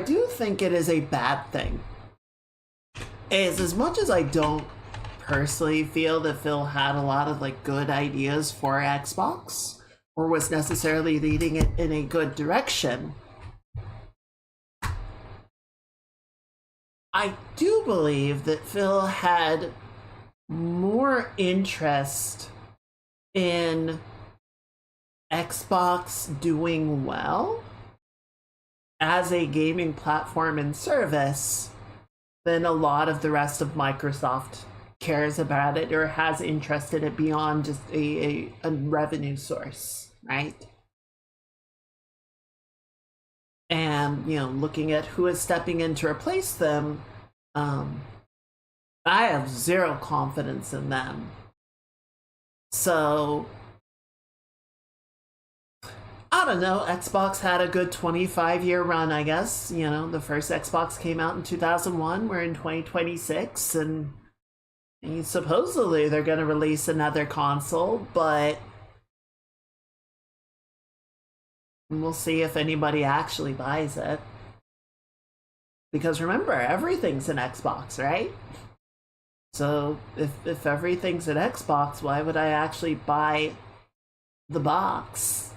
do think it is a bad thing. Is as much as I don't personally feel that Phil had a lot of like good ideas for Xbox or was necessarily leading it in a good direction, I do believe that Phil had more interest in Xbox doing well as a gaming platform and service than a lot of the rest of Microsoft cares about it or has interest in it beyond just a revenue source, right? And, you know, looking at who is stepping in to replace them, I have zero confidence in them. So, I don't know, Xbox had a good 25-year run, I guess. You know, the first Xbox came out in 2001, we're in 2026, and supposedly they're going to release another console, but we'll see if anybody actually buys it. Because remember, everything's an Xbox, right? So if everything's an Xbox, why would I actually buy the box?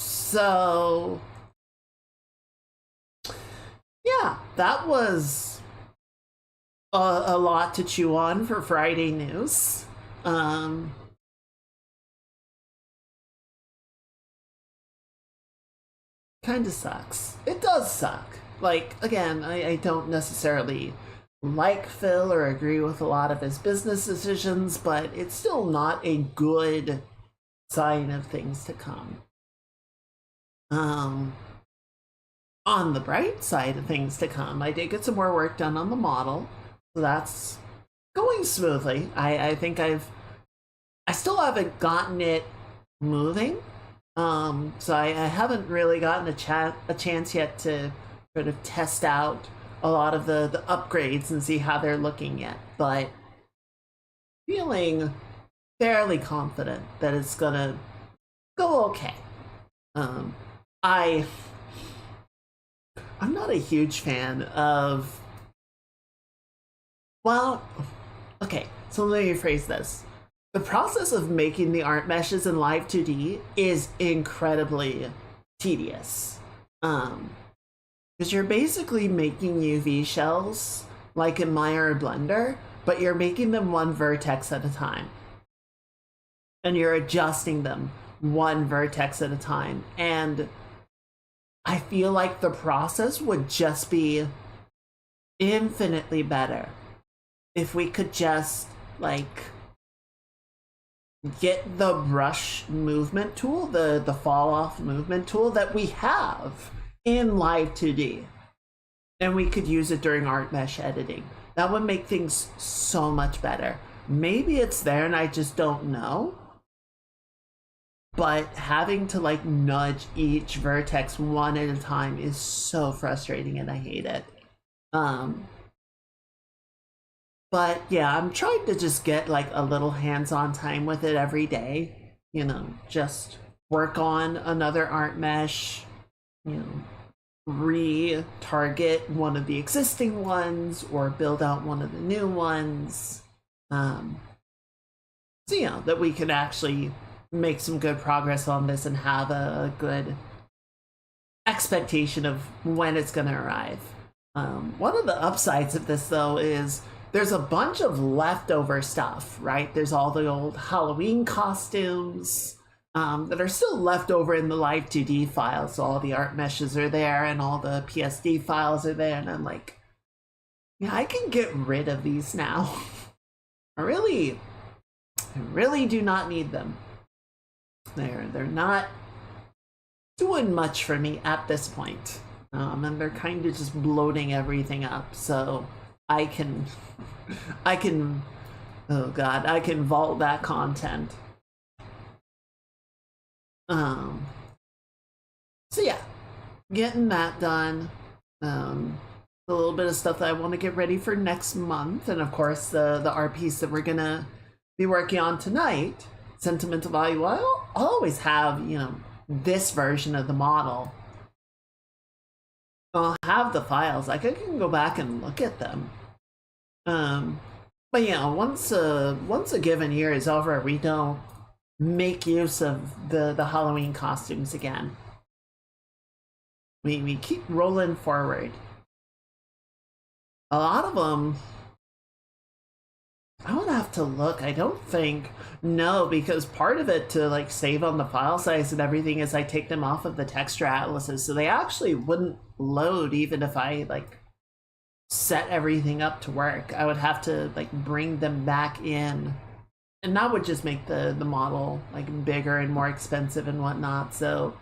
So yeah, that was a lot to chew on for Friday news. Kind of sucks. It does suck. Like, again, I don't necessarily like Phil or agree with a lot of his business decisions, but it's still not a good sign of things to come. On the bright side of things to come, I did get some more work done on the model, so that's going smoothly. I think I still haven't gotten it moving, so I haven't really gotten a chance yet to sort of test out a lot of the upgrades and see how they're looking yet, but feeling fairly confident that it's gonna go okay. I'm not a huge fan of, well, okay, so let me rephrase this. The process of making the art meshes in Live 2D is incredibly tedious. Because you're basically making UV shells like in Maya or Blender, but you're making them one vertex at a time. And you're adjusting them one vertex at a time. And I feel like the process would just be infinitely better if we could just, like, get the brush movement tool, the fall off movement tool that we have in Live 2D, and we could use it during art mesh editing. That would make things so much better. Maybe it's there and I just don't know, but having to like nudge each vertex one at a time is so frustrating and I hate it. But yeah, I'm trying to just get like a little hands-on time with it every day. You know, just work on another art mesh, you know, re-target one of the existing ones or build out one of the new ones. So, you know, that we can actually make some good progress on this and have a good expectation of when it's going to arrive. One of the upsides of this, though, is there's a bunch of leftover stuff, right? There's all the old Halloween costumes that are still left over in the Live 2D files. So all the art meshes are there and all the PSD files are there. And I'm like, yeah, I can get rid of these now. I really do not need them. They're not doing much for me at this point. And they're kind of just bloating everything up. So I can, oh God, I can vault that content. So yeah, getting that done. A little bit of stuff that I want to get ready for next month. And of course, the art piece that we're gonna be working on tonight, Sentimental Value Oil. I'll always have, this version of the model. I'll have the files. Like I can go back and look at them. But once a given year is over, we don't make use of the Halloween costumes again. We keep rolling forward. A lot of them, I would have to look. I don't think, no, because part of it to like save on the file size and everything is I take them off of the texture atlases, so they actually wouldn't load even if I like set everything up to work. I would have to like bring them back in, and that would just make the model like bigger and more expensive and whatnot. So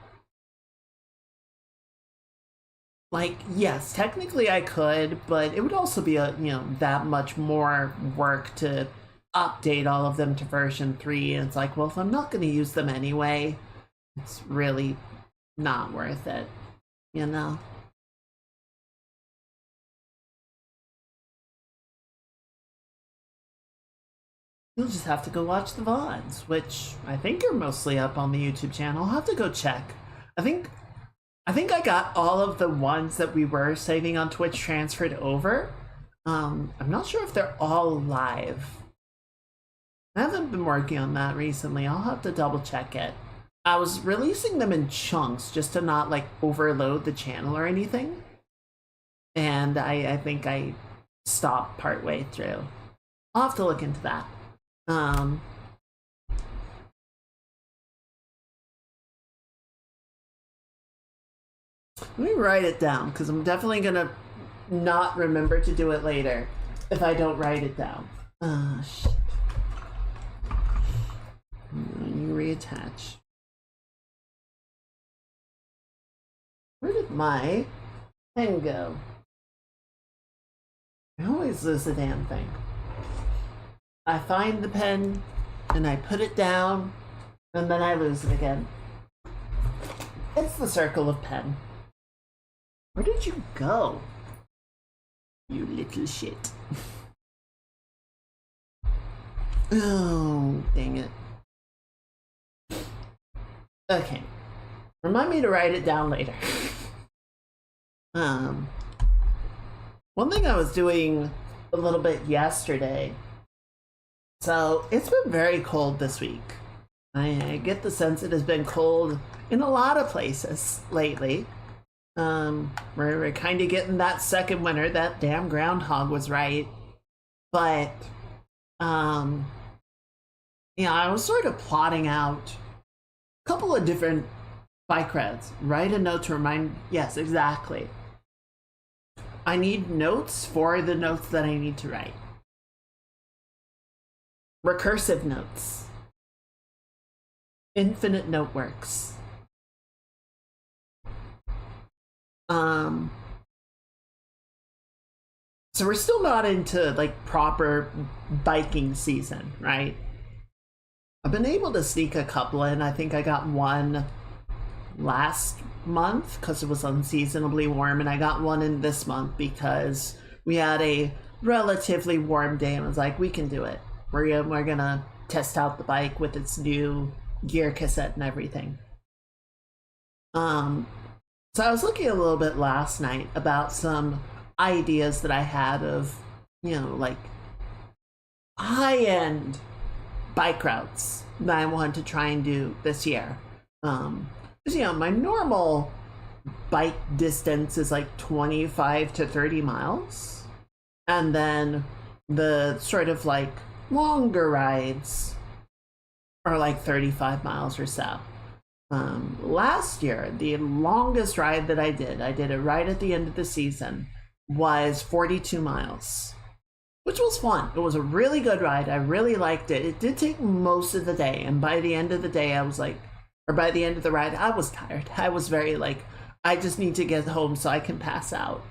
like, yes, technically I could, but it would also be that much more work to update all of them to version 3. And it's like, well, if I'm not going to use them anyway, it's really not worth it, you know? You'll just have to go watch the VODs, which I think are mostly up on the YouTube channel. I'll have to go check. I think I got all of the ones that we were saving on Twitch transferred over. I'm not sure if they're all live. I haven't been working on that recently. I'll have to double check it. I was releasing them in chunks just to not like overload the channel or anything. And I think I stopped partway through. I'll have to look into that. Let me write it down, because I'm definitely gonna not remember to do it later if I don't write it down. Shit. You reattach. Where did my pen go? I always lose the damn thing. I find the pen and I put it down and then I lose it again. It's the circle of pen. Where did you go? You little shit. Oh, dang it. Okay. Remind me to write it down later. One thing I was doing a little bit yesterday. So it's been very cold this week. I get the sense it has been cold in a lot of places lately. We're kind of getting that second winter. That damn groundhog was right. But, I was sort of plotting out a couple of different bike rides. Write a note to remind, yes, exactly. I need notes for the notes that I need to write. Recursive notes. Infinite note works. So we're still not into like proper biking season, right? I've been able to sneak a couple in. I think I got one last month because it was unseasonably warm, and I got one in this month because we had a relatively warm day and was like, we can do it. We're gonna test out the bike with its new gear cassette and everything. So I was looking a little bit last night about some ideas that I had of, like high-end bike routes that I want to try and do this year. Because, my normal bike distance is like 25 to 30 miles. And then the sort of like longer rides are like 35 miles or so. Last year, the longest ride that I did it right at the end of the season, was 42 miles, which was fun. It was a really good ride. I really liked it. It did take most of the day, and by the end of the day, by the end of the ride, I was tired. I was very like, I just need to get home so I can pass out.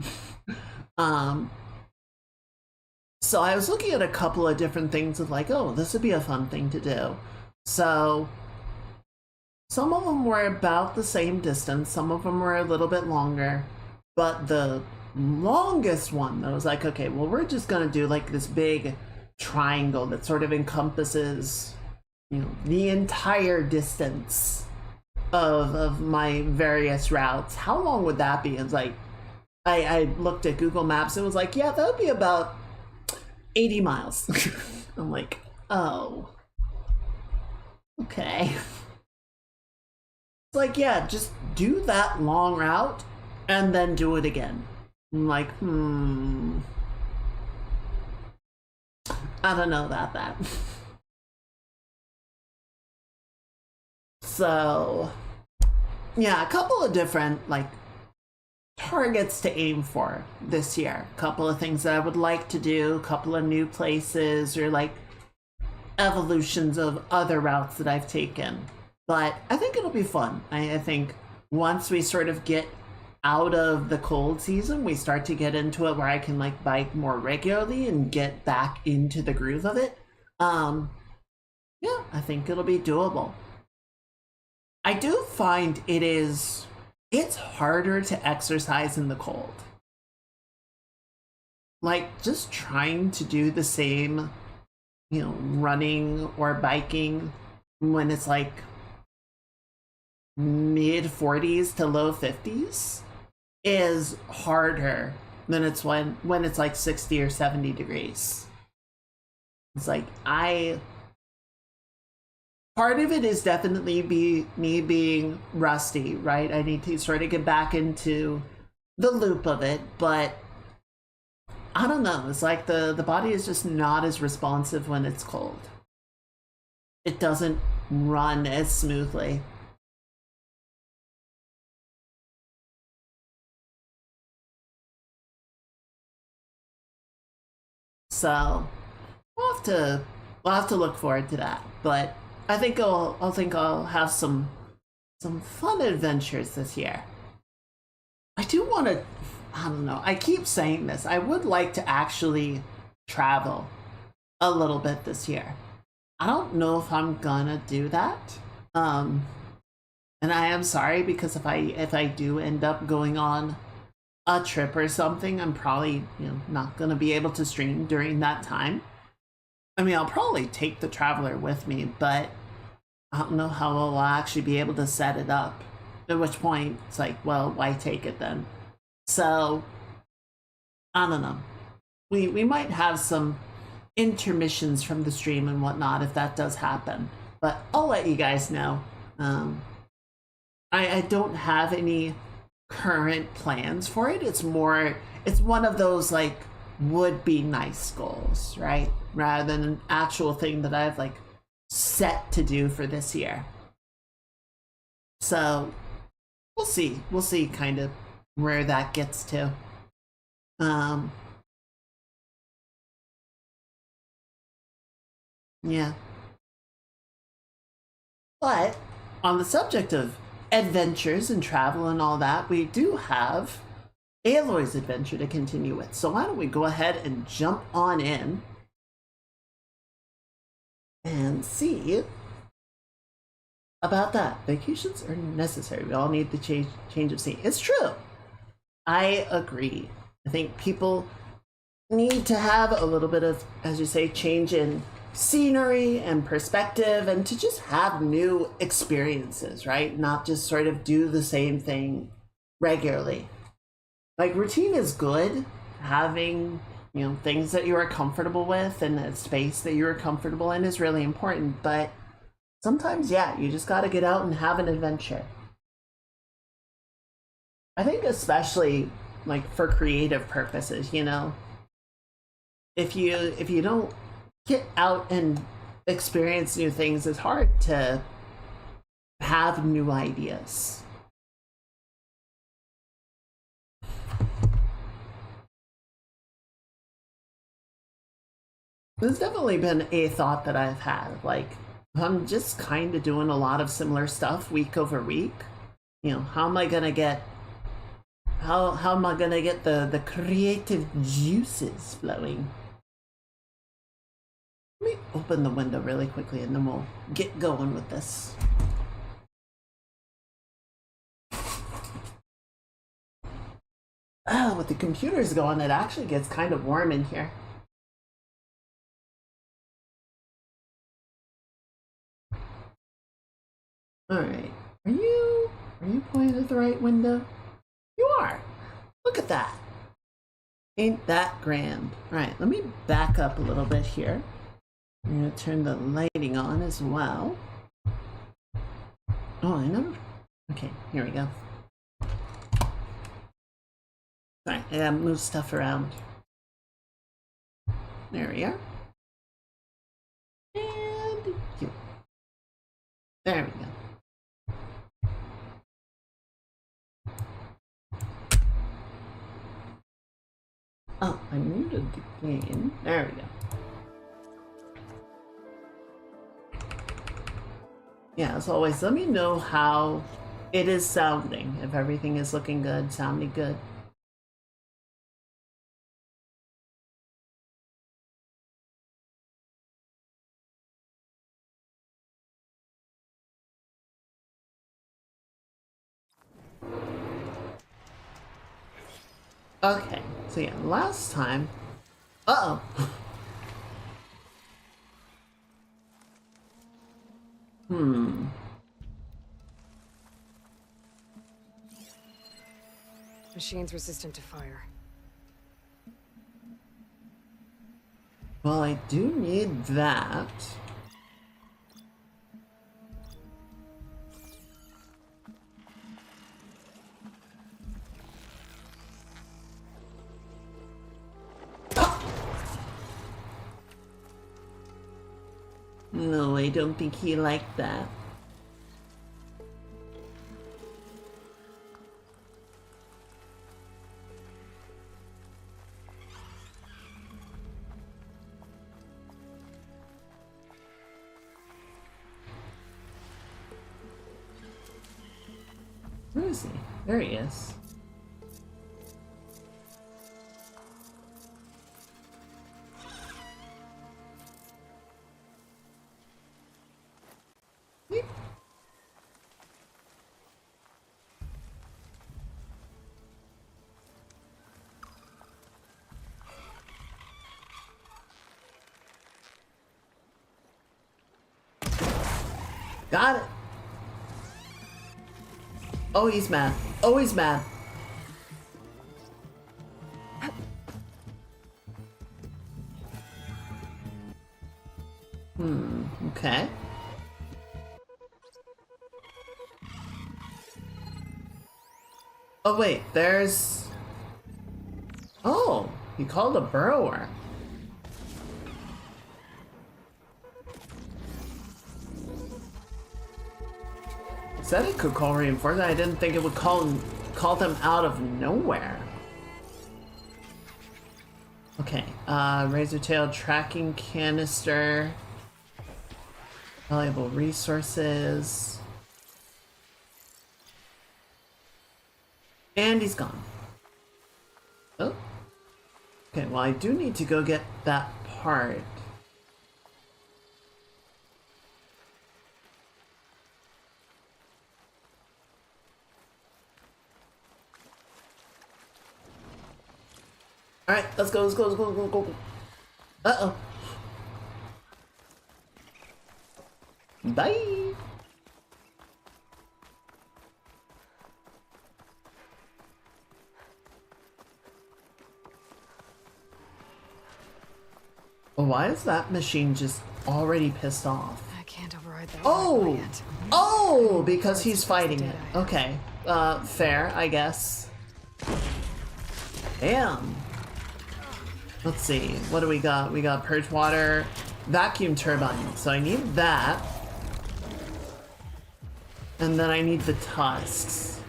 So I was looking at a couple of different things of like, oh, this would be a fun thing to do. So some of them were about the same distance. Some of them were a little bit longer. But the longest one, I was like, okay, well, we're just going to do like this big triangle that sort of encompasses the entire distance of my various routes, how long would that be? It's like I looked at Google Maps and was like, yeah, that would be about 80 miles. I'm like, oh, okay. It's like, yeah, just do that long route and then do it again. I'm like, I don't know about that. So, yeah, a couple of different like targets to aim for this year. A couple of things that I would like to do, a couple of new places or like evolutions of other routes that I've taken. But I think it'll be fun. I think once we sort of get out of the cold season, we start to get into it where I can like bike more regularly and get back into the groove of it. Yeah, I think it'll be doable. I do find it's harder to exercise in the cold. Like just trying to do the same, running or biking when it's like mid 40s to low 50s is harder than it's when it's like 60 or 70 degrees. It's like part of it is definitely me being rusty, right? I need to sort of get back into the loop of it, but I don't know. It's like the body is just not as responsive when it's cold. It doesn't run as smoothly. So we'll have to look forward to that. But I think I'll have some fun adventures this year. I do want to. I don't know. I keep saying this. I would like to actually travel a little bit this year. I don't know if I'm gonna do that. Um, and I am sorry because if I do end up going on a trip or something, I'm probably not gonna be able to stream during that time. I mean, I'll probably take the traveler with me, but I don't know how I'll actually be able to set it up. At which point, it's like, well, why take it then? So I don't know. We might have some intermissions from the stream and whatnot if that does happen, but I'll let you guys know. Um, I don't have any current plans for it. It's one of those like would be nice goals, right? Rather than an actual thing that I've like set to do for this year. So we'll see. We'll see kind of where that gets to. Um, yeah. But on the subject of adventures and travel and all that, we do have Aloy's adventure to continue with. So why don't we go ahead and jump on in and see about that. Vacations are necessary. We all need the change of scene. It's true. I agree. I think people need to have a little bit of, as you say, change in scenery and perspective and to just have new experiences, right? Not just sort of do the same thing regularly. Like routine is good, having, things that you are comfortable with and a space that you're comfortable in is really important, but sometimes, yeah, you just got to get out and have an adventure. I think especially like for creative purposes, if you don't get out and experience new things, it's hard to have new ideas. There's definitely been a thought that I've had. Like, I'm just kind of doing a lot of similar stuff week over week. How am I gonna get how am I gonna get the creative juices flowing? Let me open the window really quickly and then we'll get going with this. With the computers going, it actually gets kind of warm in here. Alright. Are you pointing at the right window? You are! Look at that! Ain't that grand? Alright, let me back up a little bit here. I'm gonna turn the lighting on as well. Oh, I know. Okay, here we go. Alright, I gotta move stuff around. There we are. And you. There we go. Oh, I muted the game. There we go. Yeah, as always, let me know how it is sounding. If everything is looking good, sounding good. Okay, so yeah, last time. Uh-oh. Machine's resistant to fire. Well, I do need that. No, I don't think he liked that. Where is he? There he is. Got it. Oh, he's mad. Oh, he's mad. Okay. Oh, wait, there's... Oh, he called a burrower. Said it could call reinforcement. I didn't think it would call them out of nowhere. Okay, razor tail tracking canister, valuable resources, and he's gone. Oh, okay. Well, I do need to go get that part. All right, let's go, let's go, let's go, let's go, let's go. Uh-oh. Bye. Well, why is that machine just already pissed off? I can't override that. Oh! Yet. Oh! Because he's fighting it. Okay. Fair, I guess. Damn. Let's see, what do we got? We got purge water, vacuum turbine, so I need that. And then I need the tusks.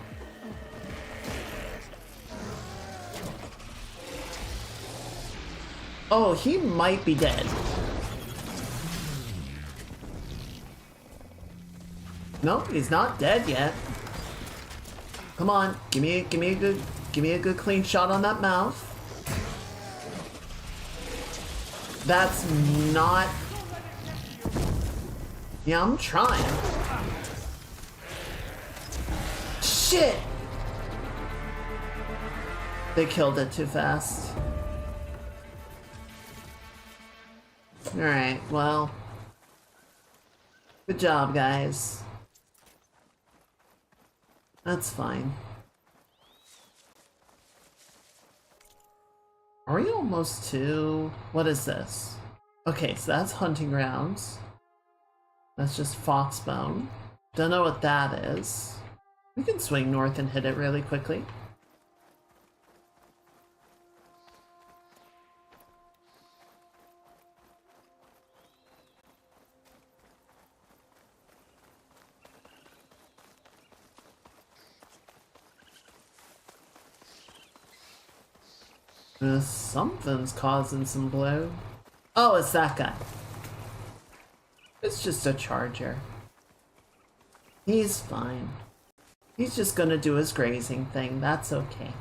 Oh, he might be dead. Nope, he's not dead yet. Come on, give me a good clean shot on that mouth. That's not... Yeah, I'm trying. Shit! They killed it too fast. Alright, well... Good job, guys. That's fine. Are we almost to... What is this? Okay, so that's hunting grounds. That's just foxbone. Don't know what that is. We can swing north and hit it really quickly. Something's causing some blue. Oh, it's that guy. It's just a charger. He's fine. He's just gonna do his grazing thing. That's okay.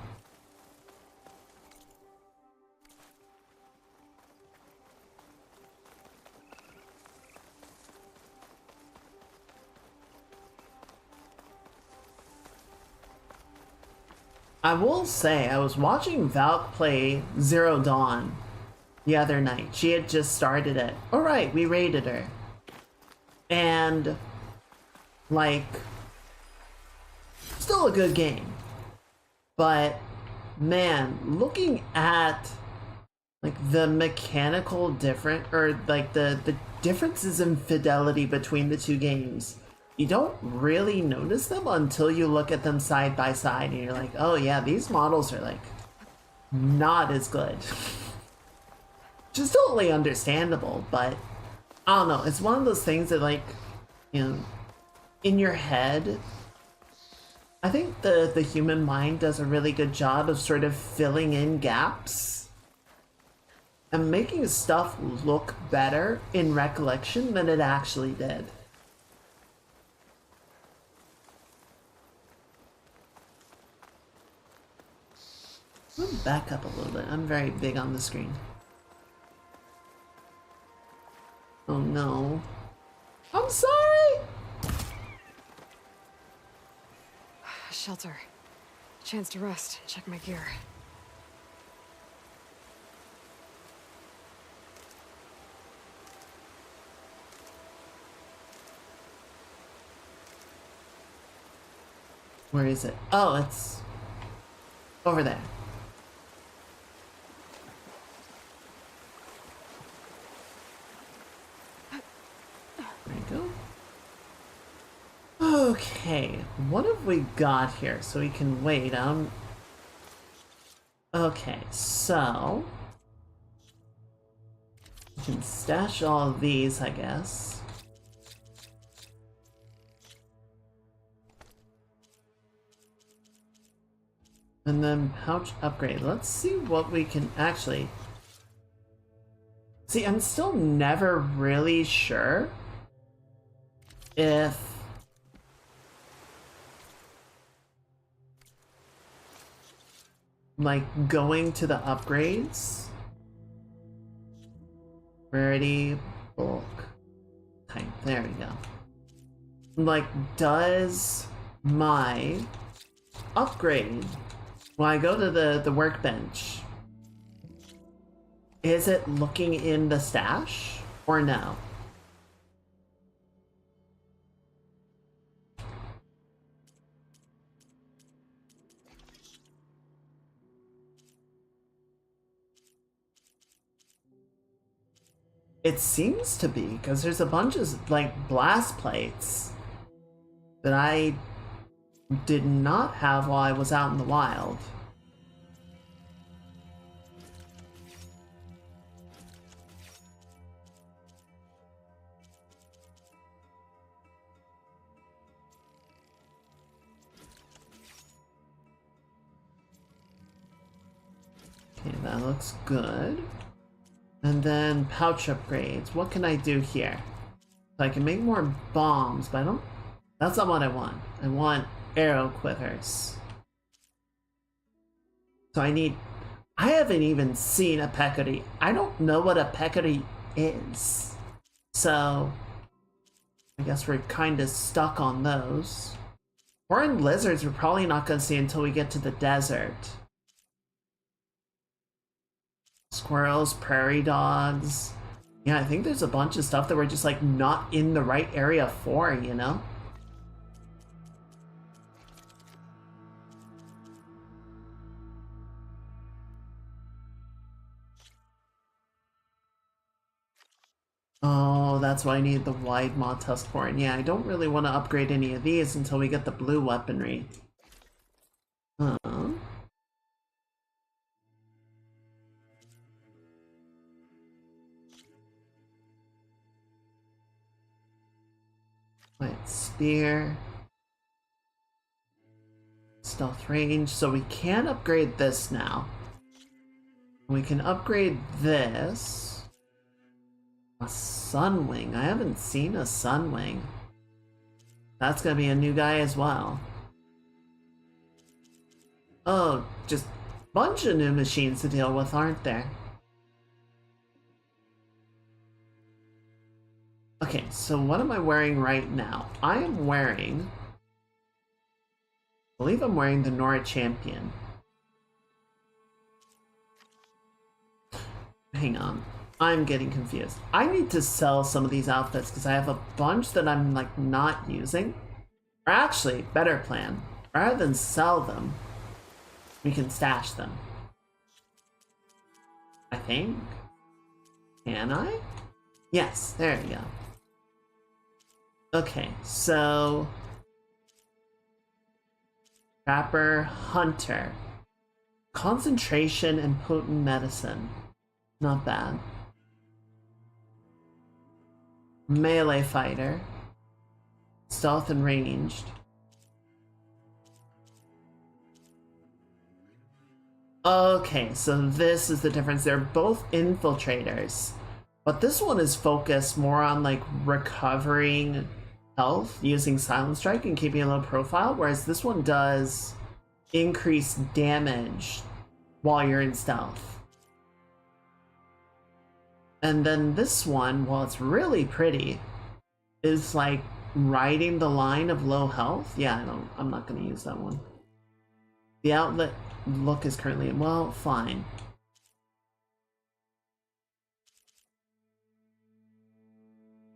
I will say, I was watching Valk play Zero Dawn the other night. She had just started it. Alright, we raided her. And, like, still a good game. But, man, looking at, like, the mechanical the differences in fidelity between the two games, you don't really notice them until you look at them side by side and you're like, oh yeah, these models are like not as good. Which is totally understandable, but I don't know, it's one of those things that, like, you know, in your head, I think the human mind does a really good job of sort of filling in gaps and making stuff look better in recollection than it actually did. I'll back up a little bit. I'm very big on the screen. Oh no. I'm sorry! A shelter. Chance to rest. Check my gear. Where is it? Oh, it's over there. There you go. Okay, what have we got here so we can wait? Okay, so we can stash all of these, I guess. And then pouch upgrade. Let's see what we can actually... See, I'm still never really sure if... like, going to the upgrades... Rarity, bulk, type. There we go. Like, does my upgrade... when I go to the workbench, is it looking in the stash or no? It seems to be, because there's a bunch of, like, blast plates that I did not have while I was out in the wild. Okay, that looks good. And then pouch upgrades. What can I do here? So I can make more bombs, but I don't... That's not what I want. I want arrow quivers. So I need... I haven't even seen a peccary. I don't know what a peccary is. So I guess we're kind of stuck on those. Horned lizards we're probably not going to see until we get to the desert. Squirrels, prairie dogs. Yeah, I think there's a bunch of stuff that we're just, like, not in the right area for, you know? Oh, that's why I need the wide maw tusk horn. Yeah, I don't really want to upgrade any of these until we get the blue weaponry. Wait, spear. Stealth range. So we can upgrade this now. We can upgrade this. A sunwing. I haven't seen a sunwing. That's gonna be a new guy as well. Oh, just a bunch of new machines to deal with, aren't there? Okay, so what am I wearing right now? I am wearing... I believe I'm wearing the Nora Champion. Hang on. I'm getting confused. I need to sell some of these outfits because I have a bunch that I'm like not using. Or actually, better plan. Rather than sell them, we can stash them. I think. Can I? Yes, there we go. Okay, so... Trapper, Hunter. Concentration and potent medicine. Not bad. Melee fighter. Stealth and ranged. Okay, so this is the difference. They're both infiltrators. But this one is focused more on like recovering health using Silent Strike and keeping a low profile, whereas this one does increase damage while you're in stealth. And then this one, while it's really pretty, is like riding the line of low health. Yeah, I'm not gonna use that one. The outlet look is currently, well, fine.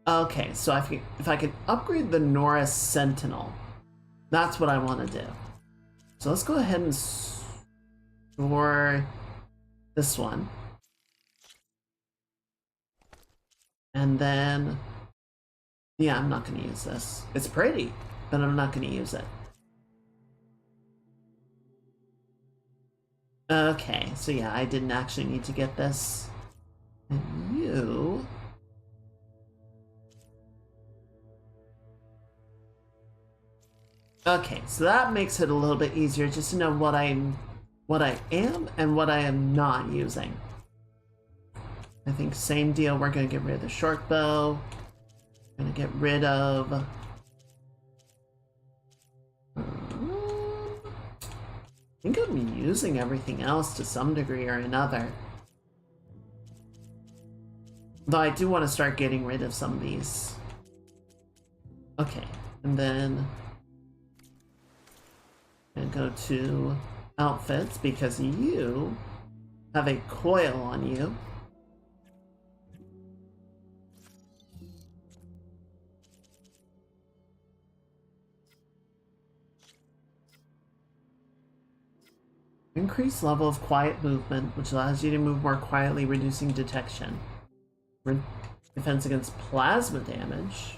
Okay, so if I could upgrade the Nora Sentinel, that's what I want to do. So let's go ahead and store this one. And then, yeah, I'm not going to use this. It's pretty, but I'm not going to use it. Okay, so yeah, I didn't actually need to get this. And you... Okay, so that makes it a little bit easier just to know what I am and what I am not using. I think same deal, we're gonna get rid of the short bow. Gonna get rid of... I think I'm using everything else to some degree or another. Though I do want to start getting rid of some of these. Okay, and then... I'm gonna go to outfits because you have a coil on you. Increased level of quiet movement, which allows you to move more quietly, reducing detection. Defense against plasma damage.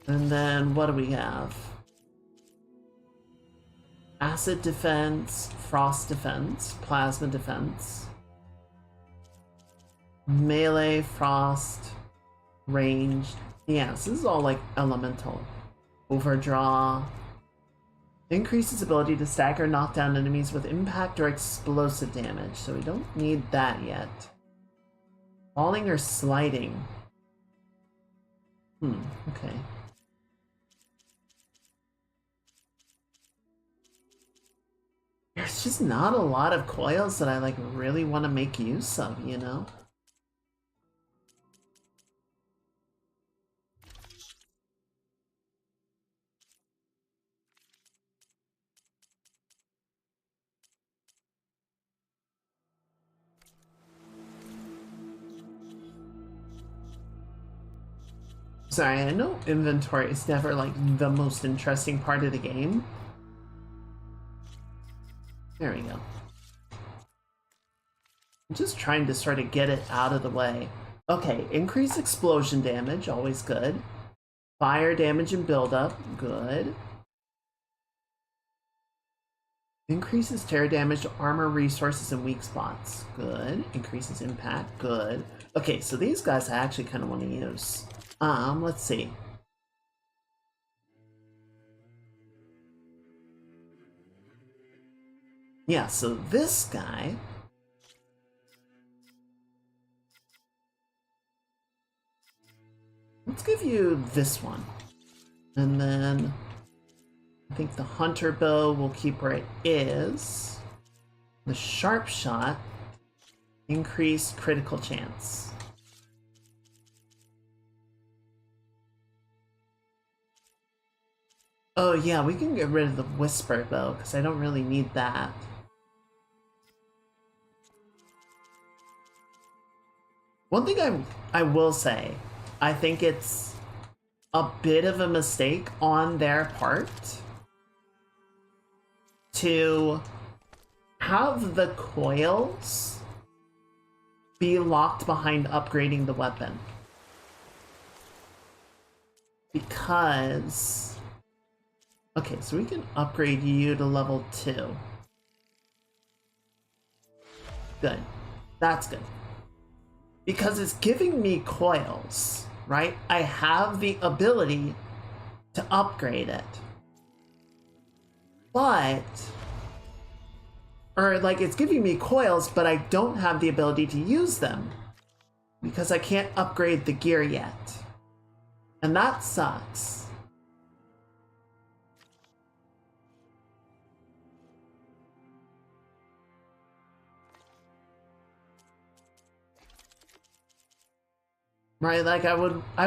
And then what do we have? Acid defense, frost defense, plasma defense, melee, frost, ranged. Yeah, so this is all like elemental. Overdraw. Increases ability to stagger, knock down enemies with impact or explosive damage, so we don't need that yet. Falling or sliding. Okay. There's just not a lot of coils that I like really want to make use of, you know? Sorry, I know inventory is never like the most interesting part of the game. There we go. I'm just trying to sort of get it out of the way. Okay, increase explosion damage, always good. Fire damage and buildup, good. Increases tear damage to armor, resources, and weak spots, good. Increases impact, good. Okay, so these guys I actually kind of want to use. Let's see. Yeah, so this guy. Let's give you this one. And then I think the hunter bow will keep where it is. The sharp shot, increased critical chance. Oh yeah, we can get rid of the whisper bow because I don't really need that. One thing I will say, I think it's a bit of a mistake on their part to have the coils be locked behind upgrading the weapon. Because... Okay, so we can upgrade you to level 2. Good. That's good. Because it's giving me coils, right? I have the ability to upgrade it. But... Or, like, it's giving me coils, but I don't have the ability to use them. Because I can't upgrade the gear yet. And that sucks. Right, like I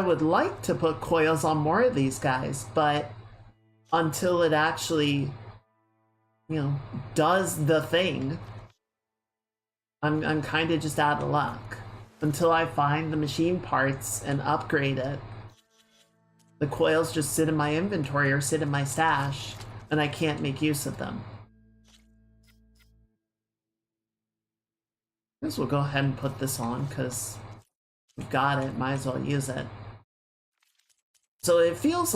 would like to put coils on more of these guys, but until it actually, you know, does the thing, I'm kind of just out of luck. Until I find the machine parts and upgrade it, the coils just sit in my inventory or sit in my stash, and I can't make use of them. I guess we'll go ahead and put this on, because we've got it, might as well use it. So it feels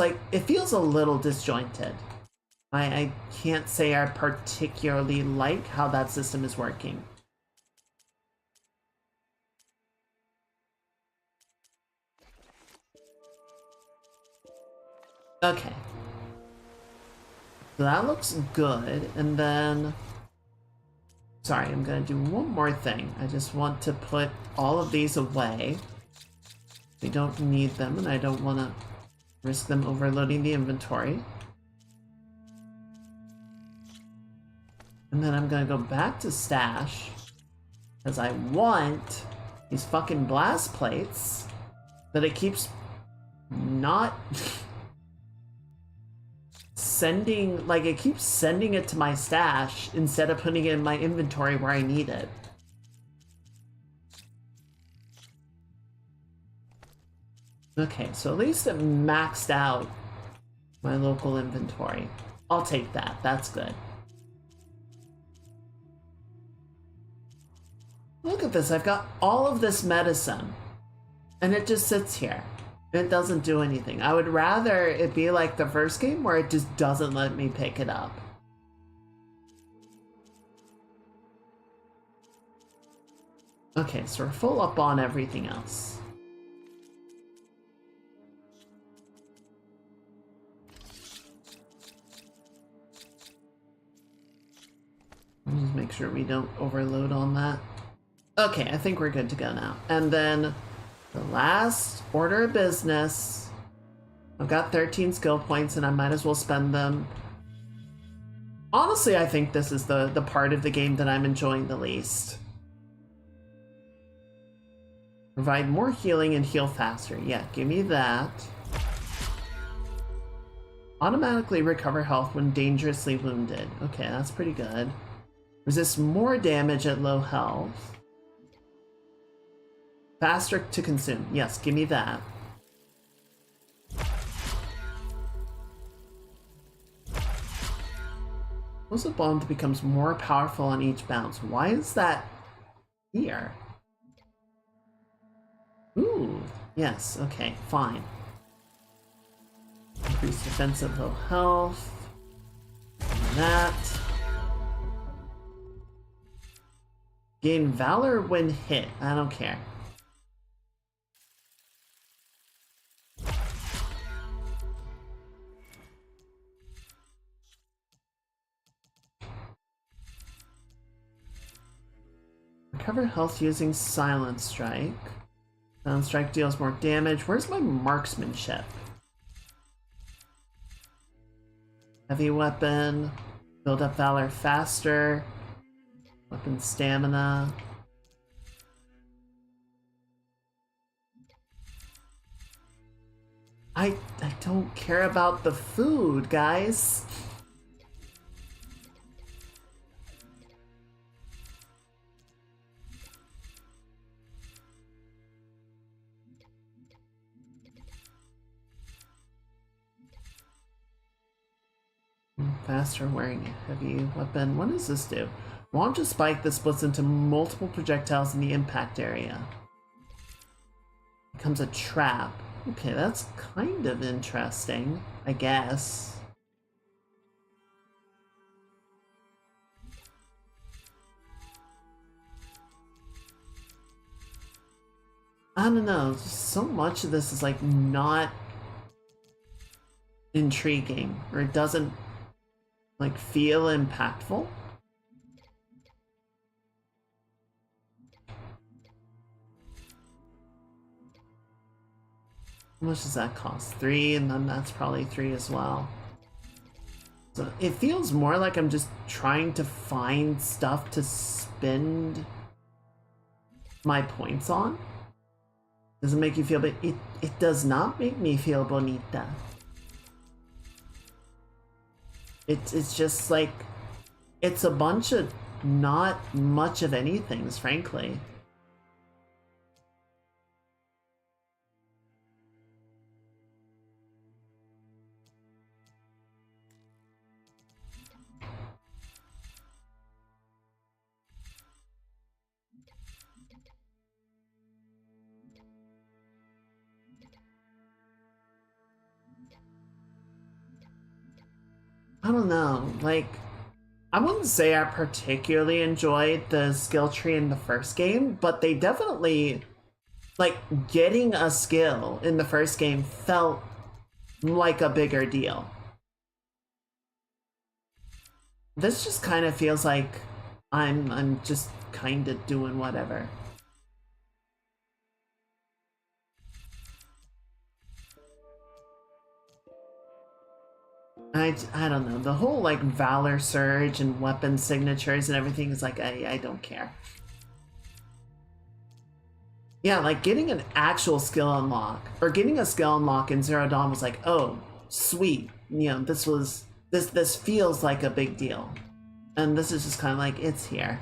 a little disjointed. I can't say I particularly like how that system is working. Okay. So that looks good, and then... Sorry, I'm gonna do one more thing. I just want to put all of these away. We don't need them, and I don't want to risk them overloading the inventory. And then I'm gonna go back to stash, because I want these fucking blast plates that it keeps not sending, like it keeps sending it to my stash instead of putting it in my inventory where I need it. Okay, so at least it maxed out my local inventory. I'll take that, that's good. Look at this, I've got all of this medicine, and it just sits here. It doesn't do anything. I would rather it be like the first game where it just doesn't let me pick it up. Okay, so we're full up on everything else. Just make sure we don't overload on that. Okay, I think we're good to go now. And then the last order of business. I've got 13 skill points and I might as well spend them. Honestly, I think this is the part of the game that I'm enjoying the least. Provide more healing and heal faster. Yeah, give me that. Automatically recover health when dangerously wounded. Okay, that's pretty good. Resist more damage at low health. Faster to consume. Yes, give me that. Explosive bomb becomes more powerful on each bounce. Why is that here. Ooh, yes, okay, fine. Increase defensive health. That. Gain valor when hit. I don't care. Recover health using Silent Strike. Silent Strike deals more damage. Where's my marksmanship? Heavy weapon. Build up valor faster. Weapon stamina. I don't care about the food, guys. Faster wearing a heavy weapon. What does this do? Launch a spike that splits into multiple projectiles in the impact area. Becomes a trap. Okay, that's kind of interesting, I guess. I don't know, so much of this is like not intriguing, or it doesn't like feel impactful. How much does that cost? 3, and then that's probably 3 as well. So it feels more like I'm just trying to find stuff to spend my points on. Does it make you feel, but it does not make me feel bonita. It's just like, it's a bunch of not much of anything, frankly. I don't know, like, I wouldn't say I particularly enjoyed the skill tree in the first game, but they definitely, like, getting a skill in the first game felt like a bigger deal. This just kind of feels like I'm just kind of doing whatever. I don't know, the whole like valor surge and weapon signatures and everything is like, I don't care. Yeah, like getting an actual skill unlock or getting a skill unlock in Zero Dawn was like, oh sweet, you know, this feels like a big deal, and this is just kind of like, it's here.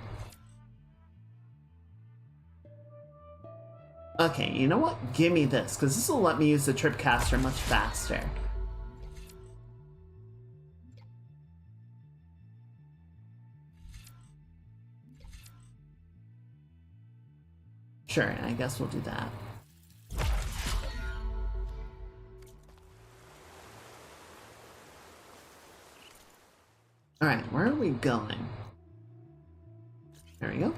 Okay, you know what, give me this, because this will let me use the Tripcaster much faster. Sure, I guess we'll do that. Alright, where are we going? There we go.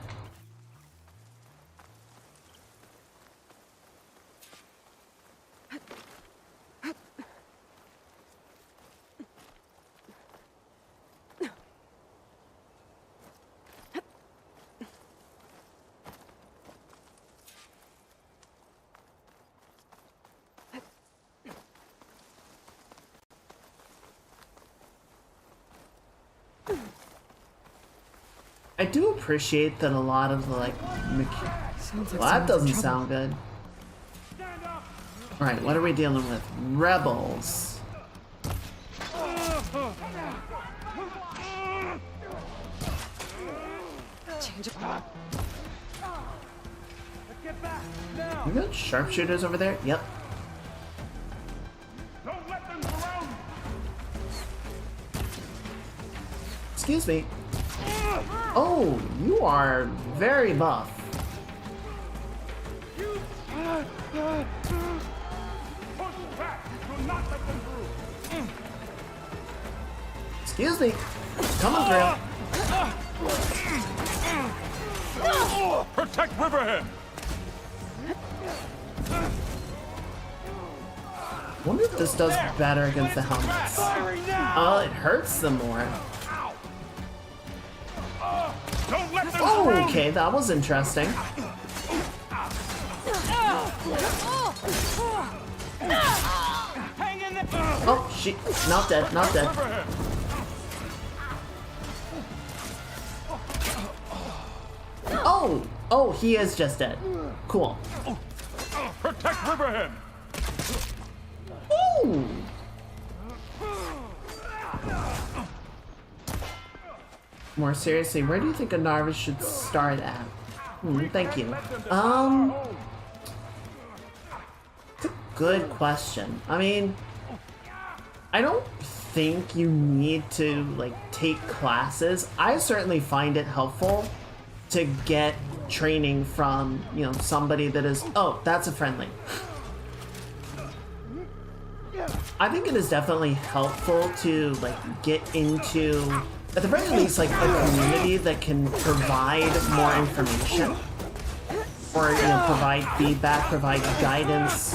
I do appreciate that a lot of the like well, that doesn't sound good. Alright, what are we dealing with? Rebels. Change of heart. You got sharpshooters over there? Yep. Excuse me. Oh, you are very buff. back! Do not let them through! Excuse me. Coming through. Protect Riverhead! Wonder if this does better against the helmets. Oh, it hurts them more. Don't let them Oh, through! okay, that was interesting. Hang in there! Oh, she, not dead, not dead. Riverhead! Oh, oh, he is just dead. Cool. Protect Riverhead! Ooh. More seriously, where do you think a Narvis should start at? Thank you. It's a good question. I mean, I don't think you need to like take classes. I certainly find it helpful to get training from, you know, somebody that is, oh, that's a friendly. I think it is definitely helpful to like get into, at the very least, like a community that can provide more information, or you know, provide feedback, provide guidance.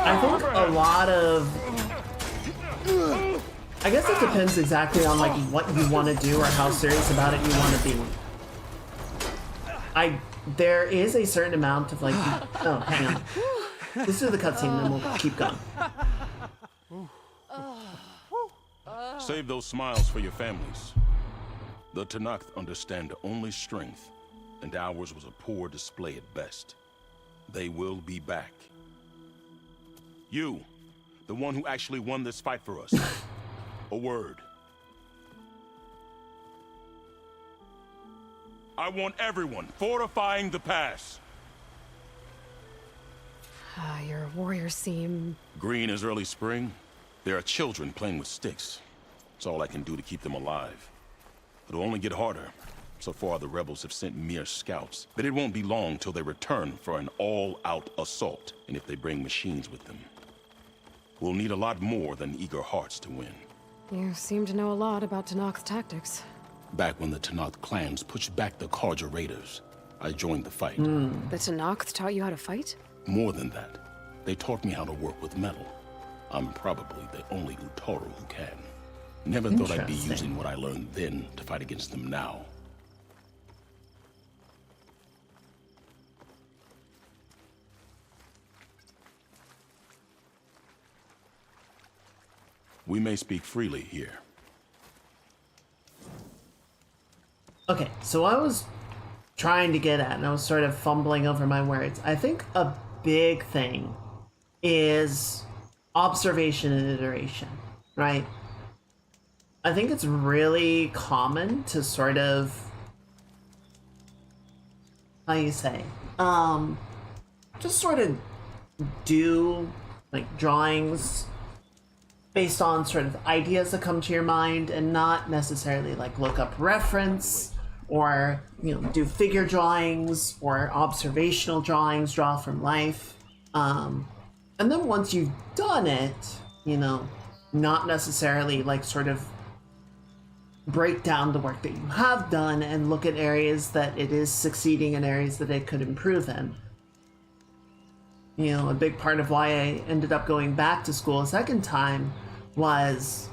I think a lot of, I guess it depends exactly on like what you want to do or how serious about it you want to be. There is a certain amount of like, oh, hang on. Let's do the cutscene and then we'll keep going. Save those smiles for your families. The Tanakh understand only strength, and ours was a poor display at best. They will be back. You, the one who actually won this fight for us. A word. I want everyone fortifying the pass. Your warriors seem... Green is early spring. There are children playing with sticks. It's all I can do to keep them alive. It'll only get harder. So far, the rebels have sent mere scouts, but it won't be long till they return for an all-out assault, and if they bring machines with them. We'll need a lot more than eager hearts to win. You seem to know a lot about Tanakh's tactics. Back when the Tanakh clans pushed back the Karja raiders, I joined the fight. The Tanakh taught you how to fight? More than that, they taught me how to work with metal. I'm probably the only Utaru who can. Never thought I'd be Interesting. using what I learned then to fight against them now. We may speak freely here. Okay, so I was trying to get at, and I was sort of fumbling over my words. I think a big thing is observation and iteration, right? I think it's really common to sort of, how you say, just sort of do like drawings based on sort of ideas that come to your mind and not necessarily like look up reference or, you know, do figure drawings or observational drawings, draw from life. And then once you've done it, you know, not necessarily like sort of break down the work that you have done and look at areas that it is succeeding and areas that it could improve in. You know, a big part of why I ended up going back to school a second time was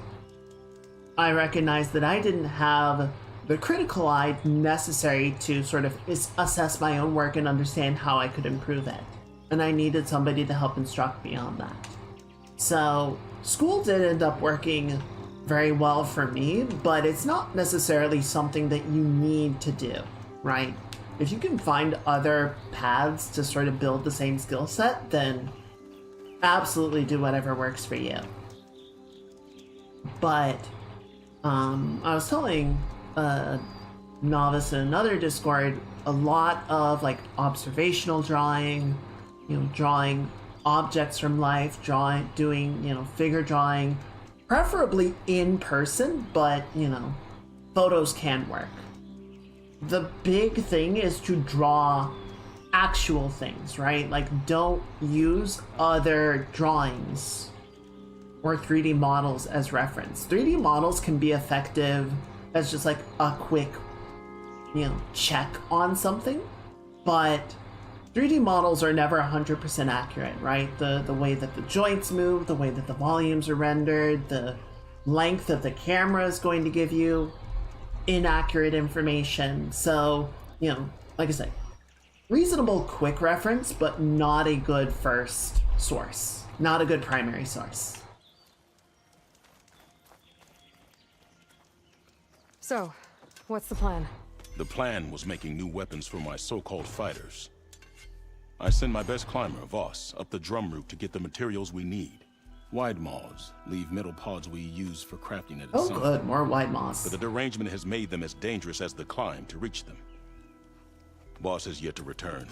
I recognized that I didn't have the critical eye necessary to sort of assess my own work and understand how I could improve it. And I needed somebody to help instruct me on that. So school did end up working very well for me, but it's not necessarily something that you need to do, right? If you can find other paths to sort of build the same skill set, then absolutely do whatever works for you. But I was telling Novice in another Discord a lot of like observational drawing, you know, drawing objects from life, doing, you know, figure drawing, Preferably in person, but you know, photos can work. The big thing is to draw actual things, right? Like, don't use other drawings or 3D models as reference. 3D models can be effective as just like a quick, you know, check on something, but 3D models are never 100% accurate, right? The way that the joints move, the way that the volumes are rendered, the length that the camera is going to give you inaccurate information. So, you know, like I said, reasonable quick reference, but not a good first source, not a good primary source. So, what's the plan? The plan was making new weapons for my so-called fighters. I send my best climber, Voss, up the drum route to get the materials we need. Wide maws leave metal pods we use for crafting at its Oh summit. good, more wide moss. But the derangement has made them as dangerous as the climb to reach them. Boss has yet to return.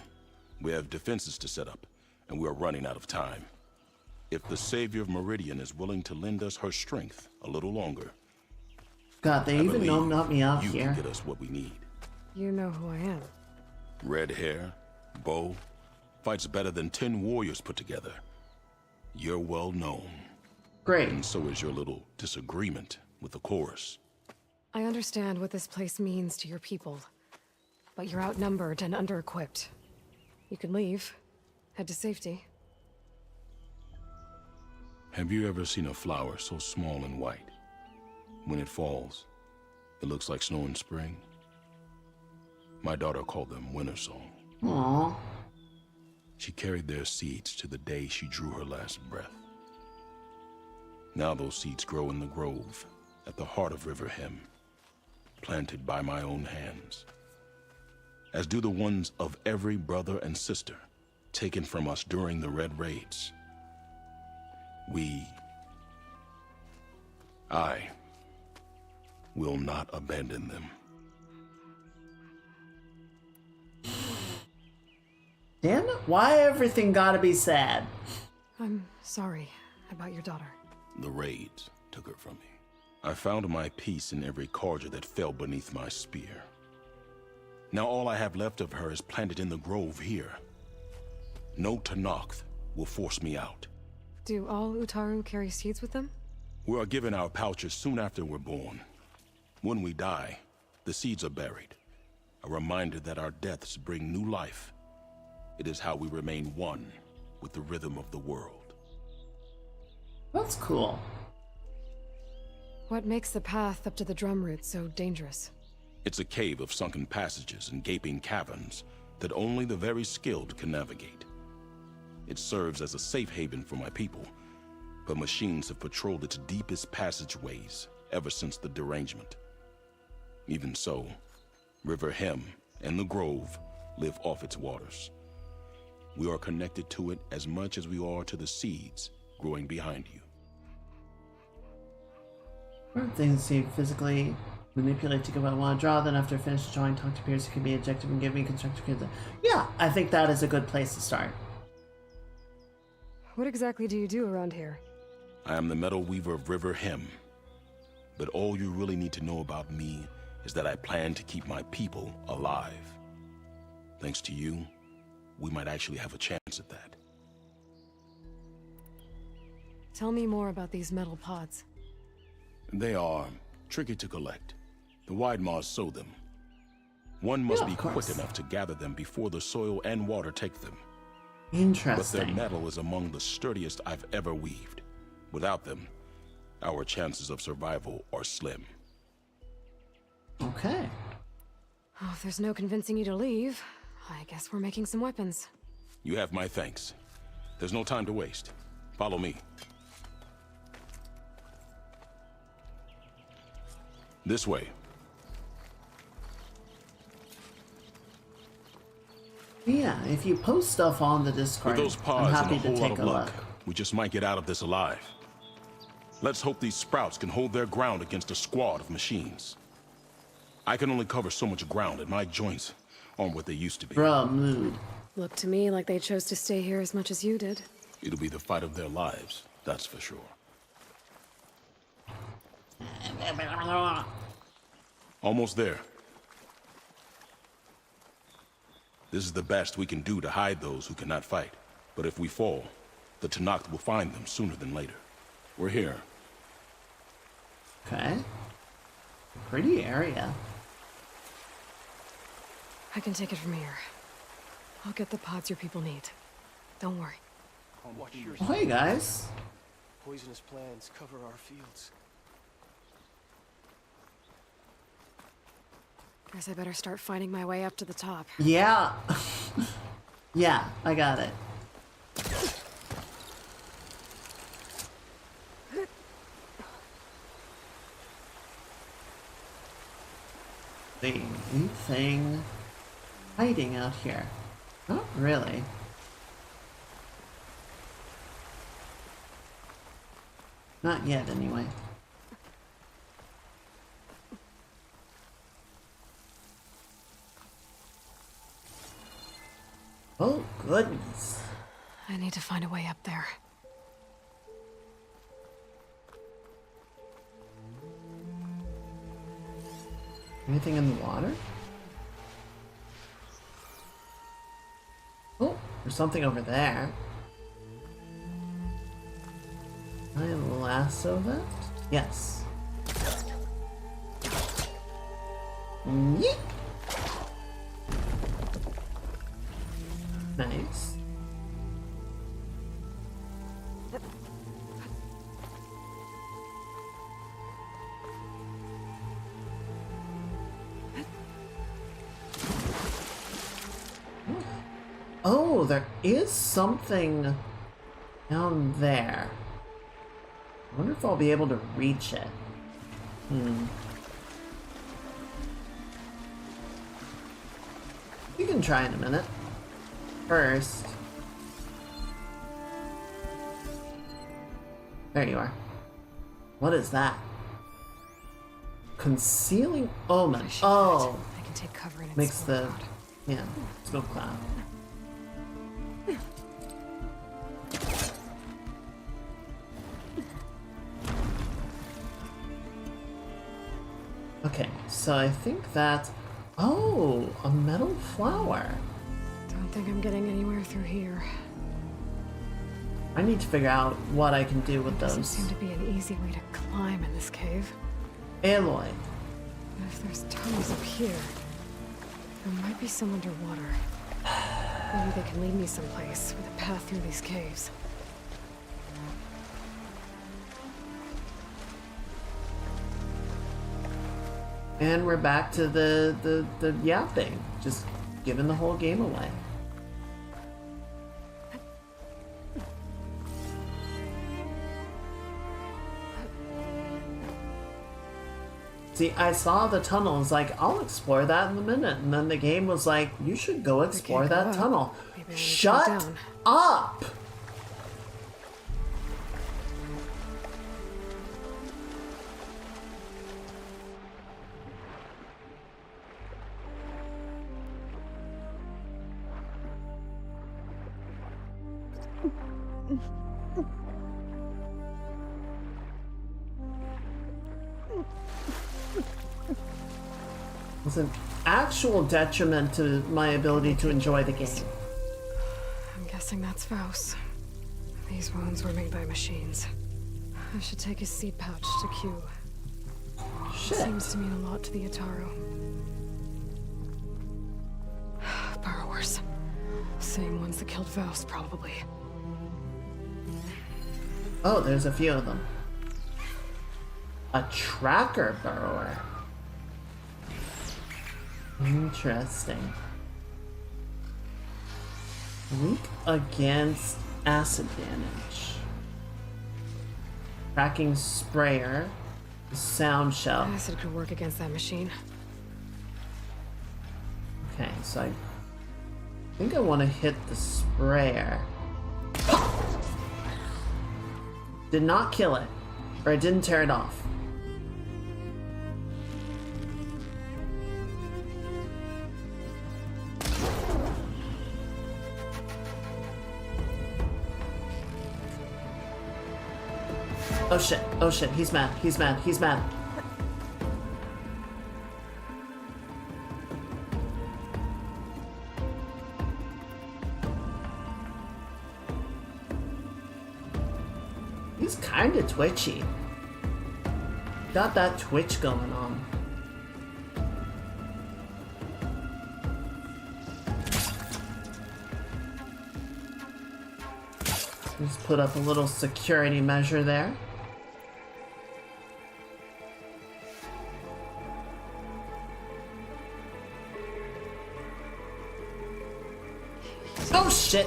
We have defenses to set up, and we are running out of time. If the Savior of Meridian is willing to lend us her strength a little longer, God, they I even know believe not me out you here. can get us what we need. You know who I am. Red hair, bow, fights better than 10 warriors put together. You're well known. Great. And so is your little disagreement with the chorus. I understand what this place means to your people, but you're outnumbered and under-equipped. You can leave, head to safety. Have you ever seen a flower so small and white? When it falls, it looks like snow in spring. My daughter called them winter song. Aww. She carried their seeds to the day she drew her last breath. Now those seeds grow in the grove at the heart of River Hem, planted by my own hands, as do the ones of every brother and sister taken from us during the Red Raids. I will not abandon them. Damn it, why everything gotta be sad? I'm sorry about your daughter. The raids took her from me. I found my peace in every carja that fell beneath my spear. Now all I have left of her is planted in the grove here. No Tenakth will force me out. Do all Utaru carry seeds with them? We are given our pouches soon after we're born. When we die, the seeds are buried. A reminder that our deaths bring new life. It is how we remain one with the rhythm of the world. That's cool. What makes the path up to the drum route so dangerous? It's a cave of sunken passages and gaping caverns that only the very skilled can navigate. It serves as a safe haven for my people, but machines have patrolled its deepest passageways ever since the derangement. Even so, River Hem and the Grove live off its waters. We are connected to it as much as we are to the seeds growing behind you. One things you physically manipulate to get what I want to draw, then after finished drawing, talk to peers who can be objective and give me constructive criticism. Yeah, I think that is a good place to start. What exactly do you do around here? I am the metal weaver of River Hem. But all you really need to know about me is that I plan to keep my people alive. Thanks to you, we might actually have a chance at that. Tell me more about these metal pods. They are tricky to collect. The Wide Maws sow them. One must Yeah, be of course. quick enough to gather them before the soil and water take them. But Interesting. their metal is among the sturdiest I've ever weaved. Without them, our chances of survival are slim. Okay. Oh, if there's no convincing you to leave, I guess we're making some weapons. You have my thanks. There's no time to waste. Follow me. This way. Yeah, if you post stuff on the With Discord, those I'm pods and happy a to whole lot take of a luck, look. we just might get out of this alive. Let's hope these sprouts can hold their ground against a squad of machines. I can only cover so much ground, and my joints aren't what they used to be. Bruh, mood. Looked to me like they chose to stay here as much as you did. It'll be the fight of their lives, that's for sure. Almost there. This is the best we can do to hide those who cannot fight. But if we fall, the Tenakth will find them sooner than later. We're here. Okay. Pretty area. I can take it from here. I'll get the pods your people need. Don't worry. Oh, hey guys. Poisonous plants cover our fields. Guess I better start finding my way up to the top. Yeah. Yeah, I got it. Anything hiding out here? Not really. Not yet, anyway. Oh, goodness. I need to find a way up there. Anything in the water? Oh, there's something over there. Can I lasso that? Yes. Yeet! Nice. Oh, there is something down there. I wonder if I'll be able to reach it. You can try in a minute. First. There you are. What is that? Concealing omen. I should Oh, do it. I can take cover in its makes smoke the cloud. yeah smoke cloud. Okay, so I think that. Oh, a metal flower. Don't think I'm getting anywhere through here. I need to figure out what I can do with Doesn't those. seem to be an easy way to climb in this cave. Alloy. But if there's tunnels up here, there might be some underwater. Maybe they can lead me someplace with a path through these caves. And we're back to the yapping. Just giving the whole game away. See, I saw the tunnel. It's like, I'll explore that in a minute. And then the game was like, you should go explore can't go that up. tunnel. Maybe I need to go Shut down. up! It's an actual detriment to my ability to enjoy the game. I'm guessing that's Faust. These wounds were made by machines. I should take his seed pouch to Q. Shit. Seems to mean a lot to the Ataru. Burrowers. Same ones that killed Faust, probably. Oh, there's a few of them. A tracker burrower. Interesting. Weak against acid damage. Tracking sprayer. Sound shell. Acid could work against that machine. Okay, so I think I want to hit the sprayer. Did not kill it. Or I didn't tear it off. Oh shit, he's mad, he's mad, he's mad. He's kind of twitchy. Got that twitch going on. Just put up a little security measure there. Oh shit!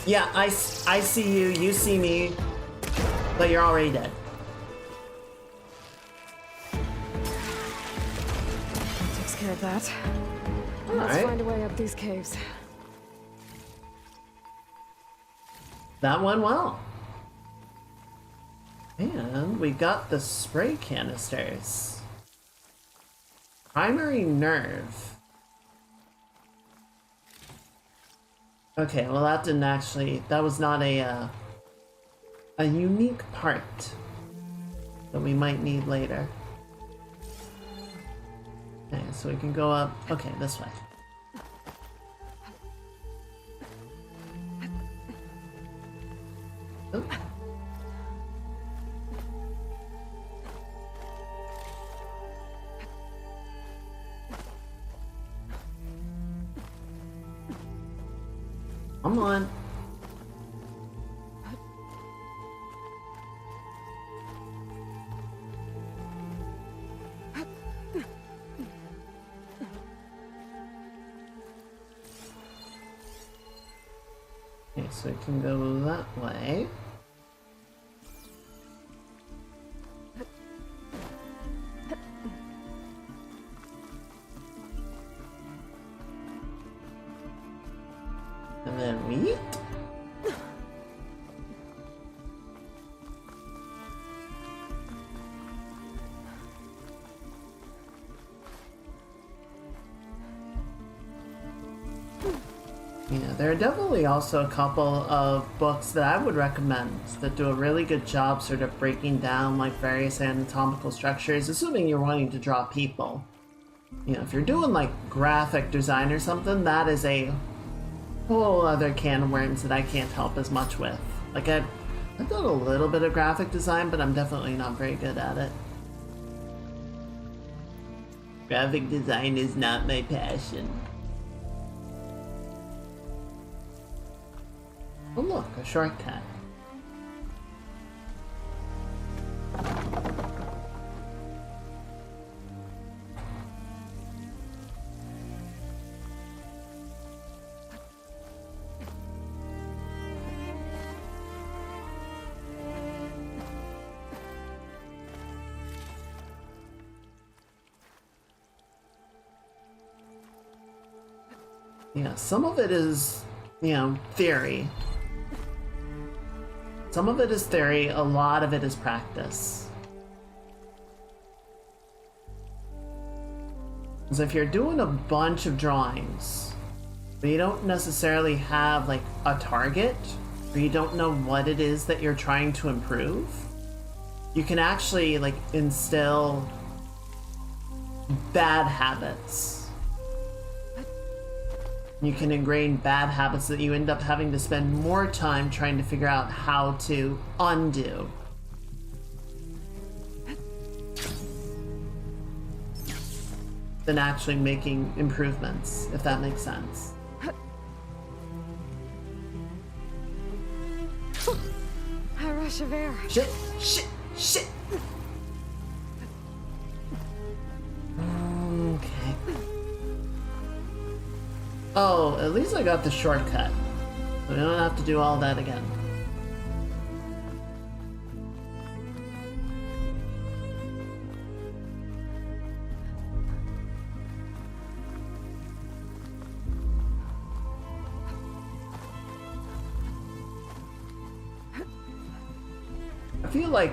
Yeah, I see you, you see me, but you're already dead. Takes care of that. Let's Alright. find a way up these caves. That went well. And we got the spray canisters. Primary nerve. Okay, well that didn't actually, that was not a unique part that we might need later. Okay, so we can go up, okay, this way. Oh. Come on. Okay, so we can go that way. And then we eat. Yeah, there are definitely also a couple of books that I would recommend that do a really good job sort of breaking down like various anatomical structures, assuming you're wanting to draw people. You know, if you're doing like graphic design or something, that is a whole other can of worms that I can't help as much with. Like I've done a little bit of graphic design, but I'm definitely not very good at it. Graphic design is not my passion. Oh look, a shortcut. Yeah, some of it is, you know, theory. Some of it is theory, a lot of it is practice. Because if you're doing a bunch of drawings, but you don't necessarily have like a target, or you don't know what it is that you're trying to improve, you can actually like instill bad habits. You can ingrain bad habits that you end up having to spend more time trying to figure out how to undo. Than actually making improvements, if that makes sense. A rush of air. Shit, shit, shit! Okay. Oh, at least I got the shortcut. So we don't have to do all that again. I feel like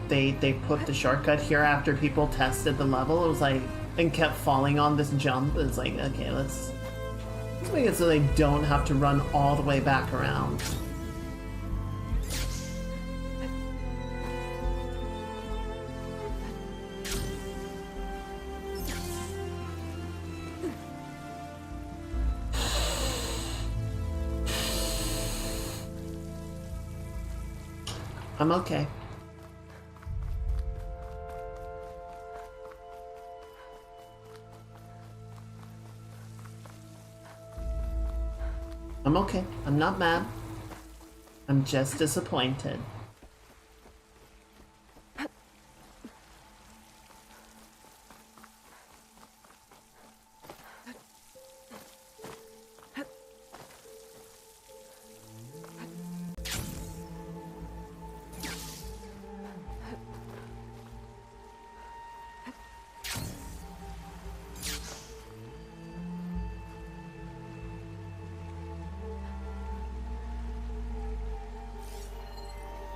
they put the shortcut here after people tested the level. It was like, and kept falling on this jump. It's like, okay, let's make it so they don't have to run all the way back around. I'm okay. I'm okay. I'm not mad. I'm just disappointed.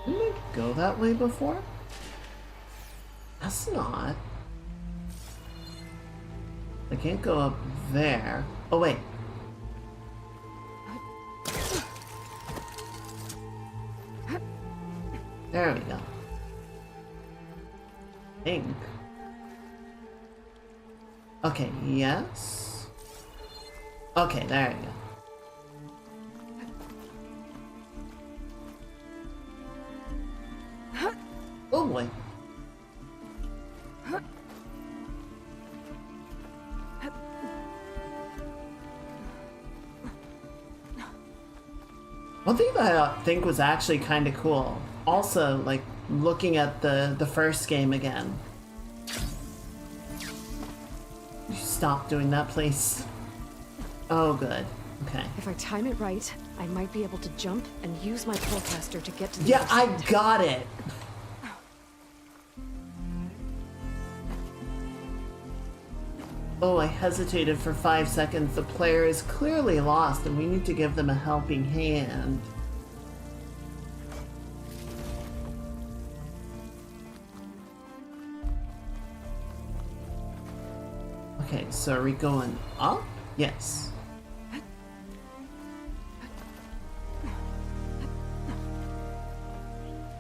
Didn't I go that way before? That's not. I can't go up there. Oh, wait. There we go. Think. Okay, yes. Okay, there we go. Oh boy. One thing that I think was actually kind of cool, also, like, looking at the first game again. You stop doing that, please. Oh, good. Okay. If I time it right, I might be able to jump and use my forecaster to get to the Yeah, other I side. got it. Oh, I hesitated for 5 seconds. The player is clearly lost and we need to give them a helping hand. Okay, so are we going up? Yes.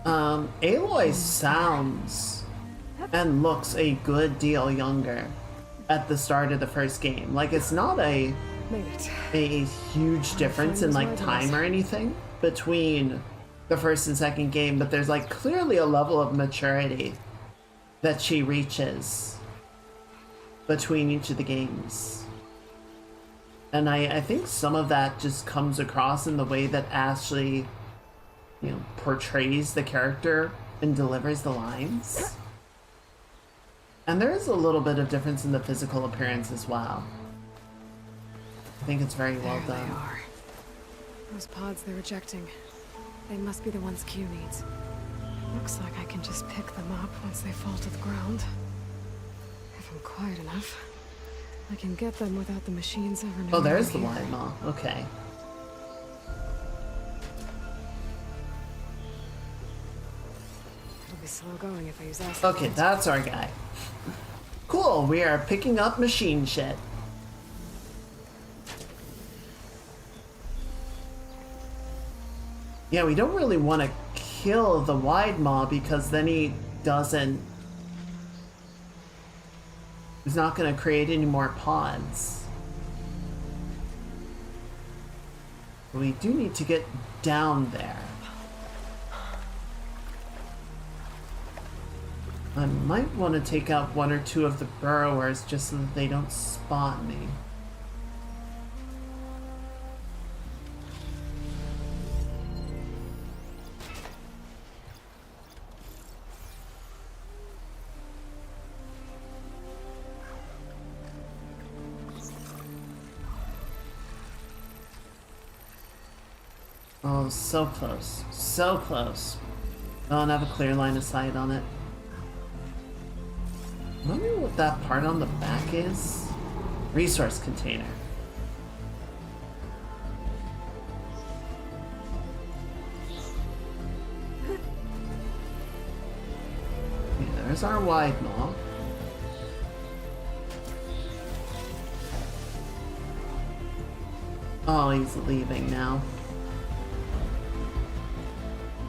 Aloy sounds and looks a good deal younger at the start of the first game. Like, it's not Made it. a huge difference in like time or anything between the first and second game, but there's like clearly a level of maturity that she reaches between each of the games. And I think some of that just comes across in the way that Ashley, you know, portrays the character and delivers the lines. And there is a little bit of difference in the physical appearance as well. I think it's very well There done. they are. Those pods they're ejecting. They must be the ones Q needs. Looks like I can just pick them up once they fall to the ground. If I'm quiet enough, I can get them without the machines ever knowing. Oh, there's the I'm here. wide maw. Okay. It'll be slow going if I use acid. Okay, that's our guy. Cool, we are picking up machine shit. Yeah, we don't really want to kill the wide maw because then he doesn't... He's not going to create any more pods. We do need to get down there. I might want to take out one or two of the burrowers just so that they don't spot me. Oh, so close. So close. I don't have a clear line of sight on it. I wonder what that part on the back is. Resource container. Okay, there's our wide maw. Oh, he's leaving now.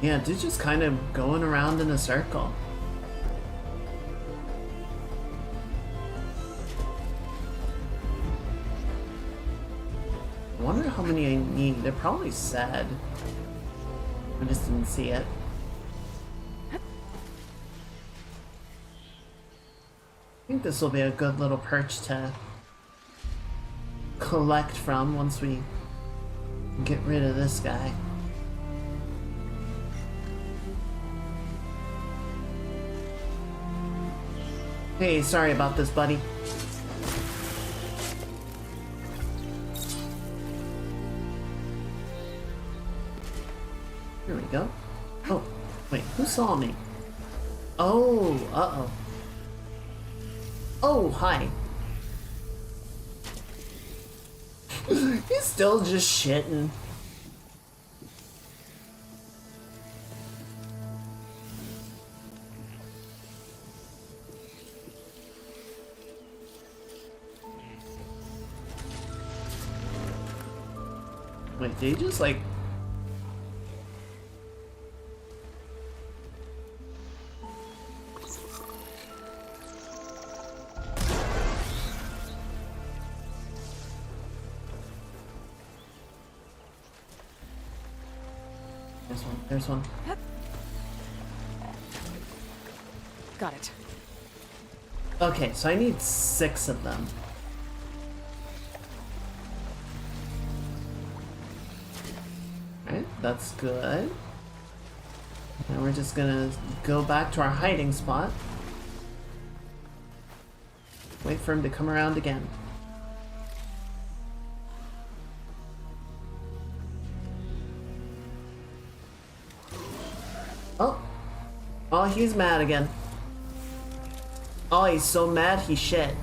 Yeah, dude's just kind of going around in a circle. I wonder how many I need. It probably said. I just didn't see it. think this will be a good little perch to collect from once we get rid of this guy. Hey, sorry about this, buddy. Here we go. Oh, wait, who saw me? Oh, uh-oh. Oh, hi. He's still just shitting. Wait, did he just like... There's one, there's one. Got it. Okay, so I need 6 of them. Alright, that's good. Now we're just gonna go back to our hiding spot. Wait for him to come around again. Oh. Oh, he's mad again. Oh, he's so mad he shit.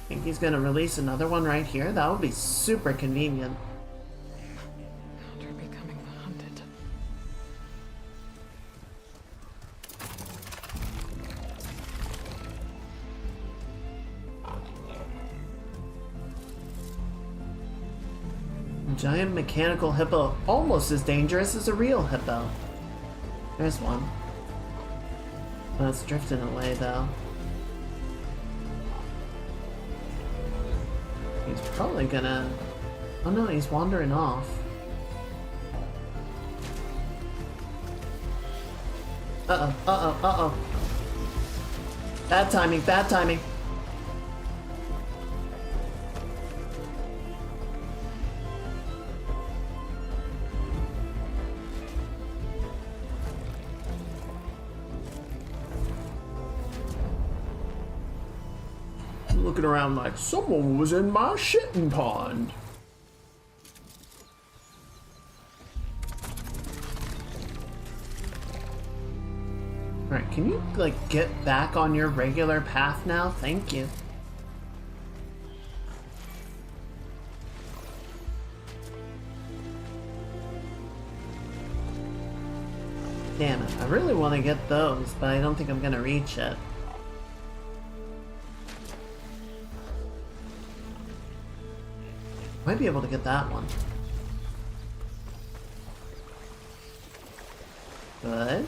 Think he's gonna release another one right here? That would be super convenient. Hunter becoming the hunted. Giant mechanical hippo, almost as dangerous as a real hippo. There's one. Oh, it's drifting away though. He's probably gonna... Oh no, he's wandering off. Uh-oh, uh-oh, uh-oh. Bad timing, bad timing. Looking around like someone was in my shitting pond. Alright, can you like get back on your regular path now? Thank you. Damn it, I really want to get those, but I don't think I'm gonna reach it. Might be able to get that one. Good.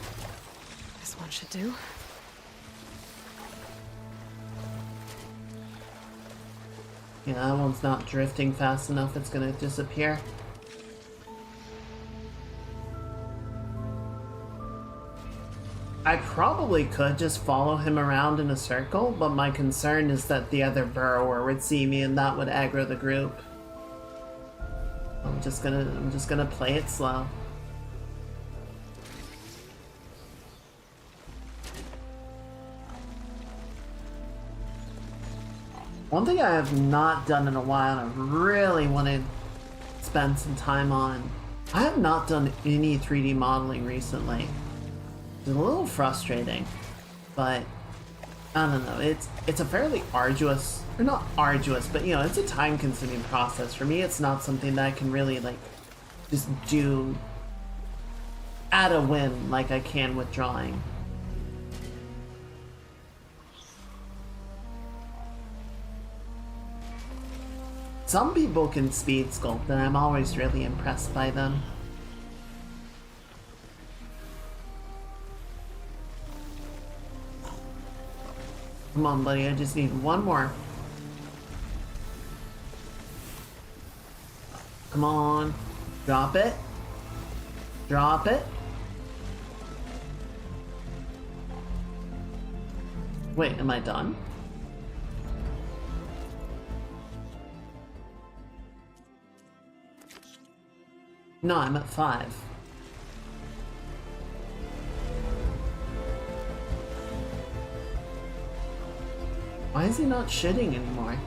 This one should do. Yeah, that one's not drifting fast enough, it's gonna disappear. I probably could just follow him around in a circle, but my concern is that the other burrower would see me and that would aggro the group. I'm just gonna play it slow. One thing I have not done in a while and I really want to spend some time on, I have not done any 3D modeling recently. It's a little frustrating, but I don't know, it's a fairly arduous, or not arduous, but you know, it's a time-consuming process. For me, it's not something that I can really like just do at a whim like I can with drawing. Some people can speed sculpt, and I'm always really impressed by them. Come on, buddy, I just need one more. Come on. Drop it. Drop it. Wait, am I done? No, I'm at 5. Why is he not shitting anymore?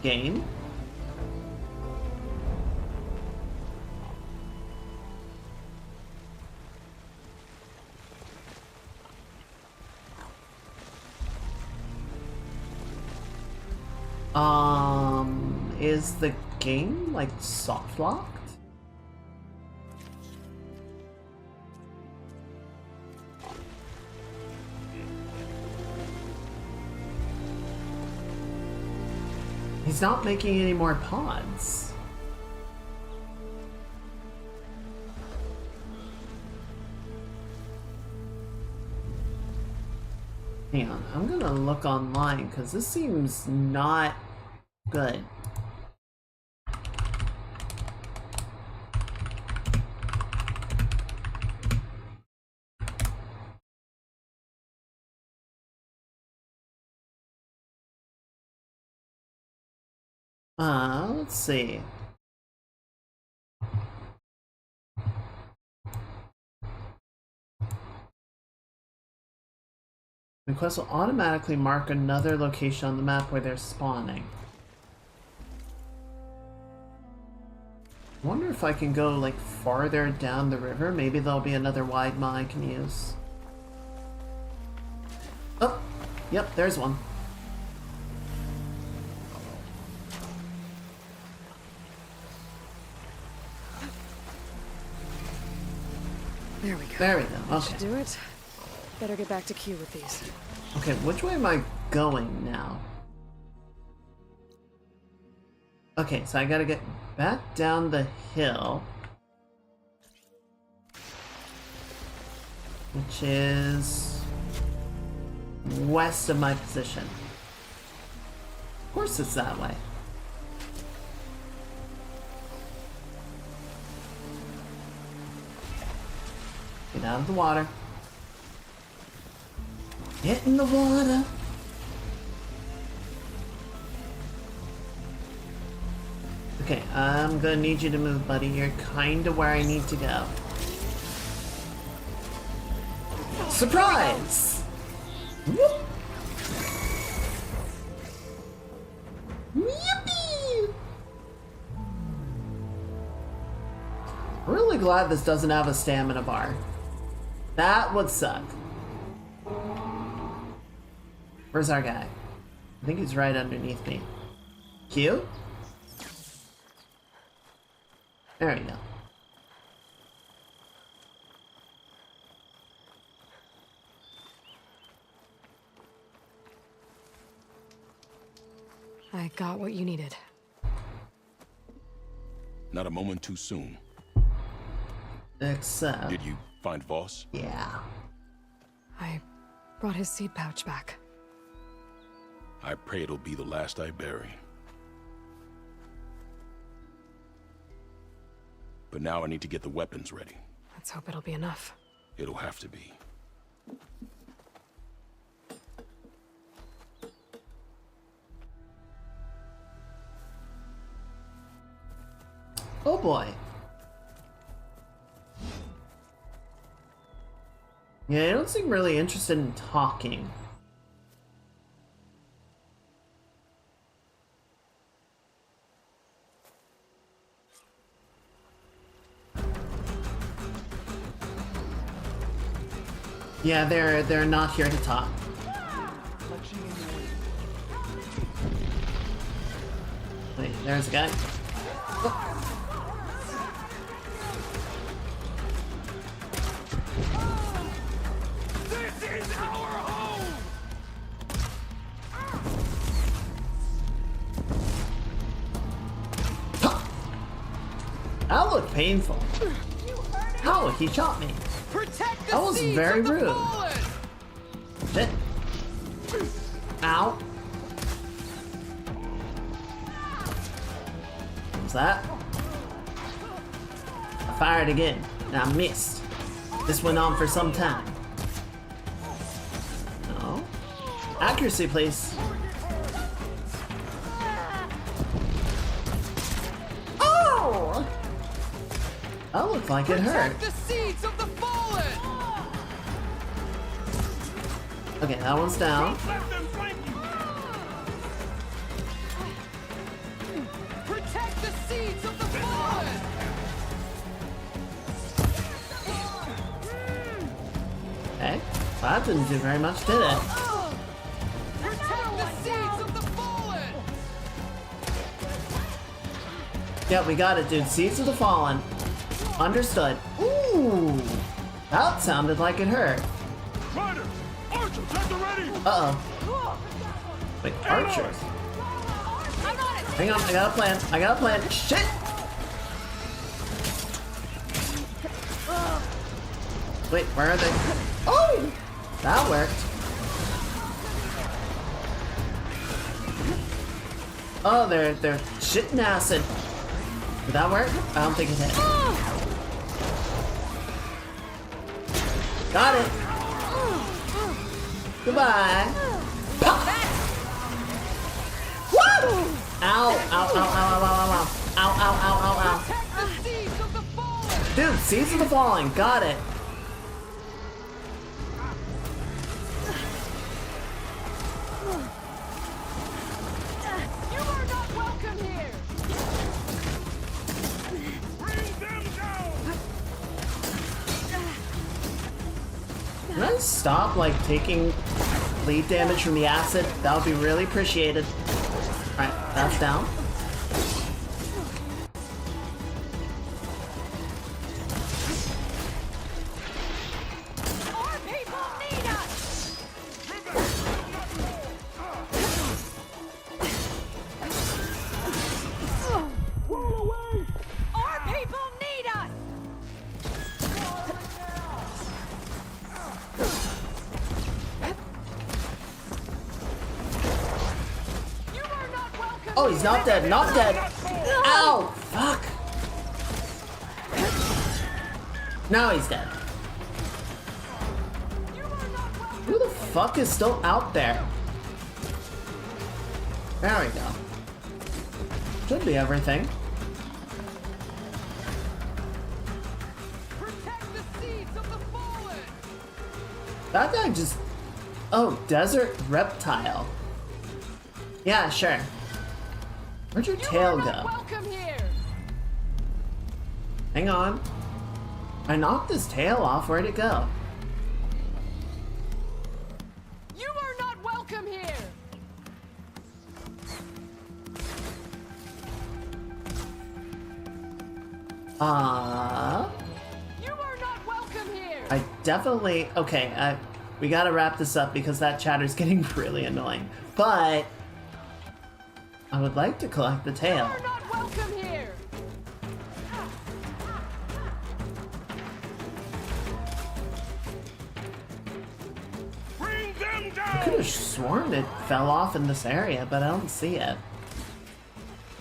Game? Is the game like soft locked? He's not making any more pods. Hang on, I'm gonna look online because this seems not good. Let's see. The quest will automatically mark another location on the map where they're spawning. I wonder if I can go like farther down the river. Maybe there'll be another wide maw I can use. Oh, yep, there's one. There we go. There we go. That Okay. should do it. Better get back to Q with these. Okay, which way am I going now? Okay, so I gotta get back down the hill. Which is west of my position. Of course it's that way. Get out of the water. Get in the water. Okay, I'm gonna need you to move, buddy. You're kinda where I need to go. Surprise! Whoop! Yippee! I'm really glad this doesn't have a stamina bar. That would suck. Where's our guy? I think he's right underneath me. Q? There we go. I got what you needed. Not a moment too soon. Except... Did you find Voss? Yeah. I brought his seed pouch back. I pray it'll be the last I bury. But now I need to get the weapons ready. Let's hope it'll be enough. It'll have to be. Oh boy. Yeah, I don't seem really interested in talking. Yeah, they're not here to talk. Wait, there's a guy. This is our home! That looked painful. Oh, he shot me. Protect the That was seeds very of the rude. fallen! Shit. Ow. What's that? I fired again, and I missed. This went on for some time. No. Accuracy, please. Oh! That looked like it hurt. Protect the seeds of the fallen! Okay, that one's down. Protect the seeds of the fallen! Okay. Well, that didn't do very much, did it? Protect the seeds of the fallen! Yeah, we got it, dude. Seeds of the Fallen. Understood. Ooh! That sounded like it hurt. Ryder! Archer, get the ready! Uh-oh. Wait, archers? I'm on it! Hang on, I got a plan. I got a plan. Shit! Wait, where are they? Oh! That worked. Oh, they're shitting acid. Did that work? I don't think it hit. Got it. Goodbye. Pop. Woo! Ow, ow, ow, ow, ow, ow, ow, ow, ow, ow, ow, ow. Protect the seeds of the fallen! Dude, Seeds of the Falling. Got it. You are not welcome here! Bring them down! Can I stop, like, taking bleed damage from the acid? That would be really appreciated. Alright, that's down. Our people need us! Our people need us! You are not welcome Oh, he's not dead, not dead. Ow! Fuck. Now he's dead. Who the fuck is still out there? There we go. Should be everything. Protect the seeds of the fallen! That guy just... Oh, desert reptile. Yeah, sure. Where'd your You tail are not go? welcome here! Hang on. I knocked his tail off. Where'd it go? You are not welcome here! You are not welcome here! I definitely... Okay, we gotta wrap this up because that chatter's getting really annoying. But... I would like to collect the You tail. are not welcome here! Bring them I down! could have sworn it fell off in this area, but I don't see it.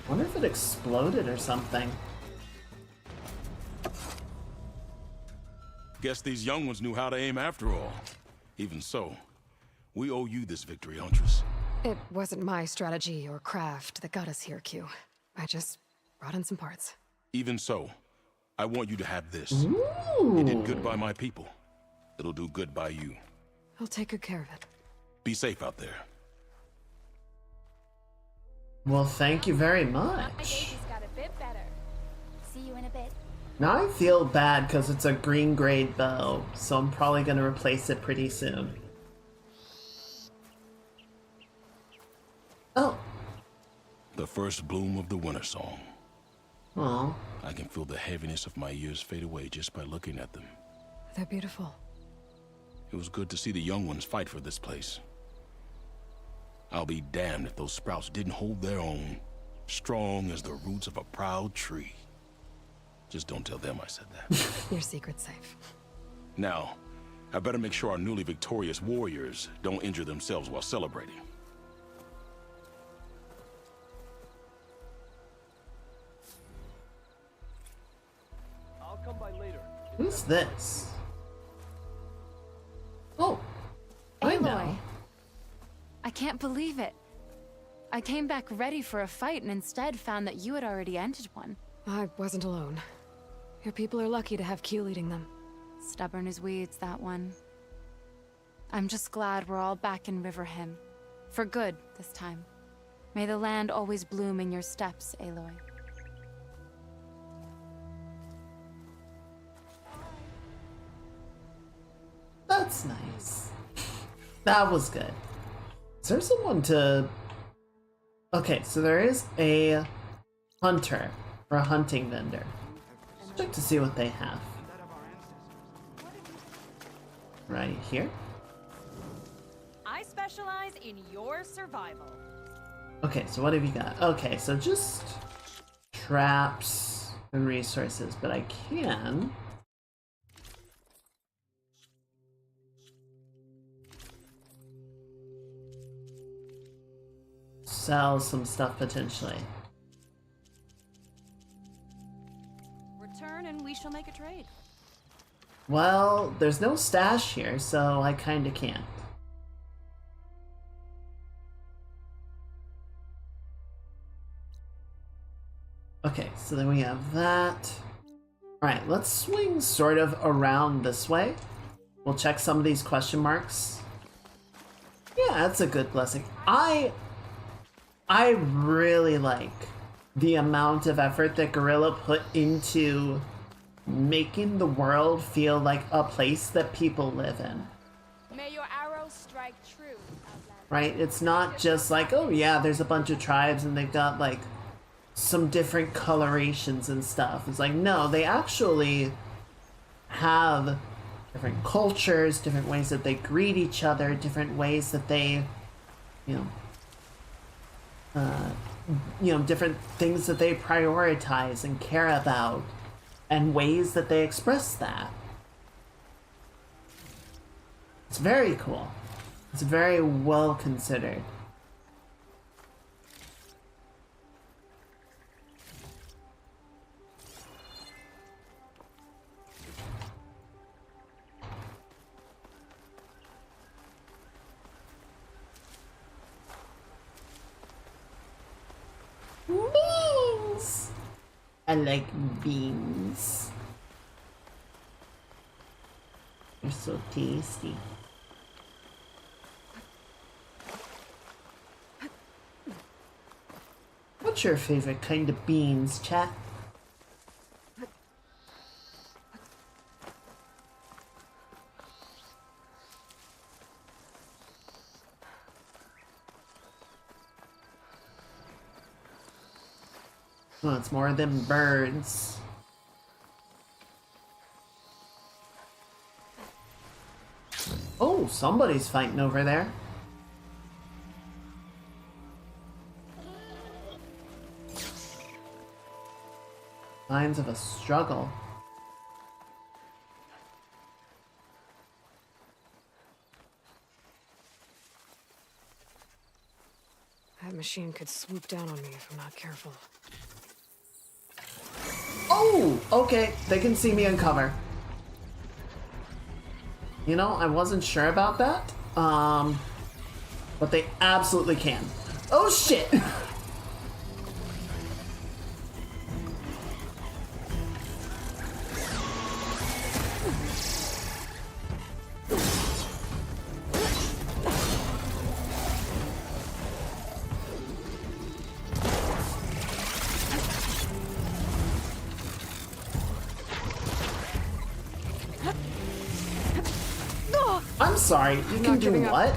Wonder if it exploded or something. Guess these young ones knew how to aim after all. Even so, we owe you this victory, Huntress. It wasn't my strategy or craft that got us here, Q. I just brought in some parts. Even so, I want you to have this. Ooh. It did good by my people. It'll do good by you. I'll take good care of it. Be safe out there. Well, thank you very My much. baby's got a bit better. See you in a bit. Now I feel bad because it's a green grade bow, so I'm probably gonna replace it pretty soon. Oh. The first bloom of the winter song. Oh. I can feel the heaviness of my years fade away just by looking at them. They're beautiful. It was good to see the young ones fight for this place. I'll be damned if those sprouts didn't hold their own, strong as the roots of a proud tree. Just don't tell them I said that. Your secret's safe. Now, I better make sure our newly victorious warriors don't injure themselves while celebrating. I'll come by later. Who's this? Oh, I know. Aloy. I can't believe it. I came back ready for a fight and instead found that you had already ended one. I wasn't alone. Your people are lucky to have Q leading them. Stubborn as weeds, that one. I'm just glad we're all back in Riverhymn. For good, this time. May the land always bloom in your steps, Aloy. That's nice. That was good. Is there someone to... Okay, so there is a hunter, or a hunting vendor. Let's check to see what they have. Right here. I specialize in your survival. Okay, so what have you got? Okay, so just traps and resources, but I can... sell some stuff potentially. Return and we shall make a trade. Well, there's no stash here, so I kinda can't. Okay, so then we have that. Alright, let's swing sort of around this way. We'll check some of these question marks. Yeah, that's a good blessing. I really like the amount of effort that Gorilla put into making the world feel like a place that people live in. May your arrows strike true, Outlander. Right? It's not just like, oh yeah, there's a bunch of tribes and they've got like some different colorations and stuff. It's like, no, they actually have different cultures, different ways that they greet each other, different ways that they, different things that they prioritize and care about, and ways that they express that. It's very cool. It's very well considered. Beans! I like beans. They're so tasty. What's your favorite kind of beans, chat? Well, it's more than birds. Oh, somebody's fighting over there. Signs of a struggle. That machine could swoop down on me if I'm not careful. Oh, okay. They can see me in cover. You know, I wasn't sure about that. But they absolutely can. Oh shit! I'm sorry, you can do giving up. what?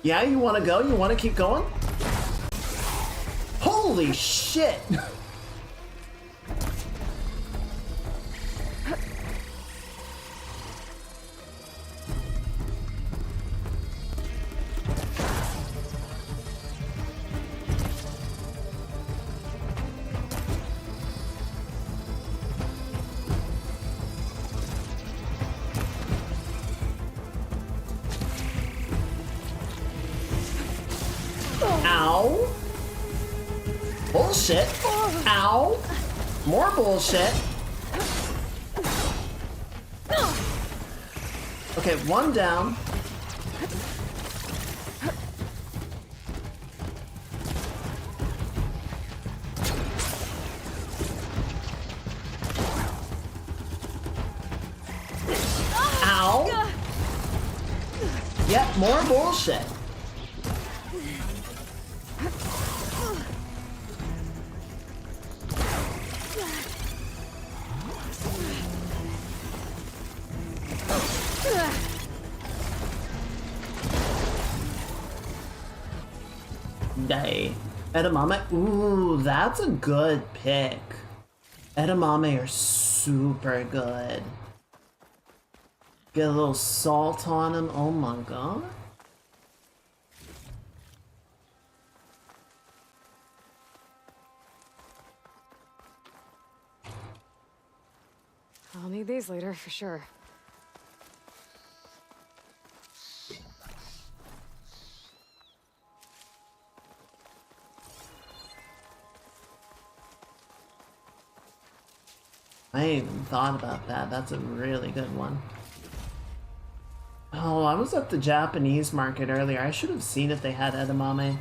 Yeah, you want to go? You want to keep going? Holy shit! bullshit. Ow. More bullshit. Okay, one down. Ow. Yep, more bullshit. Day. Edamame. Ooh, that's a good pick. Edamame are super good. Get a little salt on them. Oh my god. I'll need these later for sure. I ain't even thought about that. That's a really good one. Oh, I was at the Japanese market earlier. I should have seen if they had edamame.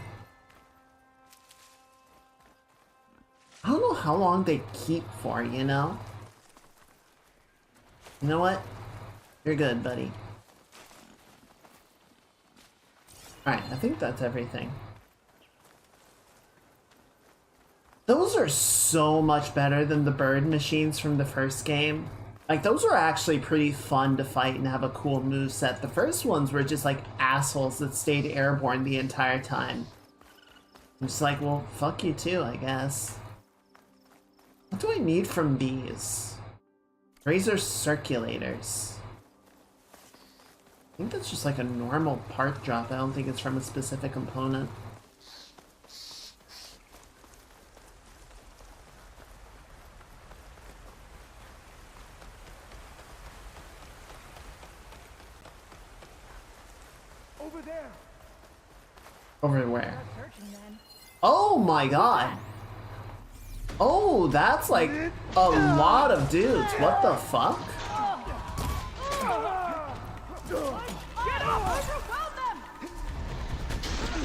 I don't know how long they keep for, you know? You know what? You're good, buddy. Alright, I think that's everything. Those are so much better than the bird machines from the first game. Like, those were actually pretty fun to fight and have a cool moveset. The first ones were just like assholes that stayed airborne the entire time. I'm just like, well, fuck you too, I guess. What do I need from these? Razor circulators. I think that's just like a normal part drop. I don't think it's from a specific component. Over there. Over where? Oh my god! Oh, that's like a lot of dudes. What the fuck?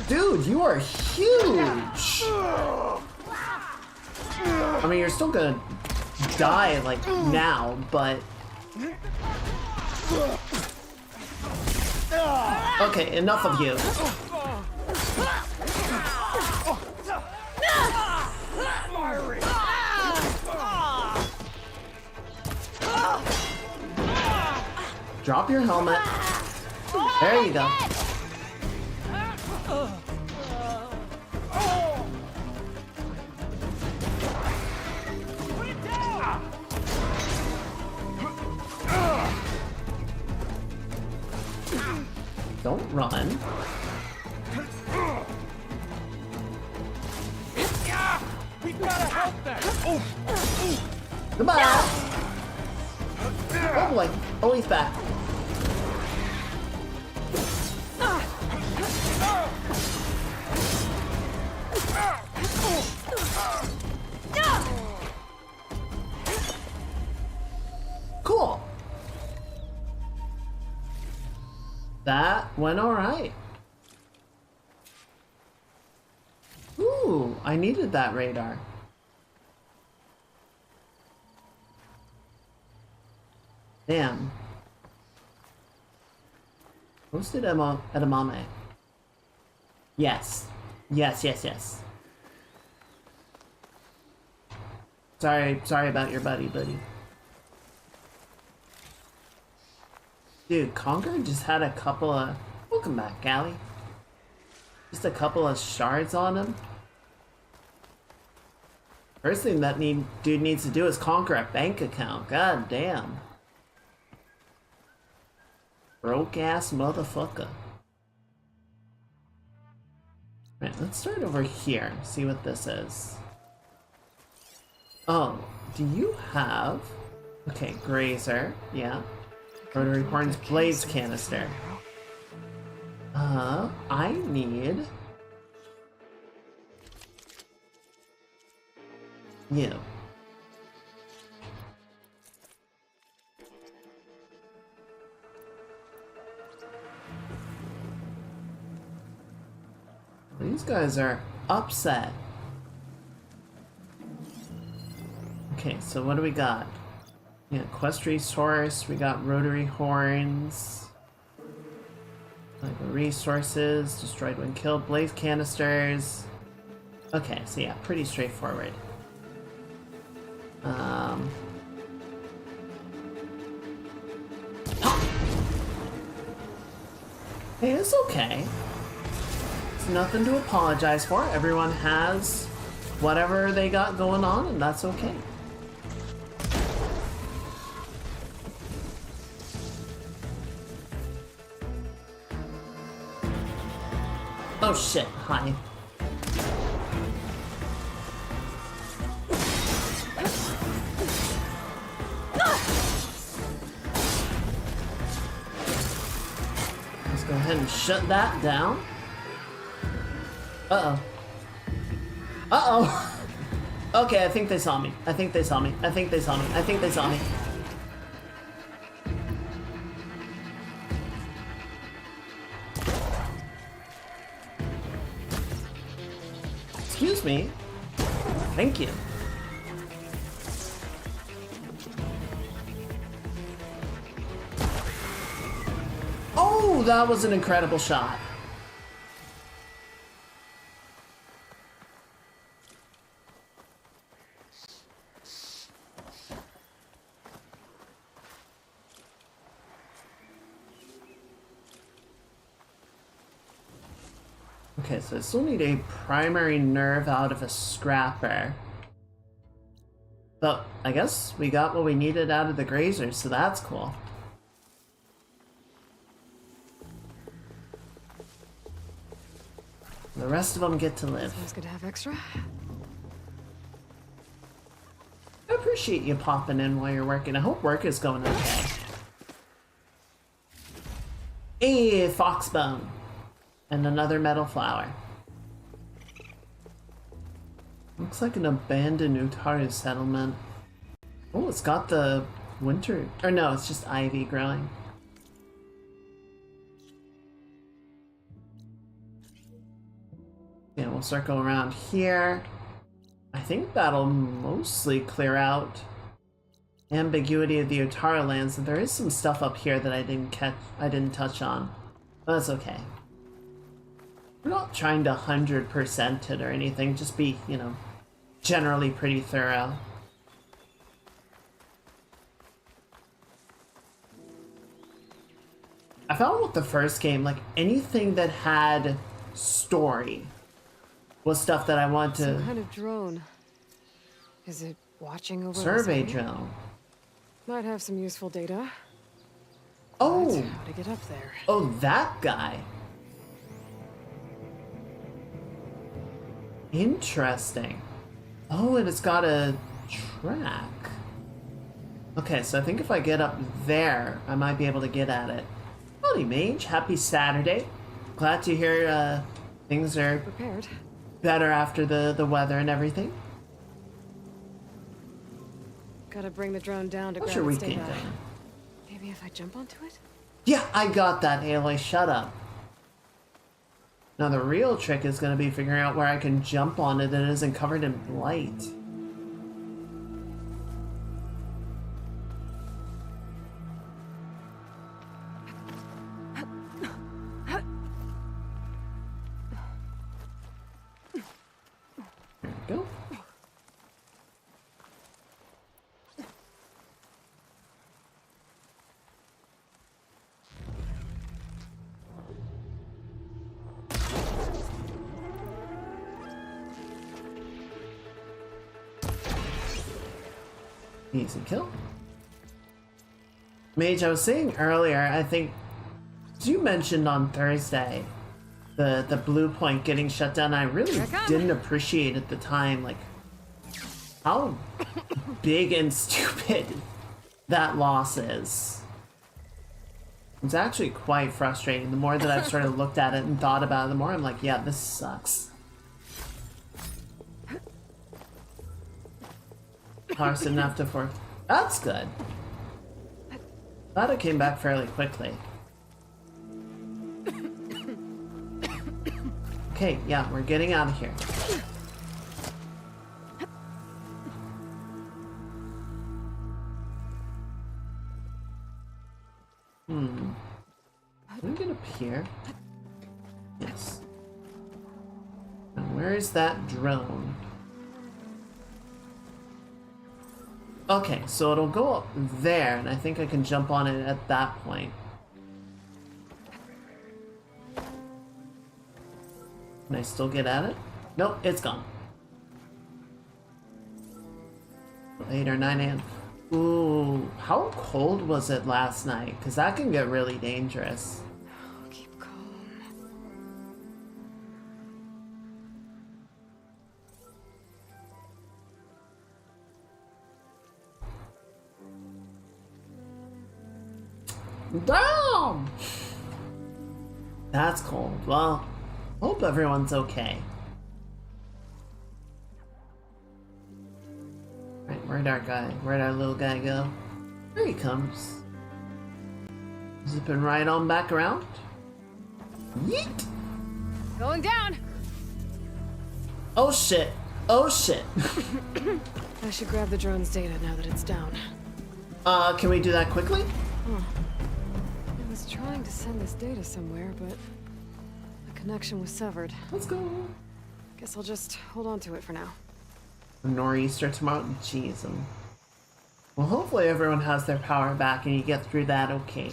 Dude, you are huge! I mean, you're still gonna die, like, now, but... Okay, enough of you. Drop your helmet. There you go. Don't run. We gotta help them. Goodbye. Oh boy. Oh, he's back. Cool. That went alright. Ooh, I needed that radar. Damn. Roasted edamame. Yes. Yes, yes, yes. Sorry about your buddy. Dude, Conquer just had a couple of... Welcome back, Callie. Just a couple of shards on him. First thing that dude needs to do is conquer a bank account. God damn. Broke ass motherfucker. Right, let's start over here. See what this is. Oh, do you have... Okay, Grazer. Yeah. Rotary Horns Blaze Canister. I need... you. These guys are upset. Okay, so what do we got? Yeah, quest resource, we got rotary horns. Like resources, destroyed when killed, blaze canisters. Okay, so yeah, pretty straightforward. Hey, it's okay. It's nothing to apologize for. Everyone has whatever they got going on, and that's okay. Oh shit, hi. Let's go ahead and shut that down. Uh-oh. Uh-oh. Okay, I think they saw me. I think they saw me. I think they saw me. I think they saw me. Excuse me. Thank you. Oh, that was an incredible shot. Okay, so I still need a primary nerve out of a scrapper. But I guess we got what we needed out of the grazer, so that's cool. The rest of them get to live. Sounds good to have extra. I appreciate you popping in while you're working. I hope work is going okay. Hey, foxbone. And another metal flower. Looks like an abandoned Utaru settlement. Oh, it's got the winter... Or no, it's just ivy growing. Yeah, we'll circle around here. I think that'll mostly clear out ambiguity of the Utaru lands. And there is some stuff up here that I didn't touch on. But that's okay. We're not trying to 100% it or anything, just be, you know, generally pretty thorough. I found with the first game, like, anything that had story was stuff that I want to... Some kind of drone. Is it watching over Survey this area? drone. Might have some useful data. Oh! But how to get up there? Oh, that guy. Interesting. Oh, and it's got a track. Okay, so I think if I get up there, I might be able to get at it. Howdy, Mage. Happy Saturday. Glad to hear things are Prepared. better after the weather and everything. Gotta bring the drone down to How's grab your its weekend data. going? Maybe if I jump onto it? Yeah, I got that, Aloy. Shut up. Now the real trick is going to be figuring out where I can jump on it that isn't covered in blight. There we go. Easy kill. Mage, I was saying earlier, I think, as you mentioned on Thursday, the blue point getting shut down, I really didn't appreciate at the time, like, how big and stupid that loss is. It's actually quite frustrating. The more that I've sort of looked at it and thought about it, the more I'm like, yeah, this sucks. Power's enough to for. That's good. Glad it came back fairly quickly. Okay, yeah, we're getting out of here. Can we get up here? Yes. And where is that drone? Okay, so it'll go up there, and I think I can jump on it at that point. Can I still get at it? Nope, it's gone. 8 or 9 a.m. Ooh, how cold was it last night? Because that can get really dangerous. Keep calm. Damn! That's cold. Well, hope everyone's okay. Right, where'd our little guy go? There he comes. Zipping right on back around. Yeet! Going down! Oh shit. Oh shit. I should grab the drone's data now that it's down. Can we do that quickly? I was trying to send this data somewhere, but the connection was severed. Let's go. Guess I'll just hold on to it for now. Nor'easter tomorrow? Jeez. Well, hopefully everyone has their power back and you get through that okay.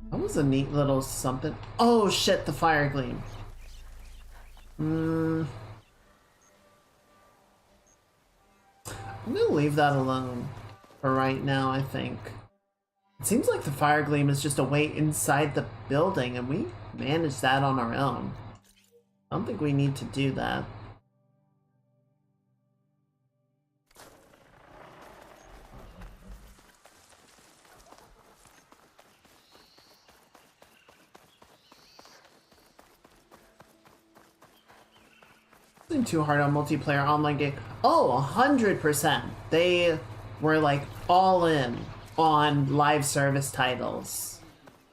That was a neat little something. Oh shit, the fire gleam. I'm gonna leave that alone for right now, I think. It seems like the fire gleam is just a way inside the building, and we manage that on our own. I don't think we need to do that. Wasn't too hard on multiplayer online game. Oh, 100%. They were like all in on live service titles.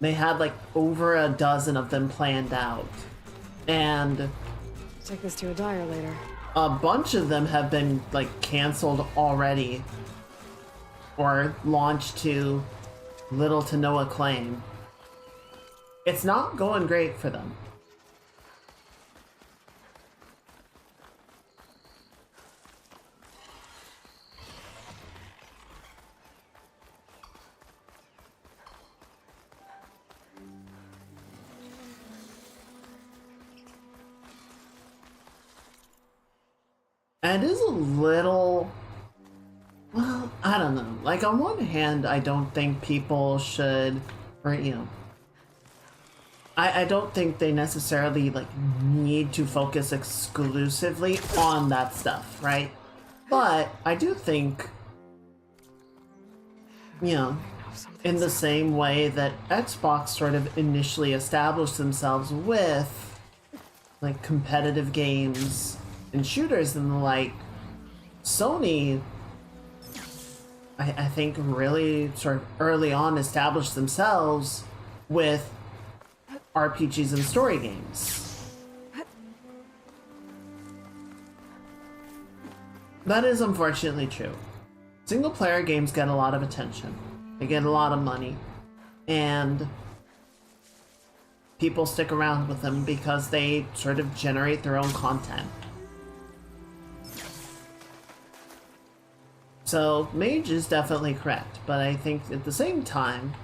They had like over a dozen of them planned out. And Take this to a dyer later. a bunch of them have been like canceled already or launched to little to no acclaim. It's not going great for them. And it is a little, well, I don't know. Like, on one hand, I don't think people should, or, you know, I don't think they necessarily, like, need to focus exclusively on that stuff, right? But I do think, you know, in the same way that Xbox sort of initially established themselves with, like, competitive games and shooters and the like, Sony, I think really sort of early on established themselves with RPGs and story games. That is unfortunately true. Single player games get a lot of attention. They get a lot of money. And people stick around with them because they sort of generate their own content. So, Mage is definitely correct, but I think at the same time,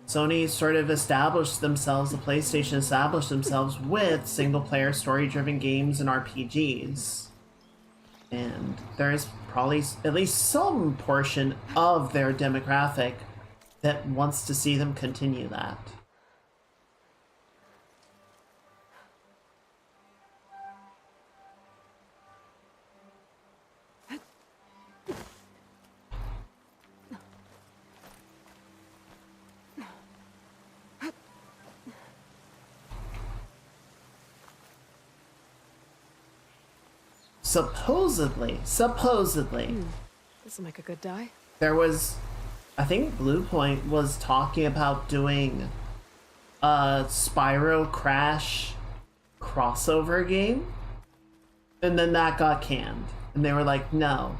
Sony sort of established themselves, the PlayStation established themselves with single-player story-driven games and RPGs. And there's probably at least some portion of their demographic that wants to see them continue that. supposedly, This'll make a good die. there was, I think Blue Point was talking about doing a Spyro Crash crossover game, and then that got canned. And they were like, no,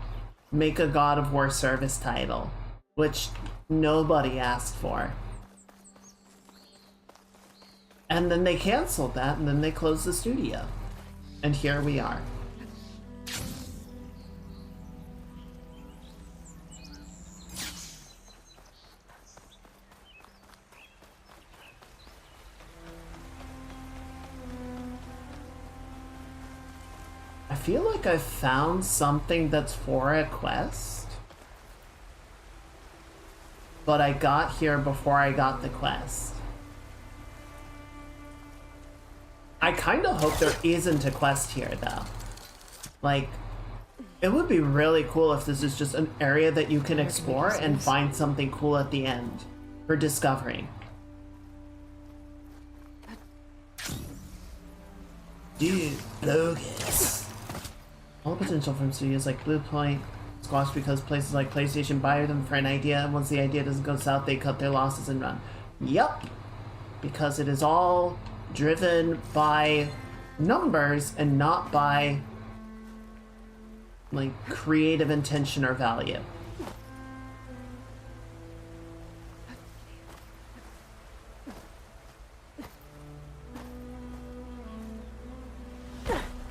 make a God of War service title, which nobody asked for. And then they canceled that, and then they closed the studio. And here we are. I feel like I found something that's for a quest, but I got here before I got the quest. I kind of hope there isn't a quest here, though. Like, it would be really cool if this is just an area that you can explore and find something cool at the end for discovering. Dude, Logan. All the potential from studios like Blue Point squashed because places like PlayStation buy them for an idea, and once the idea doesn't go south, they cut their losses and run. Yup. Because it is all driven by numbers and not by, like, creative intention or value.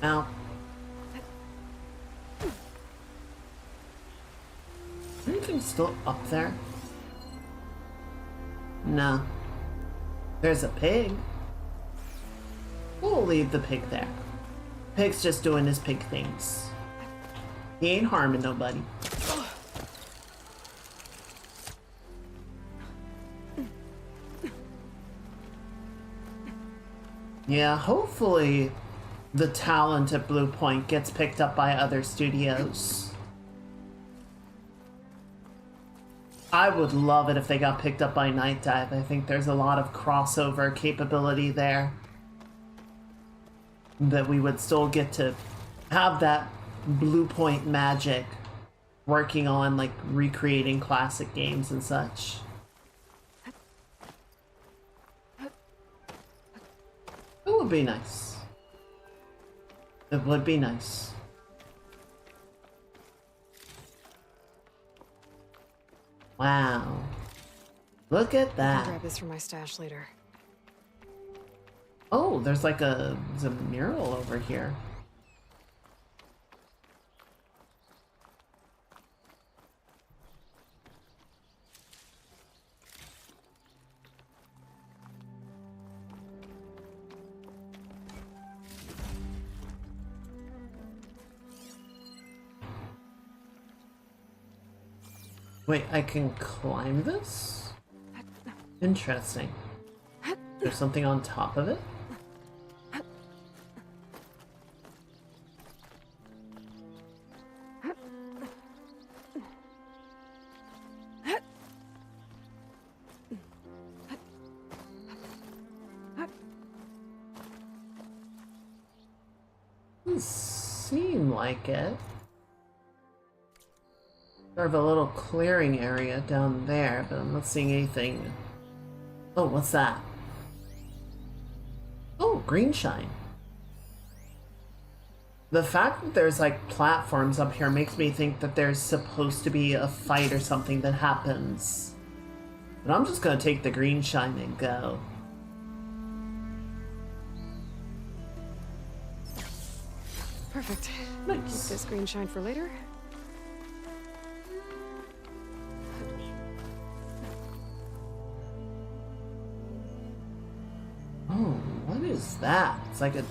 Now, anything still up there? No. There's a pig. We'll leave the pig there. Pig's just doing his pig things. He ain't harming nobody. Yeah, hopefully the talent at Blue Point gets picked up by other studios. I would love it if they got picked up by Night Dive. I think there's a lot of crossover capability there that we would still get to have that Blue Point magic working on, like, recreating classic games and such. It would be nice. It would be nice. Wow. Look at I'll that. grab this for my stash later. Oh, there's like there's a mural over here. Wait, I can climb this? Interesting. There's something on top of it? Doesn't seem like it. Sort of a little clearing area down there, but I'm not seeing anything. Oh, what's that? Oh, green shine. The fact that there's like platforms up here makes me think that there's supposed to be a fight or something that happens. But I'm just gonna take the green shine and go. Perfect. Nice. Keep this green shine for later. Oh, what is that? It's like a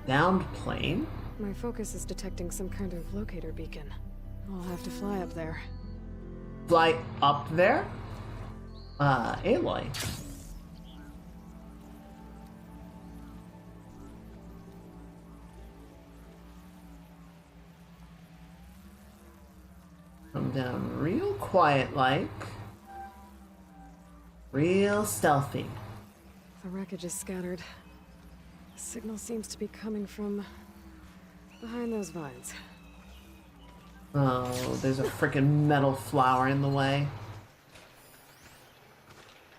downed plane? My focus is detecting some kind of locator beacon. I'll have to fly up there. Fly up there? Aloy. Come down real quiet like. Real stealthy. The wreckage is scattered. The signal seems to be coming from Behind those vines. Oh, there's a freaking metal flower in the way.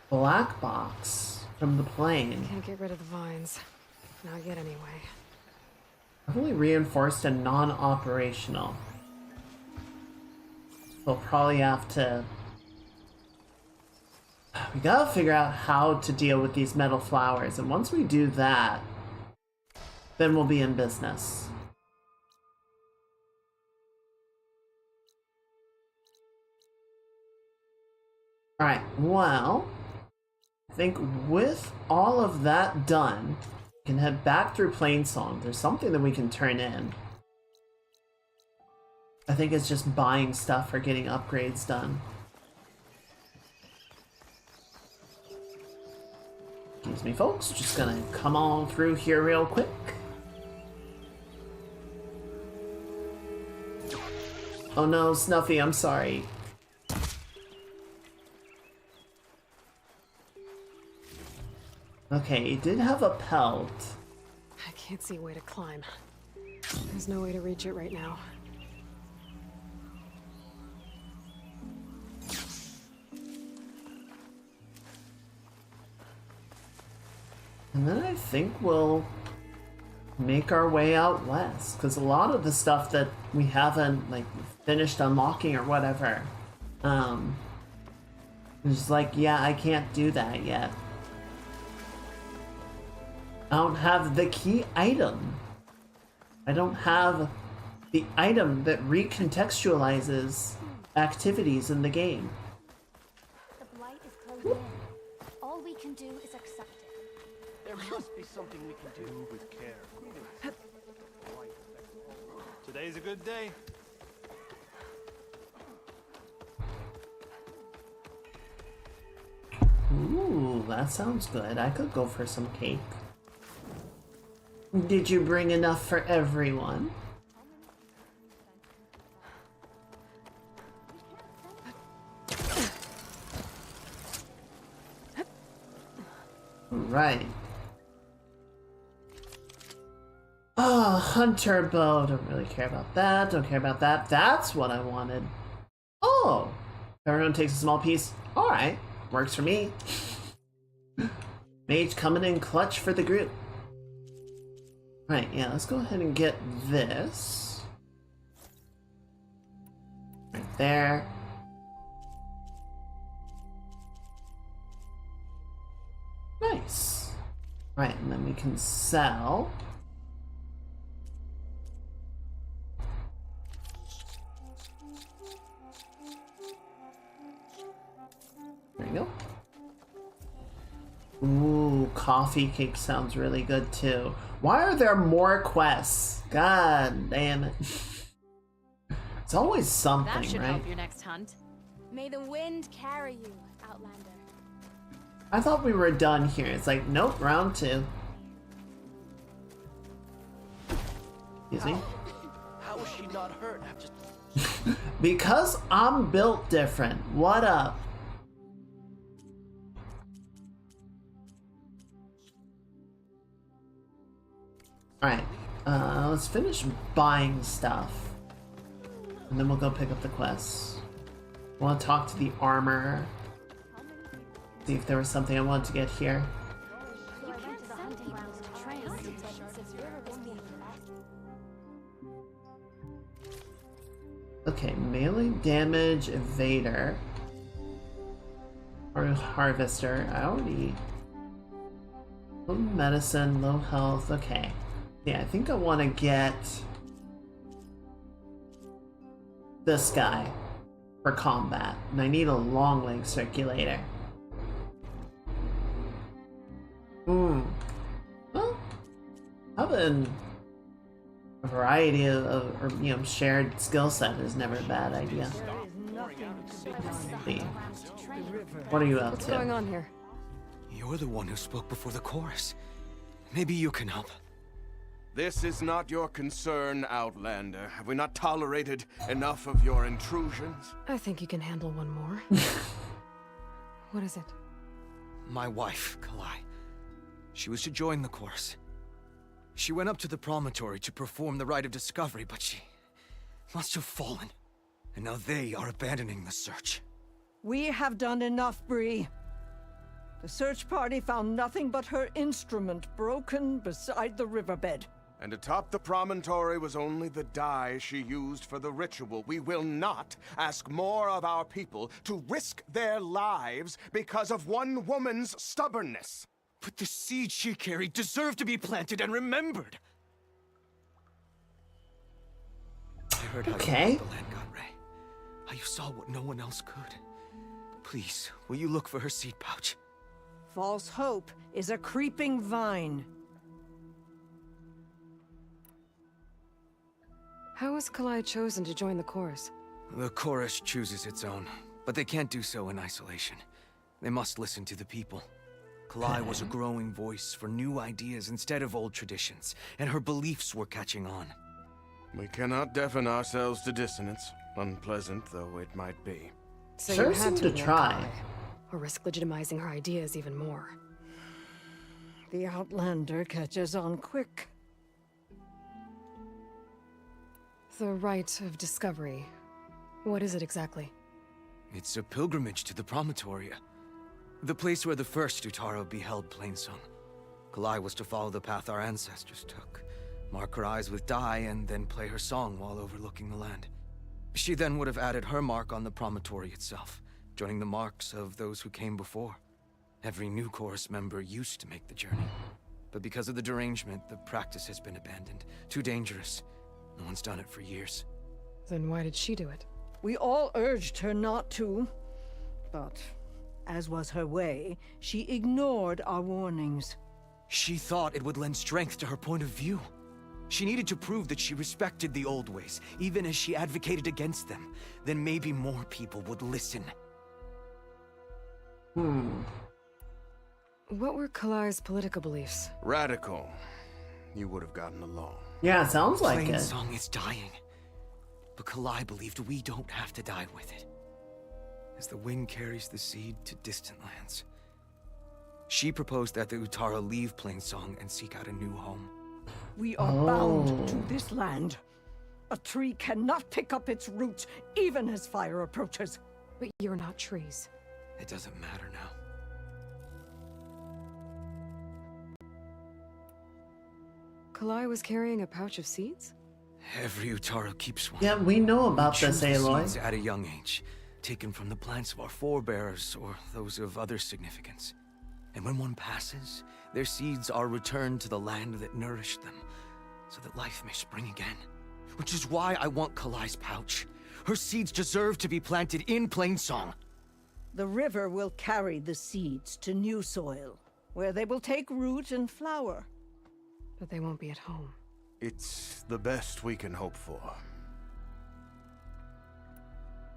Black box from the plane. Can't get rid of the vines. Not yet, anyway. Heavily reinforced and non-operational. We'll probably have to... We gotta figure out how to deal with these metal flowers, and once we do that, then we'll be in business. Alright, well, I think with all of that done, we can head back through Plainsong. There's something that we can turn in. I think it's just buying stuff or getting upgrades done. Excuse me, folks. Just gonna come on through here real quick. Oh no, Snuffy, I'm sorry. Okay, it did have a pelt. I can't see a way to climb. There's no way to reach it right now. And then I think we'll make our way out west, because a lot of the stuff that we haven't like finished unlocking or whatever, it's like, yeah, I can't do that yet. I don't have the key item. I don't have the item that recontextualizes activities in the game. The blight is closing in. All we can do is accept it. There must be something we can do with care. Today's a good day. Ooh, that sounds good. I could go for some cake. Did you bring enough for everyone? Right. Oh, hunter bow. Don't really care about that. Don't care about that. That's what I wanted. Oh, everyone takes a small piece. All right, works for me. Mage coming in clutch for the group. Right, yeah, let's go ahead and get this. Right there. Nice. Right, and then we can sell. There you go. Ooh, coffee cake sounds really good too. Why are there more quests? God damn it. It's always something, That should right? help your next hunt. May the wind carry you, Outlander. I thought we were done here. It's like, nope, round 2. Excuse me. How is she not hurt? I'm just... Because I'm built different. What up? Alright, let's finish buying stuff. And then we'll go pick up the quests. I want to talk to the armor. See if there was something I wanted to get here. So I went to the hunting grounds to train, but since River was being Okay, melee damage evader. Or harvester. I already... Low medicine, low health. Okay. Yeah, I think I want to get this guy for combat. And I need a long leg circulator. Well, having a variety of or, you know, shared skill set is never a bad idea. See. What are you up What's to? going on here? You're the one who spoke before the chorus. Maybe you can help. This is not your concern, Outlander. Have we not tolerated enough of your intrusions? I think you can handle one more. What is it? My wife, Kalai. She was to join the chorus. She went up to the promontory to perform the rite of discovery, but she must have fallen. And now they are abandoning the search. We have done enough, Bree. The search party found nothing but her instrument broken beside the riverbed. And atop the promontory was only the dye she used for the ritual. We will not ask more of our people to risk their lives because of one woman's stubbornness. But the seed she carried deserved to be planted and remembered. I heard how you helped the land god, Ray. How you saw what no one else could. Please, will you look for her seed pouch? False hope is a creeping vine. How was Kalai chosen to join the chorus? The chorus chooses its own, but they can't do so in isolation. They must listen to the people. Kalai was a growing voice for new ideas instead of old traditions, and her beliefs were catching on. We cannot deafen ourselves to dissonance, unpleasant though it might be. So Sure you had seemed to ignore try. Kalai, or risk legitimizing her ideas even more. The Outlander catches on quick. The rite of discovery. What is it exactly? It's a pilgrimage to the promontory. The place where the first Utaro beheld Plainsong. Kalai was to follow the path our ancestors took. Mark her eyes with dye and then play her song while overlooking the land. She then would have added her mark on the promontory itself, joining the marks of those who came before. Every new chorus member used to make the journey. But because of the derangement, the practice has been abandoned. Too dangerous. No one's done it for years. Then why did she do it? We all urged her not to, but as was her way, she ignored our warnings. She thought it would lend strength to her point of view. She needed to prove that she respected the old ways, even as she advocated against them. Then maybe more people would listen. What were Kalai's political beliefs? Radical. You would have gotten along. Yeah, it sounds like it. Plainsong is dying. But Kalai believed we don't have to die with it. As the wind carries the seed to distant lands. She proposed that the Utara leave Plainsong and seek out a new home. We are bound to this land. A tree cannot pick up its roots, even as fire approaches. But you're not trees. It doesn't matter now. Kalai was carrying a pouch of seeds? Every Utaro keeps one. Yeah, we know about We this, choose the Aloy. seeds at a young age, taken from the plants of our forebears or those of other significance. And when one passes, their seeds are returned to the land that nourished them, so that life may spring again. Which is why I want Kalai's pouch. Her seeds deserve to be planted in Plainsong. The river will carry the seeds to new soil, where they will take root and flower. But they won't be at home. It's the best we can hope for.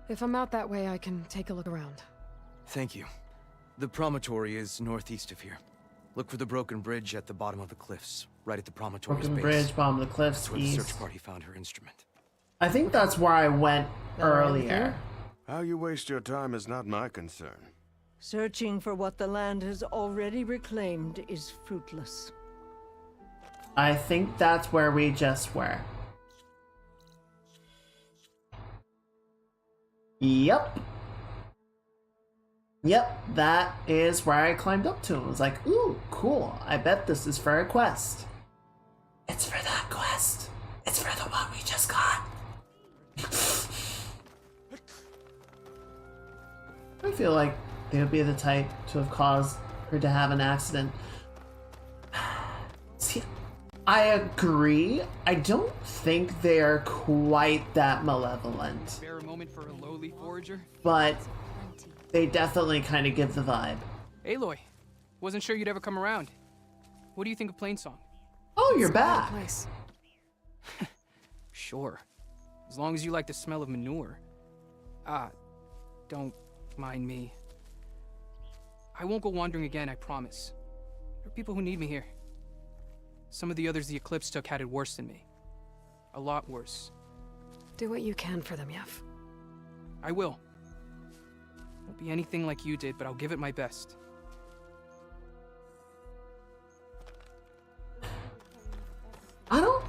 If I'm out that way, I can take a look around. Thank you. The promontory is northeast of here. Look for the broken bridge at the bottom of the cliffs, right at the promontory's Broken base. bridge, bottom of the cliffs, That's where the east. search party found her instrument. I think that's where I went earlier. How you waste your time is not my concern. Searching for what the land has already reclaimed is fruitless. I think that's where we just were. Yep. Yep, that is where I climbed up to. It was like, ooh, cool. I bet this is for a quest. It's for that quest. It's for the one we just got. I feel like they would be the type to have caused her to have an accident. See, I agree. I don't think they're quite that malevolent. Spare a moment for a lowly forager? But they definitely kind of give the vibe. Aloy, wasn't sure you'd ever come around. What do you think of Plainsong? Oh, you're It's a bad back. place. Sure. As long as you like the smell of manure. Don't mind me. I won't go wandering again, I promise. There are people who need me here. Some of the others the Eclipse took had it worse than me. A lot worse. Do what you can for them, Yef. I will. Won't be anything like you did, but I'll give it my best.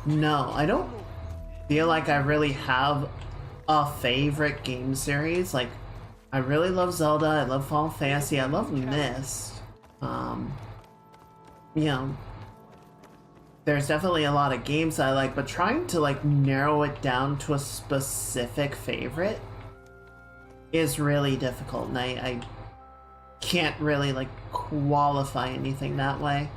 no, I don't feel like I really have a favorite game series. Like, I really love Zelda, I love Final Fantasy, I love Myst. You know, there's definitely a lot of games I like, but trying to like narrow it down to a specific favorite is really difficult, and I can't really like qualify anything that way.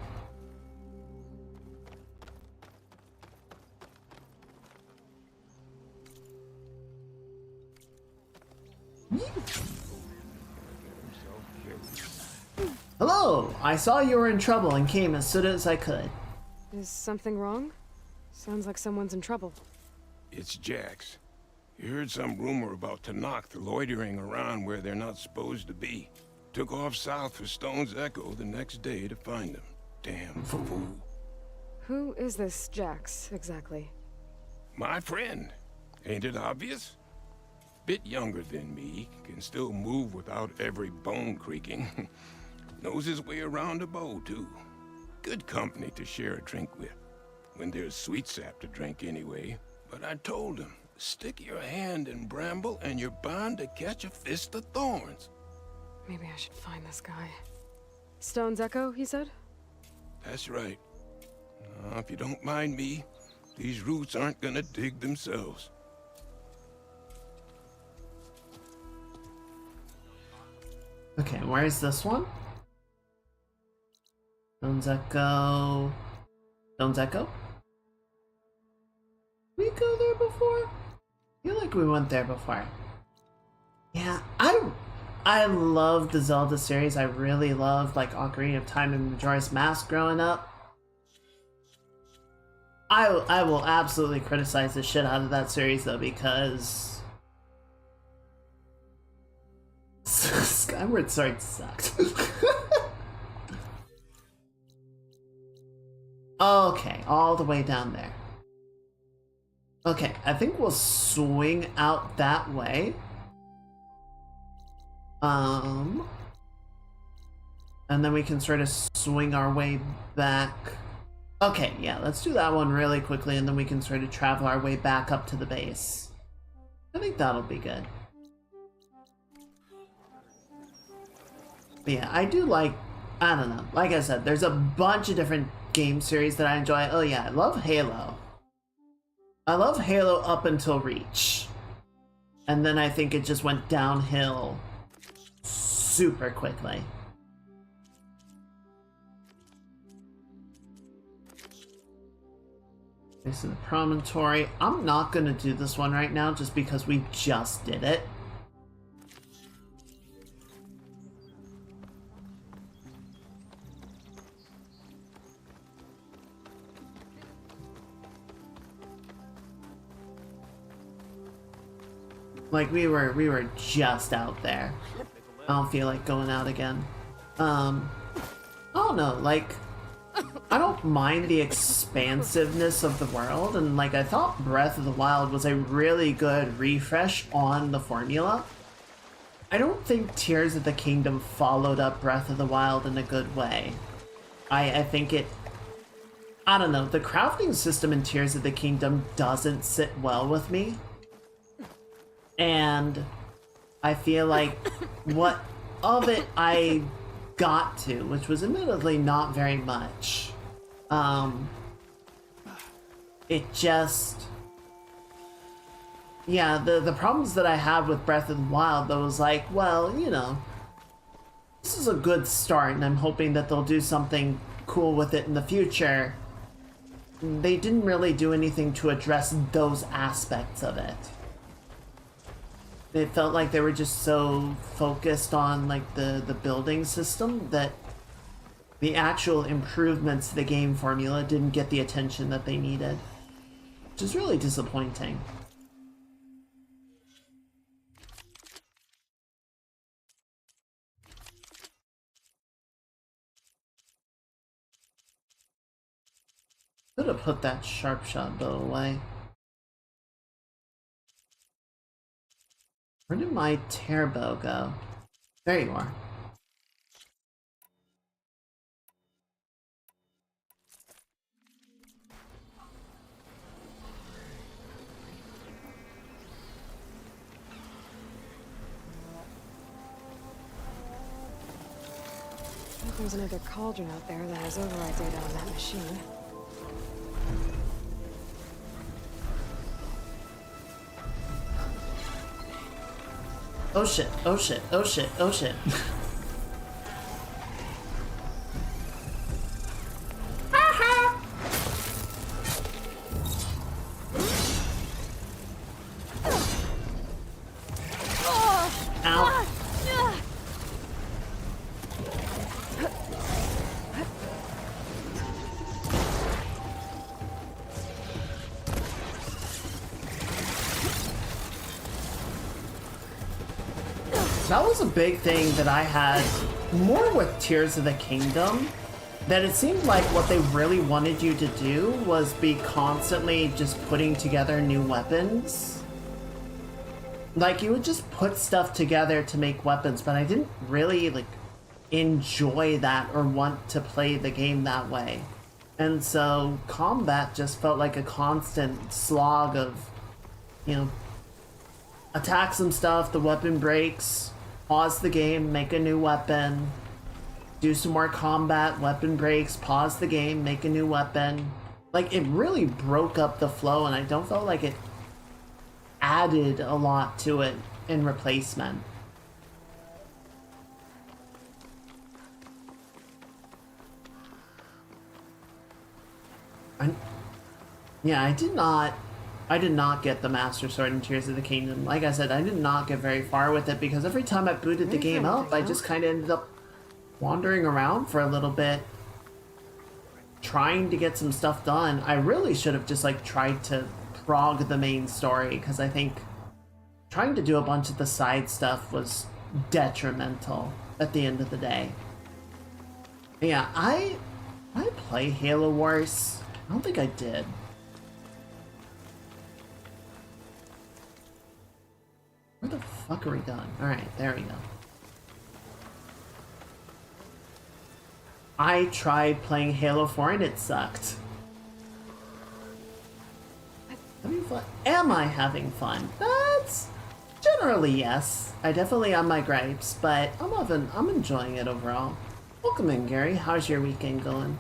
Hello! I saw you were in trouble and came as soon as I could. Is something wrong? Sounds like someone's in trouble. It's Jax. You heard some rumor about Tanakh loitering around where they're not supposed to be. Took off south for Stone's Echo the next day to find him. Damn fool. Who is this Jax, exactly? My friend. Ain't it obvious? Bit younger than me, can still move without every bone creaking. Knows his way around a bow, too. Good company to share a drink with. When there's sweet sap to drink anyway. But I told him, stick your hand in bramble and you're bound to catch a fist of thorns. Maybe I should find this guy. Stone's Echo, he said? That's right. If you don't mind me, these roots aren't gonna dig themselves. Okay, where's this one? Stone's Echo. Stone's Echo? Did we go there before? I feel like we went there before. Yeah, I love the Zelda series. I really loved like Ocarina of Time and Majora's Mask growing up. I will absolutely criticize the shit out of that series though, because Skyward Sword sucked. Okay, all the way down there. Okay, I think we'll swing out that way. And then we can sort of swing our way back. Okay, yeah, let's do that one really quickly, and then we can sort of travel our way back up to the base. I think that'll be good. But yeah, I do like, I don't know, like I said, there's a bunch of different game series that I enjoy. Oh yeah, I love Halo. I love Halo up until Reach. And then I think it just went downhill super quickly. This is the promontory. I'm not gonna do this one right now just because we just did it. Like we were just out there. I don't feel like going out again. I don't know, like I don't mind the expansiveness of the world, and like I thought Breath of the Wild was a really good refresh on the formula. I don't think Tears of the Kingdom followed up Breath of the Wild in a good way. I think it, I don't know, the crafting system in Tears of the Kingdom doesn't sit well with me. And I feel like what of it I got to, which was admittedly not very much, it just, yeah, the problems that I had with Breath of the Wild, though, was like, well, you know, this is a good start, and I'm hoping that they'll do something cool with it in the future. They didn't really do anything to address those aspects of it. It felt like they were just so focused on like the building system that the actual improvements to the game formula didn't get the attention that they needed, which is really disappointing. Could have put that sharp shot bow away. Where did my tear bow go? There you are. There's another cauldron out there that has override data on that machine. Oh shit, oh shit, oh shit, oh shit. Ow. That was a big thing that I had more with Tears of the Kingdom, that it seemed like what they really wanted you to do was be constantly just putting together new weapons. Like, you would just put stuff together to make weapons, but I didn't really, like, enjoy that or want to play the game that way. And so combat just felt like a constant slog of, you know, attack some stuff, the weapon breaks, pause the game, make a new weapon, do some more combat, weapon breaks, pause the game, make a new weapon. Like, it really broke up the flow, and I don't feel like it added a lot to it in replacement. I did not get the Master Sword in Tears of the Kingdom. Like I said, I did not get very far with it because every time I booted the game up, I just kind of ended up wandering around for a little bit, trying to get some stuff done. I really should have just, like, tried to prog the main story, because I think trying to do a bunch of the side stuff was detrimental at the end of the day. Yeah, I play Halo Wars. I don't think I did. Where the fuck are we going? Alright, there we go. I tried playing Halo 4 and it sucked. Having fun? Am I having fun? That's generally yes. I definitely have my gripes, but I'm enjoying it overall. Welcome in, Gary. How's your weekend going?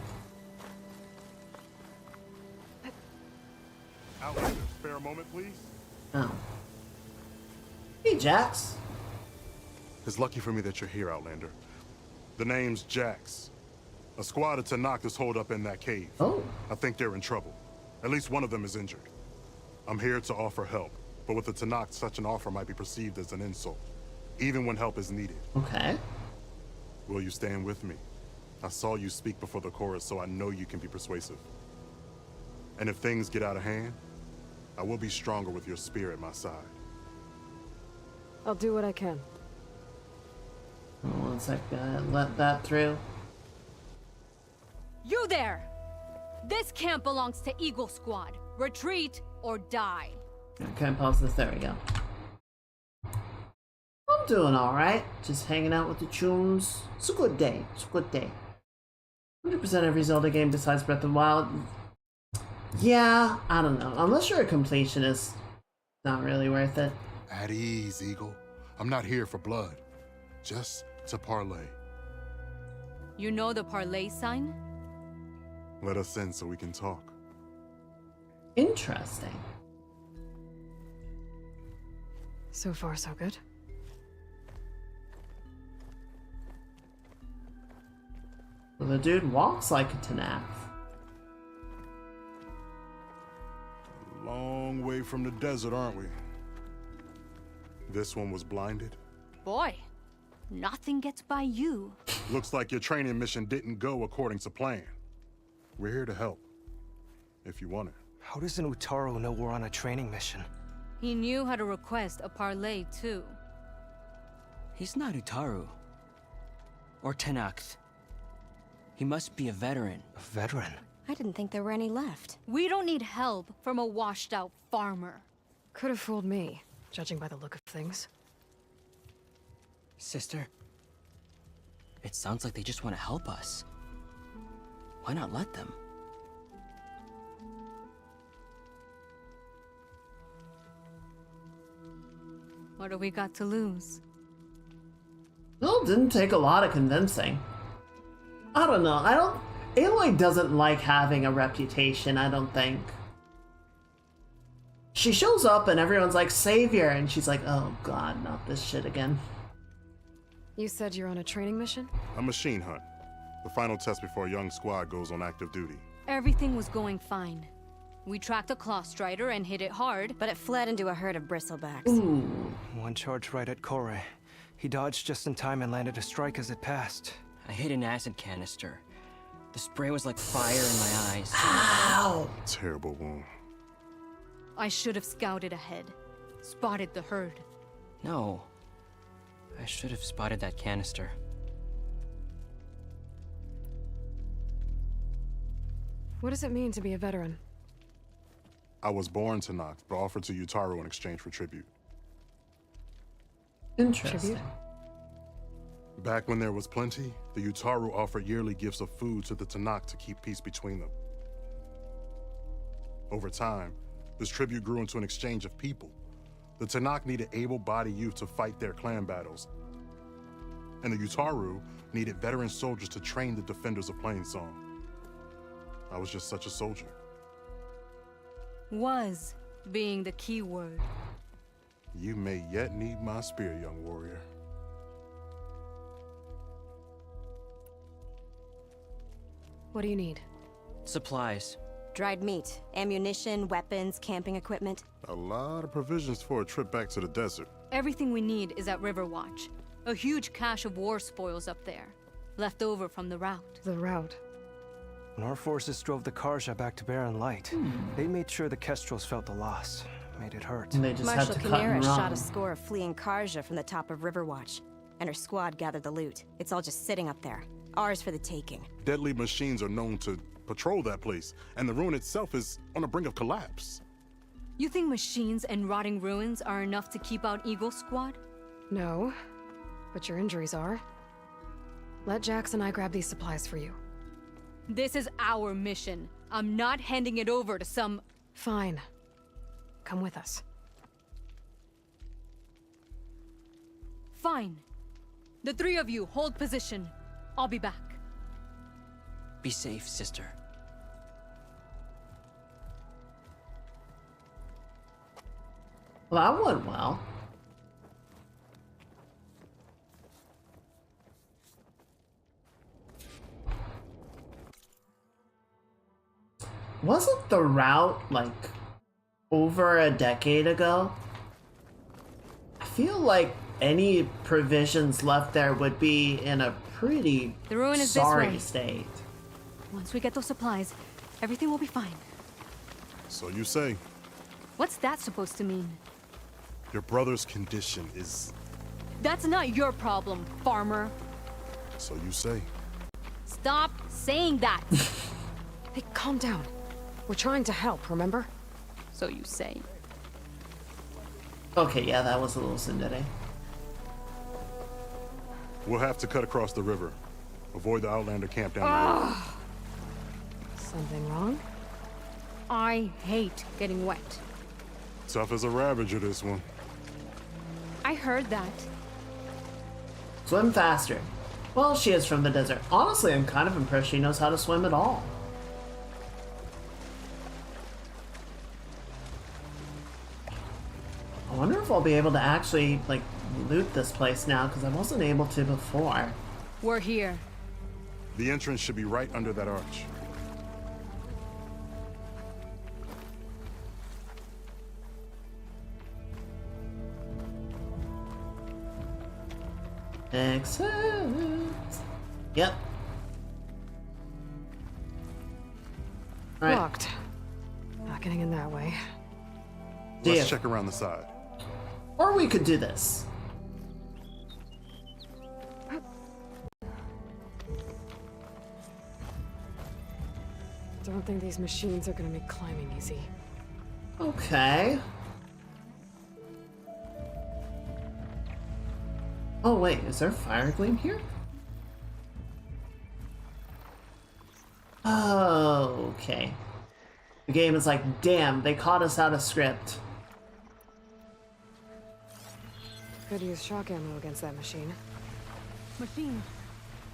Outlander, spare a moment, please. Oh. Hey, Jax. It's lucky for me that you're here, Outlander. The name's Jax. A squad of Tanakh is holed up in that cave. Oh. I think they're in trouble. At least one of them is injured. I'm here to offer help, but with the Tanakh, such an offer might be perceived as an insult, even when help is needed. Okay. Will you stand with me? I saw you speak before the chorus, so I know you can be persuasive. And if things get out of hand, I will be stronger with your spear at my side. I'll do what I can. One sec, let that through. You there! This camp belongs to Eagle Squad. Retreat or die. Okay, pause this. There we go. I'm doing alright. Just hanging out with the chums. It's a good day. It's a good day. 100% every Zelda game besides Breath of the Wild. Yeah, I don't know. Unless you're a completionist, not really worth it. At ease, Eagle. I'm not here for blood. Just to parlay. You know the parlay sign? Let us in so we can talk. Interesting. So far, so good. Well, the dude walks like a Tanakh. A long way from the desert, aren't we? This one was blinded? Boy, nothing gets by you. Looks like your training mission didn't go according to plan. We're here to help, if you want it. How does an Utaro know we're on a training mission? He knew how to request a parlay, too. He's not Utaru. Or Tenakth. He must be a veteran. A veteran? I didn't think there were any left. We don't need help from a washed-out farmer. Could have fooled me, judging by the look of things. Sister, it sounds like they just want to help us. Why not let them? What do we got to lose? Well, didn't take a lot of convincing. I don't know. Aloy doesn't like having a reputation, I don't think. She shows up and everyone's like, savior, and she's like, oh god, not this shit again. You said you're on a training mission? A machine hunt. The final test before a young squad goes on active duty. Everything was going fine. We tracked a claw strider and hit it hard, but it fled into a herd of bristlebacks. Ooh. One charged right at Kore. He dodged just in time and landed a strike as it passed. I hit an acid canister. The spray was like fire in my eyes. Ow! Terrible wound. I should have scouted ahead, spotted the herd. No. I should have spotted that canister. What does it mean to be a veteran? I was born to Nox, but offered to Yutaru in exchange for tribute. Interesting. Tribute? Back when there was plenty, the Yutaru offered yearly gifts of food to the Tanakh to keep peace between them. Over time, this tribute grew into an exchange of people. The Tanakh needed able-bodied youth to fight their clan battles, and the Yutaru needed veteran soldiers to train the defenders of Plainsong. I was just such a soldier. Was being the key word. You may yet need my spear, young warrior. What do you need? Supplies. Dried meat, ammunition, weapons, camping equipment. A lot of provisions for a trip back to the desert. Everything we need is at Riverwatch. A huge cache of war spoils up there, left over from the route. The route? When our forces drove the Karja back to Barren Light, they made sure the Kestrels felt the loss. Made it hurt. And they just Marshal had to cut and Canera run. shot a score of fleeing Karja from the top of Riverwatch, and her squad gathered the loot. It's all just sitting up there. Ours for the taking. Deadly machines are known to patrol that place, and the ruin itself is on the brink of collapse. You think machines and rotting ruins are enough to keep out Eagle Squad? No, but your injuries are. Let Jax and I grab these supplies for you. This is our mission. I'm not handing it over to some... Fine. Come with us. Fine. The three of you hold position. I'll be back. Be safe, sister. Well, that went well. Wasn't the route, like, over a decade ago? I feel like any provisions left there would be in a pretty The ruin is sorry this way. state. Once we get those supplies, everything will be fine. So you say. What's that supposed to mean? Your brother's condition is... That's not your problem, farmer. So you say. Stop saying that. Hey, calm down. We're trying to help, remember? So you say. Okay, yeah, that was a little tsundere. We'll have to cut across the river. Avoid the Outlander camp down the road. Something wrong? I hate getting wet. Tough as a ravager, this one. I heard that. Swim faster. Well, she is from the desert. Honestly, I'm kind of impressed she knows how to swim at all. I wonder if I'll be able to actually, like, loot this place now, because I wasn't able to before. We're here. The entrance should be right under that arch. Excellent. Yep. All right. Locked. Not getting in that way. Let's check around the side. Or we could do this. Don't think these machines are gonna make climbing easy. Okay. Oh wait, is there fire gleam here? Oh, okay. The game is like, damn, they caught us out of script. Could use shock ammo against that machine. Machine,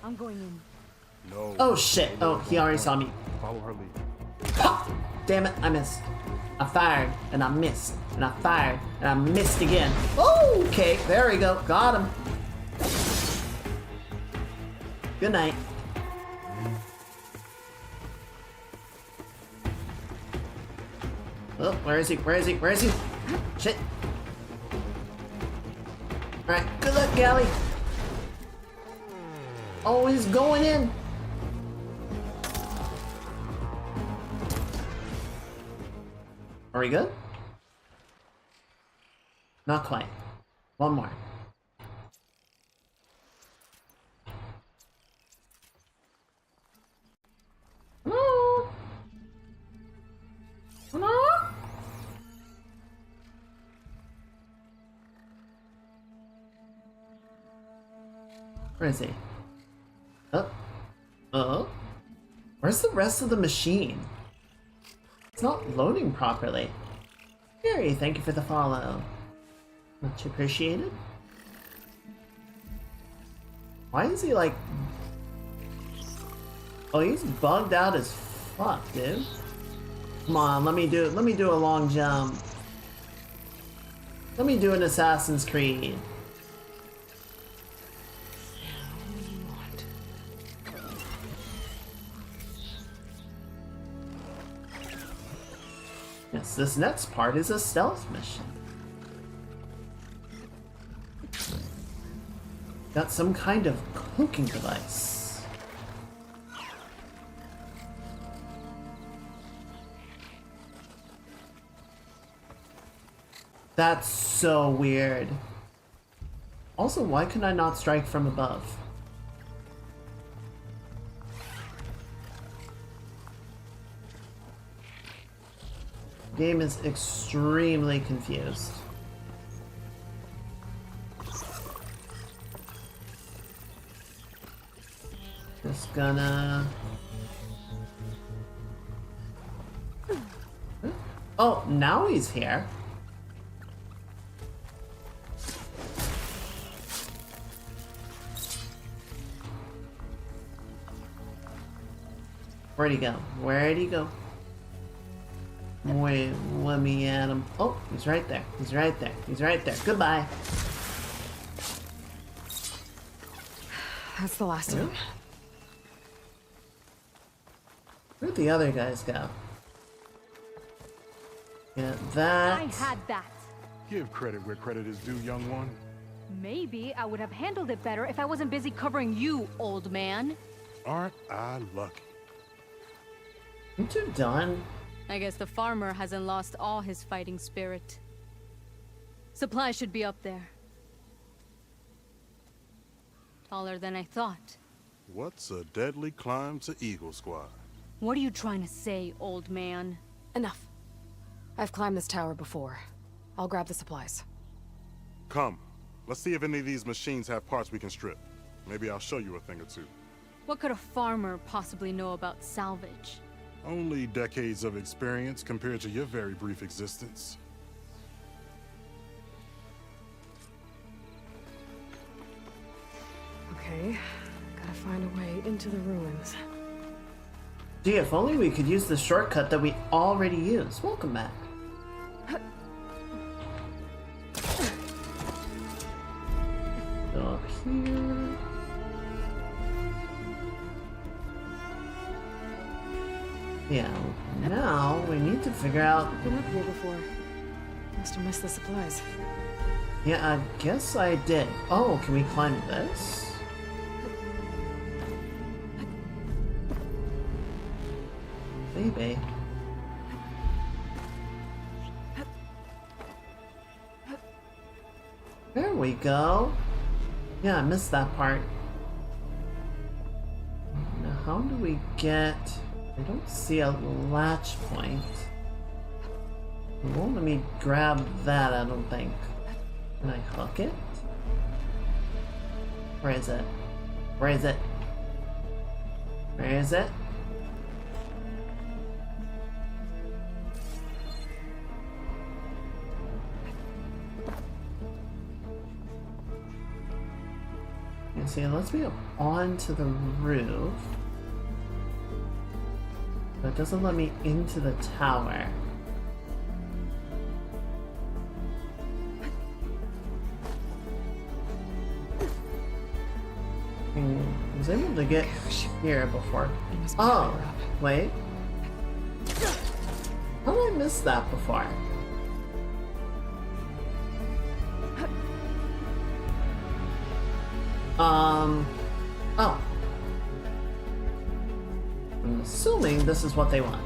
I'm going in. No. Oh shit. Oh, he already saw me. Follow her lead. Pop! Damn it, I missed. I fired, and I missed. And I fired, and I missed again. Oh, okay, there we go. Got him. Good night. Oh, where is he? Where is he? Where is he? Shit. Alright, good luck, Gally. Oh, he's going in. Are we good? Not quite. One more. Hello? Hello? Where is he? Oh. Where's the rest of the machine? It's not loading properly. Gary, thank you for the follow. Much appreciated. Why is he like... Oh, he's bugged out as fuck, dude. Come on, let me do a long jump. Let me do an Assassin's Creed. Yes, this next part is a stealth mission. Got some kind of cloaking device. That's so weird. Also, why can I not strike from above? Game is extremely confused. Just gonna... Oh, now he's here. Where'd he go? Where'd he go? Wait, let me at him. Oh, he's right there. He's right there. He's right there. Goodbye. That's the last of them. Where'd the other guys go? Yeah, that. I had that. Give credit where credit is due, young one. Maybe I would have handled it better if I wasn't busy covering you, old man. Aren't I lucky? Aren't you done? I guess the farmer hasn't lost all his fighting spirit. Supplies should be up there. Taller than I thought. What's a deadly climb to Eagle Squad? What are you trying to say, old man? Enough. I've climbed this tower before. I'll grab the supplies. Come. Let's see if any of these machines have parts we can strip. Maybe I'll show you a thing or two. What could a farmer possibly know about salvage? Only decades of experience compared to your very brief existence. Okay, gotta find a way into the ruins. Gee, if only we could use the shortcut that we already used. Welcome back. Go up here. Yeah, now we need to figure out... I've been up here before. Must have missed the supplies. Yeah, I guess I did. Oh, can we climb this? Maybe. There we go. Yeah, I missed that part. Now, how do we get... I don't see a latch point. It won't let me grab that, I don't think. Can I hook it? Where is it? Where is it? Where is it? You see, it lets me up onto the roof. doesn't let me into the tower. I was able to get here before. Oh, wait. How did I miss that before? Oh. I'm assuming this is what they want.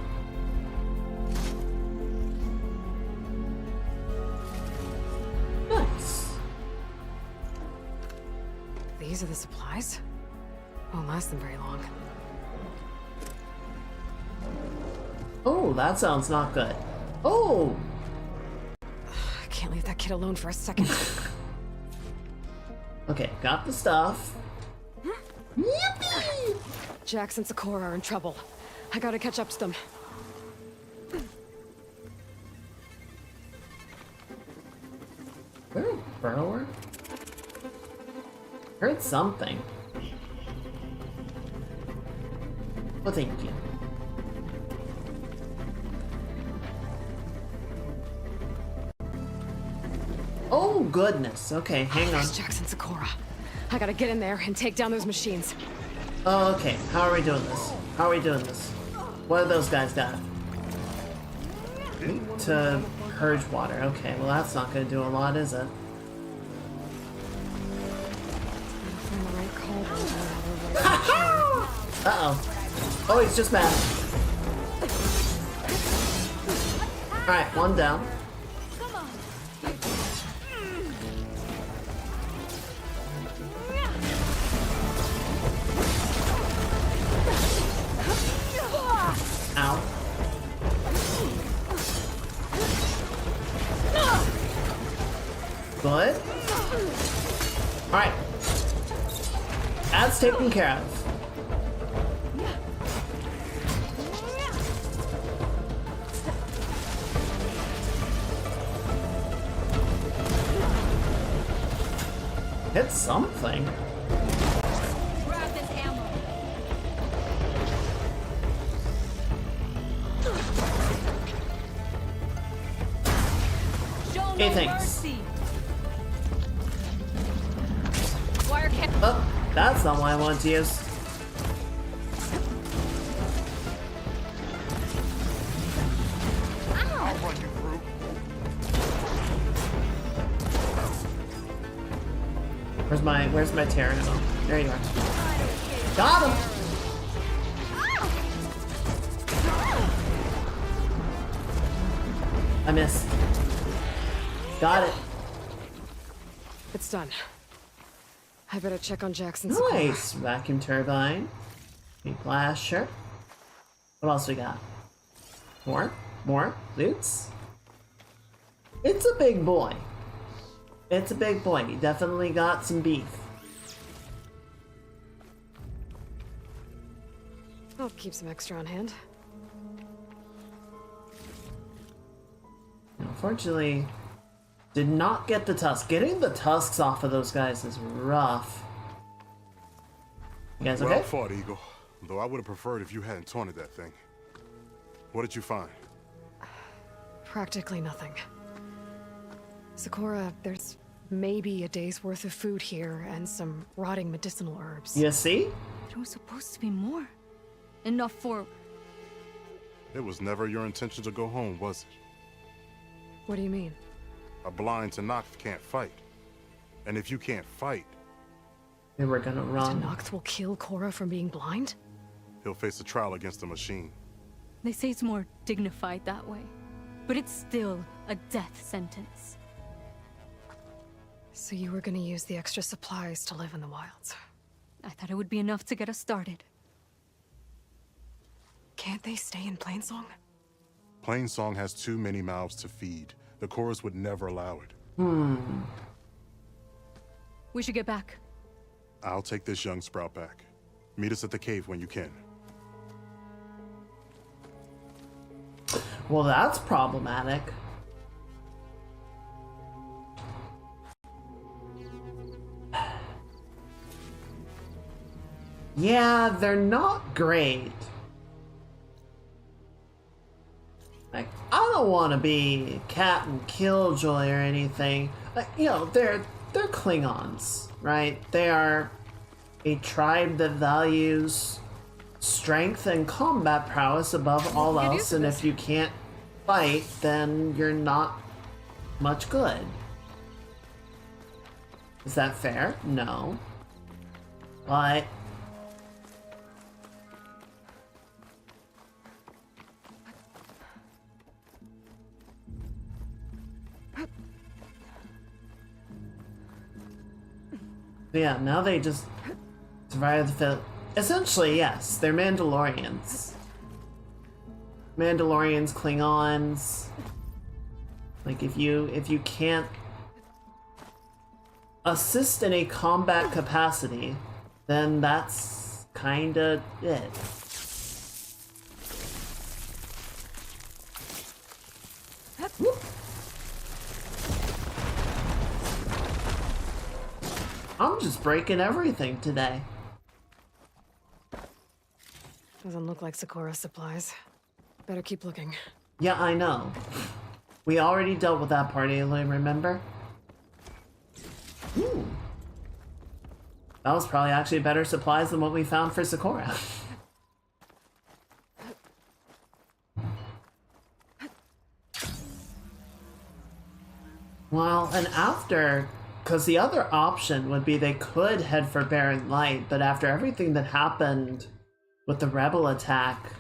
Nice. These are the supplies? Won't last them very long. Oh, that sounds not good. Oh! I can't leave that kid alone for a second. Okay, got the stuff. Yippee! Jax and Sakura are in trouble. I gotta catch up to them. Where a burrower? Heard something. Well, thank you. Oh goodness. Okay, hang on. There's Jax and Sakura. I gotta get in there and take down those machines. Okay, how are we doing this? How are we doing this? What do those guys got? Need to purge water. Okay, well that's not gonna do a lot, is it? Uh-oh. Oh, he's just mad. Alright, one down. Ow. Good. Alright. That's taken care of. Hit something. Grab this ammo. Show Hey, no thanks. mercy. Wire can't. Oh, that's not what I wanted to use. I'll run you through. Where's my tear ammo? There you are. Got him! I missed. Got it. It's done. I better check on Jackson. Nice! Vacuum turbine. Big blast, sure. What else we got? More? More? Loots? It's a big boy. It's a big boy. He definitely got some beef. I'll keep some extra on hand. Unfortunately, did not get the tusk. Getting the tusks off of those guys is rough. You guys okay? Well fought, Eagle. Though I would have preferred if you hadn't taunted that thing. What did you find? Practically nothing. Sakura, there's maybe a day's worth of food here and some rotting medicinal herbs. You see? There was supposed to be more. Enough for... It was never your intention to go home, was it? What do you mean? A blind Tanakh can't fight. And if you can't fight... They were gonna run. Tanakh will kill Korra from being blind? He'll face a trial against the machine. They say it's more dignified that way. But it's still a death sentence. So you were gonna use the extra supplies to live in the wilds? I thought it would be enough to get us started. Can't they stay in Plainsong? Plainsong has too many mouths to feed. The chorus would never allow it. We should get back. I'll take this young sprout back. Meet us at the cave when you can. Well, that's problematic. Yeah, they're not great. don't want to be Captain Killjoy or anything. You know, they're Klingons, right? They are a tribe that values strength and combat prowess above all else, and if you can't fight, then you're not much good. Is that fair? No. But yeah, now they just survive the field. Essentially, yes, they're Mandalorians. Mandalorians, Klingons. Like if you can't assist in a combat capacity, then that's kinda it. Whoop. I'm just breaking everything today. Doesn't look like Sakura supplies. Better keep looking. Yeah, I know. We already dealt with that part, Aloy, remember? Ooh. That was probably actually better supplies than what we found for Sakura. Well, and after, because the other option would be they could head for Barren Light, but after everything that happened with the rebel attack,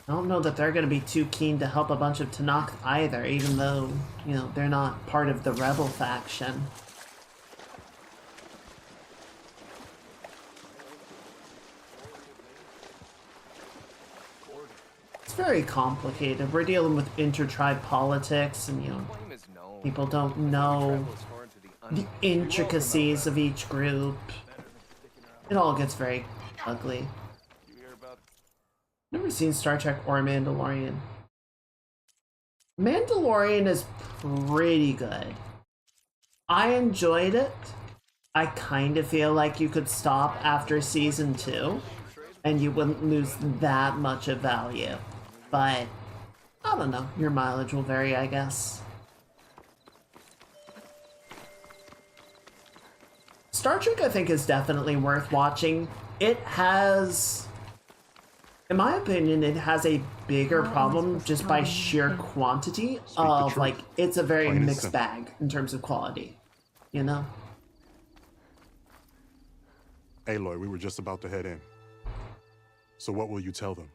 I don't know that they're going to be too keen to help a bunch of Tenakth either, even though, you know, they're not part of the rebel faction. It's very complicated. We're dealing with inter-tribe politics, and, you know, people don't know the intricacies of each group. It all gets very ugly. Never seen Star Trek or Mandalorian. Mandalorian is pretty good. I enjoyed it. I kind of feel like you could stop after season 2 and you wouldn't lose that much of value. But I don't know, your mileage will vary, I guess. Star Trek, I think, is definitely worth watching. It has, in my opinion, it has a bigger problem just by sheer quantity of, like, it's a very mixed bag in terms of quality, you know? Aloy, we were just about to head in. So what will you tell them?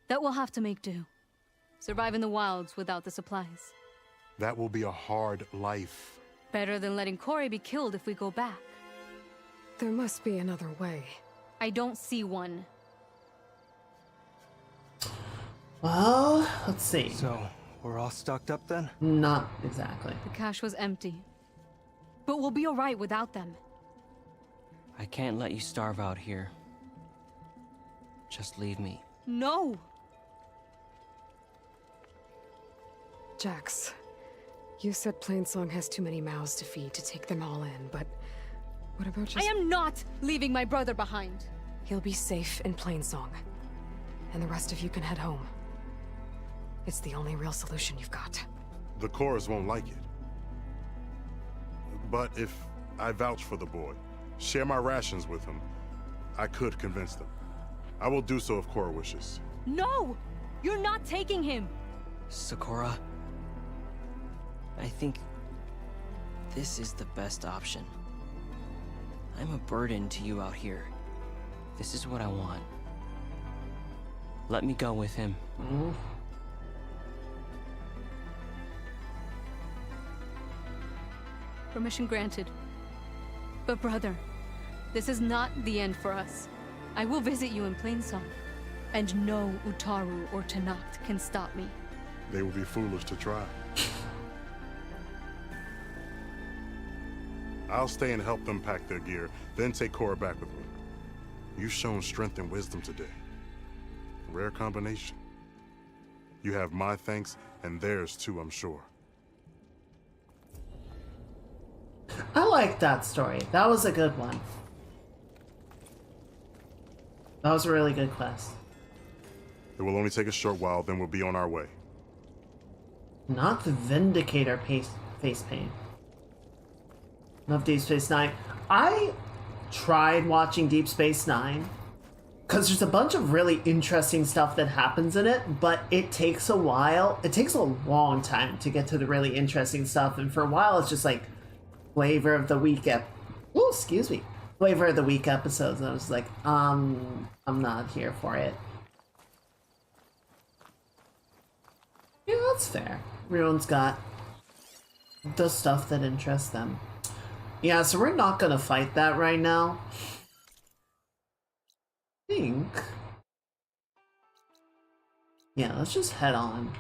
That we'll have to make do. Survive in the wilds without the supplies. That will be a hard life. Better than letting Corey be killed if we go back. There must be another way. I don't see one. Well, let's see. So, we're all stocked up then? Not exactly. The cache was empty. But we'll be alright without them. I can't let you starve out here. Just leave me. No! Jax, you said Plainsong has too many mouths to feed to take them all in, but what about just— I am not leaving my brother behind! He'll be safe in Plainsong, and the rest of you can head home. It's the only real solution you've got. The Chorus won't like it. But if I vouch for the boy, share my rations with him, I could convince them. I will do so if Cora wishes. No! You're not taking him! Sakura, I think this is the best option. I'm a burden to you out here. This is what I want. Let me go with him. Permission granted. But brother, this is not the end for us. I will visit you in Plainsong, and no Utaru or Tenakth can stop me. They would be foolish to try. I'll stay and help them pack their gear, then take Cora back with me. You've shown strength and wisdom today. Rare combination. You have my thanks, and theirs too, I'm sure. I like that story. That was a good one. That was a really good quest. It will only take a short while, then we'll be on our way. Not the Vindicator face paint. Love Deep Space Nine. I tried watching Deep Space Nine because there's a bunch of really interesting stuff that happens in it, but it takes a while. It takes a long time to get to the really interesting stuff, and for a while it's just like flavor of the week flavor of the week episodes, and I was like, I'm not here for it. Yeah, that's fair. Everyone's got the stuff that interests them. Yeah, so we're not gonna fight that right now. I think. Yeah, let's just head on.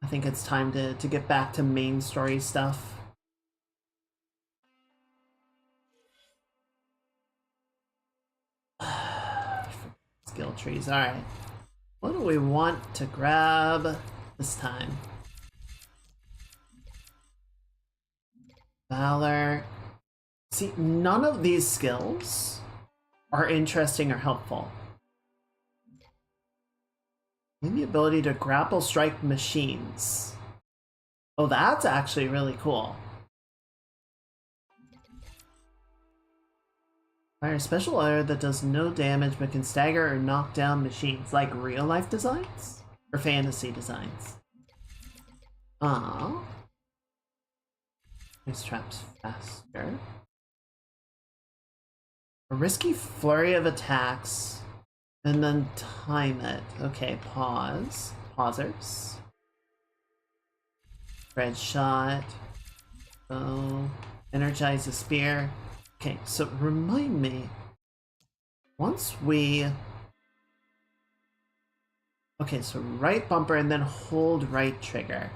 I think it's time to get back to main story stuff. Skill trees, alright. What do we want to grab this time? Valor. See, none of these skills are interesting or helpful. Maybe the ability to grapple strike machines. Oh, that's actually really cool. Fire a special order that does no damage but can stagger or knock down machines, like real life designs? Or fantasy designs? Makes traps faster. A risky flurry of attacks, and then time it. Okay, pause. Pausers. Red shot. Oh. Energize the spear. Okay, so remind me. Once we... Okay, so right bumper and then hold right trigger.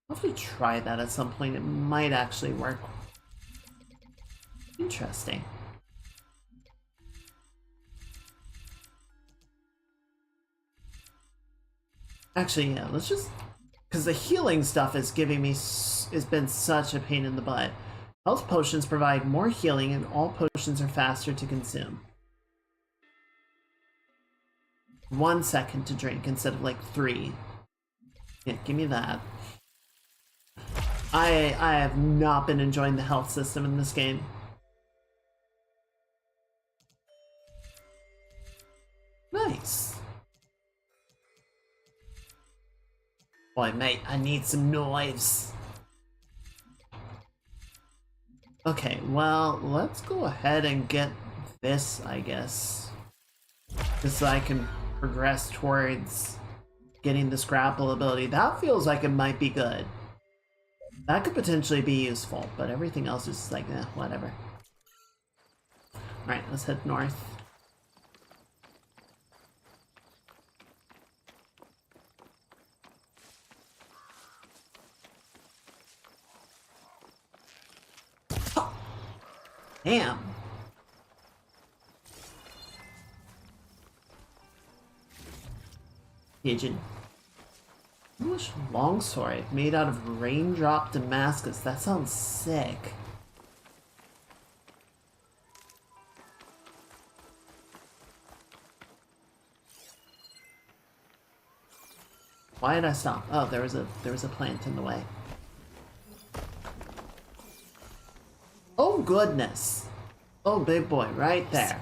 I'll have to try that at some point. It might actually work. Interesting. Actually, yeah, let's just... Because the healing stuff is giving me... has been such a pain in the butt. Health potions provide more healing and all potions are faster to consume. 1 second to drink instead of like 3. Yeah, give me that. I have not been enjoying the health system in this game. Nice. Boy, mate, I need some knives. Okay, well, let's go ahead and get this, I guess. Just so I can progress towards getting this grapple ability. That feels like it might be good. That could potentially be useful, but everything else is just like, eh, whatever. Alright, let's head north. Oh. Damn. Pigeon. English longsword made out of raindrop Damascus. That sounds sick. Why did I stop? Oh, there was a plant in the way. Oh goodness. Oh, big boy, right there.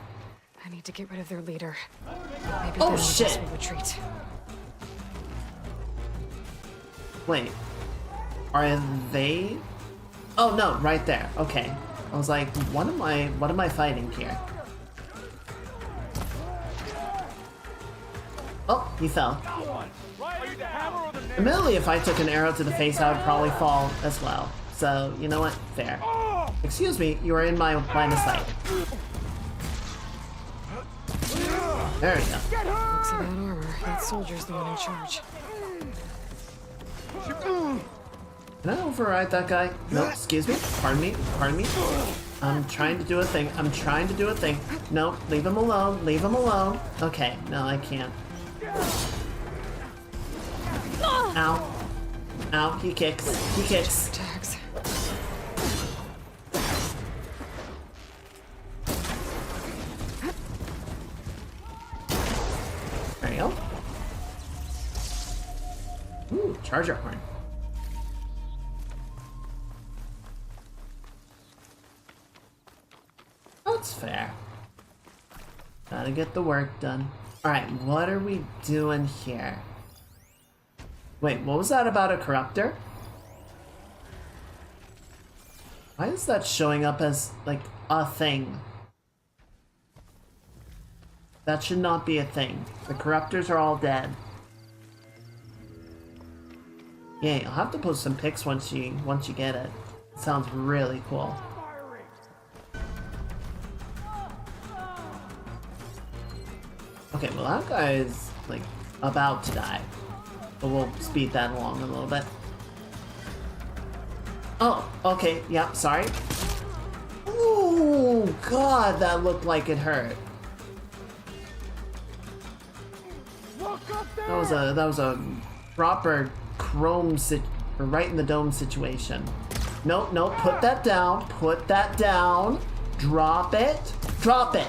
I need to get rid of their leader. Maybe Oh then shit! will retreat. Wait, are they? Oh no, right there. Okay, I was like, what am I fighting here? Oh, he fell. Admittedly, if I took an arrow to the face, I would probably fall as well. So you know what? Fair. Excuse me, you are in my line of sight. There we go. Looks at that armor. That soldier's the one in charge. Can I override that guy? No, excuse me. Pardon me. Pardon me. I'm trying to do a thing. I'm trying to do a thing. No, leave him alone. Leave him alone. Okay, no, I can't. Ow. Ow, he kicks. He kicks. Tags. There you go. Ooh, charger horn. That's fair. Gotta get the work done. Alright, what are we doing here? Wait, what was that about a corruptor? Why is that showing up as, like, a thing? That should not be a thing. The corruptors are all dead. Yeah, I'll have to post some pics once you get it. It sounds really cool. Okay, well that guy is, like, about to die. But we'll speed that along a little bit. Oh, okay, yep, sorry. Ooh, God, that looked like it hurt. That was a proper chrome right in the dome situation. Nope, nope, put that down, drop it, drop it.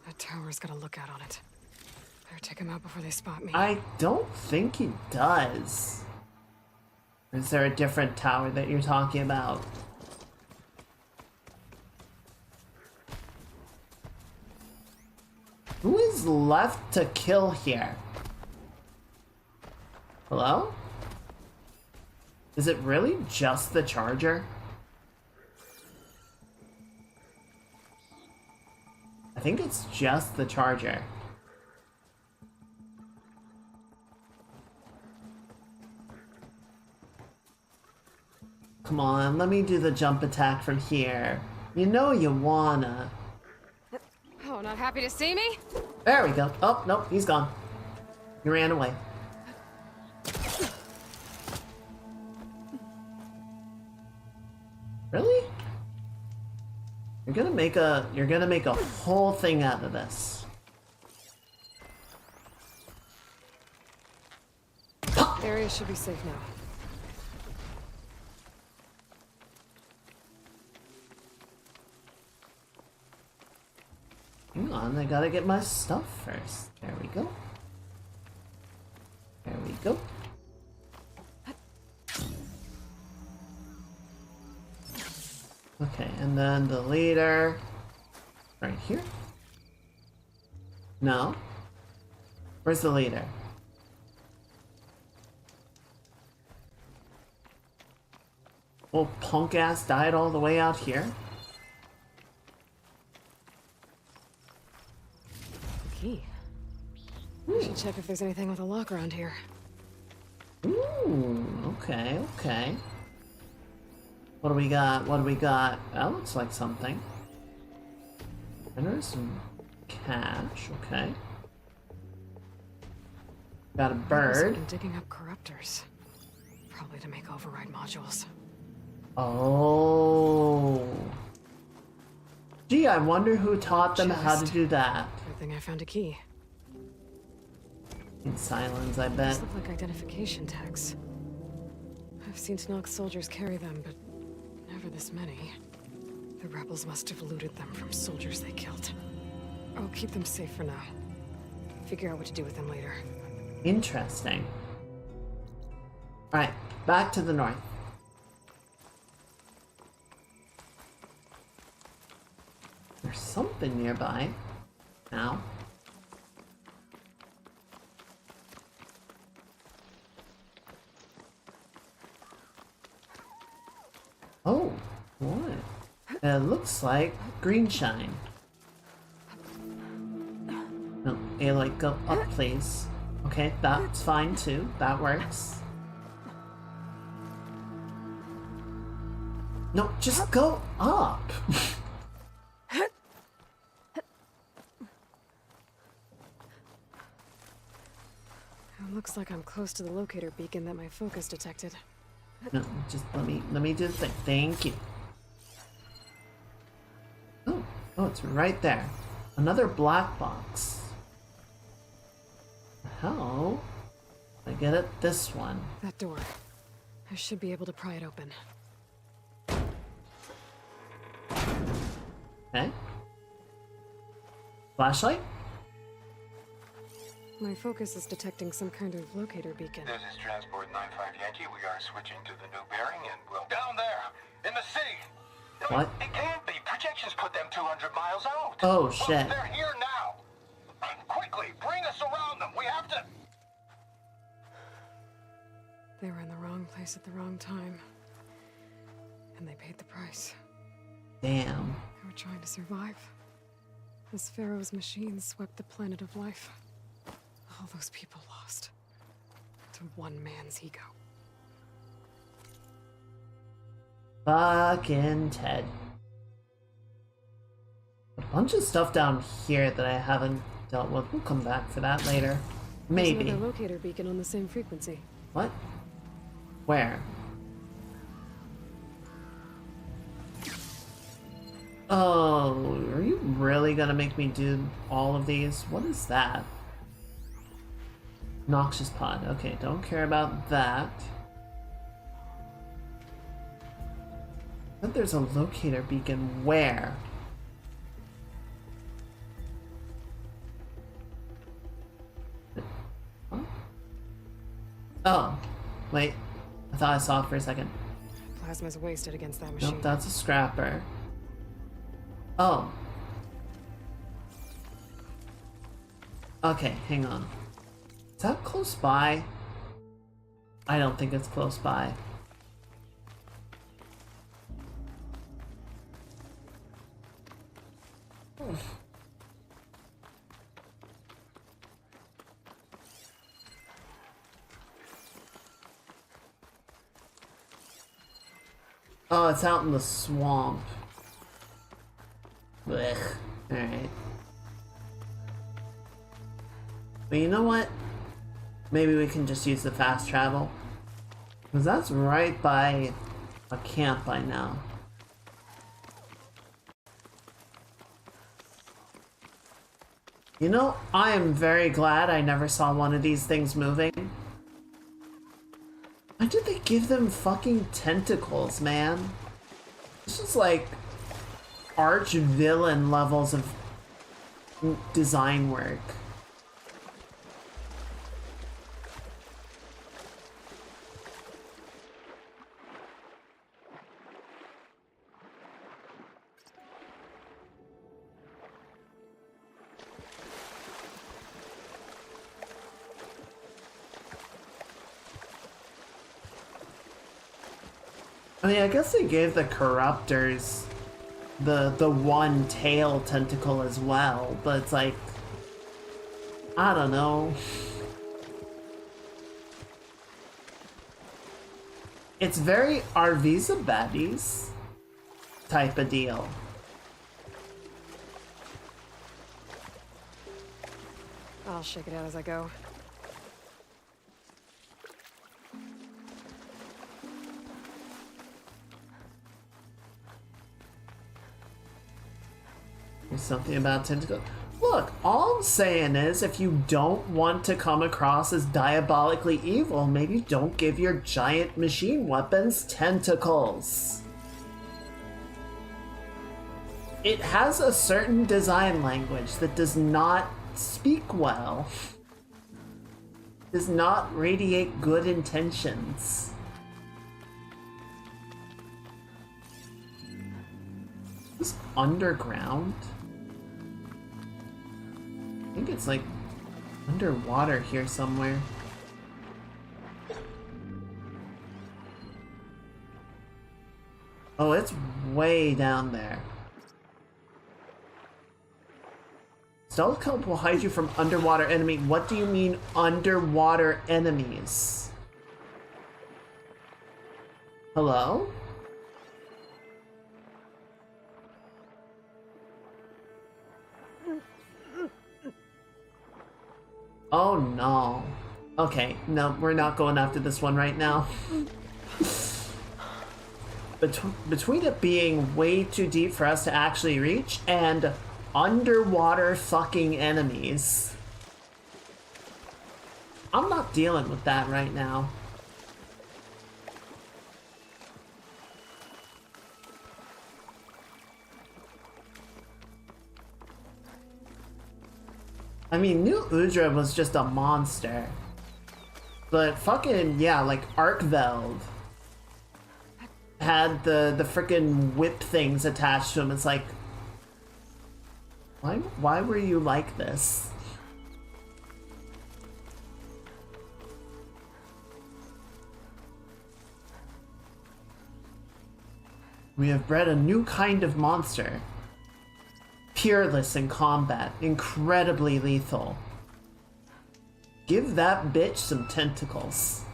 That tower's got a lookout on it. Better take him out before they spot me. I don't think he does. Or is there a different tower that you're talking about? Who is left to kill here? Hello? Is it really just the Charger? I think it's just the Charger. Come on, let me do the jump attack from here. You know you wanna. Oh, not happy to see me? There we go. Oh, nope, he's gone. He ran away. Really? You're gonna make a whole thing out of this. The area should be safe now. Hang on, I gotta get my stuff first. There we go. There we go. Okay, and then the leader right here. No. Where's the leader? Old punk ass died all the way out here. Key. I should check if there's anything with a lock around here. Ooh, okay, okay. What do we got? What do we got? That looks like something. And there's some cash, okay. Got a bird. I'm digging up corruptors. Probably to make override modules. Oh. Gee, I wonder who taught them how to do that. Good thing I found a key. In silence, I bet. These look like identification tags. I've seen Tenakth soldiers carry them, but never this many. The rebels must have looted them from soldiers they killed. I'll keep them safe for now. Figure out what to do with them later. Interesting. Alright, back to the north. There's something nearby. Now. Oh, what? It looks like green shine. No, Aloy, go up, please. Okay, that's fine too. That works. No, just go up. Looks like I'm close to the locator beacon that my focus detected. No, just let me do the thing. Thank you. Oh, it's right there. Another black box. How? I get it. This one. That door. I should be able to pry it open. Okay. Flashlight? My focus is detecting some kind of locator beacon. This is Transport 95 Yankee. We are switching to the new bearing and we'll... Down there! In the city! No, What? It can't be. Projections put them 200 miles out. Oh, Look, shit. they're here now. Quickly, bring us around them. We have to... They were in the wrong place at the wrong time. And they paid the price. Damn. They were trying to survive. As Pharaoh's machines swept the planet of life. All those people lost. To one man's ego. Fucking Ted. A bunch of stuff down here that I haven't dealt with. We'll come back for that later. Maybe. There's another locator beacon on the same frequency. What? Where? Oh, are you really gonna make me do all of these? What is that? Noxious pod. Okay, don't care about that. But there's a locator beacon. Where? Huh? Oh, wait. I thought I saw it for a second. Plasma's wasted against that machine. Nope, that's a scrapper. Oh. Okay, hang on. Is that close by? I don't think it's close by. Oh, it's out in the swamp. Blech. Alright. But you know what? Maybe we can just use the fast travel. Because that's right by a camp by now. You know, I am very glad I never saw one of these things moving. Why did they give them fucking tentacles, man? This is like arch villain levels of design work. I mean, I guess they gave the corruptors the one tail tentacle as well, but it's like, I don't know. It's very are Visa baddies type of deal. I'll shake it out as I go. There's something about tentacles. Look, all I'm saying is if you don't want to come across as diabolically evil, maybe don't give your giant machine weapons tentacles. It has a certain design language that does not speak well. Does not radiate good intentions. Is this underground? I think it's like underwater here somewhere. Oh, it's way down there. Stealth coat will hide you from underwater enemy. What do you mean underwater enemies? Hello? Oh no. Okay, no, we're not going after this one right now. Between it being way too deep for us to actually reach and underwater fucking enemies, I'm not dealing with that right now. I mean, New Udra was just a monster. But fucking, yeah, like Arkveld had the frickin' whip things attached to him. It's like, why were you like this? We have bred a new kind of monster. Peerless in combat, incredibly lethal. Give that bitch some tentacles.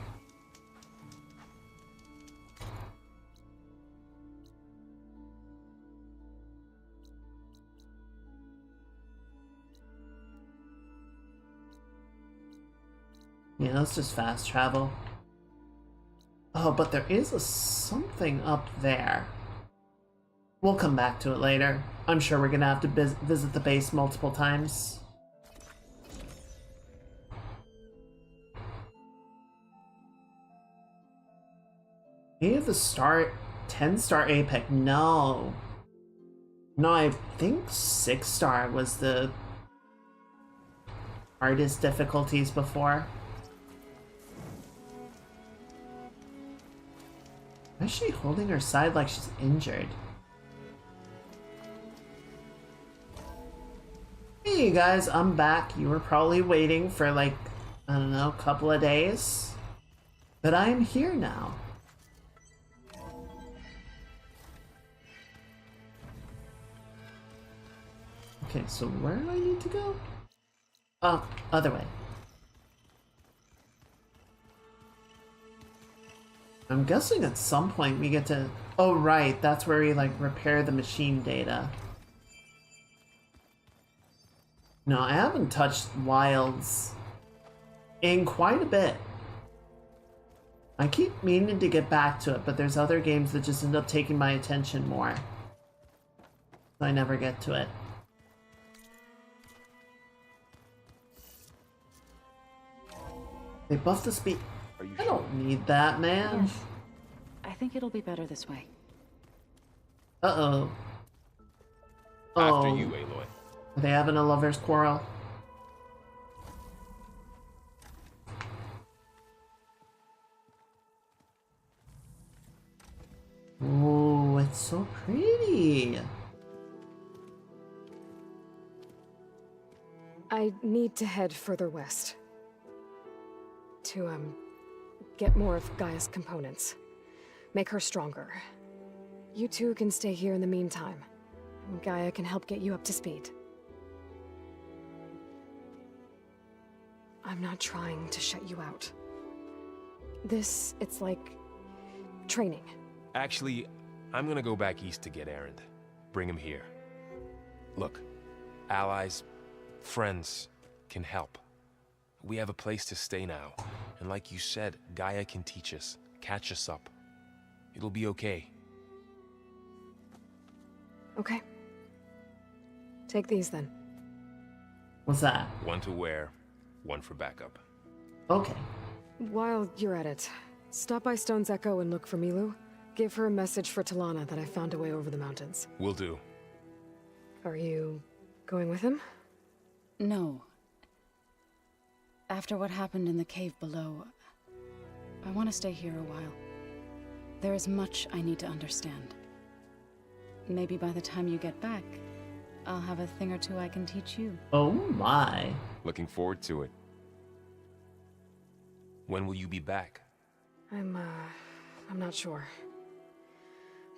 Yeah, let's just fast travel. Oh, but there is something up there. We'll come back to it later. I'm sure we're gonna have to visit the base multiple times. Any of the 10-star Apex? No. No, I think 6-star was the hardest difficulties before. Why is she holding her side like she's injured? Hey you guys, I'm back. You were probably waiting for like, I don't know, a couple of days. But I am here now. Okay, so where do I need to go? Oh, other way. I'm guessing at some point we get to... Oh right, that's where we like repair the machine data. No, I haven't touched Wilds in quite a bit. I keep meaning to get back to it, but there's other games that just end up taking my attention more. So I never get to it. They buffed the speed. I don't need that, man. Yes. I think it'll be better this way. Uh-oh. After you, Aloy. Are they having a lover's quarrel? Ooh, it's so pretty. I need to head further west. To, get more of Gaia's components. Make her stronger. You two can stay here in the meantime. Gaia can help get you up to speed. I'm not trying to shut you out. It's like... training. Actually, I'm gonna go back east to get Erend. Bring him here. Look, allies, friends can help. We have a place to stay now. And like you said, Gaia can teach us, catch us up. It'll be okay. Okay. Take these then. What's that? One to wear, one for backup. Okay. While you're at it, stop by Stone's Echo and look for Milu. Give her a message for Talana that I found a way over the mountains. Will do. Are you going with him? No. After what happened in the cave below, I want to stay here a while. There is much I need to understand. Maybe by the time you get back, I'll have a thing or two I can teach you. Oh my. Looking forward to it. When will you be back? I'm not sure.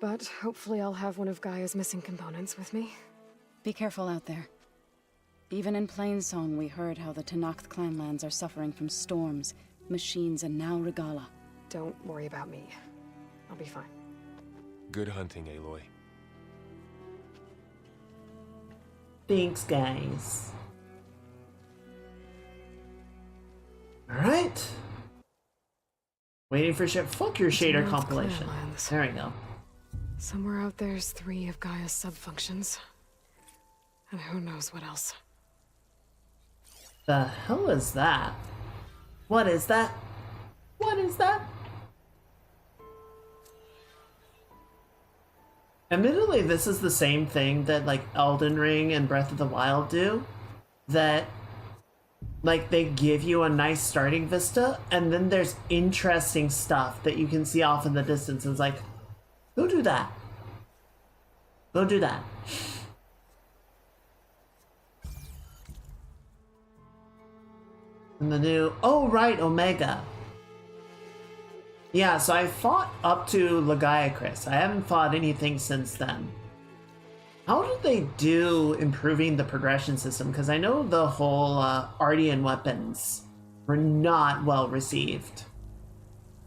But hopefully I'll have one of Gaia's missing components with me. Be careful out there. Even in Plainsong, we heard how the Tenakth clanlands are suffering from storms, machines, and now Regala. Don't worry about me. I'll be fine. Good hunting, Aloy. Thanks, guys. Alright. Waiting for shit. Fuck your shader compilation. There we go. Somewhere out there's 3 of Gaia's subfunctions. And who knows what else. The hell is that? What is that? What is that? Admittedly, this is the same thing that like Elden Ring and Breath of the Wild do. That Like, they give you a nice starting vista, and then there's interesting stuff that you can see off in the distance. It's like, go do that. Go do that. And the new... Oh, right, Omega. Yeah, so I fought up to Lagiacris. I haven't fought anything since then. How did they do improving the progression system? Because I know the whole Ardean weapons were not well received.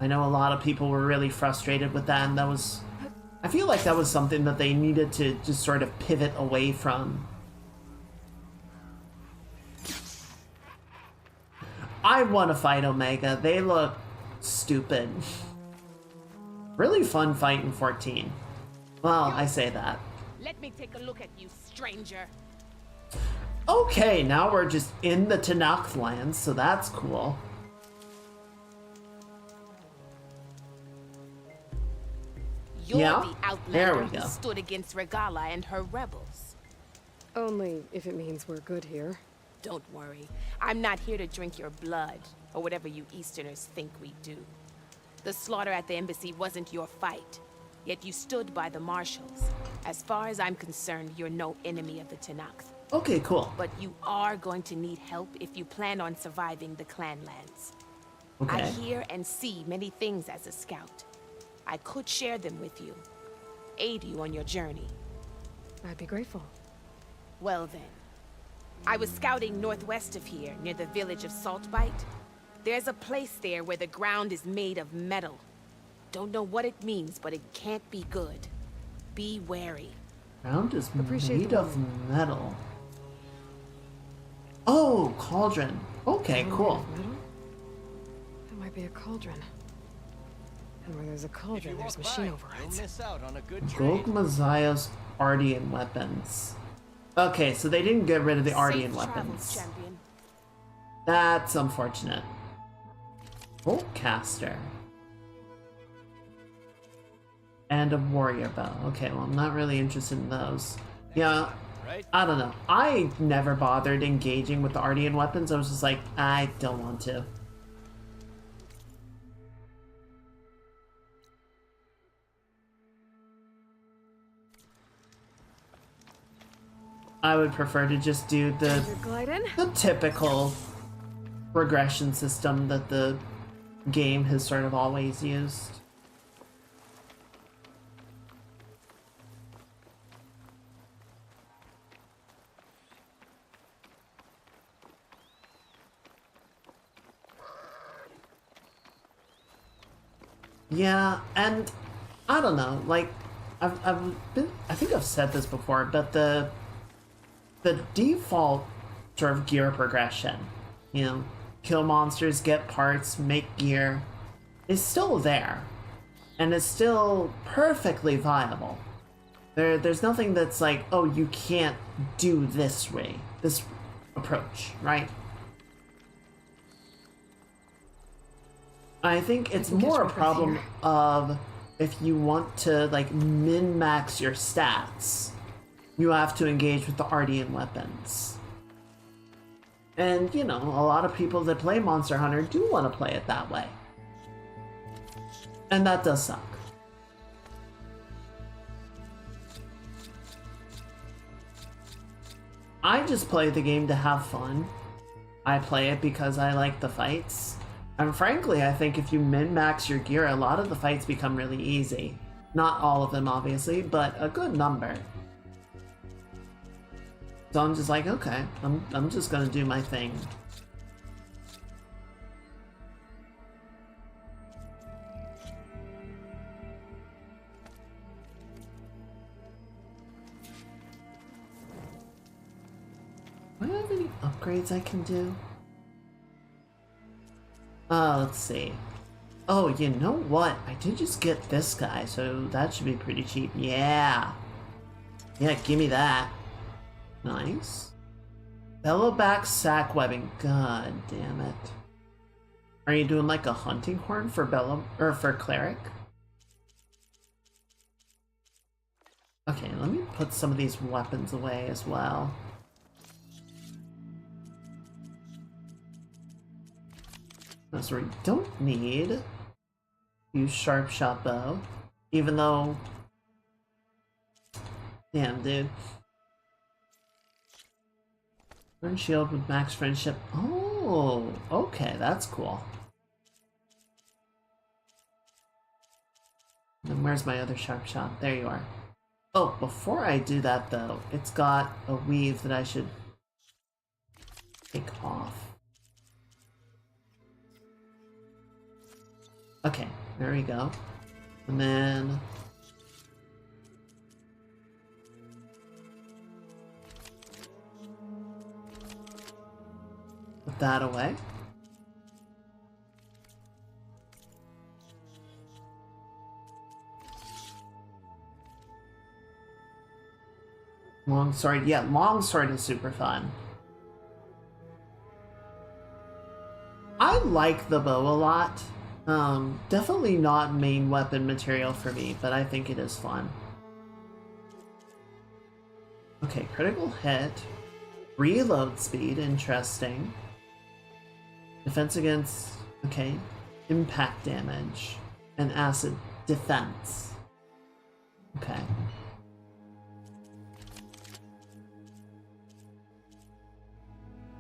I know a lot of people were really frustrated with that, and that was... I feel like that was something that they needed to just sort of pivot away from. I want to fight Omega. They look stupid. Really fun fight in 14. Well, I say that. Let me take a look at you, stranger. Okay, now we're just in the Tenakth lands, so that's cool. You're Yeah, the outlander there we who go. stood against Regala and her rebels. Only if it means we're good here. Don't worry. I'm not here to drink your blood, or whatever you Easterners think we do. The slaughter at the embassy wasn't your fight, yet you stood by the marshals. As far as I'm concerned, you're no enemy of the Tenakth. Okay, cool. But you are going to need help if you plan on surviving the clan lands. I Okay. hear and see many things as a scout. I could share them with you, aid you on your journey. I'd be grateful. Well then, I was scouting northwest of here, near the village of Saltbite. There's a place there where the ground is made of metal. Don't know what it means, but it can't be good. Be wary. Ground is Appreciate made the of metal. Oh, cauldron. Okay, cool. That might be a cauldron. And where there's a cauldron, there's machine overrides. Gogmaziah's Ardean weapons. Okay, so they didn't get rid of the Ardean weapons. Champion. That's unfortunate. Voltcaster. And a warrior bow. Okay, well, I'm not really interested in those. Yeah, I don't know. I never bothered engaging with the Ardean weapons. I was just like, I don't want to. I would prefer to just do the typical progression system that the game has sort of always used. Yeah, and I don't know, like, I think I've said this before, but the default sort of gear progression, you know, kill monsters, get parts, make gear, is still there. And it's still perfectly viable. There's nothing that's like, oh, you can't do this way, this approach, right? I think it's more a problem of if you want to, like, min-max your stats, you have to engage with the Ardean weapons. And, you know, a lot of people that play Monster Hunter do want to play it that way. And that does suck. I just play the game to have fun. I play it because I like the fights. And frankly, I think if you min-max your gear, a lot of the fights become really easy. Not all of them, obviously, but a good number. So I'm just like, okay, I'm just gonna do my thing. Do I have any upgrades I can do? Let's see. Oh, you know what? I did just get this guy, so that should be pretty cheap. Yeah. Yeah, give me that. Nice. Bellowback sack webbing. God damn it. Are you doing like a hunting horn for for cleric? Okay, let me put some of these weapons away as well. That's where we don't need use sharp shot bow, even though, damn dude. Burn shield with max friendship. Oh, okay, that's cool. And where's my other sharp shot? There you are. Oh, before I do that though, it's got a weave that I should take off. Okay, there we go. And then put that away. Longsword, yeah, longsword is super fun. I like the bow a lot. Definitely not main weapon material for me, but I think it is fun. Okay, critical hit. Reload speed, interesting. Defense against, okay. Impact damage. And acid defense. Okay.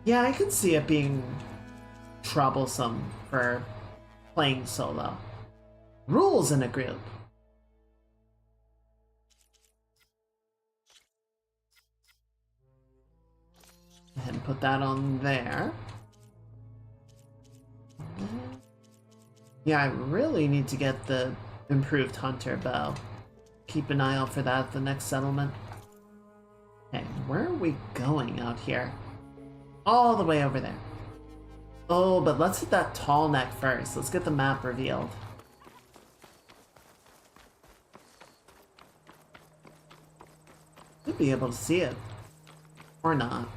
Yeah, I could see it being troublesome for playing solo. Rules in a group. Go ahead and put that on there. Yeah, I really need to get the improved hunter bow. Keep an eye out for that at the next settlement. Okay, where are we going out here? All the way over there. Oh, but let's hit that tall neck first. Let's get the map revealed. Should be able to see it. Or not.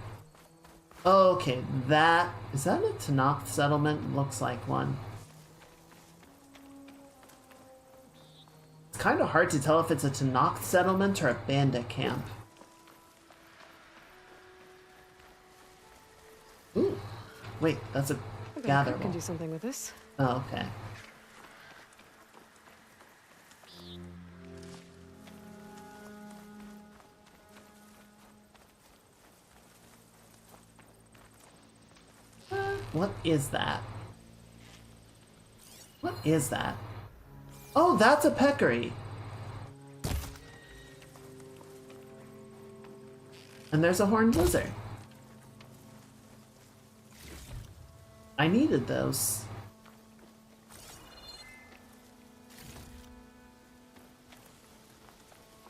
Okay, that... Is that a Tanakh settlement? Looks like one. It's kind of hard to tell if it's a Tanakh settlement or a bandit camp. Ooh. Wait, that's a gather. I can do something with this. Oh, okay. What is that? What is that? Oh, that's a peccary. And there's a horned lizard. I needed those.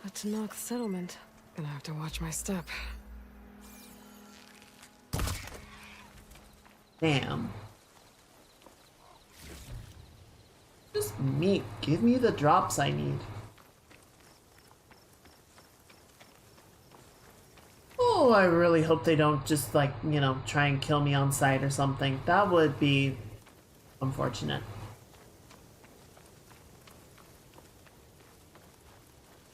A Tanakh settlement. Gonna have to watch my step. Damn. Just meat. Give me the drops I need. Oh, I really hope they don't just, like, you know, try and kill me on sight or something. That would be unfortunate.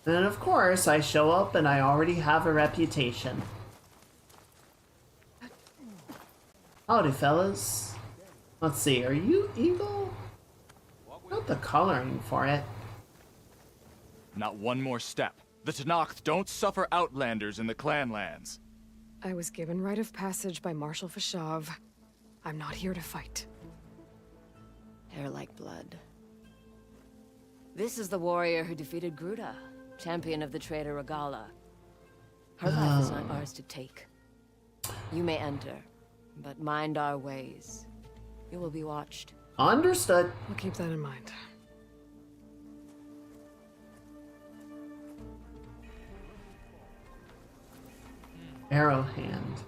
And of course, I show up and I already have a reputation. Howdy, fellas. Let's see, are you eagle? Not the coloring for it. Not one more step. The Tanakh don't suffer outlanders in the clanlands. I was given rite of passage by Marshal Fashav. I'm not here to fight. Hair like blood. This is the warrior who defeated Gruda, champion of the traitor Regala. Her life is not ours to take. You may enter, but mind our ways. You will be watched. Understood. I'll keep that in mind. Arrow hand.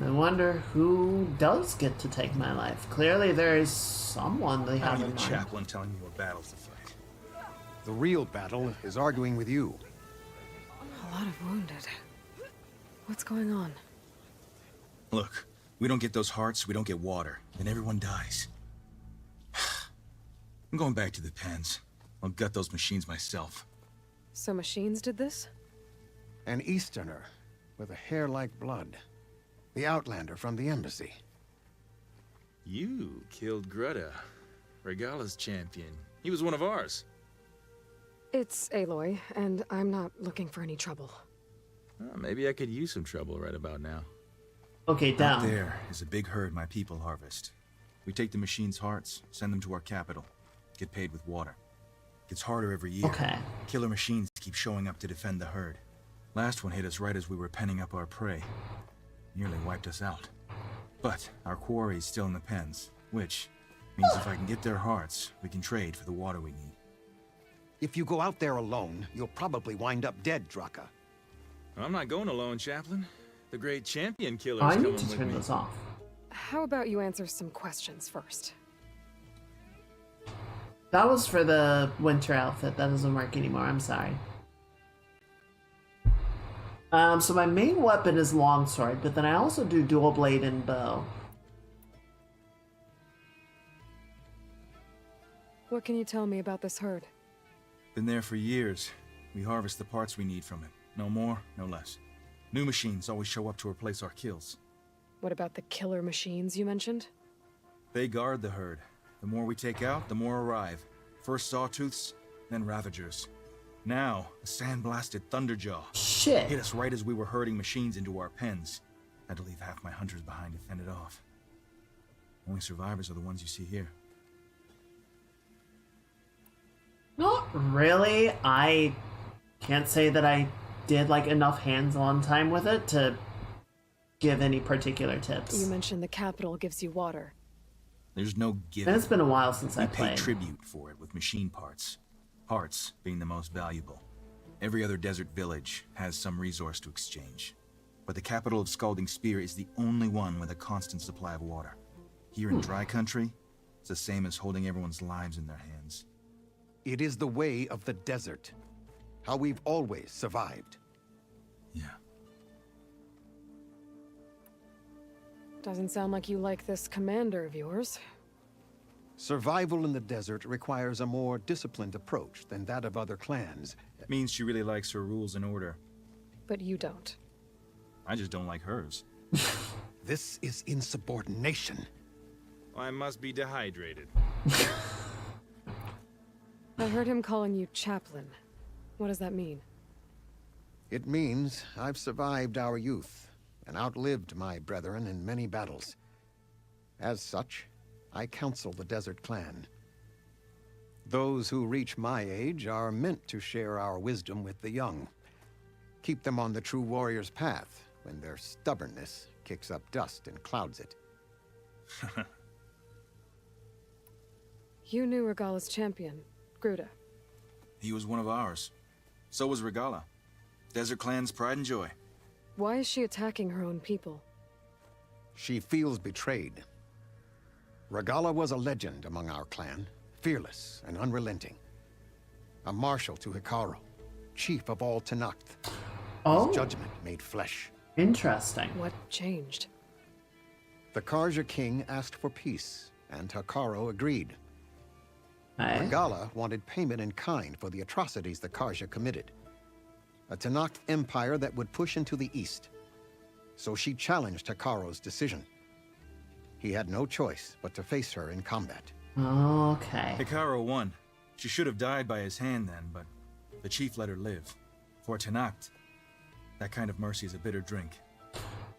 I wonder who does get to take my life. Clearly there is someone they have in I'm the mind. chaplain telling you what battles to fight. The real battle is arguing with you. A lot of wounded. What's going on? Look, we don't get those hearts, we don't get water, then everyone dies. I'm going back to the pens. I'll gut those machines myself. So machines did this? An Easterner with a hair like blood. The Outlander from the embassy. You killed Greta, Regala's champion. He was one of ours. It's Aloy, and I'm not looking for any trouble. Well, maybe I could use some trouble right about now. Okay, down. Out there is a big herd my people harvest. We take the machine's hearts, send them to our capital, get paid with water. Gets harder every year. Okay. Killer machines keep showing up to defend the herd. Last one hit us right as we were penning up our prey. Nearly wiped us out. But our quarry is still in the pens, which means if I can get their hearts, we can trade for the water we need. If you go out there alone, you'll probably wind up dead, Draka. I'm not going alone, Chaplain. The great champion killer's I coming need to with turn me. this off. How about you answer some questions first? That was for the winter outfit. That doesn't work anymore. I'm sorry. So my main weapon is longsword, but then I also do dual blade and bow. What can you tell me about this herd? Been there for years. We harvest the parts we need from it. No more, no less. New machines always show up to replace our kills. What about the killer machines you mentioned? They guard the herd. The more we take out, the more arrive. First sawtooths, then ravagers. Now, a sandblasted thunderjaw. Shit. Hit us right as we were herding machines into our pens. Had to leave half my hunters behind to fend it off. Only survivors are the ones you see here. Not really. I can't say that I did like enough hands-on time with it to give any particular tips. You mentioned the capital gives you water. There's no giving. And it's been a while since I We pay played. tribute for it with machine parts. Parts being the most valuable. Every other desert village has some resource to exchange. But the capital of Scalding Spear is the only one with a constant supply of water. Here in dry country, it's the same as holding everyone's lives in their hands. It is the way of the desert. How we've always survived. Yeah. Doesn't sound like you like this commander of yours. Survival in the desert requires a more disciplined approach than that of other clans. Means she really likes her rules and order. But you don't. I just don't like hers. This is insubordination. I must be dehydrated. I heard him calling you chaplain. What does that mean? It means I've survived our youth and outlived my brethren in many battles. As such, I counsel the Desert Clan. Those who reach my age are meant to share our wisdom with the young. Keep them on the true warrior's path when their stubbornness kicks up dust and clouds it. You knew Regala's champion, Gruta. He was one of ours. So was Regala. Desert Clan's pride and joy. Why is she attacking her own people? She feels betrayed. Regala was a legend among our clan, fearless and unrelenting. A marshal to Hikaru, chief of all Tenakth. Oh. His judgment made flesh. Interesting. What changed? The Karja king asked for peace, and Hikaru agreed. Aye. Regala wanted payment in kind for the atrocities the Karja committed. A Tenakth empire that would push into the east. So she challenged Hikaru's decision. He had no choice but to face her in combat. Okay. Hikaru won. She should have died by his hand then, but the chief let her live. For Tenakth, that kind of mercy is a bitter drink.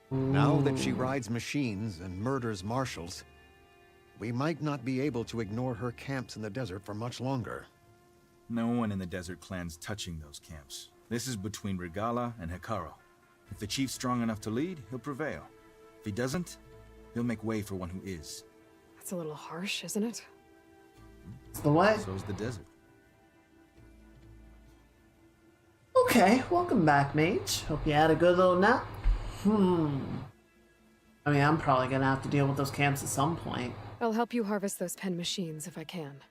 Now that she rides machines and murders marshals, we might not be able to ignore her camps in the desert for much longer. No one in the Desert Clan's touching those camps. This is between Regala and Hikaru. If the chief's strong enough to lead, he'll prevail. If he doesn't, he'll make way for one who is. That's a little harsh, isn't it? It's the way. So's the desert. Okay, welcome back, mage. Hope you had a good little nap. I mean, I'm probably gonna have to deal with those camps at some point. I'll help you harvest those pen machines if I can.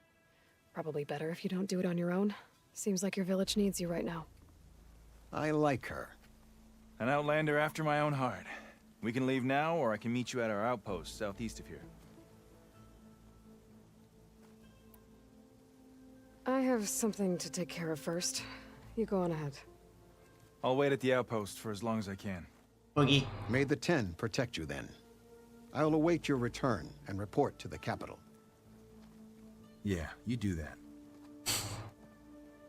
Probably better if you don't do it on your own. Seems like your village needs you right now. I like her. An outlander after my own heart. We can leave now, or I can meet you at our outpost southeast of here. I have something to take care of first. You go on ahead. I'll wait at the outpost for as long as I can. Boogie. May the Ten protect you then. I'll await your return and report to the capital. Yeah, you do that.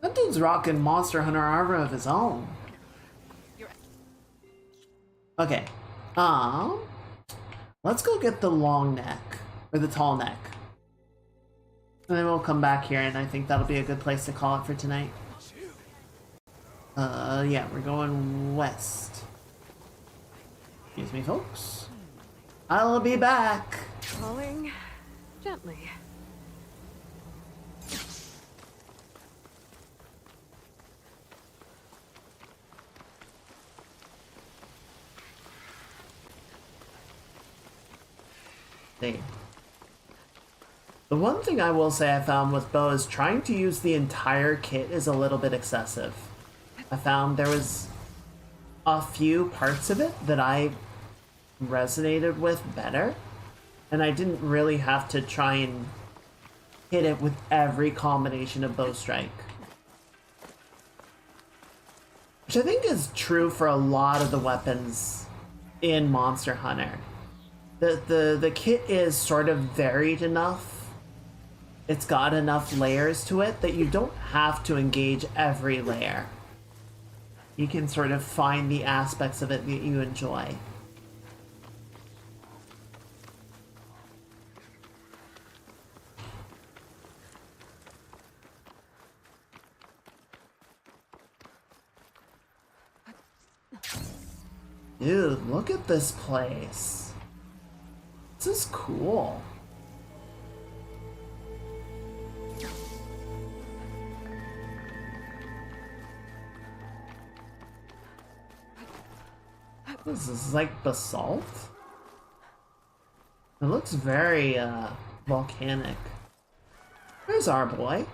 That dude's rocking Monster Hunter armor of his own. Okay. Let's go get the long neck. Or the tall neck. And then we'll come back here, and I think that'll be a good place to call it for tonight. Yeah, we're going west. Excuse me, folks. I'll be back. Calling gently. The one thing I will say I found with bow is trying to use the entire kit is a little bit excessive. I found there was a few parts of it that I resonated with better, and I didn't really have to try and hit it with every combination of bow strike. Which I think is true for a lot of the weapons in Monster Hunter. The kit is sort of varied enough. It's got enough layers to it that you don't have to engage every layer. You can sort of find the aspects of it that you enjoy. Dude, look at this place. This is cool. This is like basalt? It looks very, volcanic. There's our boy.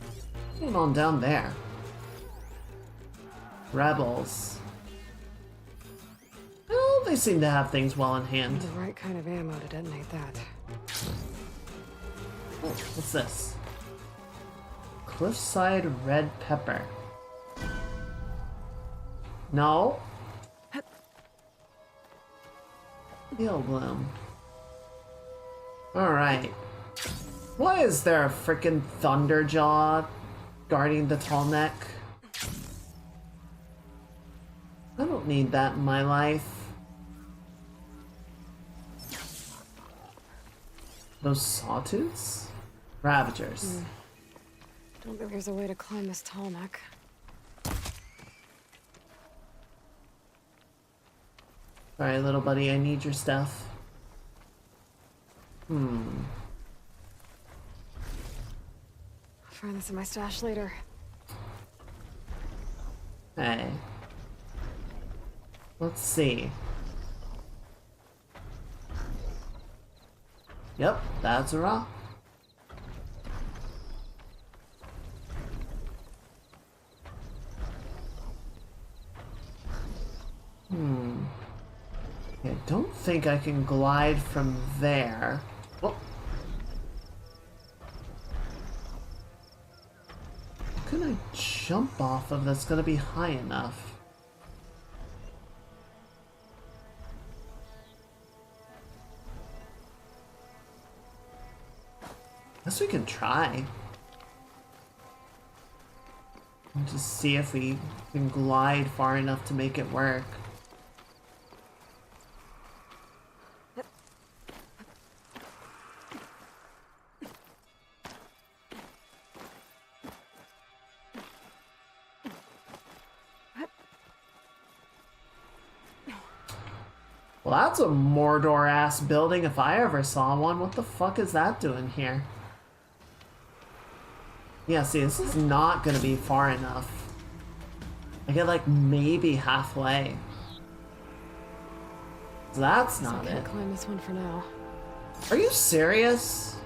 What's going on down there? Rebels. Well, they seem to have things well in hand. The right kind of ammo to detonate that. Oh, what's this? Cliffside red pepper. No. Heal bloom. Alright. Why is there a frickin' Thunderjaw guarding the tall neck? I don't need that in my life. Those sawtooths? Ravagers. Don't think there's a way to climb this tall neck. Sorry, little buddy, I need your stuff. I'll find this in my stash later. Hey. Let's see. Yep, that's a rock. I don't think I can glide from there. Oh. How can I jump off of that's gonna be high enough? Guess we can try. And just see if we can glide far enough to make it work. Well, that's a Mordor-ass building if I ever saw one. What the fuck is that doing here? Yeah, see, this is not gonna be far enough. I get like maybe halfway. So that's not I it. can't climb this one for now. Are you serious?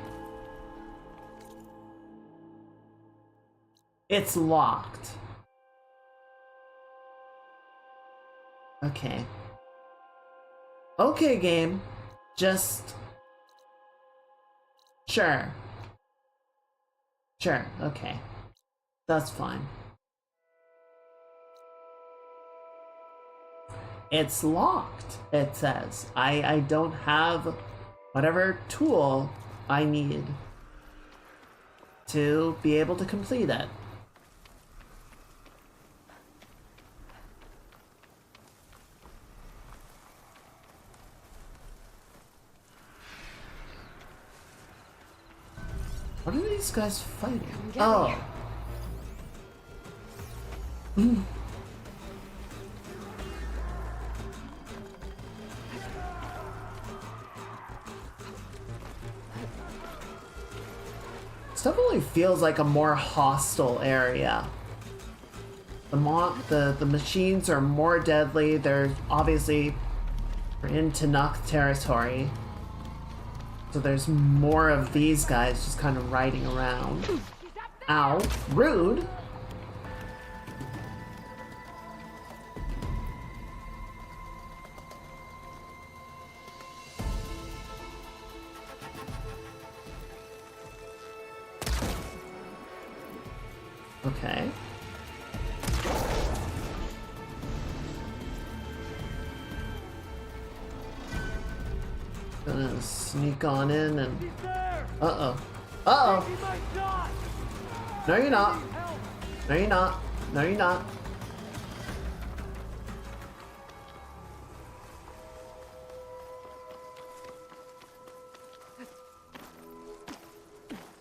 It's locked. Okay. Okay, game. Just... Sure. Sure, okay. That's fine. it's locked, it says. I don't have whatever tool I need to be able to complete it. What are these guys fighting? Oh. This definitely feels like a more hostile area. The machines are more deadly. They're obviously in Tanakh territory. So there's more of these guys just kind of riding around. Ow. Rude. Okay. Gonna sneak on in and... Uh-oh. Uh-oh! No, you're not. No, you're not. No, you're not.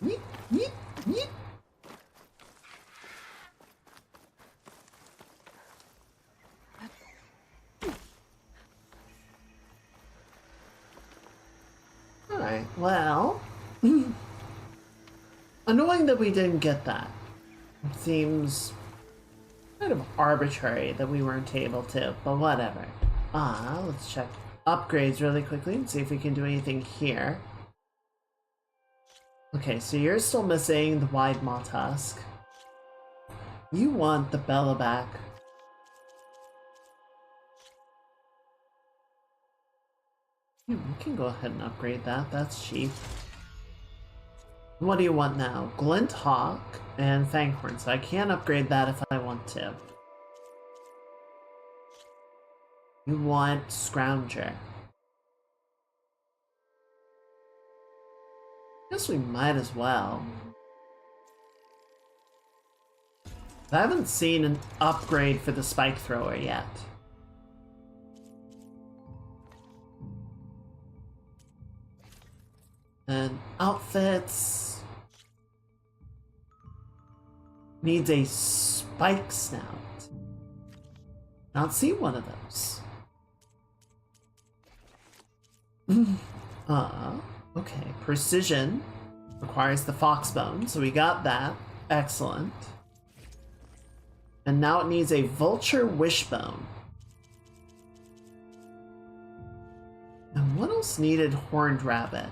Yeet, yeet, yeet. Alright, well... Annoying that we didn't get that. It seems kind of arbitrary that we weren't able to, but whatever. Let's check upgrades really quickly and see if we can do anything here. Okay, so you're still missing the wide maw tusk. You want the Bella back. We can go ahead and upgrade that. That's cheap. What do you want now? Glint Hawk and Fanghorn, so I can upgrade that if I want to. You want Scrounger. Guess we might as well. I haven't seen an upgrade for the Spike Thrower yet. And outfits... Needs a spike snout. Not see one of those. Okay. Precision requires the foxbone, so we got that. Excellent. And now it needs a vulture wishbone. And what else needed horned rabbit?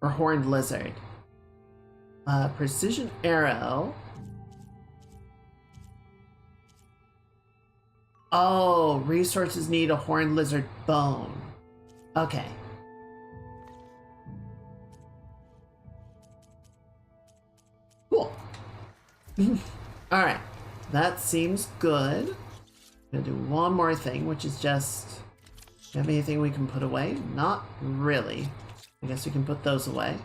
Or horned lizard? Precision arrow. Oh, resources need a horned lizard bone. Okay. Cool. Alright. That seems good. I'm gonna do one more thing, which is just... Do you have anything we can put away? Not really. I guess we can put those away.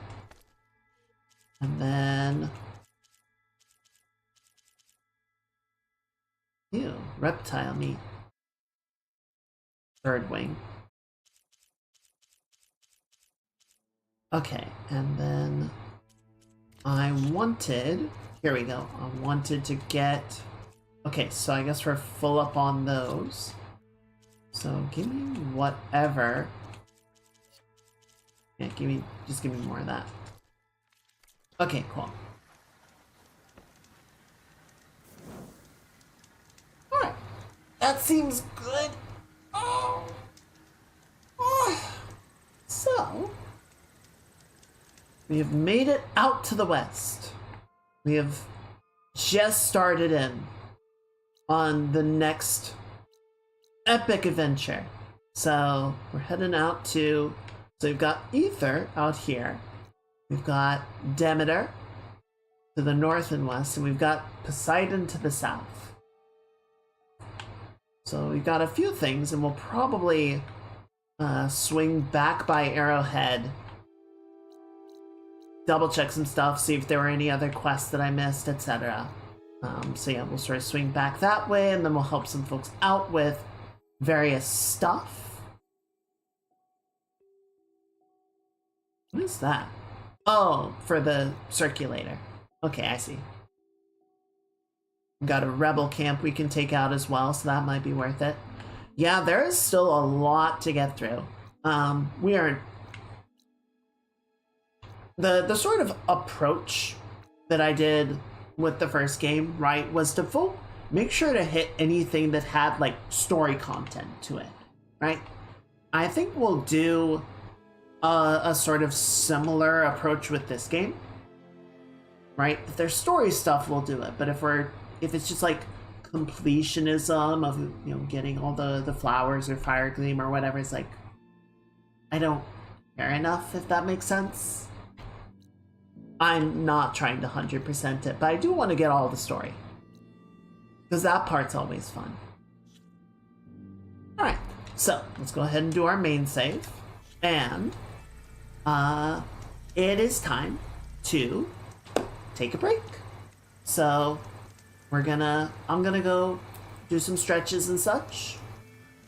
And then... Ew, reptile meat. Bird wing. Okay, and then... I wanted... Here we go. I wanted to get... Okay, so I guess we're full up on those. So give me whatever. Yeah, just give me more of that. Okay, cool. Alright. That seems good. Oh. So, we have made it out to the west. We have just started in on the next epic adventure. So, we're heading out to... So we've got Ether out here. We've got Demeter to the north and west, and we've got Poseidon to the south. So we've got a few things, and we'll probably swing back by Arrowhead, double check some stuff, see if there were any other quests that I missed, etc. So yeah, we'll sort of swing back that way, and then we'll help some folks out with various stuff. What is that? Oh, for the circulator. Okay, I see. We've got a rebel camp we can take out as well, so that might be worth it. Yeah, there is still a lot to get through. We are... The sort of approach that I did with the first game, right, was to make sure to hit anything that had, like, story content to it, right? I think we'll do a sort of similar approach with this game, right? If there's story stuff, we'll do it, but if it's just, like, completionism of, you know, getting all the flowers or fire gleam or whatever, it's like, I don't care enough, if that makes sense. I'm not trying to 100% it, but I do want to get all the story, because that part's always fun. Alright, so let's go ahead and do our main save, and it is time to take a break. So I'm gonna go do some stretches and such.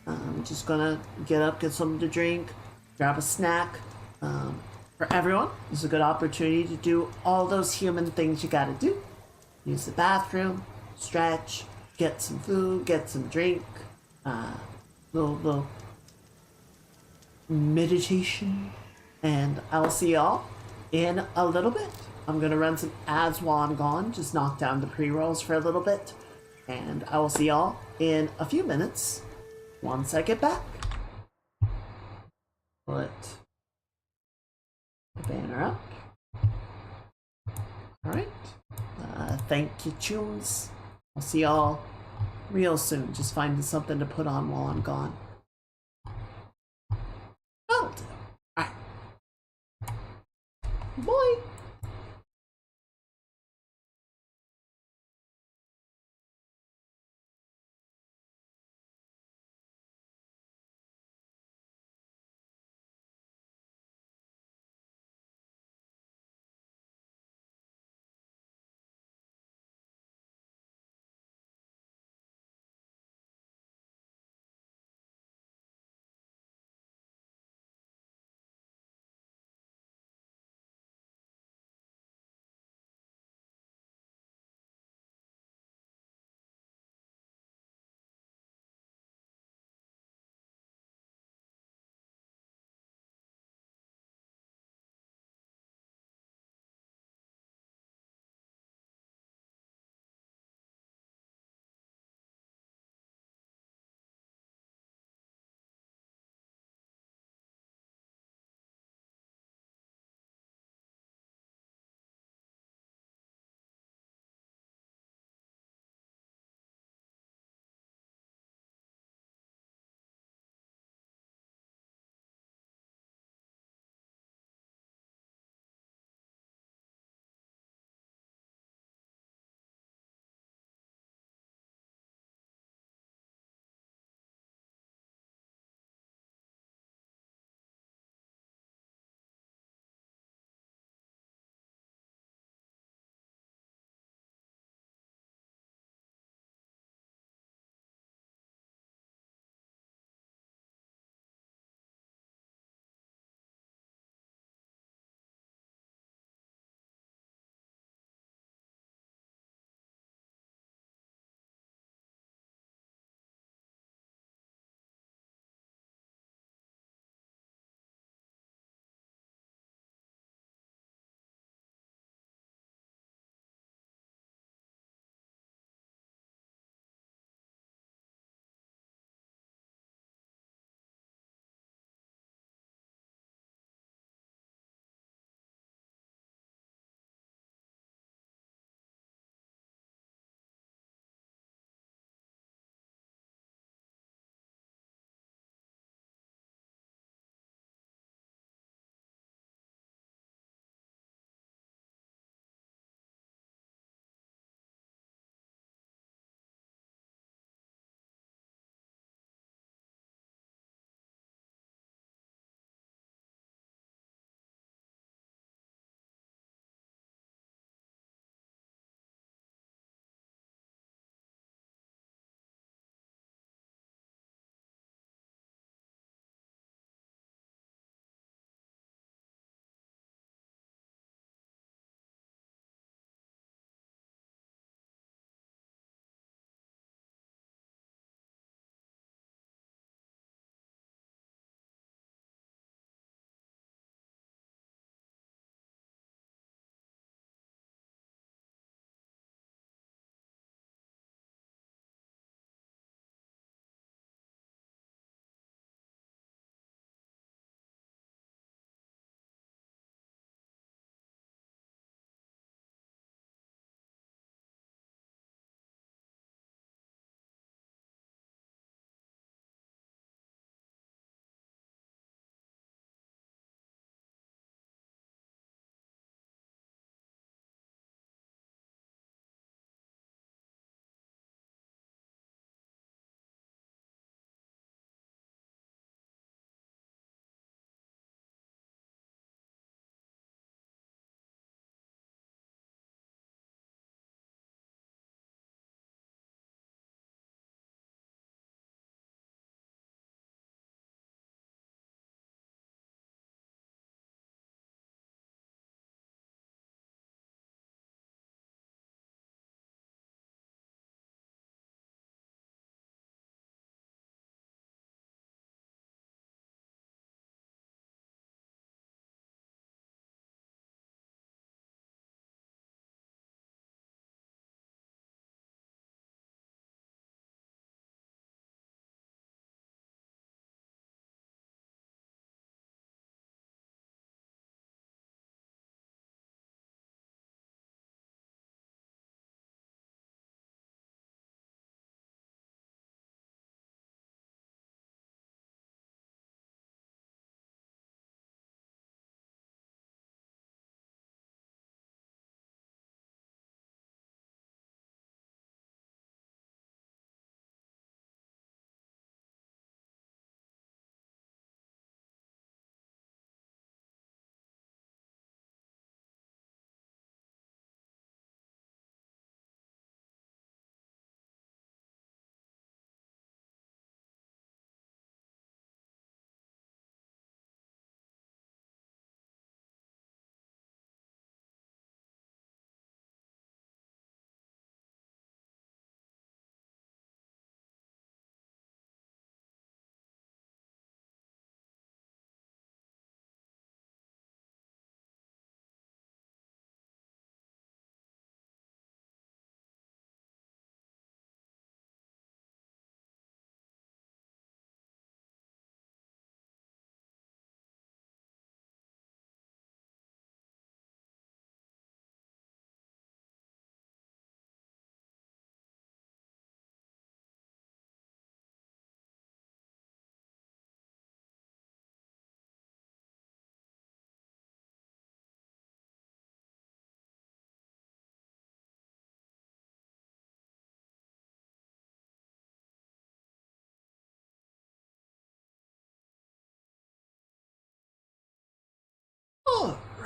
I'm just gonna get up, get something to drink, grab a snack. For everyone, it's a good opportunity to do all those human things you gotta do. Use the bathroom, stretch, get some food, get some drink, little meditation, and I'll see y'all in a little bit. I'm gonna run some ads while I'm gone, just knock down the pre-rolls for a little bit, and I will see y'all in a few minutes once I get back. Put the banner up. Alright. Thank you, tunes. I'll see y'all real soon. Just finding something to put on while I'm gone. That'll do. Alright. Bye.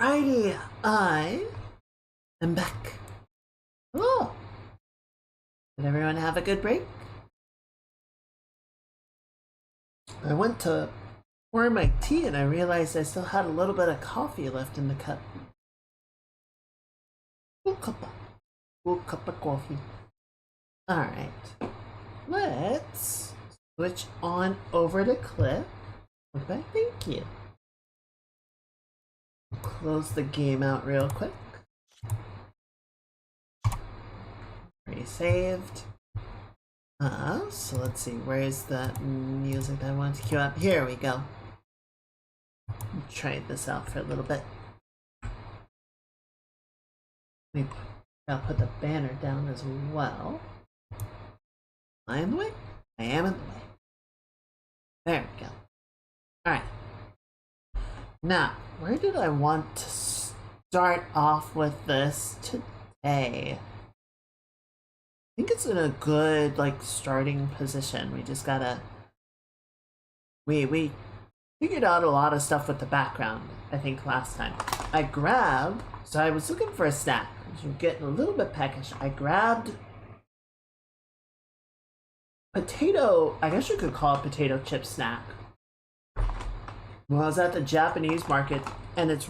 Alrighty, I am back. Hello. Did everyone have a good break? I went to pour my tea and I realized I still had a little bit of coffee left in the cup. Full cup of coffee. Alright. Let's switch on over to Cliff. Okay, thank you. Close the game out real quick. Pre-saved. So let's see, where's that music that I wanted to queue up? Here we go. Try this out for a little bit. Maybe I'll put the banner down as well. Am I in the way? I am in the way. There we go. Alright. Now, where did I want to start off with this today? I think it's in a good, like, starting position. We just gotta... We figured out a lot of stuff with the background, I think, last time. I grabbed... So I was looking for a snack. I was getting a little bit peckish. I grabbed... potato... I guess you could call it potato chip snack. Well, I was at the Japanese market, and it's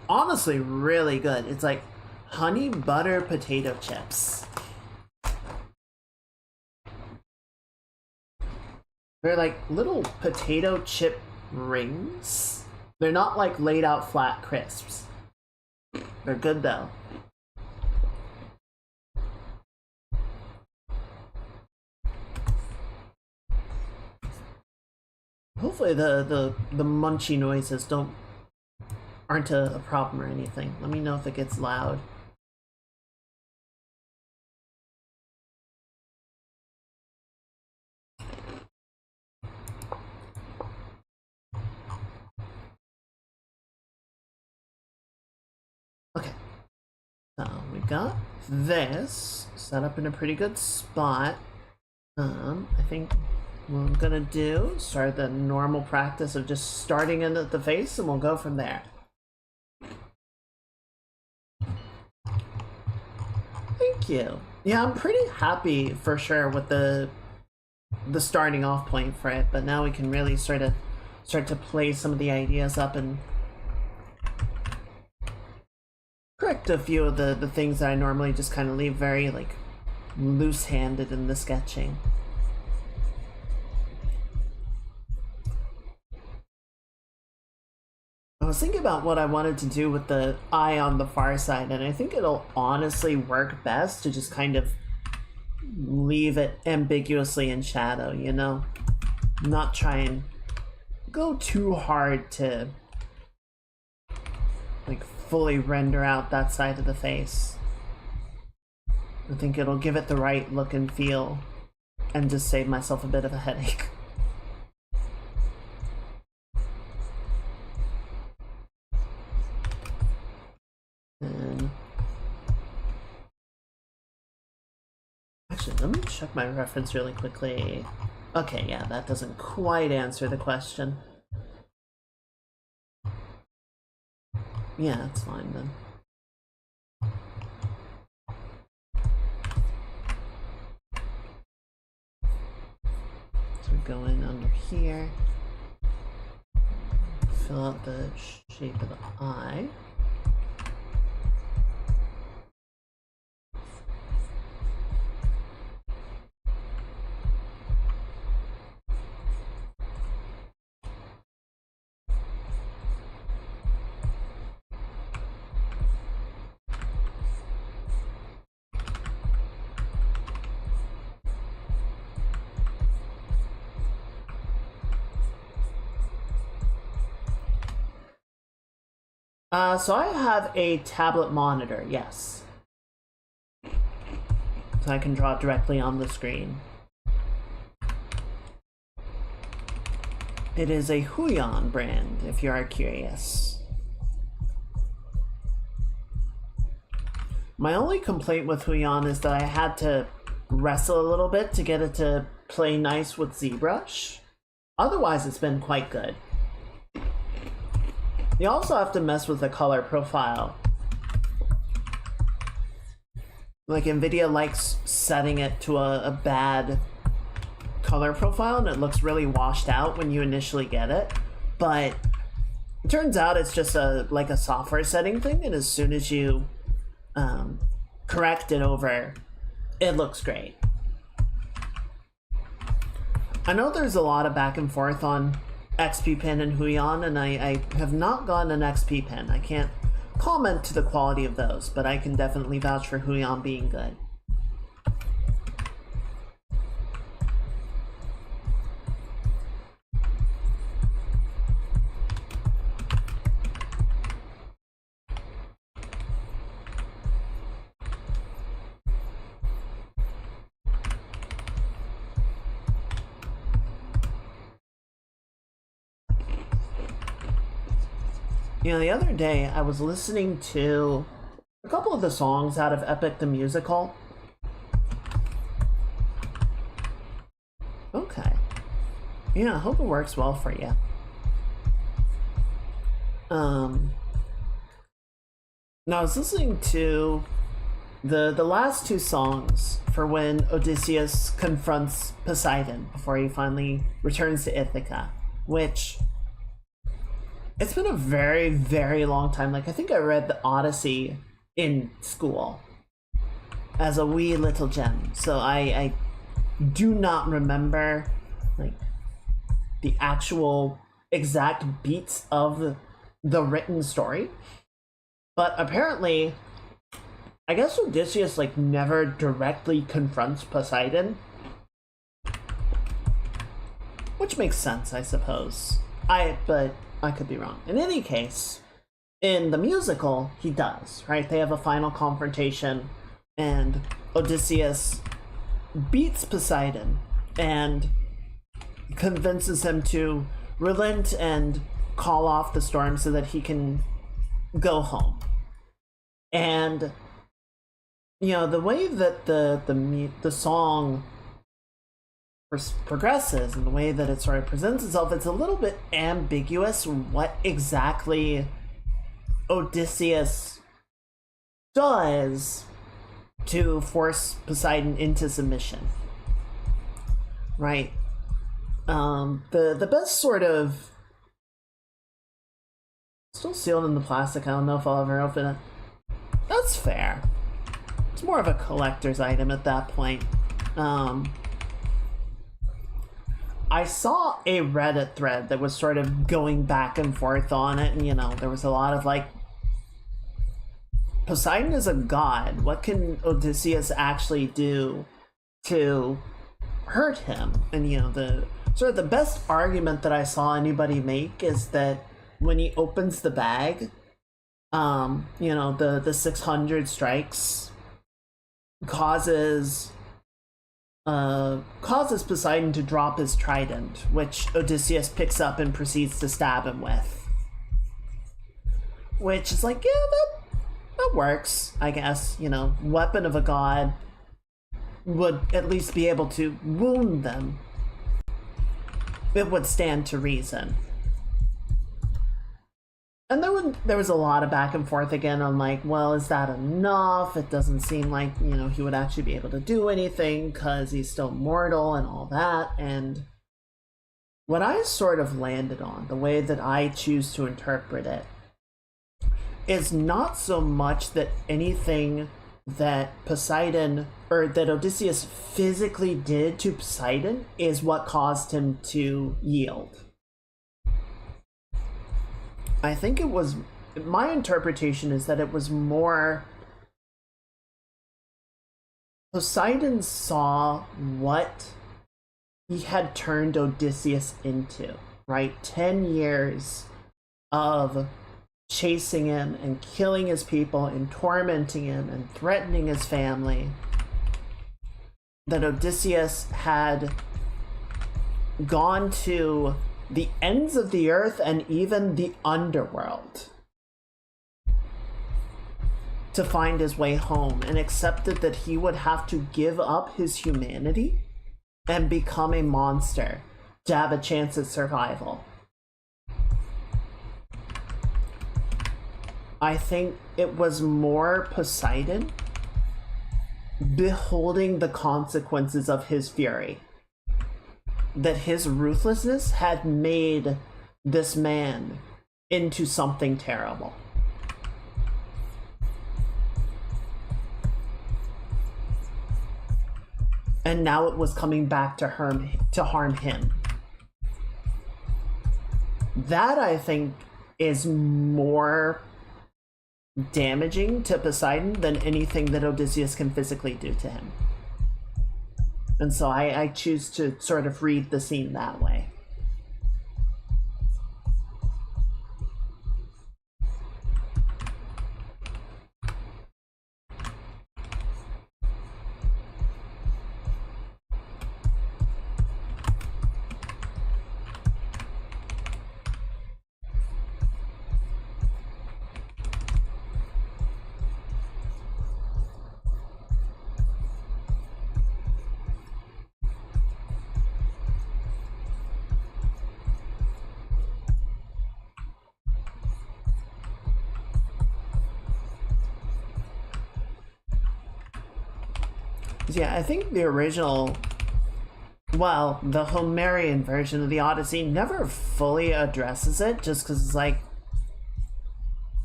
honestly really good. It's like honey butter potato chips. They're like little potato chip rings. They're not like laid out flat crisps. They're good though. Hopefully the munchy noises aren't a problem or anything. Let me know if it gets loud. Okay. So we got this set up in a pretty good spot. I think what I'm gonna do, start the normal practice of just starting in at the face, and we'll go from there. Thank you. Yeah, I'm pretty happy for sure with the starting off point for it, but now we can really start to play some of the ideas up and correct a few of the things that I normally just kind of leave very like loose-handed in the sketching. I was thinking about what I wanted to do with the eye on the far side, and I think it'll honestly work best to just kind of leave it ambiguously in shadow, you know? Not try and go too hard to like fully render out that side of the face. I think it'll give it the right look and feel and just save myself a bit of a headache. And actually, let me check my reference really quickly. Okay, yeah, that doesn't quite answer the question. Yeah, that's fine then. So we go in under here, fill out the shape of the eye. So I have a tablet monitor, yes. So I can draw directly on the screen. It is a Huion brand, if you are curious. My only complaint with Huion is that I had to wrestle a little bit to get it to play nice with ZBrush. Otherwise, it's been quite good. You also have to mess with the color profile. Like, NVIDIA likes setting it to a bad color profile, and it looks really washed out when you initially get it. But it turns out it's just like a software setting thing, and as soon as you correct it over, it looks great. I know there's a lot of back and forth on XP Pin and Huion, and I have not gotten an XP Pin. I can't comment to the quality of those, but I can definitely vouch for Huion being good. You know, the other day I was listening to a couple of the songs out of Epic the Musical. Okay. Yeah, I hope it works well for you. Now I was listening to the last two songs for when Odysseus confronts Poseidon before he finally returns to Ithaca, which it's been a very, very long time. Like, I think I read the Odyssey in school as a wee little gem. So I do not remember, like, the actual exact beats of the written story. But apparently, I guess Odysseus, like, never directly confronts Poseidon. Which makes sense, I suppose. But I could be wrong. In any case, in the musical, he does, right? They have a final confrontation, and Odysseus beats Poseidon and convinces him to relent and call off the storm so that he can go home. And, you know, the way that the song progresses and the way that it sort of presents itself, it's a little bit ambiguous what exactly Odysseus does to force Poseidon into submission, right? The best sort of, still sealed in the plastic, I don't know if I'll ever open it. That's fair. It's more of a collector's item at that point. I saw a Reddit thread that was sort of going back and forth on it, and, you know, there was a lot of like, Poseidon is a god. What can Odysseus actually do to hurt him? And, you know, the sort of the best argument that I saw anybody make is that when he opens the bag, you know, the 600 strikes causes Poseidon to drop his trident, which Odysseus picks up and proceeds to stab him with. Which is like, yeah, that works, I guess. You know, weapon of a god would at least be able to wound them. It would stand to reason. And there was a lot of back and forth again on like, well, is that enough? It doesn't seem like, you know, he would actually be able to do anything because he's still mortal and all that. And what I sort of landed on, the way that I choose to interpret it, is not so much that anything that Poseidon, or that Odysseus physically did to Poseidon is what caused him to yield. I think it was, my interpretation is that it was more Poseidon saw what he had turned Odysseus into, right? 10 years of chasing him and killing his people and tormenting him and threatening his family. That Odysseus had gone to the ends of the earth and even the underworld to find his way home, and accepted that he would have to give up his humanity and become a monster to have a chance at survival. I think it was more Poseidon beholding the consequences of his fury. That his ruthlessness had made this man into something terrible. And now it was coming back to harm him. That, I think, is more damaging to Poseidon than anything that Odysseus can physically do to him. And so I choose to sort of read the scene that way. Yeah, I think the original, well, the Homerian version of the Odyssey never fully addresses it, just because it's like,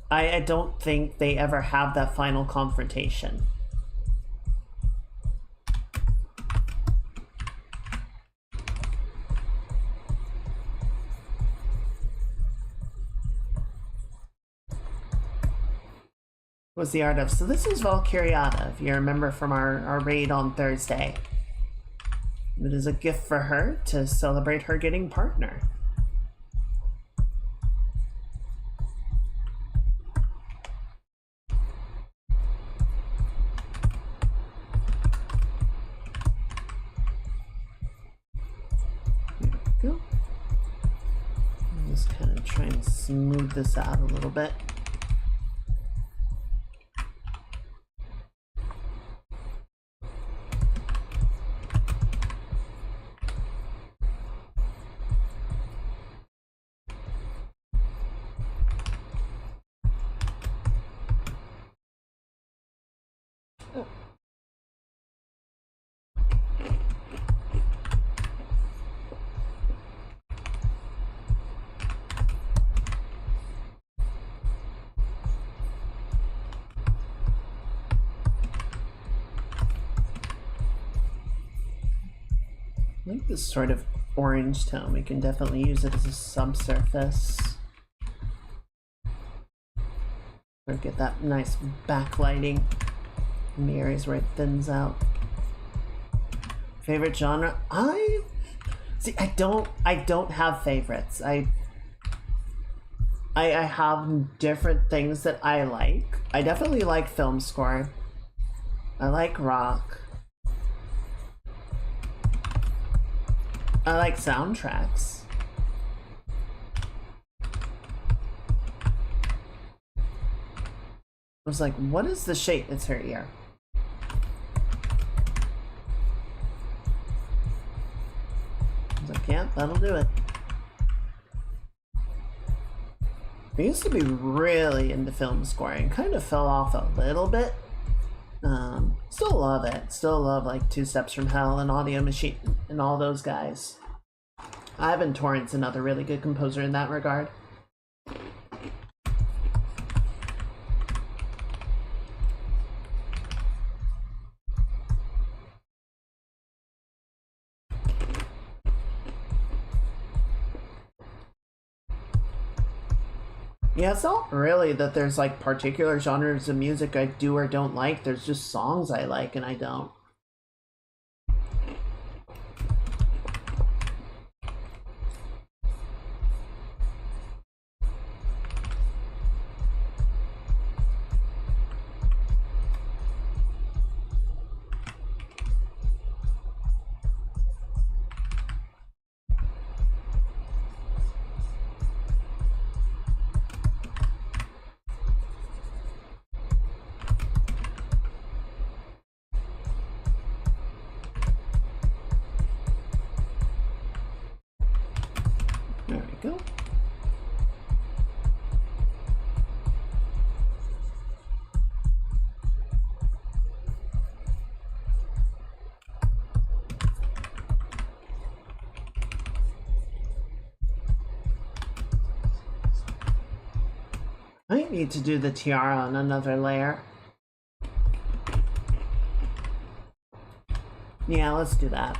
I don't think they ever have that final confrontation. Was the art of, so this is Valkyriata, if you remember from our raid on Thursday. It is a gift for her to celebrate her getting partner. There we go. I'm just kind of trying to smooth this out a little bit. I like this sort of orange tone. We can definitely use it as a subsurface. Or get that nice backlighting in the areas where it thins out. Favorite genre? I don't have favorites. I have different things that I like. I definitely like film score. I like rock. I like soundtracks. I was like, what is the shape? It's her ear. I was like, yeah, that'll do it. I used to be really into film scoring. Kind of fell off a little bit. Still love it. Still love like Two Steps from Hell and Audio Machine and all those guys. Ivan Torrent's another really good composer in that regard. Yeah, it's not really that there's like particular genres of music I do or don't like. There's just songs I like and I don't. I need to do the tiara on another layer. Yeah, let's do that.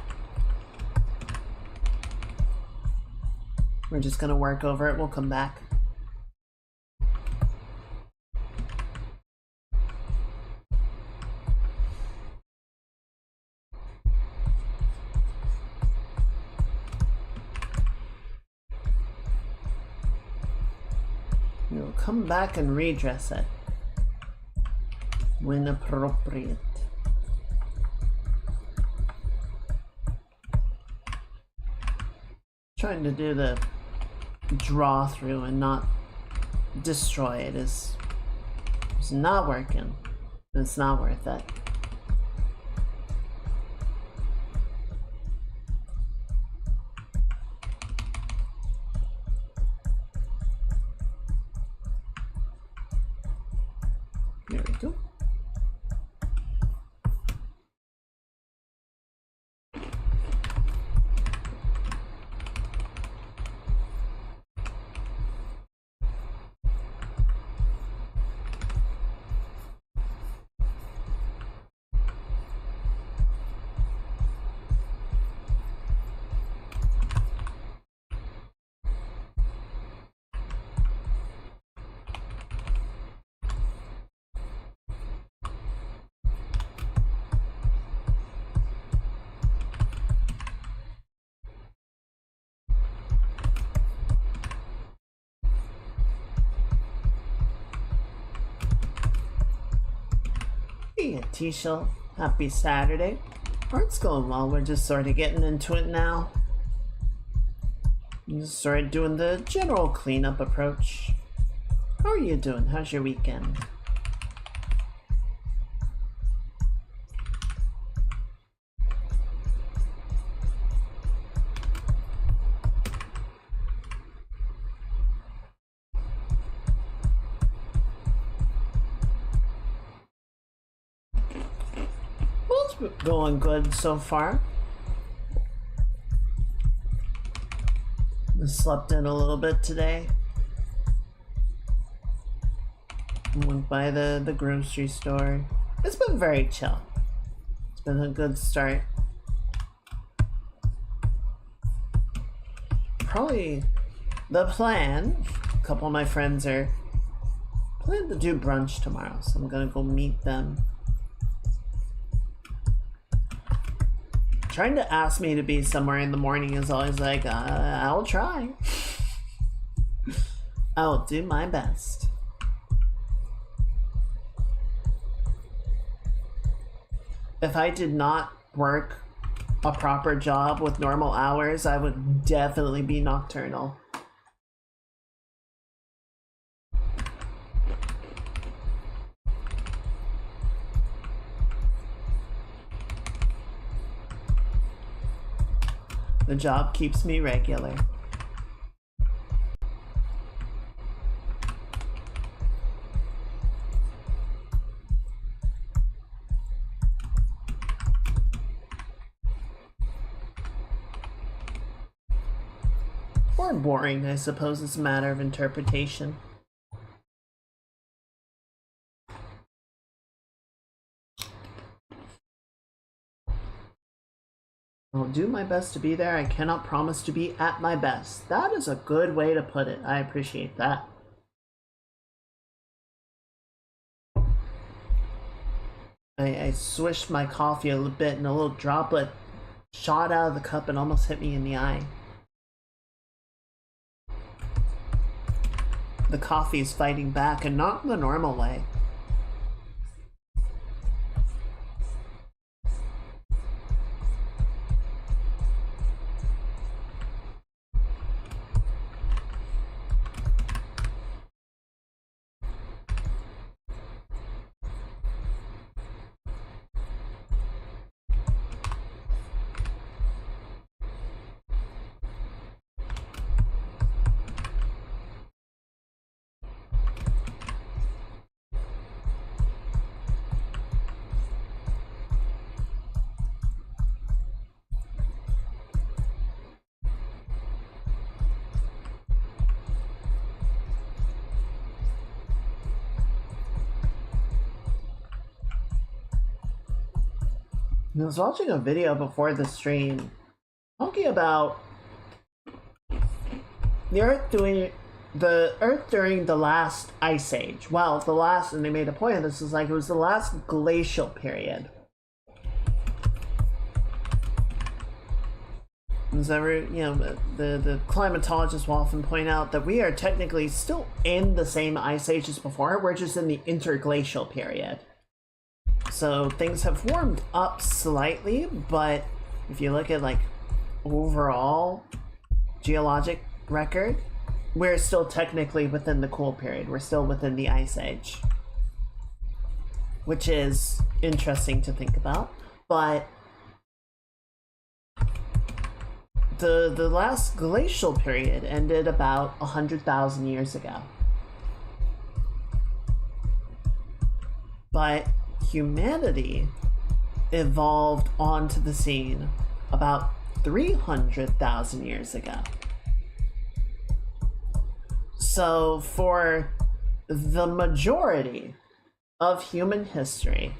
We're just gonna work over it. We'll come back. We'll come back and redress it when appropriate. Trying to do the draw through and not destroy it is not working. It's not worth it. There we go. Hey, Tisha. Happy Saturday. Art's going well. We're just sort of getting into it now. Just started doing the general cleanup approach. How are you doing? How's your weekend? Going good so far. I slept in a little bit today. Went by the grocery store. It's been very chill. It's been a good start. Probably the plan. A couple of my friends are planning to do brunch tomorrow, so I'm gonna go meet them. Trying to ask me to be somewhere in the morning is always like, I'll try. I'll do my best. If I did not work a proper job with normal hours, I would definitely be nocturnal. The job keeps me regular. Or boring, I suppose it's a matter of interpretation. I'll do my best to be there. I cannot promise to be at my best. That is a good way to put it. I appreciate that. I swished my coffee a little bit and a little droplet shot out of the cup and almost hit me in the eye. The coffee's fighting back and not in the normal way. I was watching a video before the stream talking about the Earth during the last ice age. Well, the last, and they made a point of this, is like it was the last glacial period. As ever, you know, the climatologists will often point out that we are technically still in the same ice age as before. We're just in the interglacial period. So things have warmed up slightly, but if you look at like overall geologic record, we're still technically within the cool period. We're still within the ice age, which is interesting to think about. But the last glacial period ended about 100,000 years ago. But humanity evolved onto the scene about 300,000 years ago. So for the majority of human history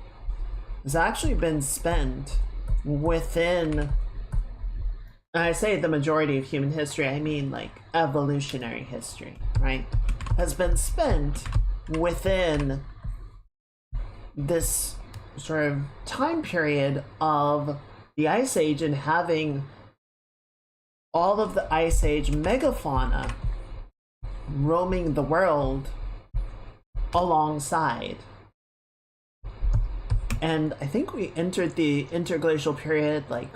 has actually been spent within, and I say the majority of human history, I mean like evolutionary history, right? Has been spent within this sort of time period of the Ice Age and having all of the Ice Age megafauna roaming the world alongside. And I think we entered the interglacial period like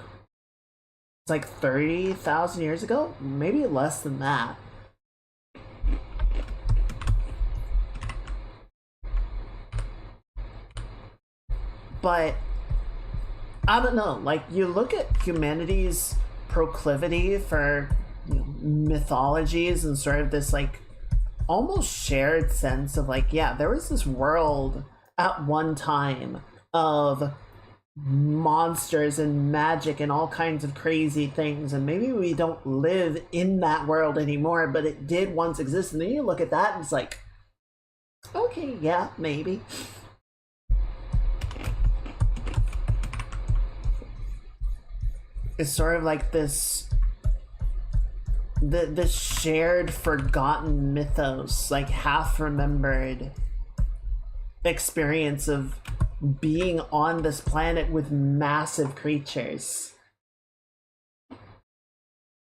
it's like 30,000 years ago, maybe less than that. But I don't know, like you look at humanity's proclivity for, you know, mythologies and sort of this like almost shared sense of like, yeah, there was this world at one time of monsters and magic and all kinds of crazy things, and maybe we don't live in that world anymore, but it did once exist. And then you look at that and it's like, okay, yeah, maybe. It's sort of like this shared forgotten mythos, like half remembered experience of being on this planet with massive creatures.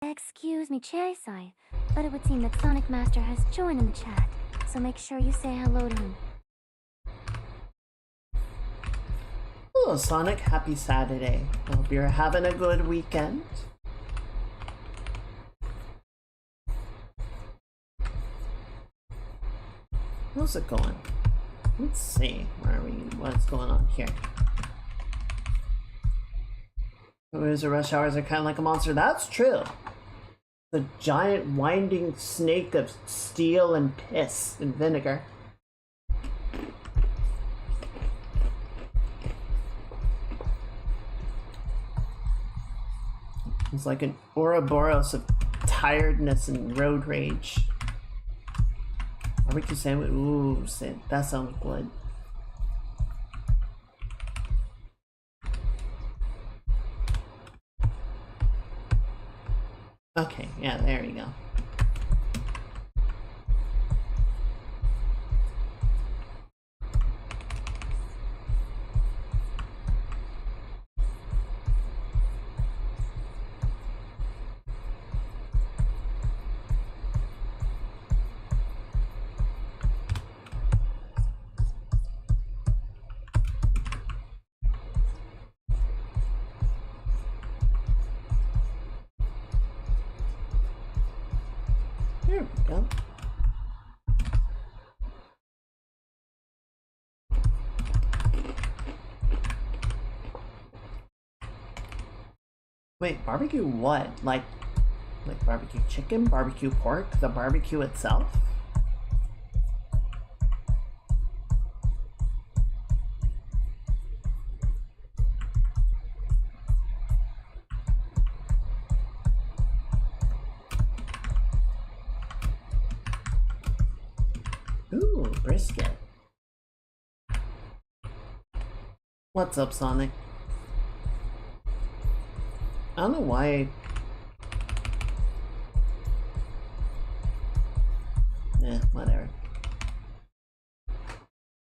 Excuse me, Cherry-Sai, but it would seem that Sonic Master has joined in the chat, so make sure you say hello to him. Hello, Sonic. Happy Saturday. I hope you're having a good weekend. How's it going? Let's see. Where are we? What's going on here? The rush hours are kind of like a monster. That's true. The giant winding snake of steel and piss and vinegar. It's like an Ouroboros of tiredness and road rage. Barbecue sandwich. Ooh, that sounds good. Okay, yeah, there we go. There we go. Wait, barbecue what? Like barbecue chicken, barbecue pork, the barbecue itself? Ooh, brisket. What's up, Sonic? I don't know why. Whatever.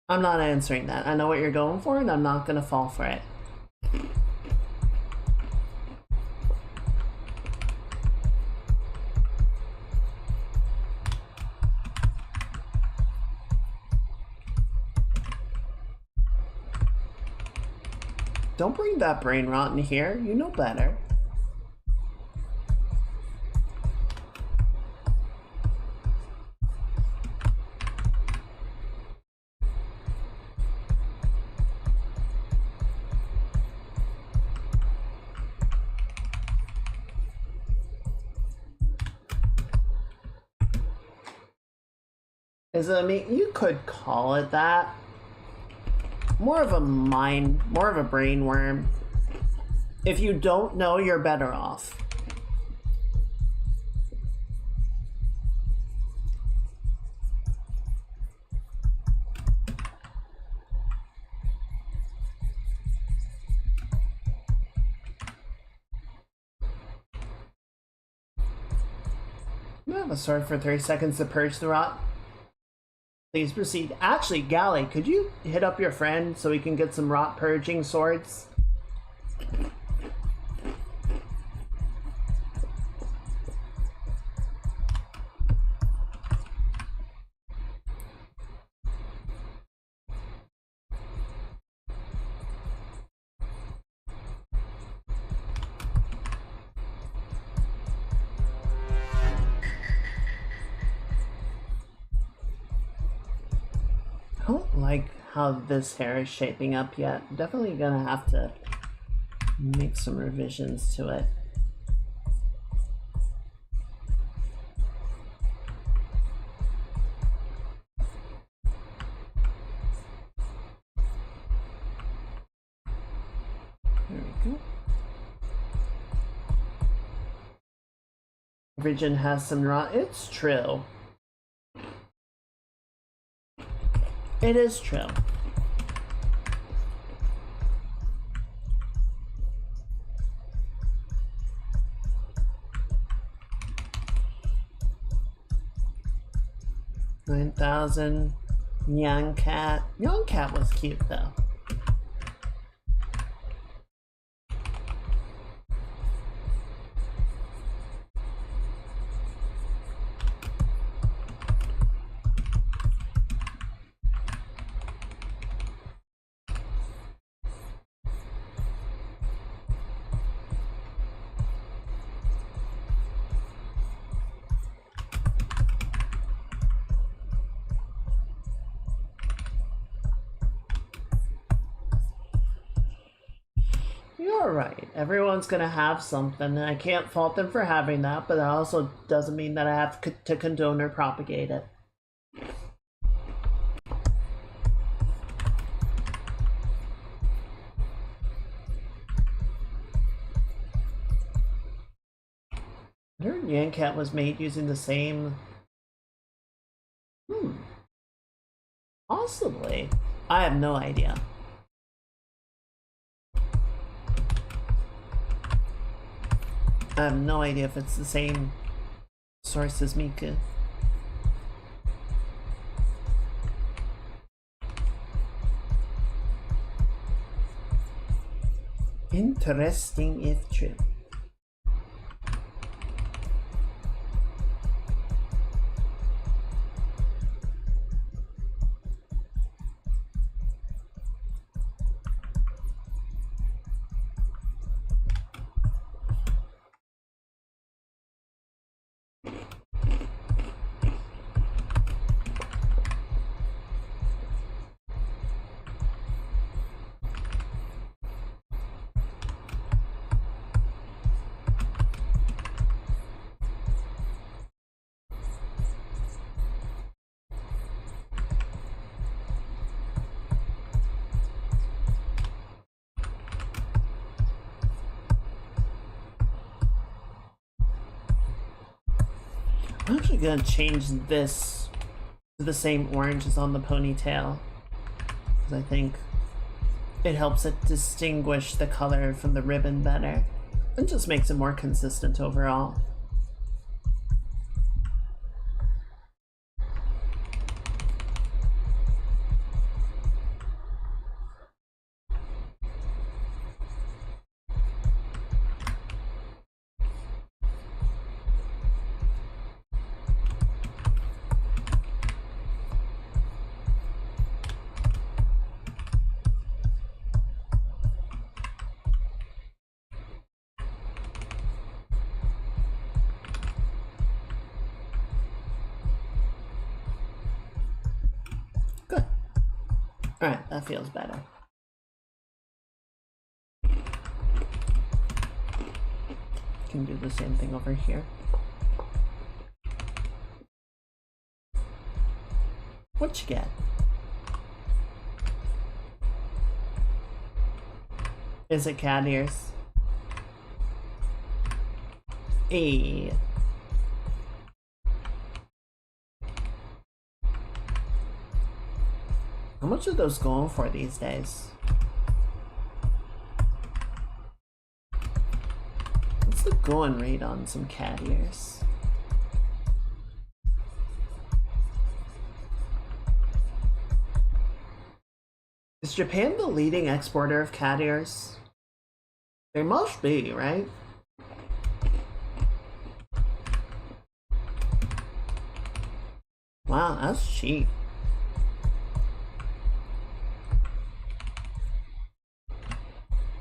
I'm not answering that. I know what you're going for, and I'm not gonna fall for it. Don't bring that brain rot in here. You know better. I mean, you could call it that. More of a mind, more of a brain worm. If you don't know, you're better off. You have a sword for 30 seconds to purge the rot. Please proceed. Actually, Galley, could you hit up your friend so we can get some rot purging swords? I don't like how this hair is shaping up yet. I'm definitely gonna have to make some revisions to it. There we go. Virgin has some rot. It's true. It is true. $9,000. Young cat. Young cat was cute though. You're right. Everyone's gonna have something, and I can't fault them for having that, but that also doesn't mean that I have to condone or propagate it. I heard Yankat was made using the same... Possibly. I have no idea. I have no idea if it's the same source as Mika. Interesting if true. I'm actually gonna change this to the same orange as on the ponytail, because I think it helps it distinguish the color from the ribbon better. It just makes it more consistent overall. Alright, that feels better. Can do the same thing over here. What you get? Is it cat ears? Hey. How much are those going for these days? What's the going rate on some cat ears? Is Japan the leading exporter of cat ears? They must be, right? Wow, that's cheap.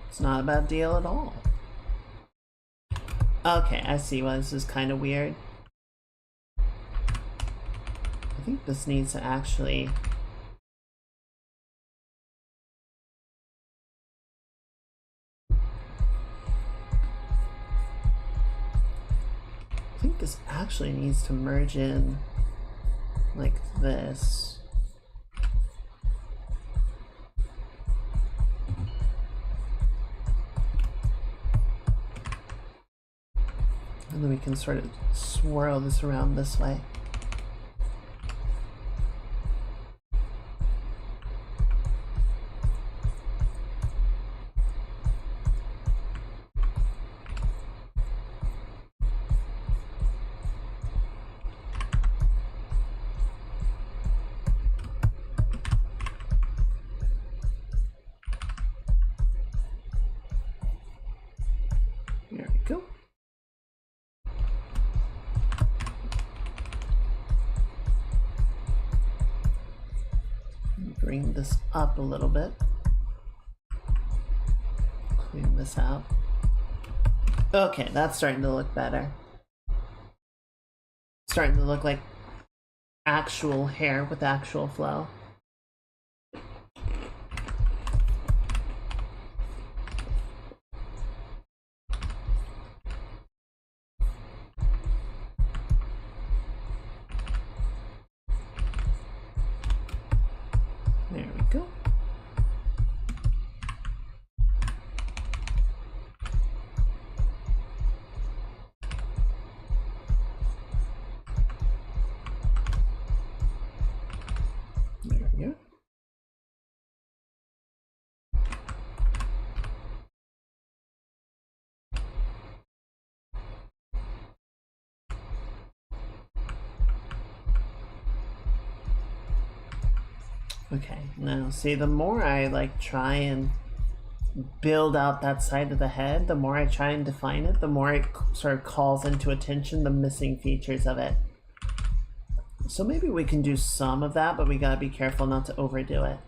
It's not a bad deal at all. Okay, I see why this is kind of weird. I think this needs to actually... I think this actually needs to merge in like this. And then we can sort of swirl this around this way. There we go. Bring this up a little bit. Clean this out. Okay, that's starting to look better. Starting to look like actual hair with actual flow. There we go. There we go. Okay, now see, the more I like try and build out that side of the head, the more I try and define it, the more it sort of calls into attention the missing features of it. So maybe we can do some of that, but we gotta be careful not to overdo it.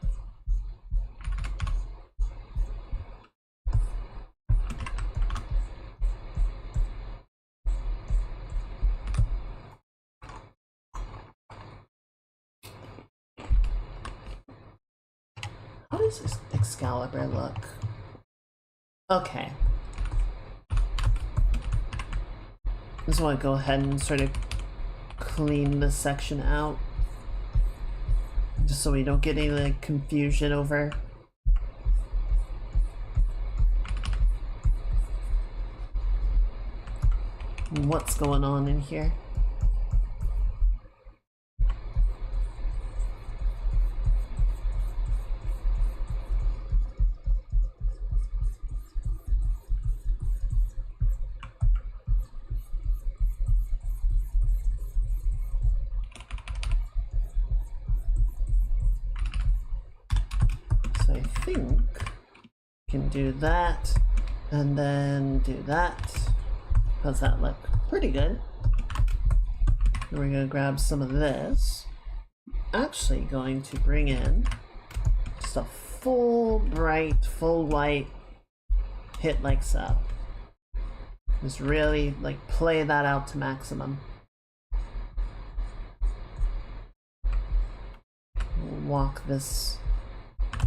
How does this Excalibur look? Okay. Just want to go ahead and sort of clean this section out. Just so we don't get any like confusion over what's going on in here. do that, and then do that. How's that look? Pretty good. We're gonna grab some of this. Actually going to bring in just a full bright, full white hit like so. Just really like play that out to maximum. We'll walk this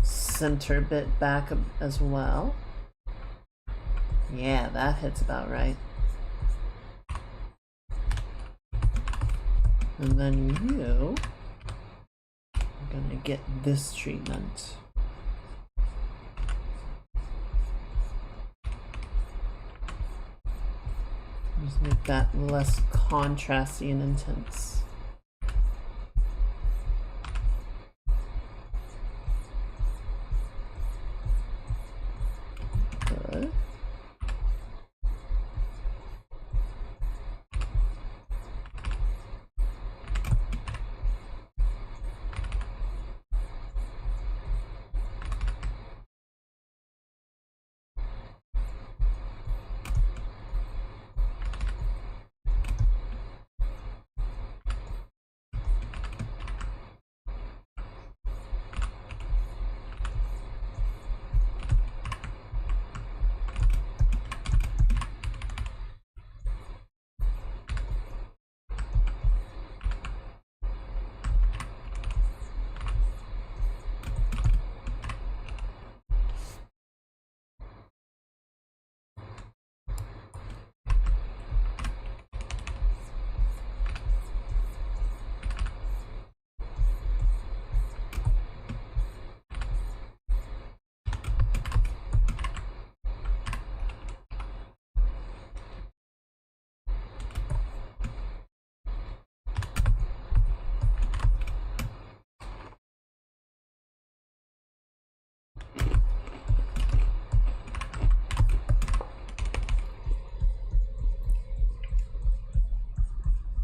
center bit back as well. Yeah, that hits about right. And then you are gonna get this treatment. Just make that less contrasty and intense. Good.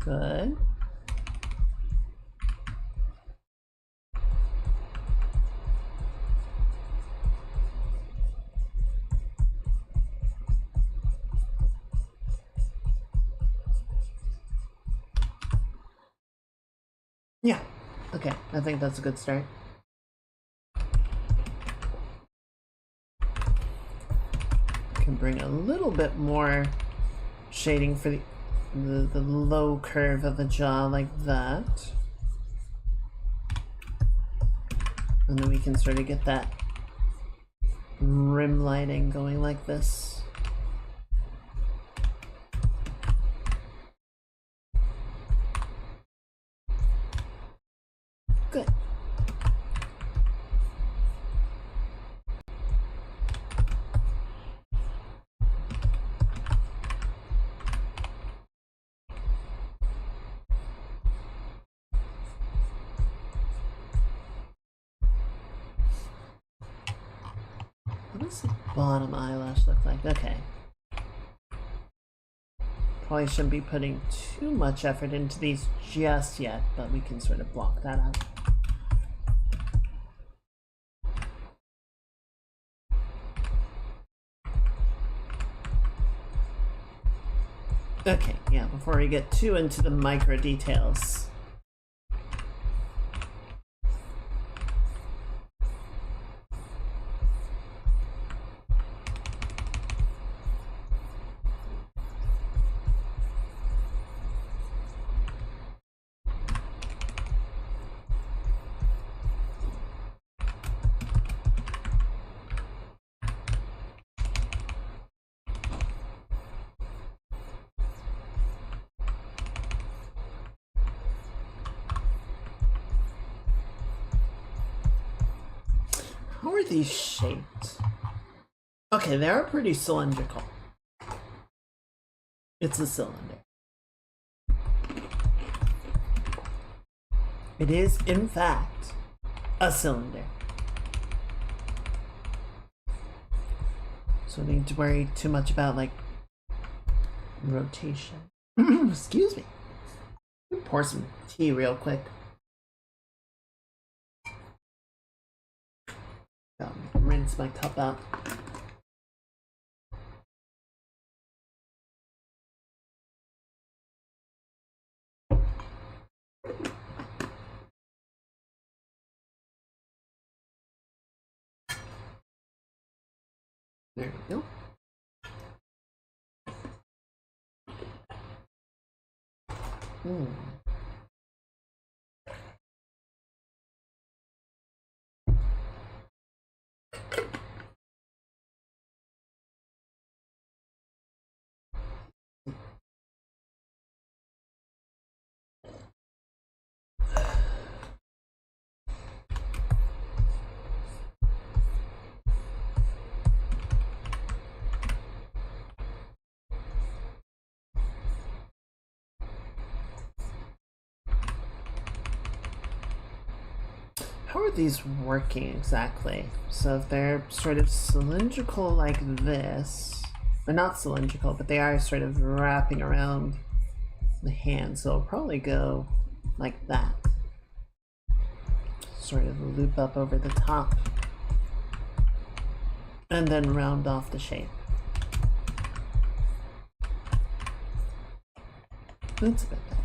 Good. Yeah. Okay, I think that's a good start. Can bring a little bit more shading for the low curve of the jaw like that. And then we can sort of get that rim lighting going like this. Good. What does the bottom eyelash look like? Okay. Probably shouldn't be putting too much effort into these just yet, but we can sort of block that out. Okay, yeah, before we get too into the micro details. How are these shaped? Okay, they are pretty cylindrical. It's a cylinder. It is, in fact, a cylinder. So we don't need to worry too much about, like, rotation. Excuse me. Pour some tea real quick. Rinse my cup out. There we go. How are these working exactly? So if they're sort of cylindrical like this, or not cylindrical, but they are sort of wrapping around the hand, so it'll probably go like that. Sort of loop up over the top, and then round off the shape. That's a bit better.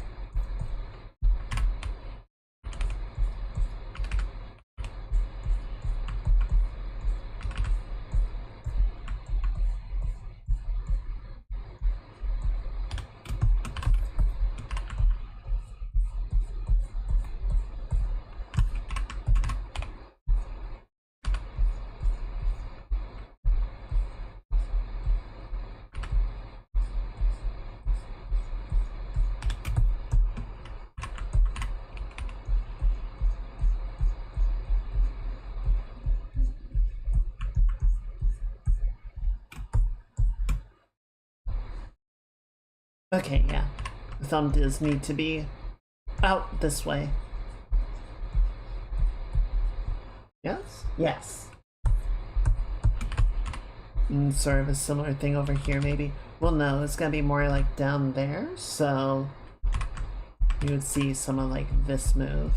Okay, yeah. The thumb does need to be out this way. Yes? Yes. And sort of a similar thing over here, maybe. Well, no, it's gonna be more like down there, so you would see some of like this move.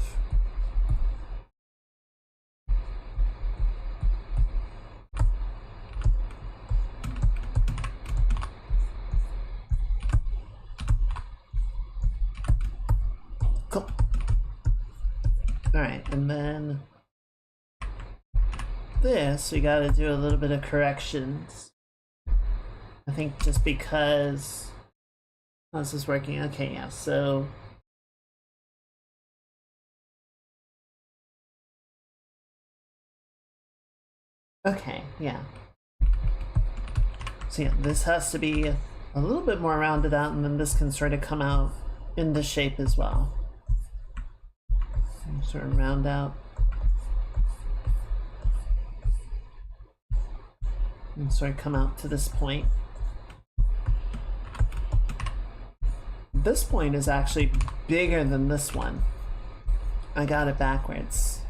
Cool. Alright, and then this, we gotta do a little bit of corrections. I think just because... How is this working? Okay, yeah, so... Okay, yeah. So yeah, this has to be a little bit more rounded out, and then this can sort of come out in this shape as well. And sort of round out. And sort of come out to this point. This point is actually bigger than this one. I got it backwards.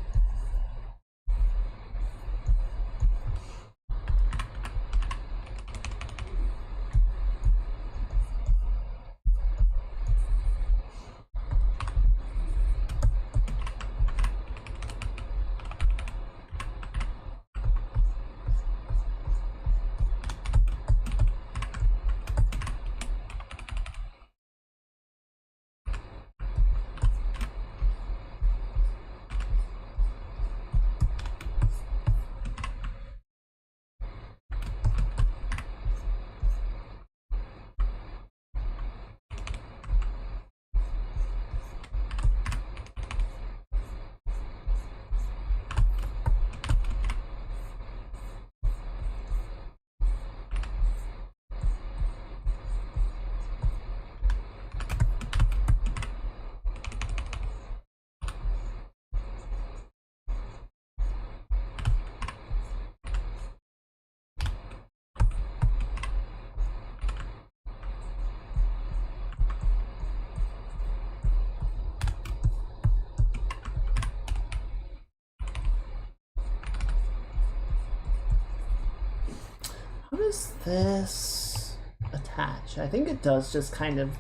How does this attach? I think it does just kind of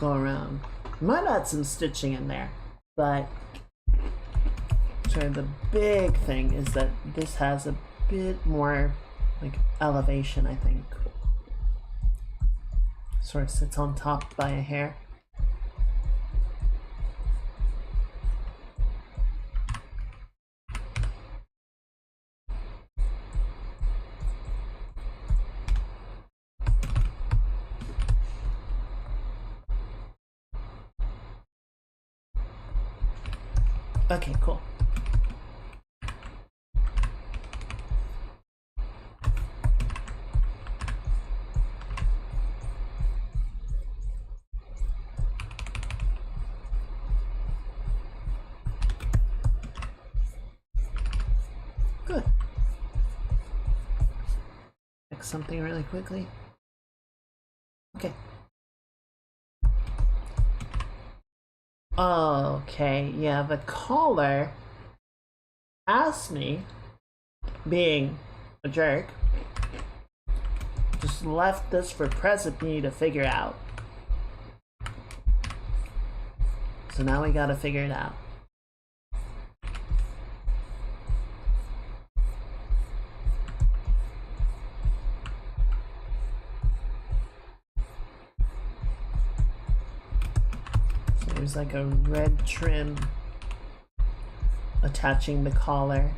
go around. Might add some stitching in there, but sort of the big thing is that this has a bit more like elevation, I think. Sort of sits on top by a hair. Okay, cool. Good. Fix something really quickly. Okay. Okay, yeah, the caller asked me, being a jerk, just left this for present me to figure out. So now we gotta figure it out. So there's like a red trim attaching the collar.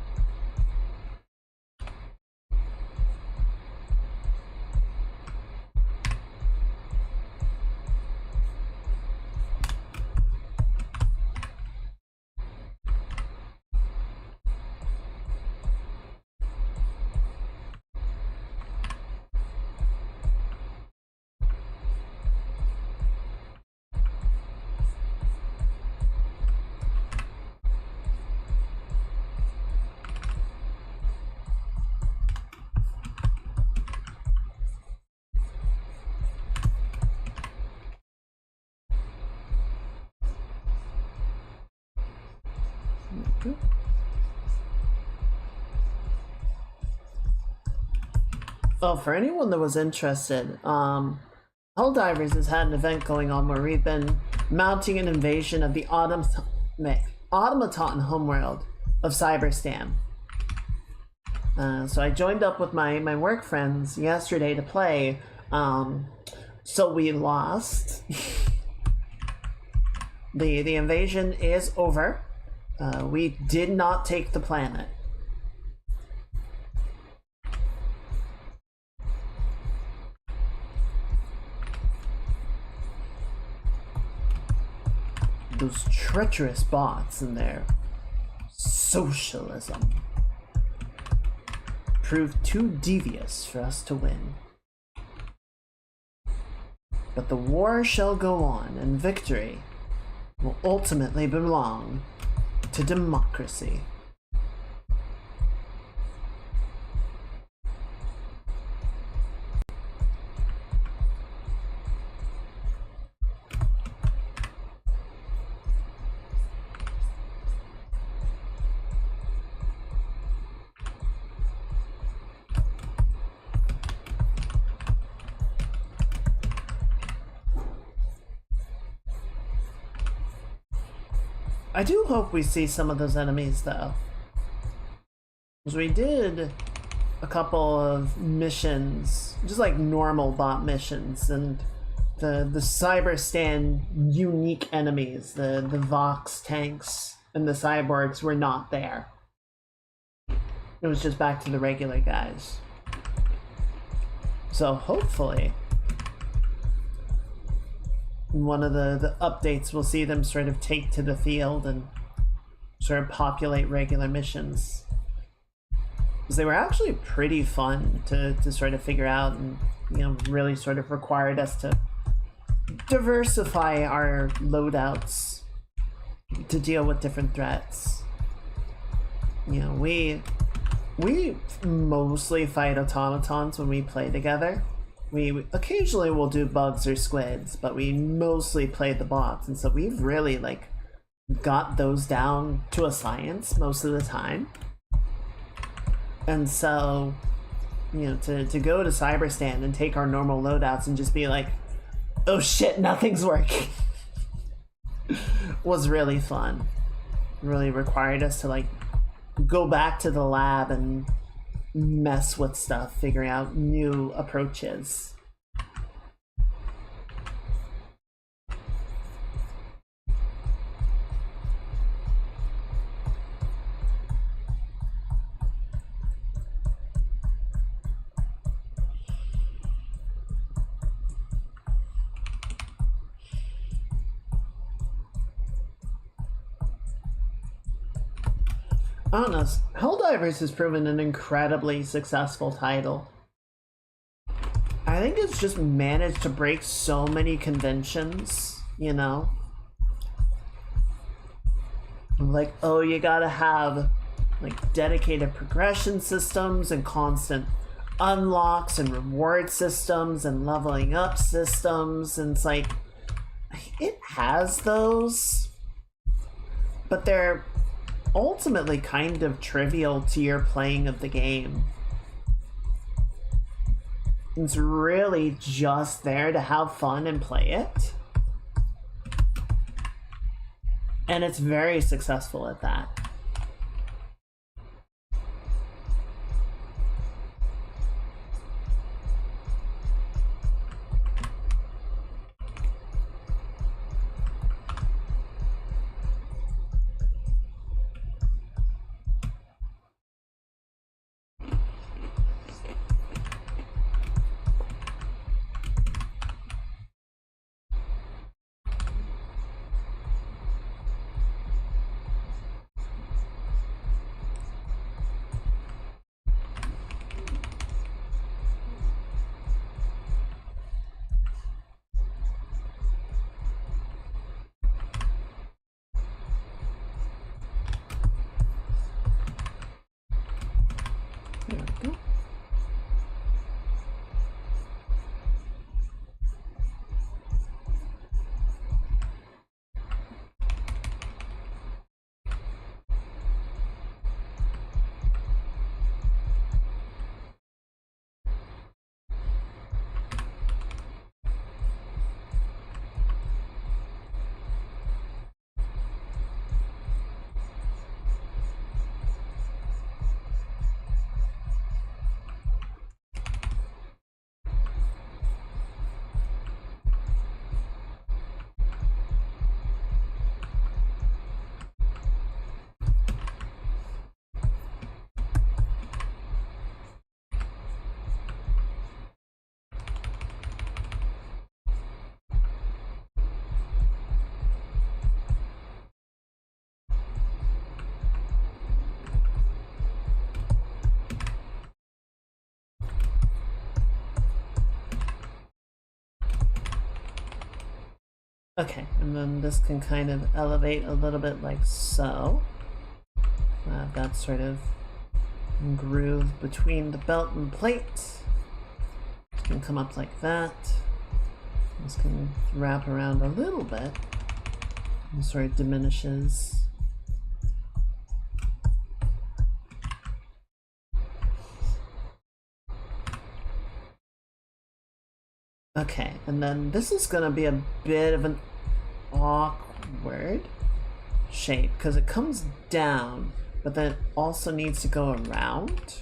Oh, for anyone that was interested, Helldivers has had an event going on where we've been mounting an invasion of the automaton homeworld of Cyberstam. So I joined up with my work friends yesterday to play. So we lost. The invasion is over. We did not take the planet. Those treacherous bots and their socialism proved too devious for us to win. But the war shall go on, and victory will ultimately belong to democracy. I do hope we see some of those enemies, though. Because we did a couple of missions, just like normal bot missions, and the Cyberstan unique enemies, the Vox tanks and the cyborgs were not there. It was just back to the regular guys. So hopefully one of the updates will see them sort of take to the field and sort of populate regular missions. Because they were actually pretty fun to sort of figure out, and really sort of required us to diversify our loadouts to deal with different threats. We mostly fight automatons when we play together. We occasionally will do bugs or squids, but we mostly play the bots, and so we've really got those down to a science most of the time. And so, to go to Cyberstan and take our normal loadouts and just be like, oh shit, nothing's working, was really fun. It really required us to go back to the lab and mess with stuff, figuring out new approaches. I don't know, Helldivers has proven an incredibly successful title. I think it's just managed to break so many conventions, you know? Like, oh, you gotta have like dedicated progression systems and constant unlocks and reward systems and leveling up systems, and it's like, it has those, but they're ultimately kind of trivial to your playing of the game. It's really just there to have fun and play it. And it's very successful at that. There we go. Okay, and then this can kind of elevate a little bit like so. That sort of groove between the belt and plate. This can come up like that. This can wrap around a little bit and sort of diminishes. Okay, and then this is gonna be a bit of an awkward shape because it comes down, but then it also needs to go around.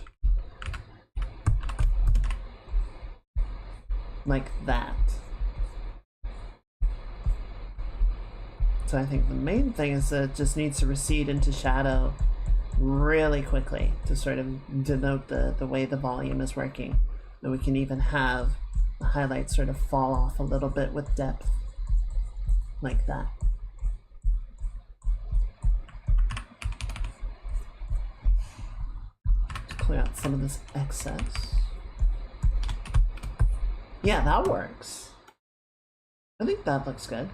Like that. So I think the main thing is that it just needs to recede into shadow really quickly to sort of denote the way the volume is working. And we can even have the highlights sort of fall off a little bit with depth, like that. To clear out some of this excess. Yeah, that works. I think that looks good.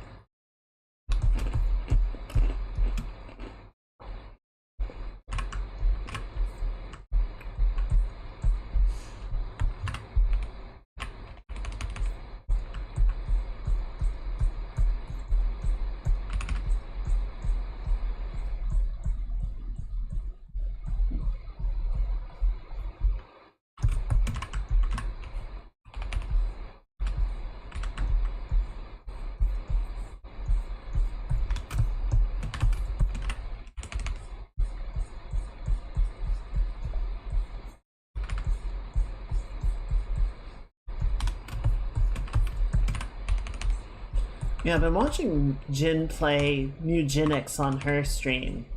Yeah, I've been watching Jin play Mugenics on her stream.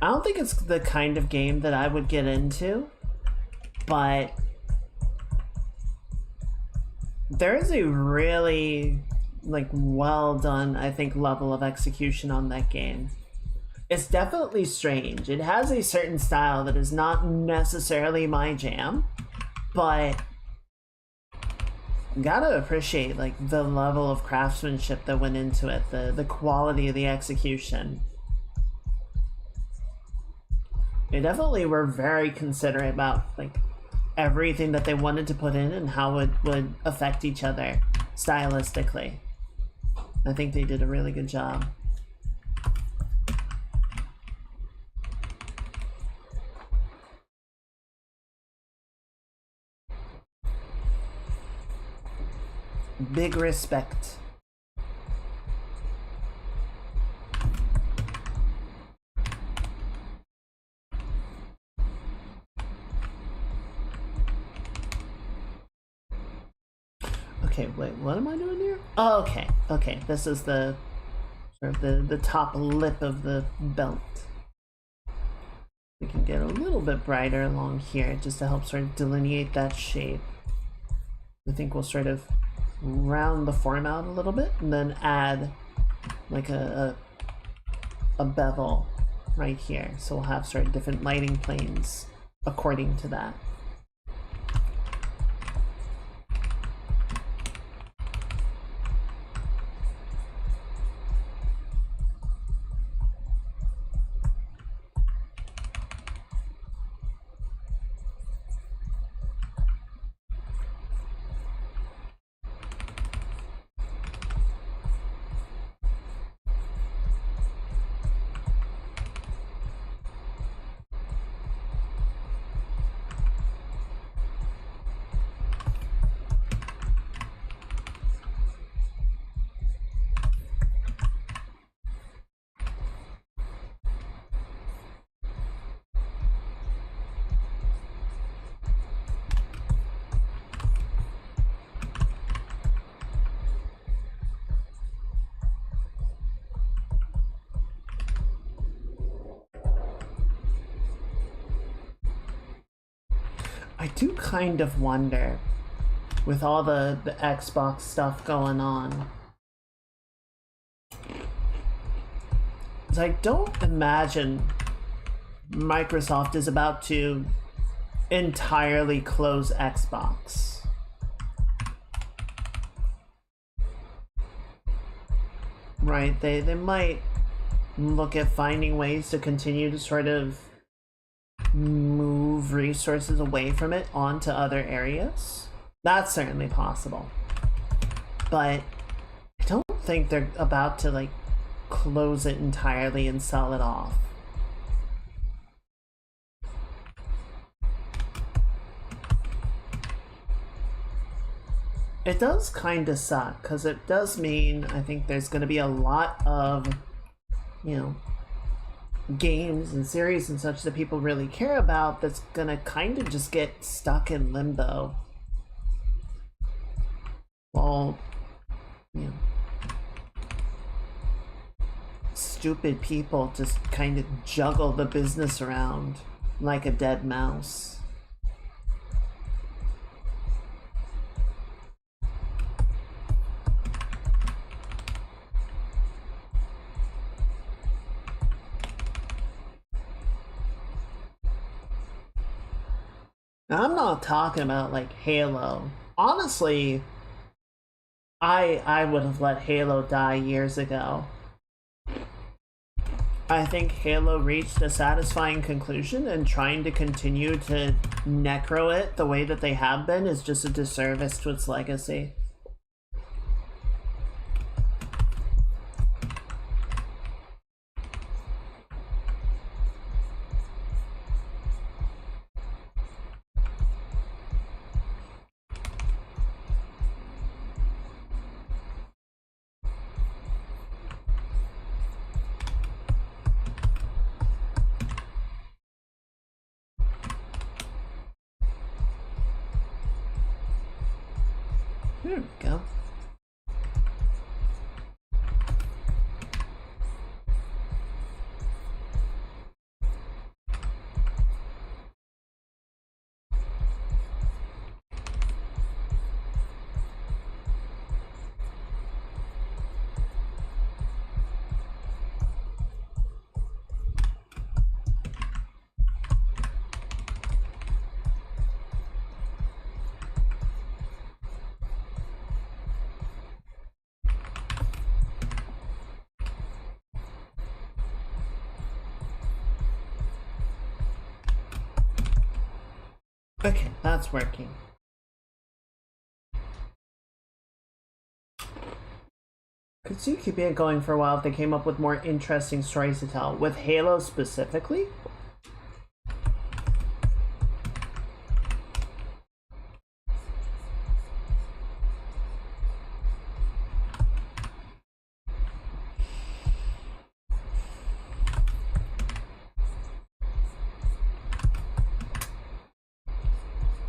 I don't think it's the kind of game that I would get into, but there is a really well done, I think, level of execution on that game. it's definitely strange. It has a certain style that is not necessarily my jam, but gotta appreciate like the level of craftsmanship that went into it, the quality of the execution. They definitely were very considerate about like everything that they wanted to put in and how it would affect each other stylistically. I think they did a really good job. Big respect. Okay, wait, what am I doing here? Oh, okay, okay, this is the sort of the top lip of the belt. We can get a little bit brighter along here just to help sort of delineate that shape. I think we'll sort of round the form out a little bit and then add like a bevel right here. So we'll have sort of different lighting planes according to that. I do kind of wonder, with all the Xbox stuff going on, I don't imagine Microsoft is about to entirely close Xbox. Right, they might look at finding ways to continue to sort of move resources away from it onto other areas. That's certainly possible. But I don't think they're about to like close it entirely and sell it off. It does kind of suck because it does mean I think there's going to be a lot of, you know, games and series and such that people really care about that's gonna kind of just get stuck in limbo while, you know, stupid people just kind of juggle the business around like a dead mouse. Now, I'm not talking about like Halo. Honestly, I would have let Halo die years ago. I think Halo reached a satisfying conclusion, and trying to continue to necro it the way that they have been is just a disservice to its legacy. There we go. Okay, that's working. Could see keeping it going for a while if they came up with more interesting stories to tell. With Halo specifically?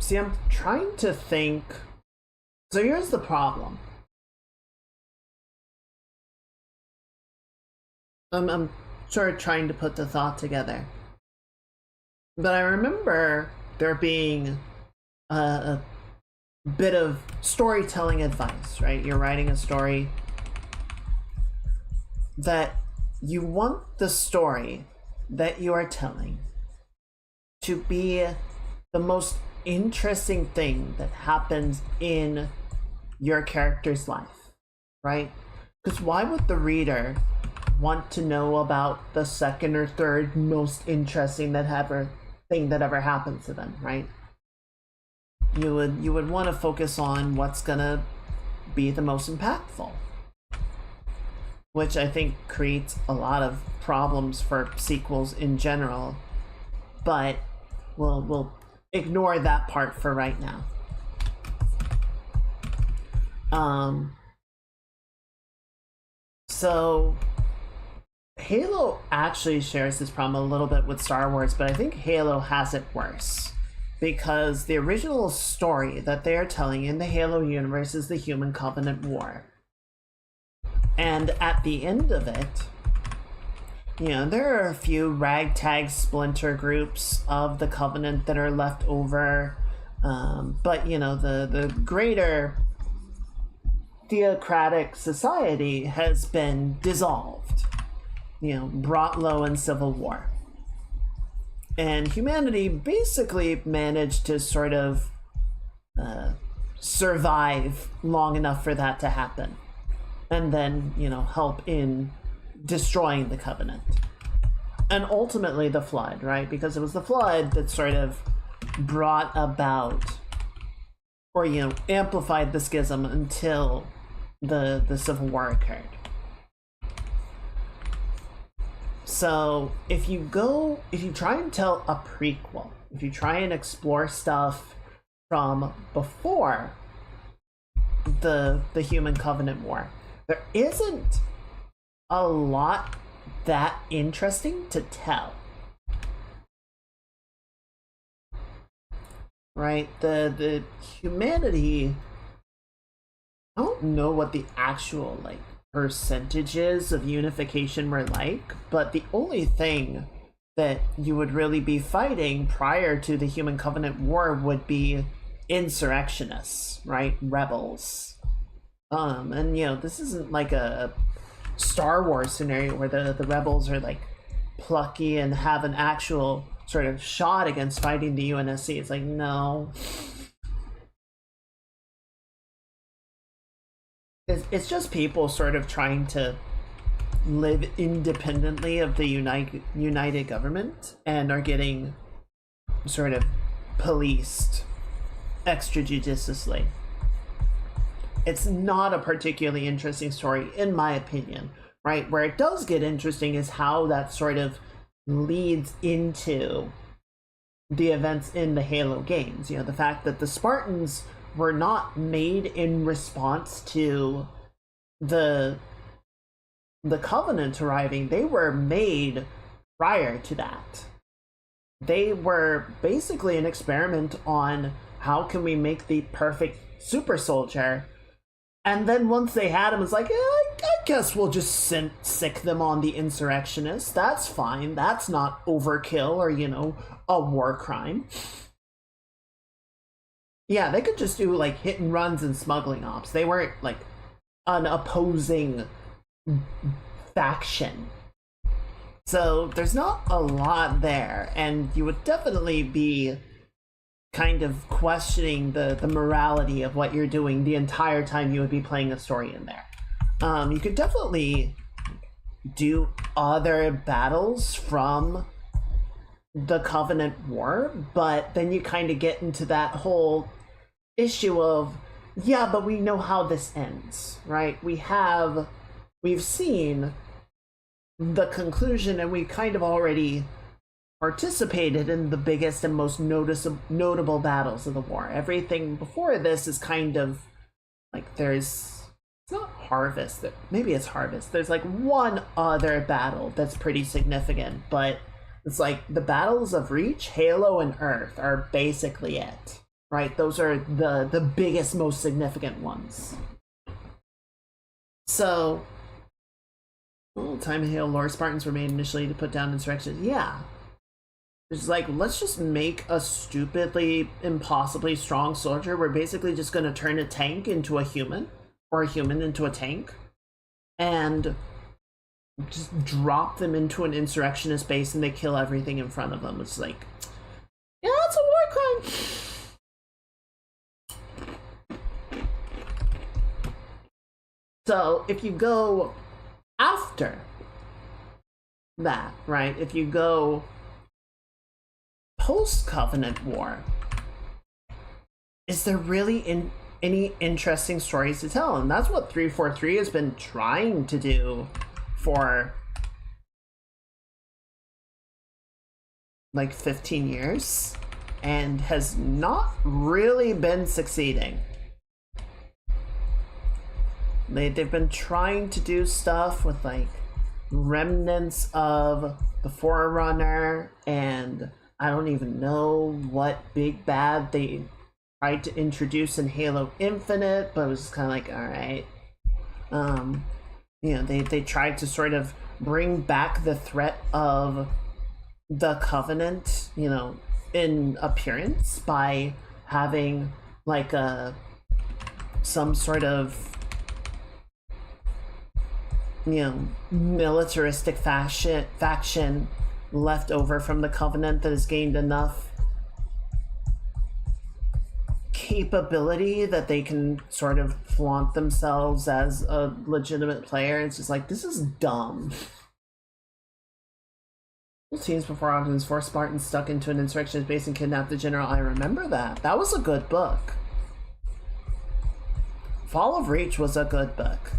See, I'm trying to think. So here's the problem. I'm sort of trying to put the thought together. But I remember there being a bit of storytelling advice, right? You're writing a story that you want the story that you are telling to be the most interesting thing that happens in your character's life, right? Because why would the reader want to know about the second or third most interesting thing that ever happened to them, right? You would want to focus on what's gonna be the most impactful, which I think creates a lot of problems for sequels in general, but we'll ignore that part for right now. So Halo actually shares this problem a little bit with Star Wars, but I think Halo has it worse. Because the original story that they are telling in the Halo universe is the Human Covenant War. And at the end of it, you know, there are a few ragtag splinter groups of the Covenant that are left over. But, you know, the greater theocratic society has been dissolved, you know, brought low in civil war. And humanity basically managed to sort of survive long enough for that to happen. And then, you know, help in destroying the Covenant. And ultimately the Flood, right? Because it was the Flood that sort of brought about, or, you know, amplified the schism until the Civil War occurred. So if you try and tell a prequel, if you try and explore stuff from before the Human Covenant War, there isn't a lot that interesting to tell. Right? The humanity, I don't know what the actual percentages of unification were like, but the only thing that you would really be fighting prior to the Human Covenant War would be insurrectionists, right? Rebels. And you know, this isn't like a Star Wars scenario where the rebels are like plucky and have an actual sort of shot against fighting the UNSC. It's like, no. It's just people sort of trying to live independently of the united government and are getting sort of policed extrajudiciously. It's not a particularly interesting story, in my opinion, right? Where it does get interesting is how that sort of leads into the events in the Halo games. You know, the fact that the Spartans were not made in response to the Covenant arriving. They were made prior to that. They were basically an experiment on how can we make the perfect super soldier. And then once they had him, it's like, I guess we'll just sick them on the insurrectionists. That's fine. That's not overkill or, you know, a war crime. Yeah, they could just do like hit and runs and smuggling ops. They weren't like an opposing faction. So there's not a lot there, and you would definitely be kind of questioning the morality of what you're doing the entire time you would be playing a story in there. You could definitely do other battles from the Covenant War, but then you kind of get into that whole issue of, yeah, but we know how this ends, right? We've seen the conclusion, and we kind of already participated in the biggest and most notable battles of the war. Everything before this is kind of like, it's not Harvest, maybe it's Harvest. There's like one other battle that's pretty significant, but it's like the battles of Reach, Halo, and Earth are basically it, right? Those are the biggest, most significant ones. So, time in Halo lore, Spartans were made initially to put down insurrections. Yeah. It's like, let's just make a stupidly, impossibly strong soldier. We're basically just going to turn a tank into a human, or a human into a tank, and just drop them into an insurrectionist base and they kill everything in front of them. It's like, yeah, that's a war crime. So if you go after that, right, if you go post-Covenant War, is there really any interesting stories to tell? And that's what 343 has been trying to do for like 15 years and has not really been succeeding. They've been trying to do stuff with like remnants of the Forerunner, and I don't even know what big bad they tried to introduce in Halo Infinite, but it was kind of like, all right. You know, they tried to sort of bring back the threat of the Covenant, you know, in appearance by having like some sort of, you know, militaristic faction left over from the Covenant that has gained enough capability that they can sort of flaunt themselves as a legitimate player. It's just like, this is dumb. Teams before Ogden's 4 Spartans stuck into an insurrectionist base and kidnapped the general. I remember that. That was a good book. Fall of Reach was a good book.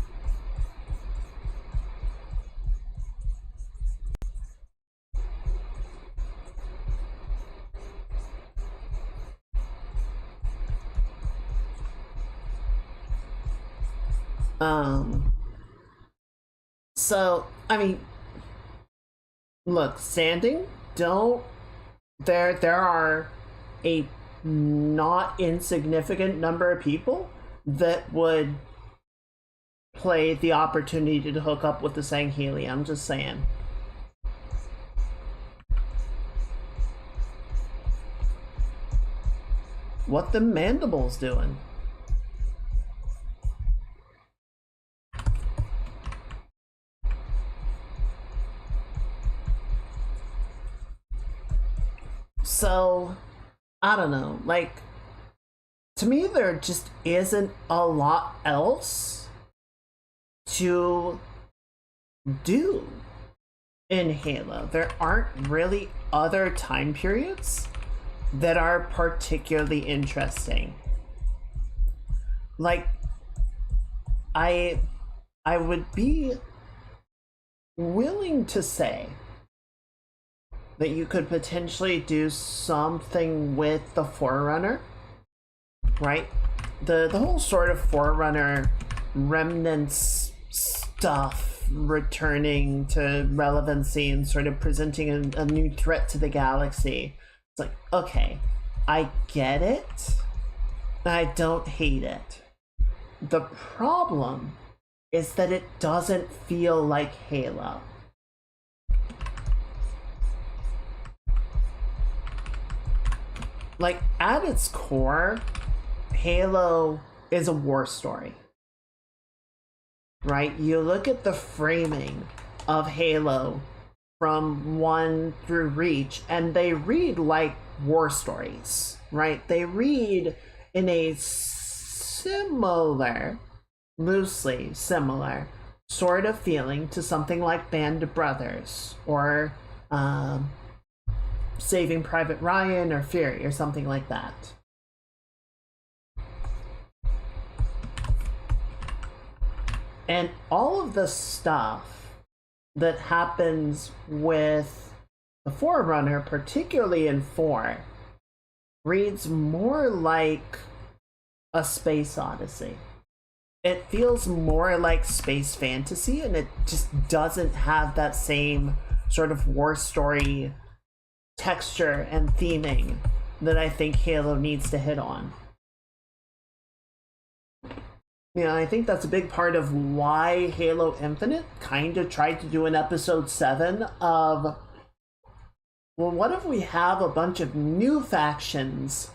So, I mean, look, Standing, there are a not insignificant number of people that would play the opportunity to hook up with the Sangheili. I'm just saying. What the Mandibles doing? So, I don't know, like, to me there just isn't a lot else to do in Halo. There aren't really other time periods that are particularly interesting. Like, I would be willing to say that you could potentially do something with the Forerunner, right? The whole sort of Forerunner remnants stuff returning to relevancy and sort of presenting a new threat to the galaxy. It's like, okay, I get it. I don't hate it. The problem is that it doesn't feel like Halo. Like, at its core, Halo is a war story, right? You look at the framing of Halo from 1 through Reach, and they read like war stories, right? They read in a similar, loosely similar, sort of feeling to something like Band of Brothers, or Saving Private Ryan or Fury or something like that. And all of the stuff that happens with the Forerunner, particularly in 4, reads more like a space odyssey. It feels more like space fantasy, and it just doesn't have that same sort of war story texture and theming that I think Halo needs to hit on. You know, I think that's a big part of why Halo Infinite kind of tried to do an episode 7 of, well, what if we have a bunch of new factions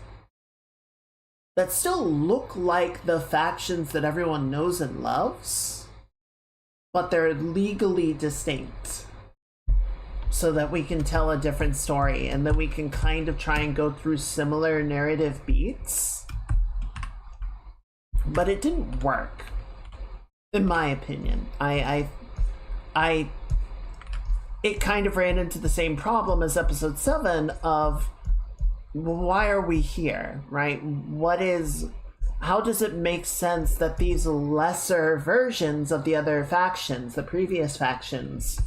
that still look like the factions that everyone knows and loves, but they're legally distinct, so that we can tell a different story and that we can kind of try and go through similar narrative beats. But it didn't work, in my opinion. It kind of ran into the same problem as episode 7 of, why are we here, right? How does it make sense that these lesser versions of the other factions, the previous factions,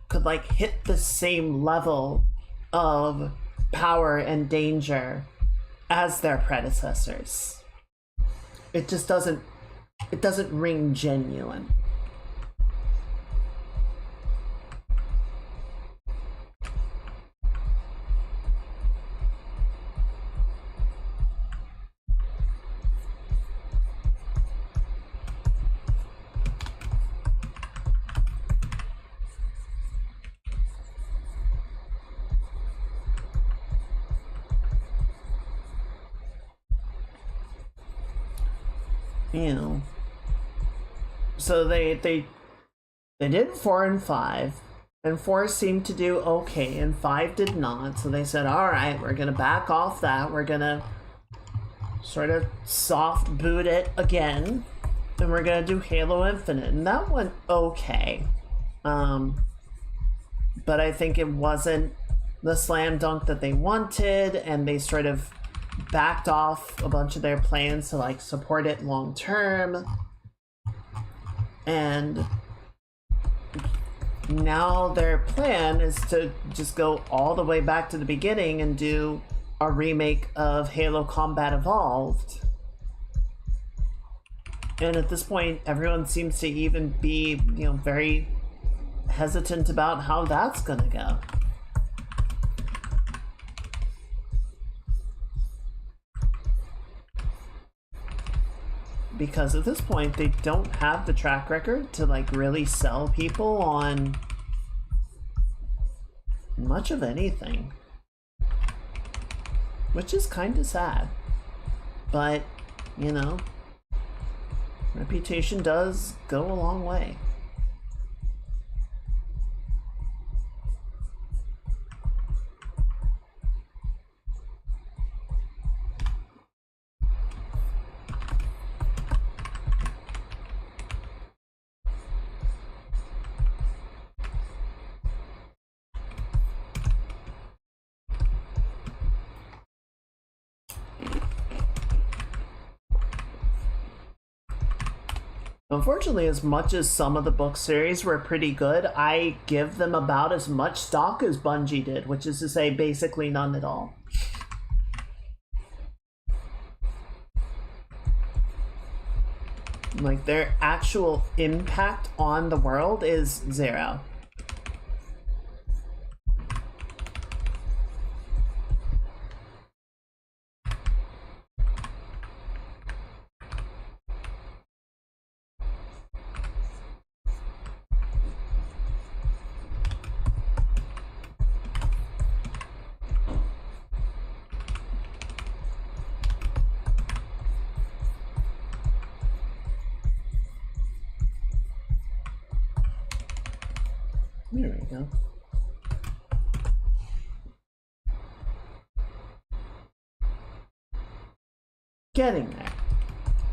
could like hit the same level of power and danger as their predecessors? It just doesn't ring genuine. You know, so they did 4 and 5, and 4 seemed to do okay, and 5 did not. So they said, all right, we're gonna back off that. We're gonna sort of soft boot it again, and we're gonna do Halo Infinite, and that went okay. But I think it wasn't the slam dunk that they wanted, and they sort of backed off a bunch of their plans to like support it long term. And now their plan is to just go all the way back to the beginning and do a remake of Halo Combat Evolved. And at this point, everyone seems to even be, you know, very hesitant about how that's gonna go. Because at this point, they don't have the track record to like really sell people on much of anything. Which is kind of sad. But, you know, reputation does go a long way. Unfortunately, as much as some of the book series were pretty good, I give them about as much stock as Bungie did, which is to say basically none at all. Like, their actual impact on the world is 0. There we go. Getting there.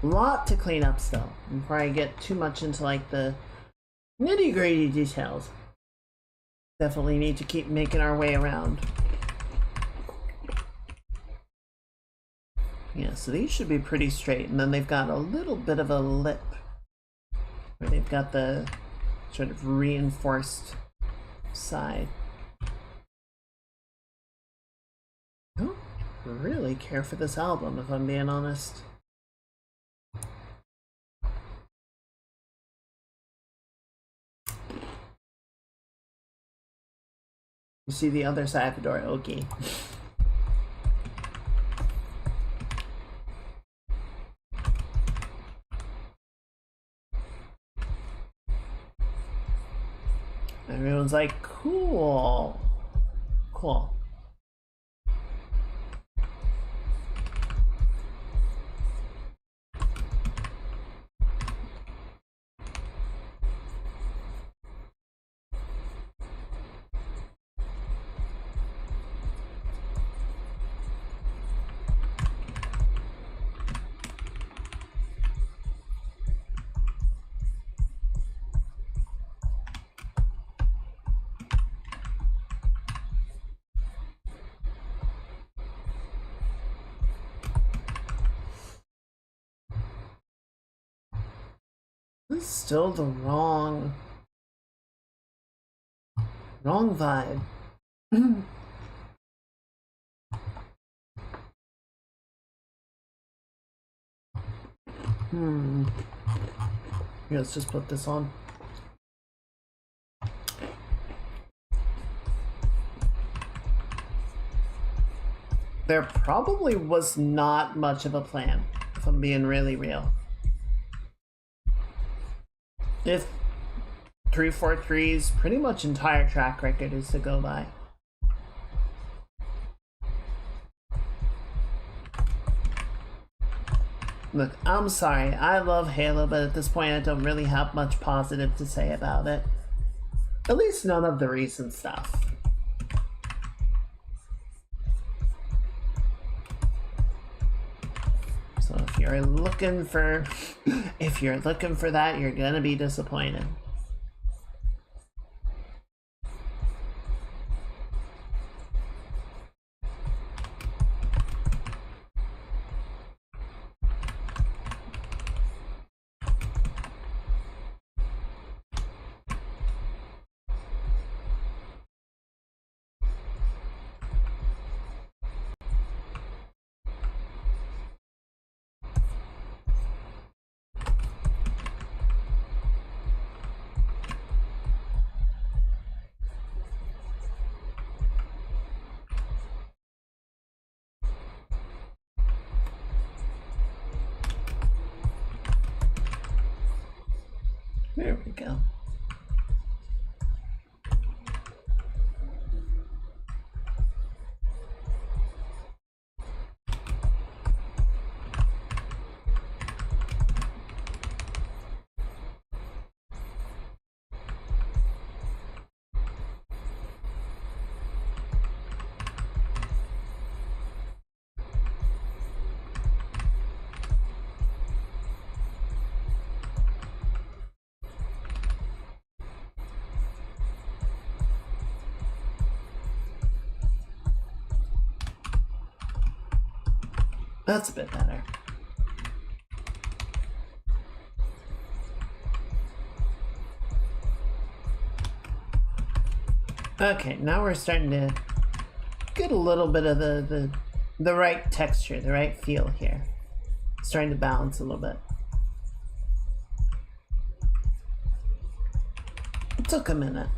A lot to clean up still, before I get too much into like the nitty-gritty details. Definitely need to keep making our way around. Yeah, so these should be pretty straight, and then they've got a little bit of a lip where they've got the sort of reinforced side. I don't really care for this album, if I'm being honest. You see the other side of the door, okay. Everyone's like, cool. Cool. This is still the wrong vibe. Here, let's just put this on. There probably was not much of a plan, if I'm being really real. If 343's pretty much entire track record is to go by. Look, I'm sorry, I love Halo, but at this point I don't really have much positive to say about it. At least none of the recent stuff. So if you're looking for that, you're gonna be disappointed. There we go. That's a bit better. Okay, now we're starting to get a little bit of the right texture, the right feel here. Starting to balance a little bit. It took a minute.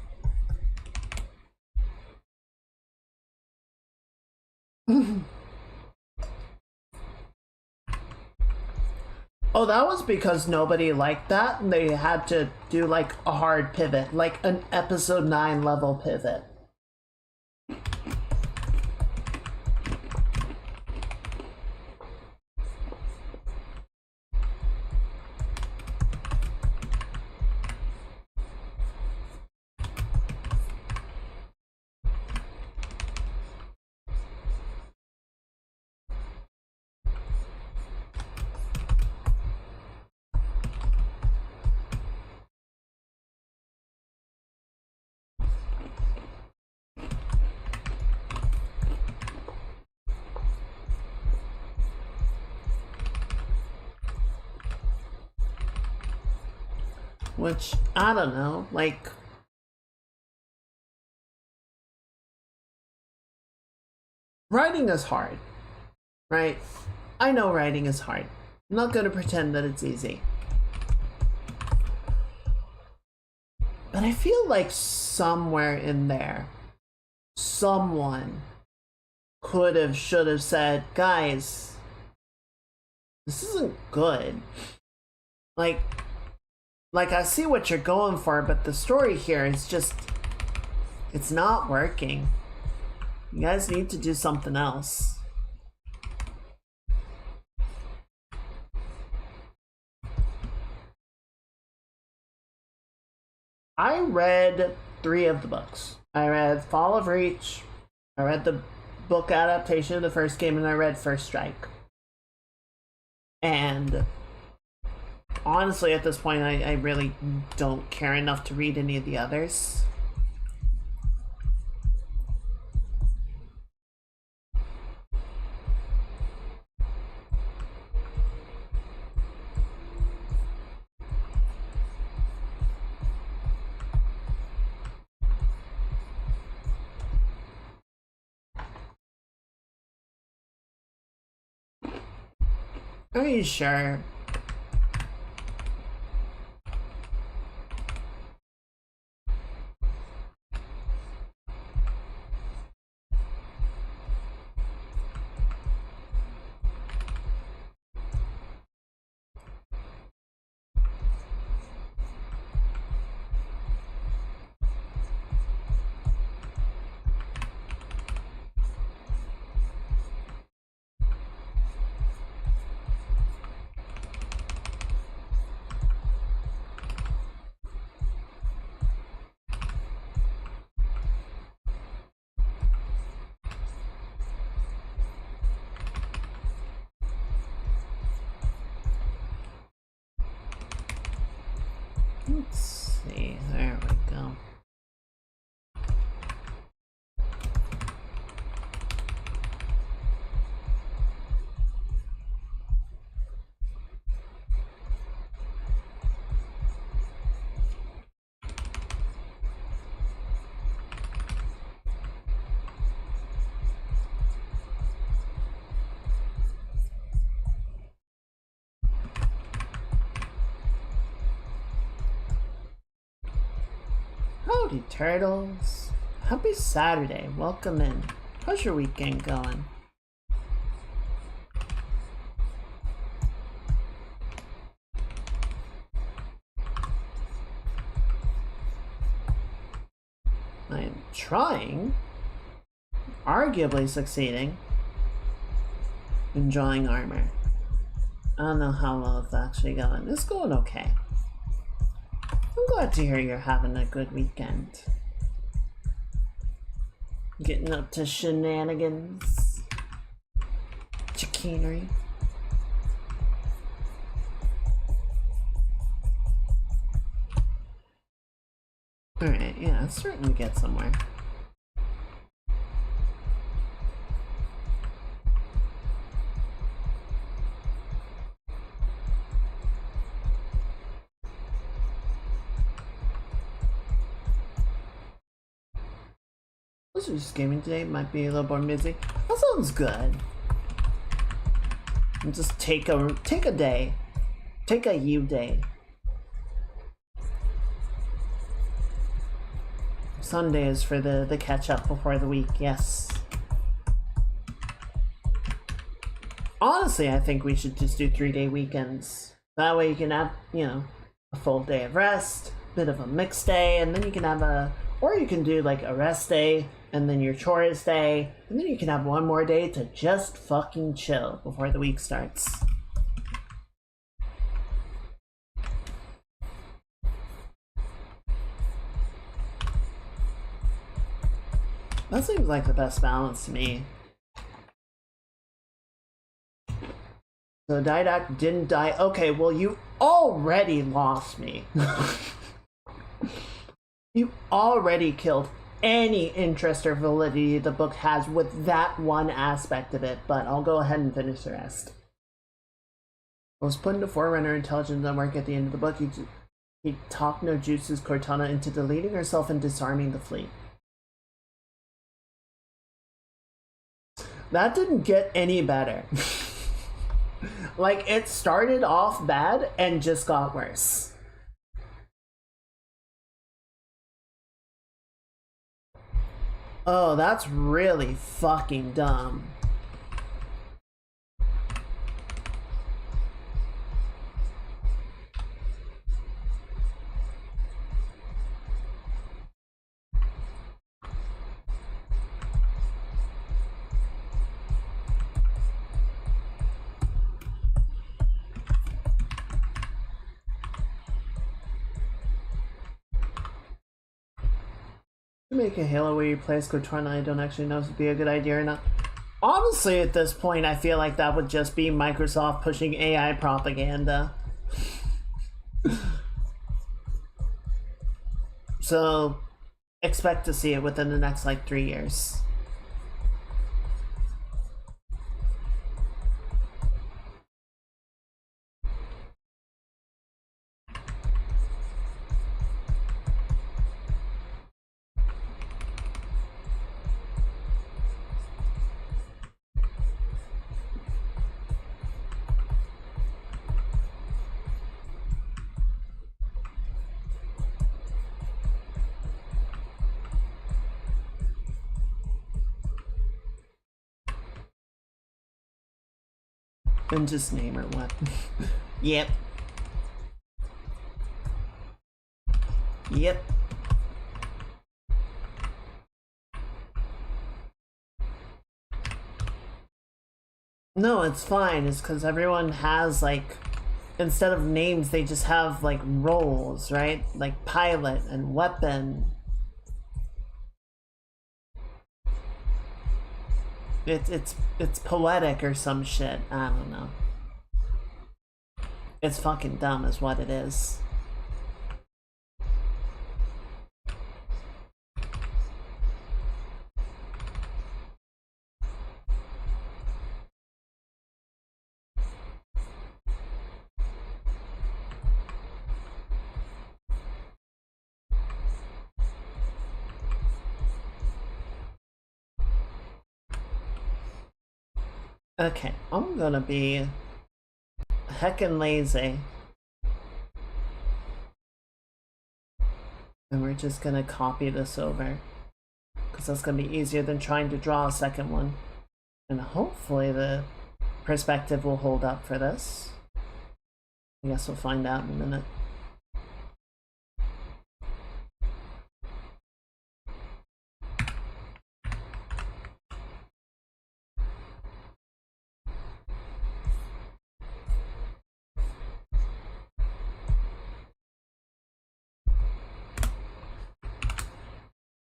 Oh, that was because nobody liked that, and they had to do like a hard pivot, like an episode 9 level pivot. Which, I don't know, like... Writing is hard, right? I know writing is hard. I'm not gonna pretend that it's easy. But I feel like somewhere in there, someone could have, should have said, guys, this isn't good. Like I see what you're going for, but the story here is just, it's not working. You guys need to do something else. I read 3 of the books. I read Fall of Reach, I read the book adaptation of the first game, and I read First Strike. And honestly, at this point, I really don't care enough to read any of the others. Are you sure? Let's see, there we go. Howdy, turtles. Happy Saturday. Welcome in. How's your weekend going? I am trying, arguably succeeding, in drawing armor. I don't know how well it's actually going. It's going okay. I'm glad to hear you're having a good weekend. Getting up to shenanigans. Chicanery. Alright, yeah, it's starting to get somewhere. Also, just gaming today might be a little more busy. That sounds good. And just take a day. Take a you day. Sunday is for the catch up before the week, yes. Honestly, I think we should just do 3-day weekends. That way you can have, you know, a full day of rest, bit of a mixed day, and then you can have or you can do like a rest day, and then your chores day, and then you can have one more day to just fucking chill before the week starts. That seems like the best balance to me. So Didac didn't die. Okay, well you already lost me. You already killed any interest or validity the book has with that one aspect of it, but I'll go ahead and finish the rest. I was put into Forerunner Intelligence Network at the end of the book. He talked no Jutsu's Cortana into deleting herself and disarming the fleet. That didn't get any better. Like, it started off bad and just got worse. Oh, that's really fucking dumb. Make a Halo where you play as Cortana, I don't actually know if it'd be a good idea or not. Honestly, at this point, I feel like that would just be Microsoft pushing AI propaganda. So, expect to see it within the next, like, 3 years. And just name her what? Yep. Yep. No, it's fine. It's because everyone has, like, instead of names, they just have, like, roles, right? Like pilot and weapon. It's poetic or some shit. I don't know. It's fucking dumb is what it is. Okay, I'm gonna be heckin' lazy. And we're just gonna copy this over. Because that's gonna be easier than trying to draw a second one. And hopefully the perspective will hold up for this. I guess we'll find out in a minute.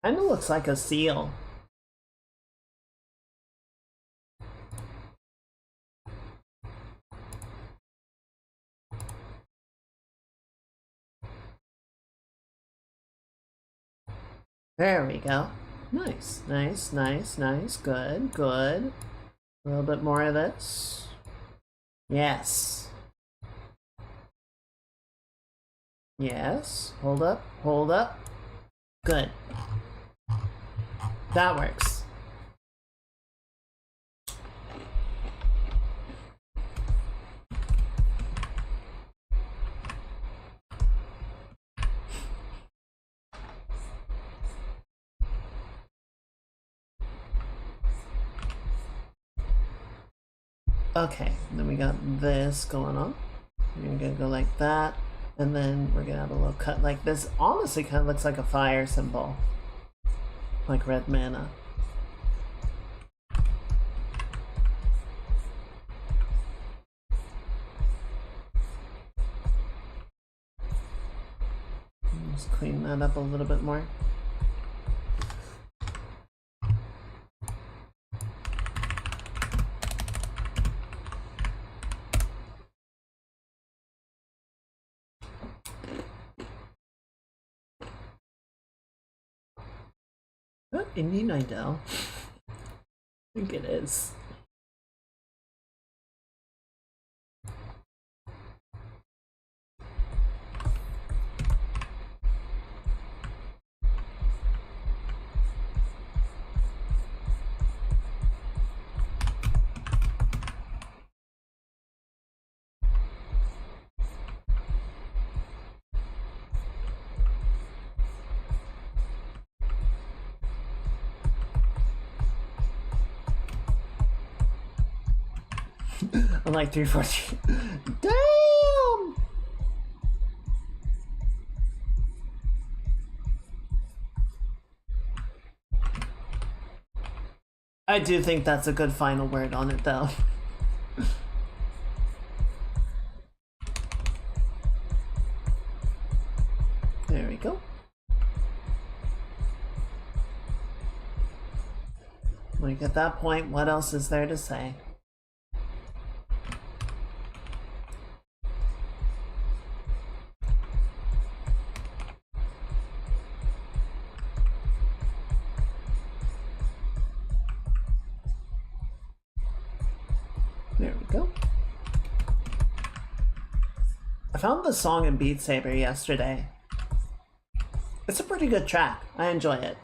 Kinda looks like a seal. There we go. Nice, nice, nice, nice. Good, good. A little bit more of this. Yes. Yes. Hold up, hold up. Good. That works. Okay, then we got this going on. We're gonna go like that, and then we're gonna have a little cut like this. Honestly, kind of looks like a fire symbol. Like red mana. Just clean that up a little bit more. That Indie Nidell? I think it is. I'm like 314. Damn! I do think that's a good final word on it, though. There we go. Like, at that point, what else is there to say? There we go. I found the song in Beat Saber yesterday. It's a pretty good track. I enjoy it.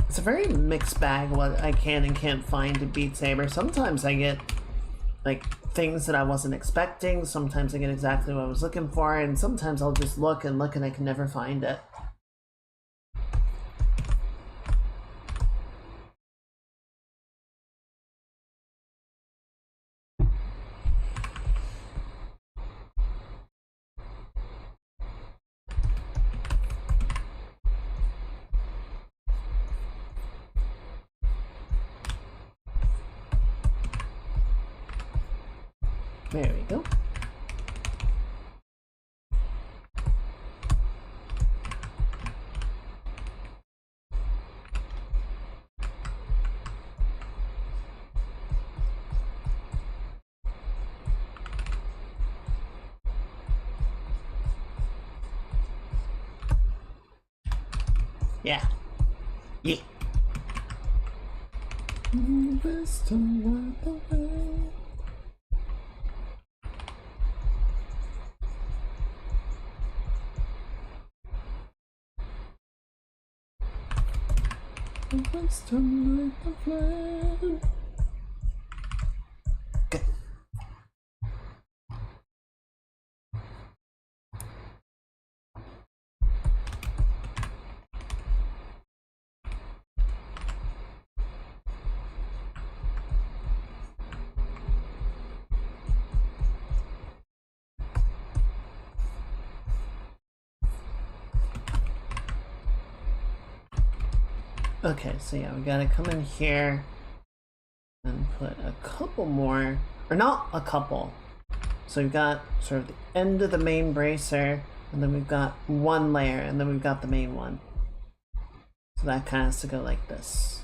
It's a very mixed bag what I can and can't find in Beat Saber. Sometimes I get like things that I wasn't expecting, sometimes I get exactly what I was looking for, and sometimes I'll just look and look and I can never find it. There we go. Yeah. Yeah. Good. Okay, so yeah, we gotta come in here and put a couple more, or not a couple. So we've got sort of the end of the main bracer, and then we've got one layer, and then we've got the main one. So that kind of has to go like this.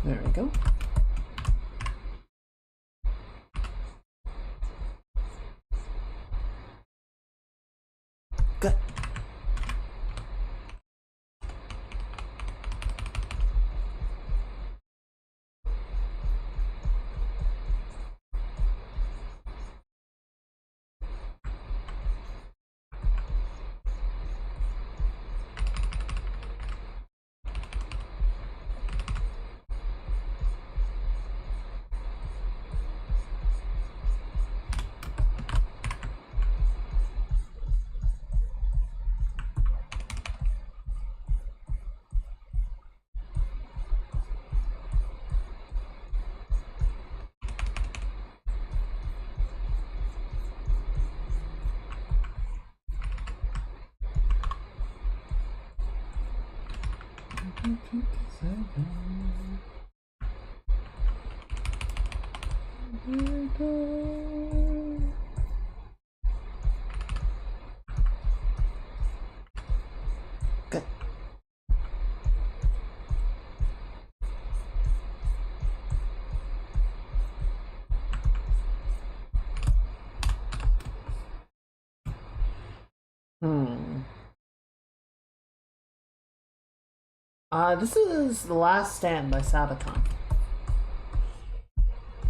There we go. Good. This is The Last Stand by Sabaton.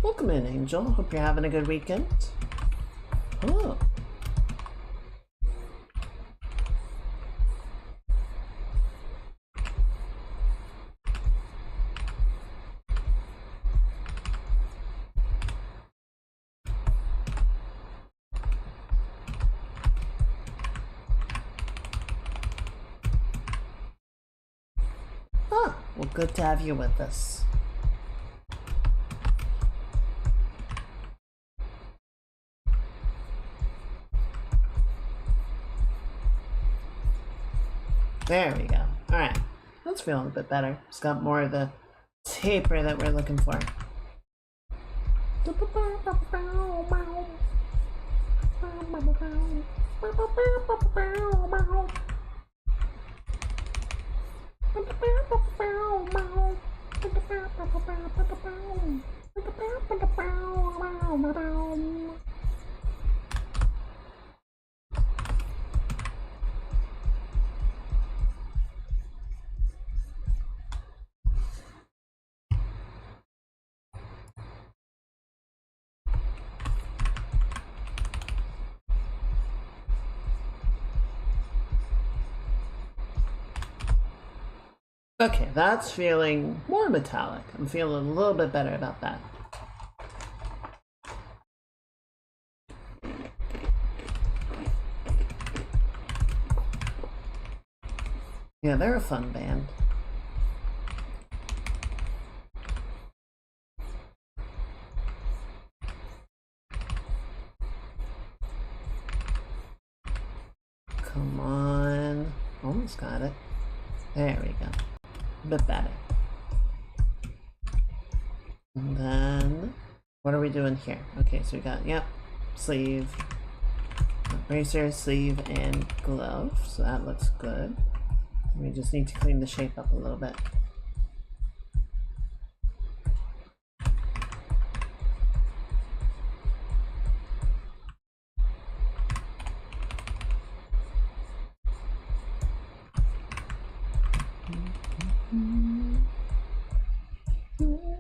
Welcome in, Angel. Hope you're having a good weekend. Hello. Well, good to have you with us. There we go. Alright. That's feeling a bit better. It's got more of the taper that we're looking for. Okay, that's feeling more metallic. I'm feeling a little bit better about that. Yeah, they're a fun band. Come on. Almost got it. There we go. A bit better. And then, what are we doing here? Okay, so we got, yep, sleeve, bracer, sleeve, and glove. So that looks good. We just need to clean the shape up a little bit. Good.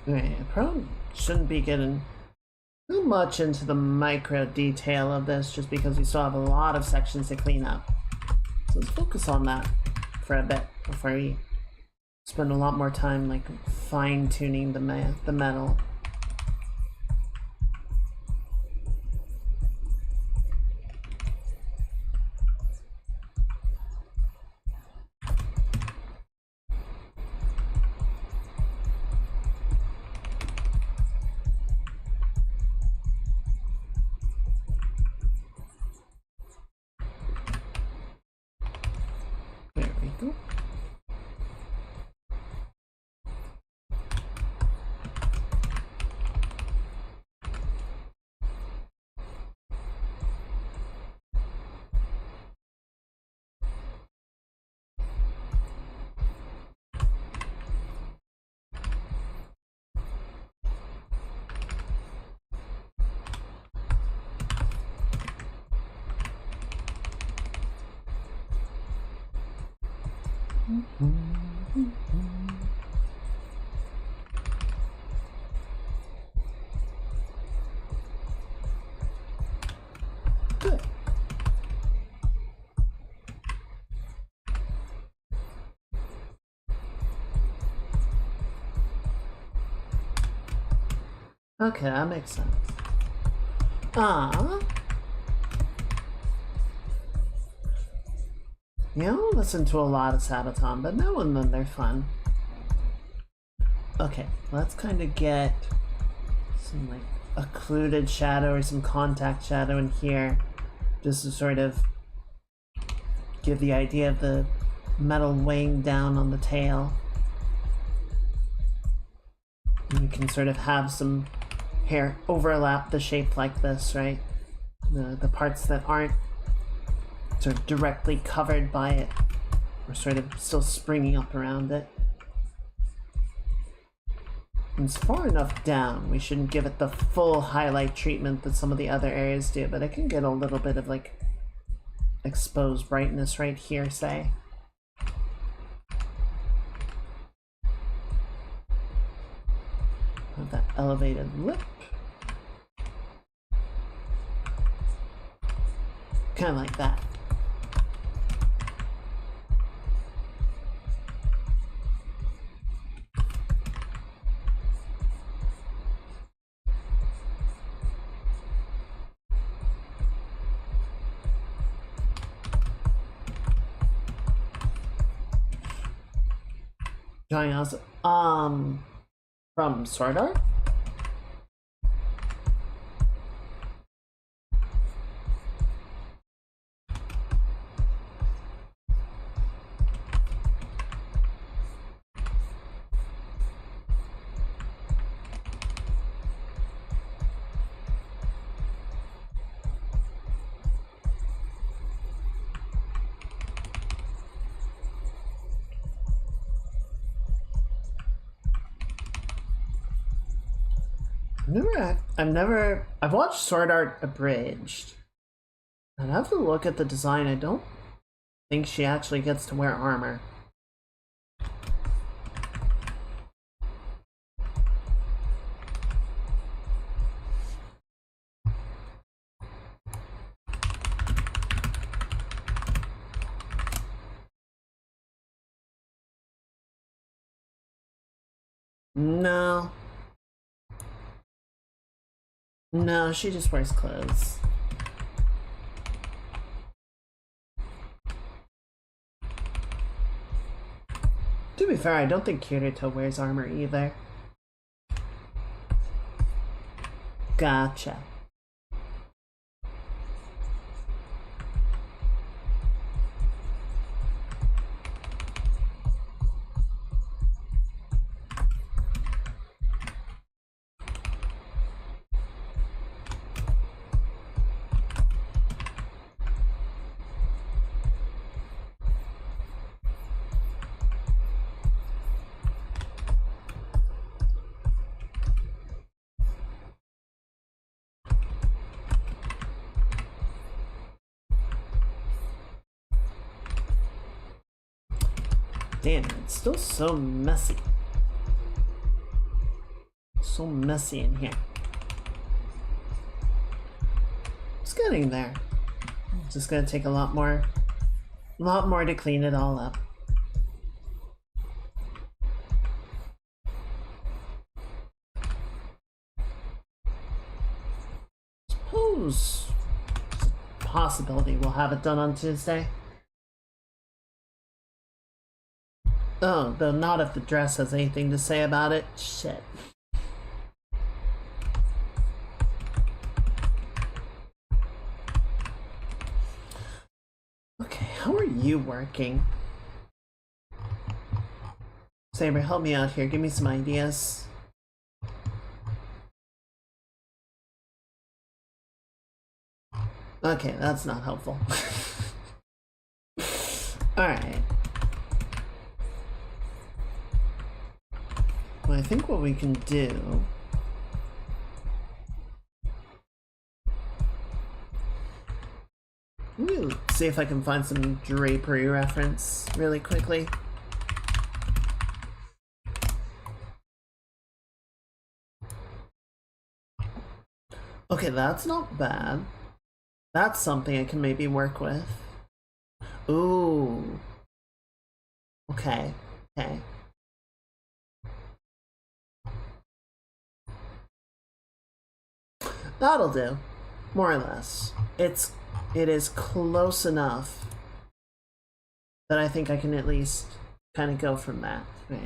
Alright, I probably shouldn't be getting too much into the micro detail of this just because we still have a lot of sections to clean up. So let's focus on that for a bit before we spend a lot more time like fine-tuning the metal. There we go. Good. Okay, that makes sense. You know, I listen to a lot of Sabaton, but now and then they're fun. Okay, let's kind of get some like occluded shadow or some contact shadow in here, just to sort of give the idea of the metal weighing down on the tail. And you can sort of have some here overlap the shape like this, right? The parts that aren't sort of directly covered by it are sort of still springing up around it. And it's far enough down, we shouldn't give it the full highlight treatment that some of the other areas do, but it can get a little bit of like exposed brightness right here, say. Have that elevated lip. Kind of like that. Joining us, from Sword Art? I've watched Sword Art Abridged. I'd have to look at the design. I don't think she actually gets to wear armor. No. No, she just wears clothes. To be fair, I don't think Kirito wears armor either. Gotcha. Damn, it's still so messy. So messy in here. It's getting there. It's just gonna take a lot more to clean it all up. Suppose it's a possibility we'll have it done on Tuesday. Oh, though not if the dress has anything to say about it. Shit. Okay, how are you working? Saber, help me out here. Give me some ideas. Okay, that's not helpful. Alright. Well, I think what we can do... Ooh, see if I can find some drapery reference really quickly. Okay, that's not bad. That's something I can maybe work with. Ooh. Okay, okay. That'll do, more or less. It is close enough that I think I can at least kind of go from that. Right.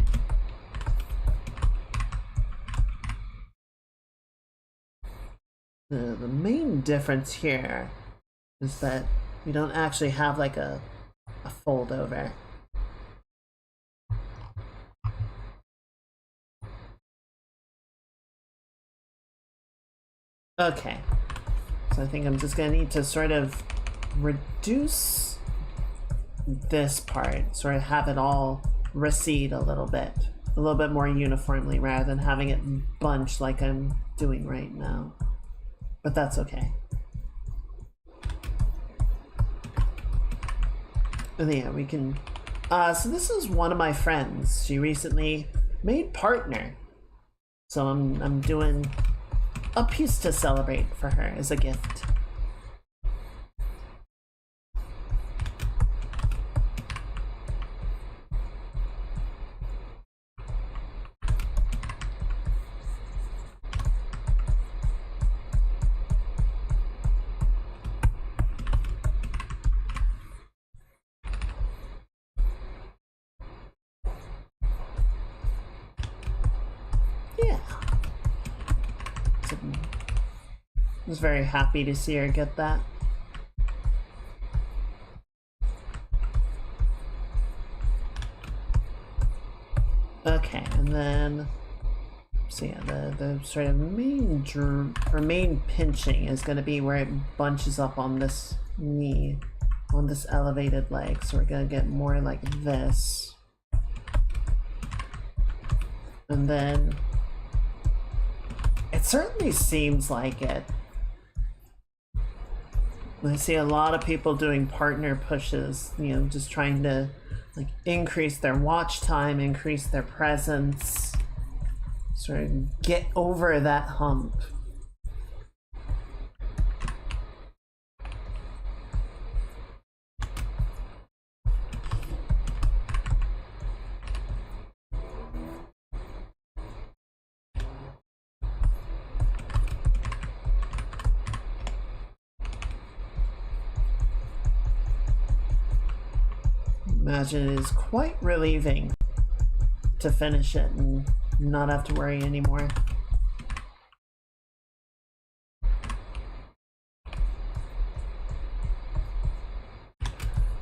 The main difference here is that we don't actually have like a fold over. Okay. So I think I'm just gonna need to sort of reduce this part, sort of have it all recede a little bit more uniformly rather than having it bunch like I'm doing right now. But that's okay. And yeah, we can... so this is one of my friends. She recently made partner. So I'm doing a piece to celebrate for her as a gift. Yeah. So, I was very happy to see her get that. Okay, and then so yeah, the sort of main pinching is going to be where it bunches up on this knee, on this elevated leg. So we're going to get more like this, and then it certainly seems like it. I see a lot of people doing partner pushes, you know, just trying to like increase their watch time, increase their presence, sort of get over that hump. Imagine it is quite relieving to finish it and not have to worry anymore.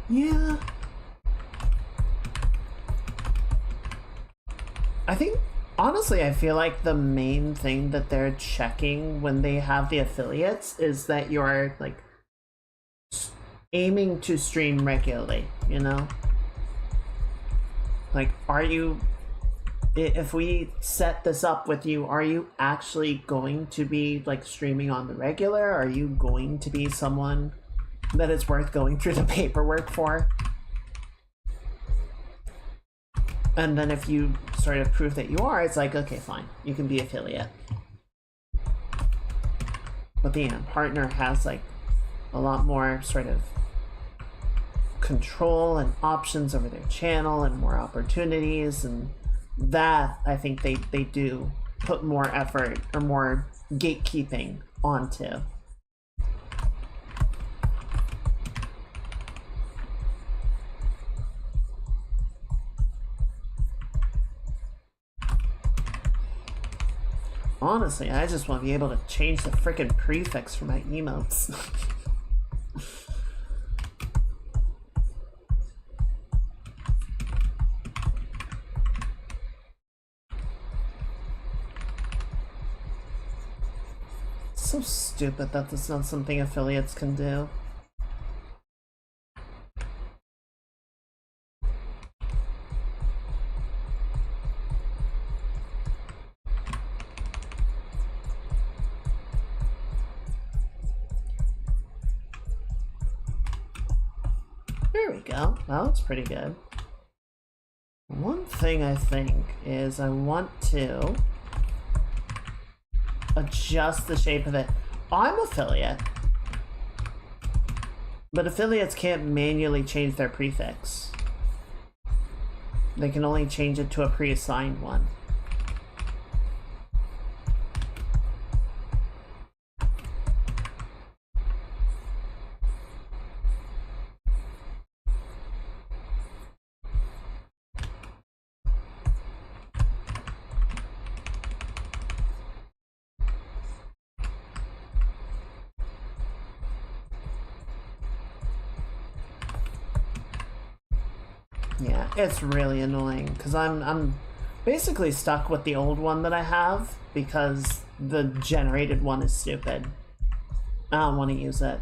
Yeah. I think, honestly, I feel like the main thing that they're checking when they have the affiliates is that you're, like, aiming to stream regularly, you know? Like, are you, if we set this up with you, are you actually going to be like streaming on the regular? Are you going to be someone that it's worth going through the paperwork for? And then if you sort of prove that you are, it's like, okay, fine, you can be affiliate. But the partner has like a lot more sort of control and options over their channel and more opportunities, and that I think they do put more effort or more gatekeeping onto. Honestly, I just want to be able to change the frickin' prefix for my emotes. So stupid that that's not something affiliates can do. There we go. Well, that's pretty good. One thing I think is I want to adjust the shape of it. I'm affiliate, but affiliates can't manually change their prefix. They can only change it to a pre-assigned one. Yeah, it's really annoying because I'm basically stuck with the old one that I have because the generated one is stupid. I don't want to use it.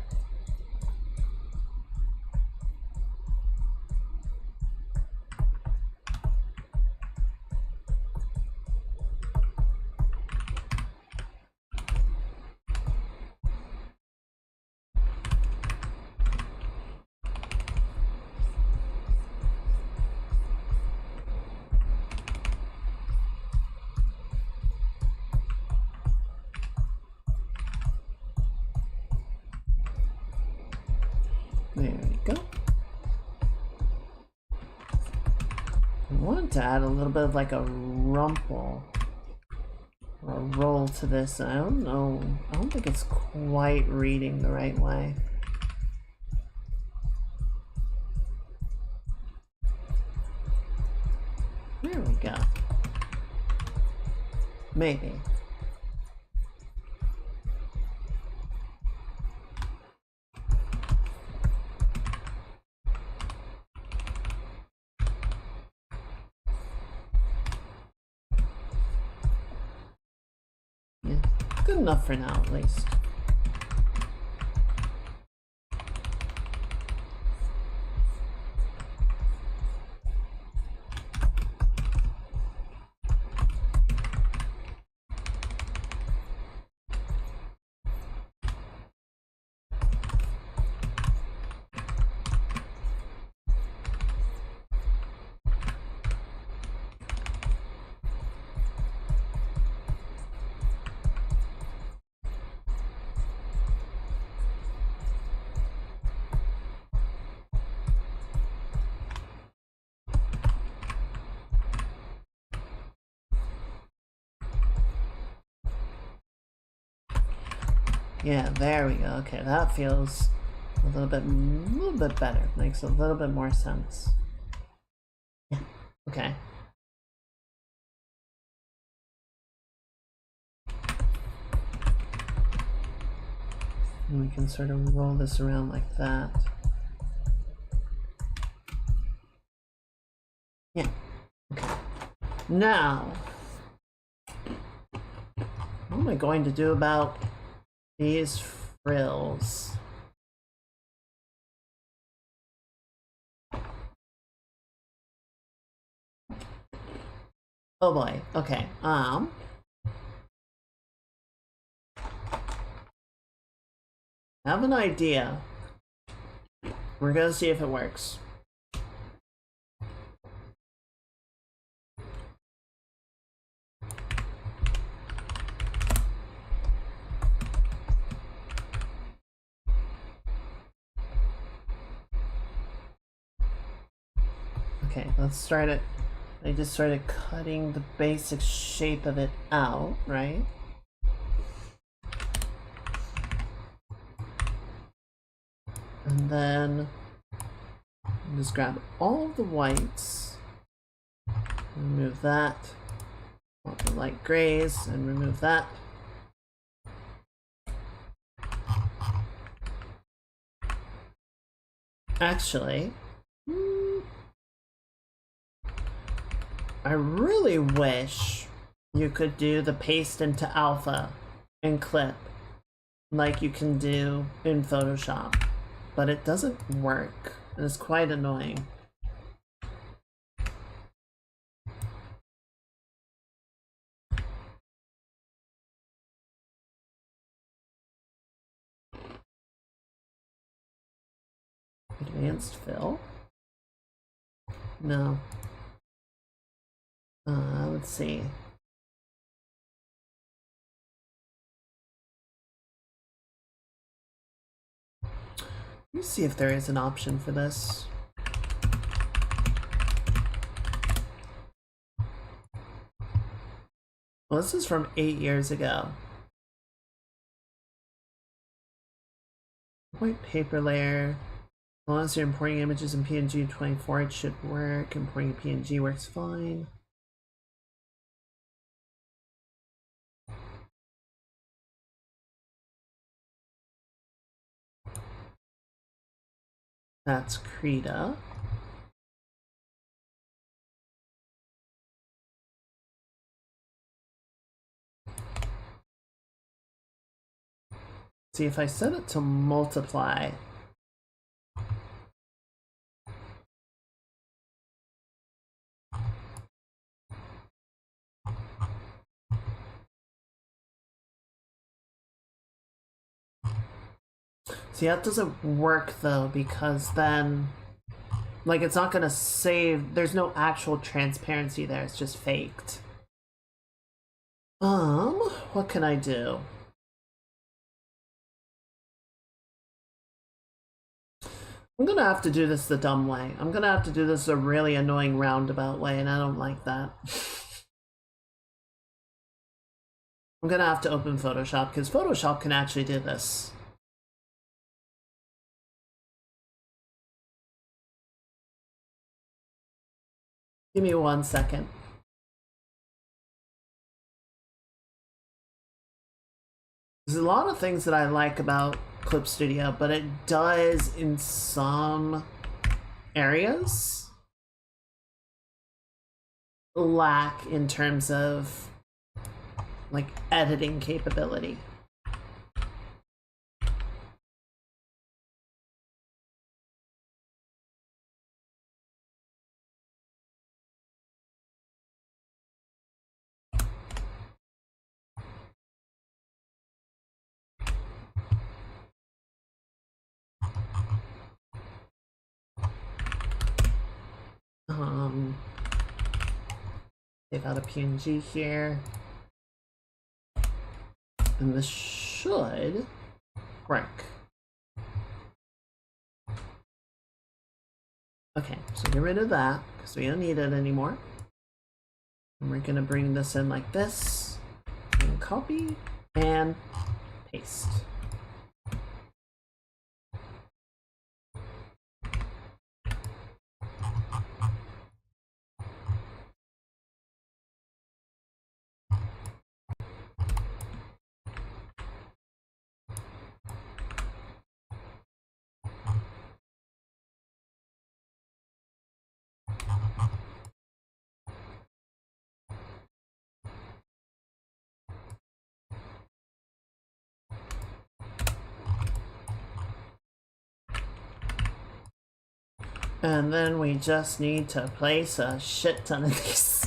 There we go. I want to add a little bit of like a rumple or a roll to this. I don't know. I don't think it's quite reading the right way. There we go. Maybe. Yeah, good enough for now, at least. Yeah, there we go. Okay, that feels a little bit better. Makes a little bit more sense. Yeah, okay. And we can sort of roll this around like that. Yeah, okay. Now, what am I going to do about these frills? Oh boy, okay, I have an idea. We're gonna see if it works. Okay, let's start it. I just started cutting the basic shape of it out, right? And then just grab all the whites, remove that, all the light grays, and remove that. Actually, I really wish you could do the paste into alpha and clip like you can do in Photoshop, but it doesn't work, and it's quite annoying. Advanced fill? No. Let's see. Let me see if there is an option for this. Well, this is from 8 years ago. White paper layer. As long as you're importing images in PNG 24, it should work. Importing PNG works fine. That's Krita. See, if I set it to multiply, see, that doesn't work though, because then, like, it's not gonna save, there's no actual transparency there, it's just faked. What can I do? I'm gonna have to do this the dumb way. I'm gonna have to do this a really annoying roundabout way, and I don't like that. I'm gonna have to open Photoshop, because Photoshop can actually do this. Give me 1 second. There's a lot of things that I like about Clip Studio, but it does in some areas lack in terms of like editing capability. Take out a PNG here. And this should work. Okay, so get rid of that, because we don't need it anymore. And we're gonna bring this in like this, and copy, and paste. And then we just need to place a shit ton of these.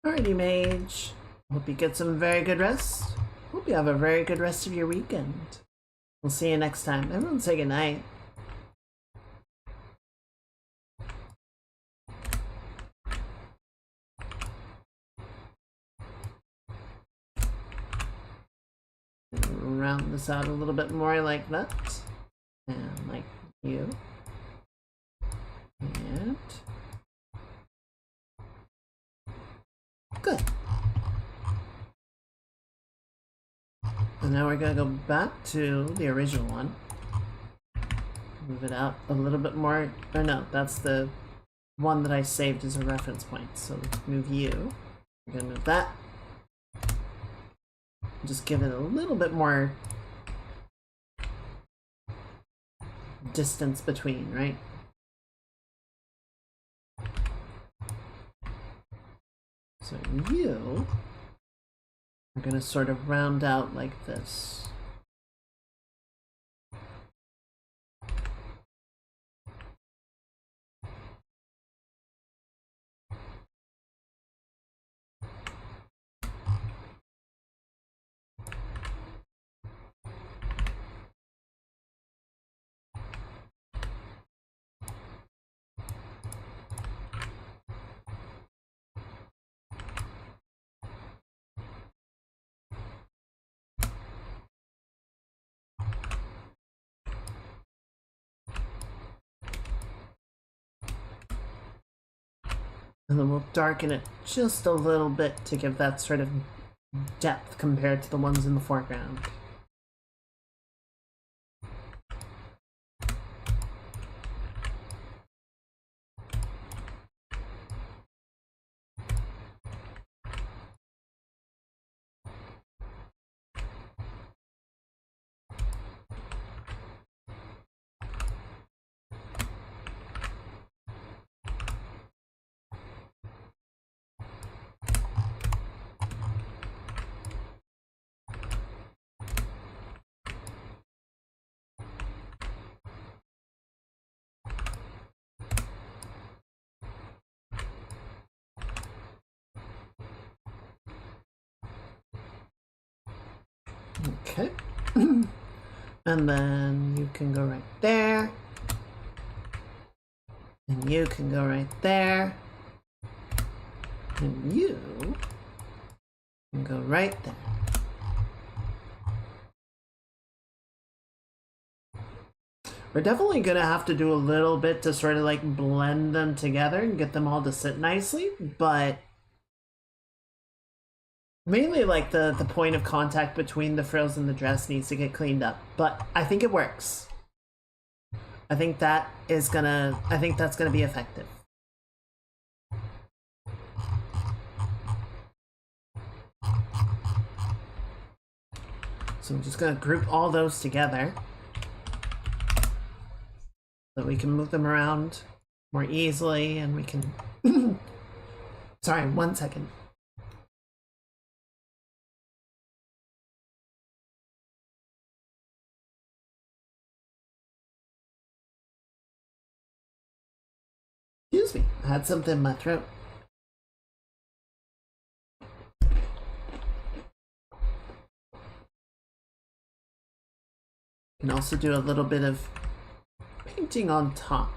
Alrighty, Mage. Hope you get some very good rest. Hope you have a very good rest of your weekend. We'll see you next time. Everyone say goodnight. Round this out a little bit more like that. And like you. And good. And now we're gonna go back to the original one. Move it out a little bit more. Or no, that's the one that I saved as a reference point. So let's move you. We're gonna move that. Just give it a little bit more distance between, right? So you are going to sort of round out like this. And then we'll darken it just a little bit to give that sort of depth compared to the ones in the foreground. Okay. And then you can go right there. And you can go right there. And you can go right there. We're definitely gonna have to do a little bit to sort of like blend them together and get them all to sit nicely, but mainly like the point of contact between the frills and the dress needs to get cleaned up. But I think it works. I think that's gonna be effective. So I'm just gonna group all those together so we can move them around more easily and we can sorry, 1 second. Excuse me, I had something in my throat. You can also do a little bit of painting on top.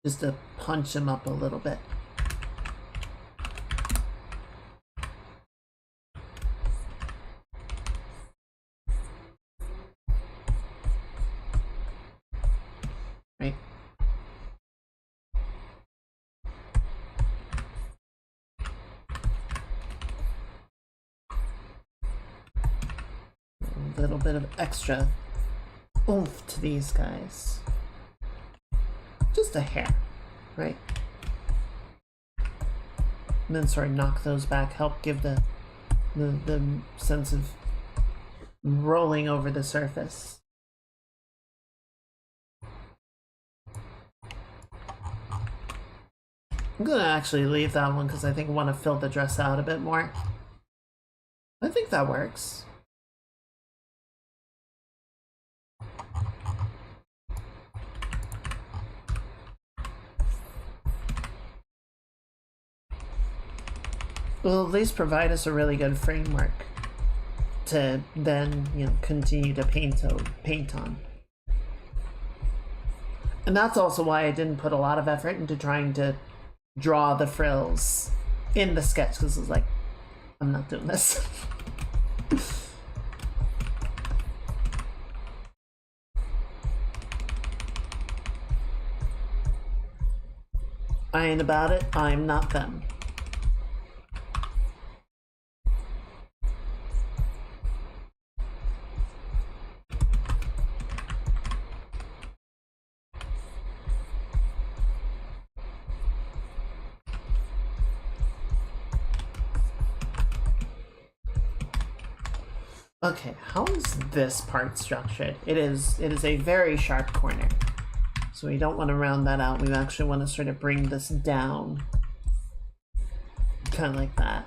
Just to punch them up a little bit. Right. A little bit of extra oomph to these guys. Just a hair, right? And then sort of knock those back, help give the sense of rolling over the surface. I'm gonna actually leave that one because I think I want to fill the dress out a bit more. I think that works. Will at least provide us a really good framework to then, you know, continue to paint on. And that's also why I didn't put a lot of effort into trying to draw the frills in the sketch, because it's like, I'm not doing this. I ain't about it, I'm not them. Okay, how is this part structured? It is a very sharp corner. So we don't want to round that out. We actually want to sort of bring this down. Kind of like that.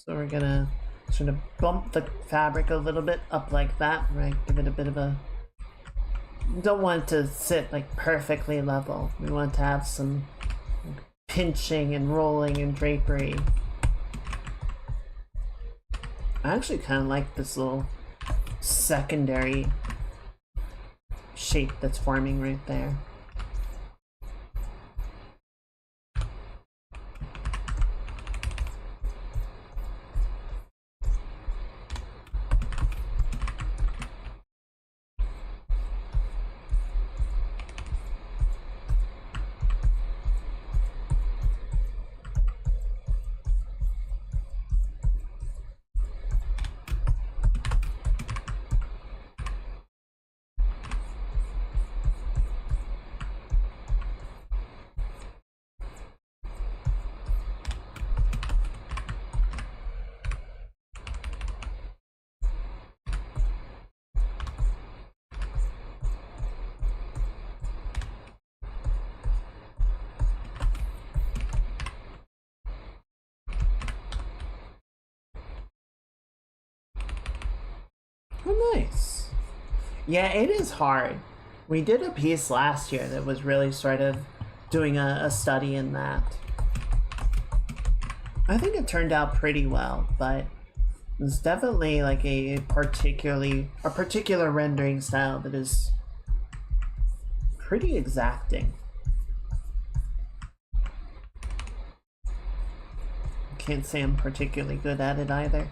So we're gonna sort of bump the fabric a little bit up like that, right? Give it a bit of a... Don't want it to sit like perfectly level. We want to have some pinching and rolling and drapery. I actually kind of like this little secondary shape that's forming right there. Oh, nice. Yeah, it is hard. We did a piece last year that was really sort of doing a study in that. I think it turned out pretty well, but it's definitely like a particular rendering style that is pretty exacting. Can't say I'm particularly good at it either.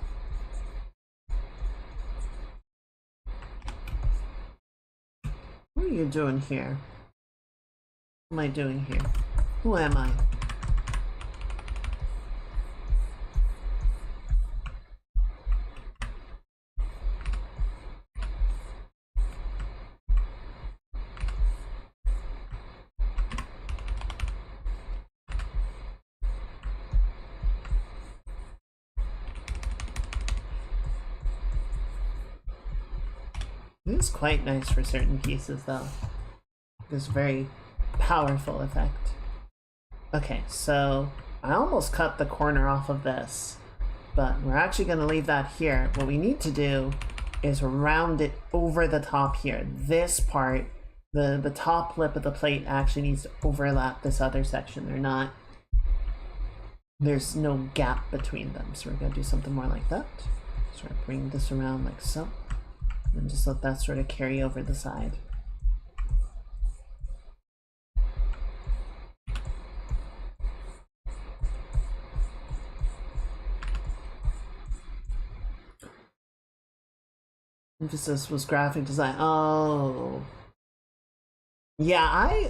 What are you doing here? What am I doing here? Who am I? It is quite nice for certain pieces, though. It's a very powerful effect. Okay, so I almost cut the corner off of this, but we're actually going to leave that here. What we need to do is round it over the top here. This part, the top lip of the plate actually needs to overlap this other section. There's no gap between them, so we're going to do something more like that. Sort of bring this around like so. And just let that sort of carry over the side. Emphasis was graphic design. Oh. Yeah,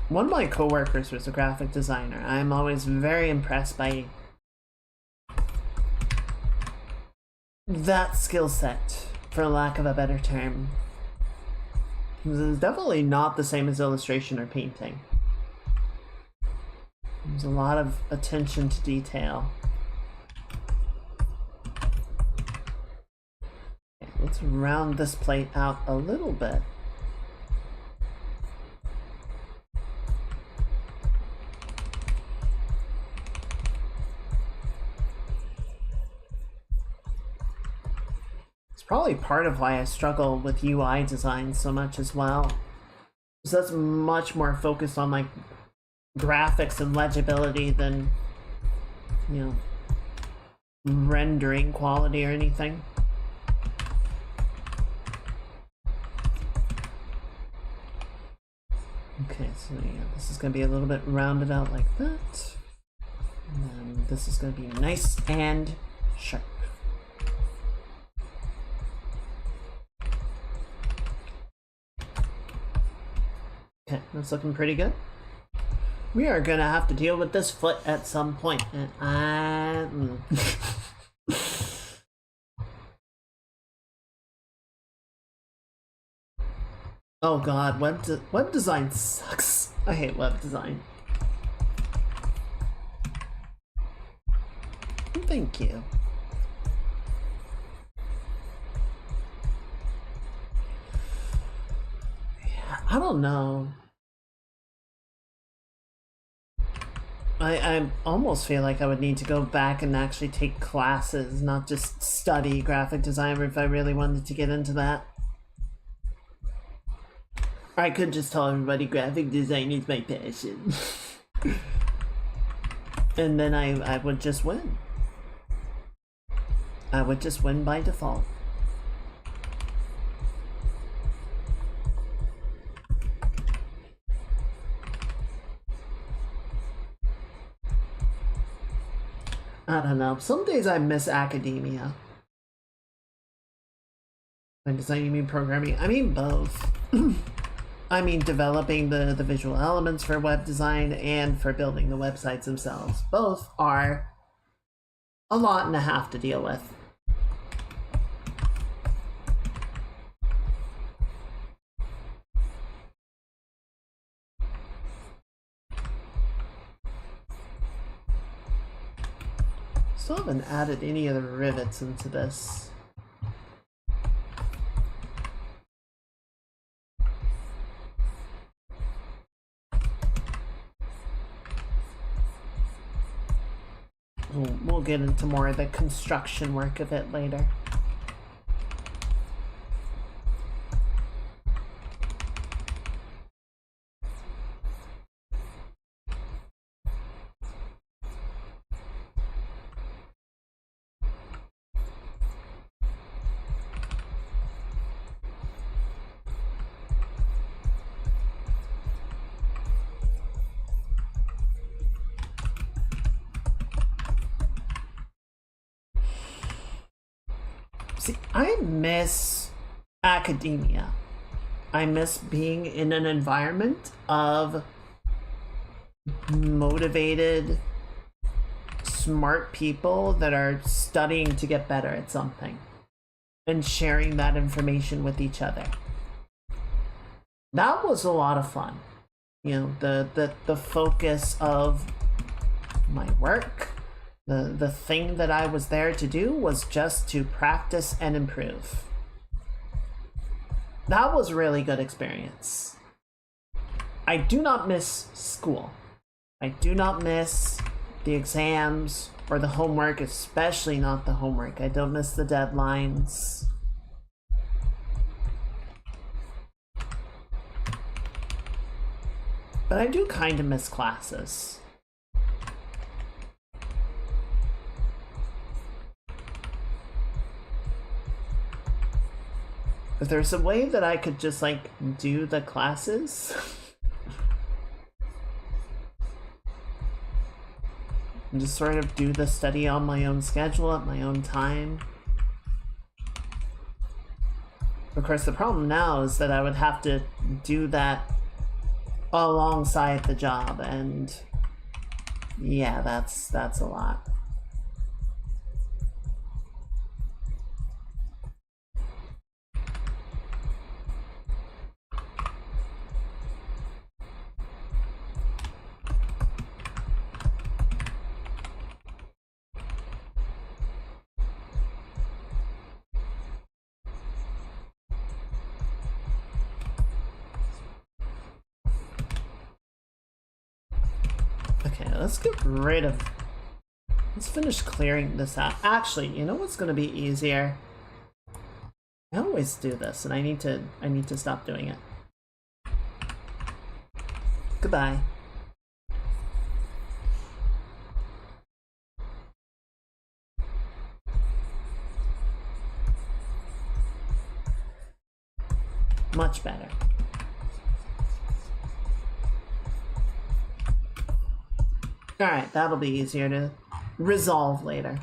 one of my coworkers was a graphic designer. I'm always very impressed by that skill set, for lack of a better term. It's definitely not the same as illustration or painting. There's a lot of attention to detail. Okay, let's round this plate out a little bit. Probably part of why I struggle with UI design so much as well. So that's much more focused on like graphics and legibility than, you know, rendering quality or anything. Okay, so yeah, this is going to be a little bit rounded out like that. And then this is going to be nice and sharp. Okay, that's looking pretty good. We are gonna have to deal with this foot at some point, and oh god, web design sucks. I hate web design. Thank you. I don't know. I almost feel like I would need to go back and actually take classes, not just study graphic design if I really wanted to get into that. Or I could just tell everybody graphic design is my passion. And then I would just win. I would just win by default. I don't know. Some days I miss academia. By design, you mean programming? I mean both. I mean developing the visual elements for web design and for building the websites themselves. Both are a lot and a half to deal with. Still haven't added any of the rivets into this. We'll get into more of the construction work of it later. See, I miss academia. I miss being in an environment of motivated, smart people that are studying to get better at something and sharing that information with each other. That was a lot of fun. You know, the focus of my work, the thing that I was there to do was just to practice and improve. That was a really good experience. I do not miss school. I do not miss the exams or the homework, especially not the homework. I don't miss the deadlines. But I do kind of miss classes. If there's a way that I could just like do the classes and just sort of do the study on my own schedule at my own time. Of course, the problem now is that I would have to do that alongside the job, and yeah, that's a lot. Okay, let's get rid of... Let's finish clearing this out. Actually, you know what's gonna be easier? I always do this, and I need to stop doing it. Goodbye. Much better. Alright, that'll be easier to resolve later.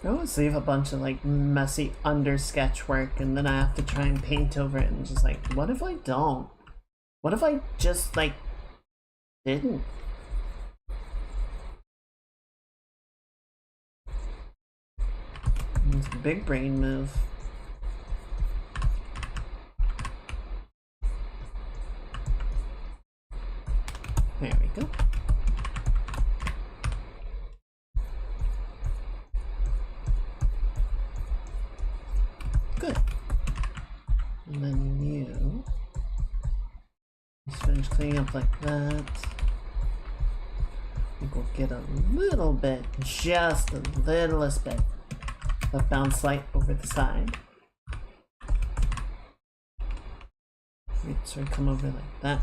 I always leave a bunch of like messy under sketch work and then I have to try and paint over it and just like, what if I don't? What if I just, like, didn't? It's a big brain move. There we go. Good. And then you just finish cleaning up like that. I think we'll get a little bit, just a littlest bit of bounce light over the side. We sort of come over like that.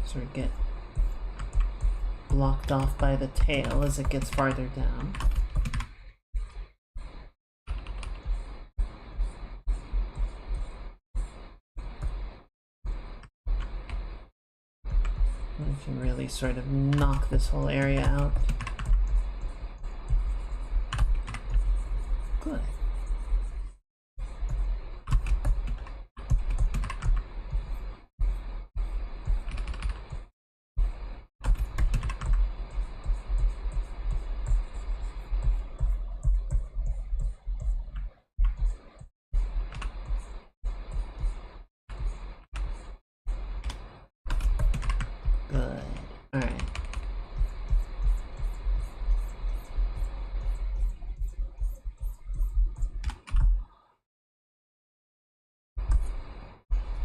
Sort of get blocked off by the tail as it gets farther down. We can really sort of knock this whole area out. Good. Good. All right.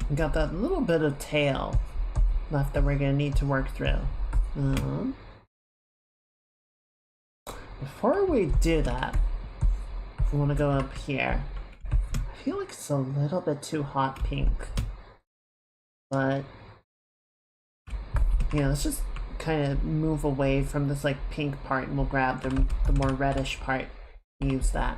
We got that little bit of tail left that we're gonna need to work through. Before we do that, I want to go up here. I feel like it's a little bit too hot pink, but yeah, let's just kind of move away from this like pink part and we'll grab the more reddish part and use that.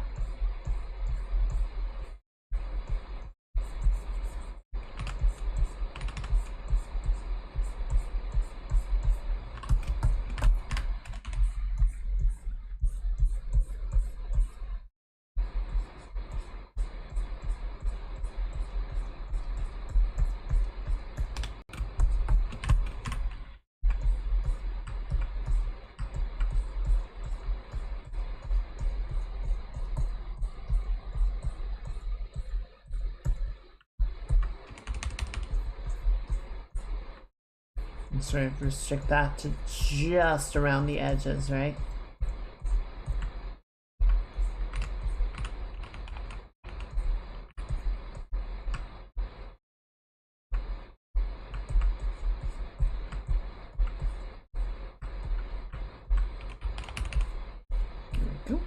And sort of restrict that to just around the edges, right? There we go.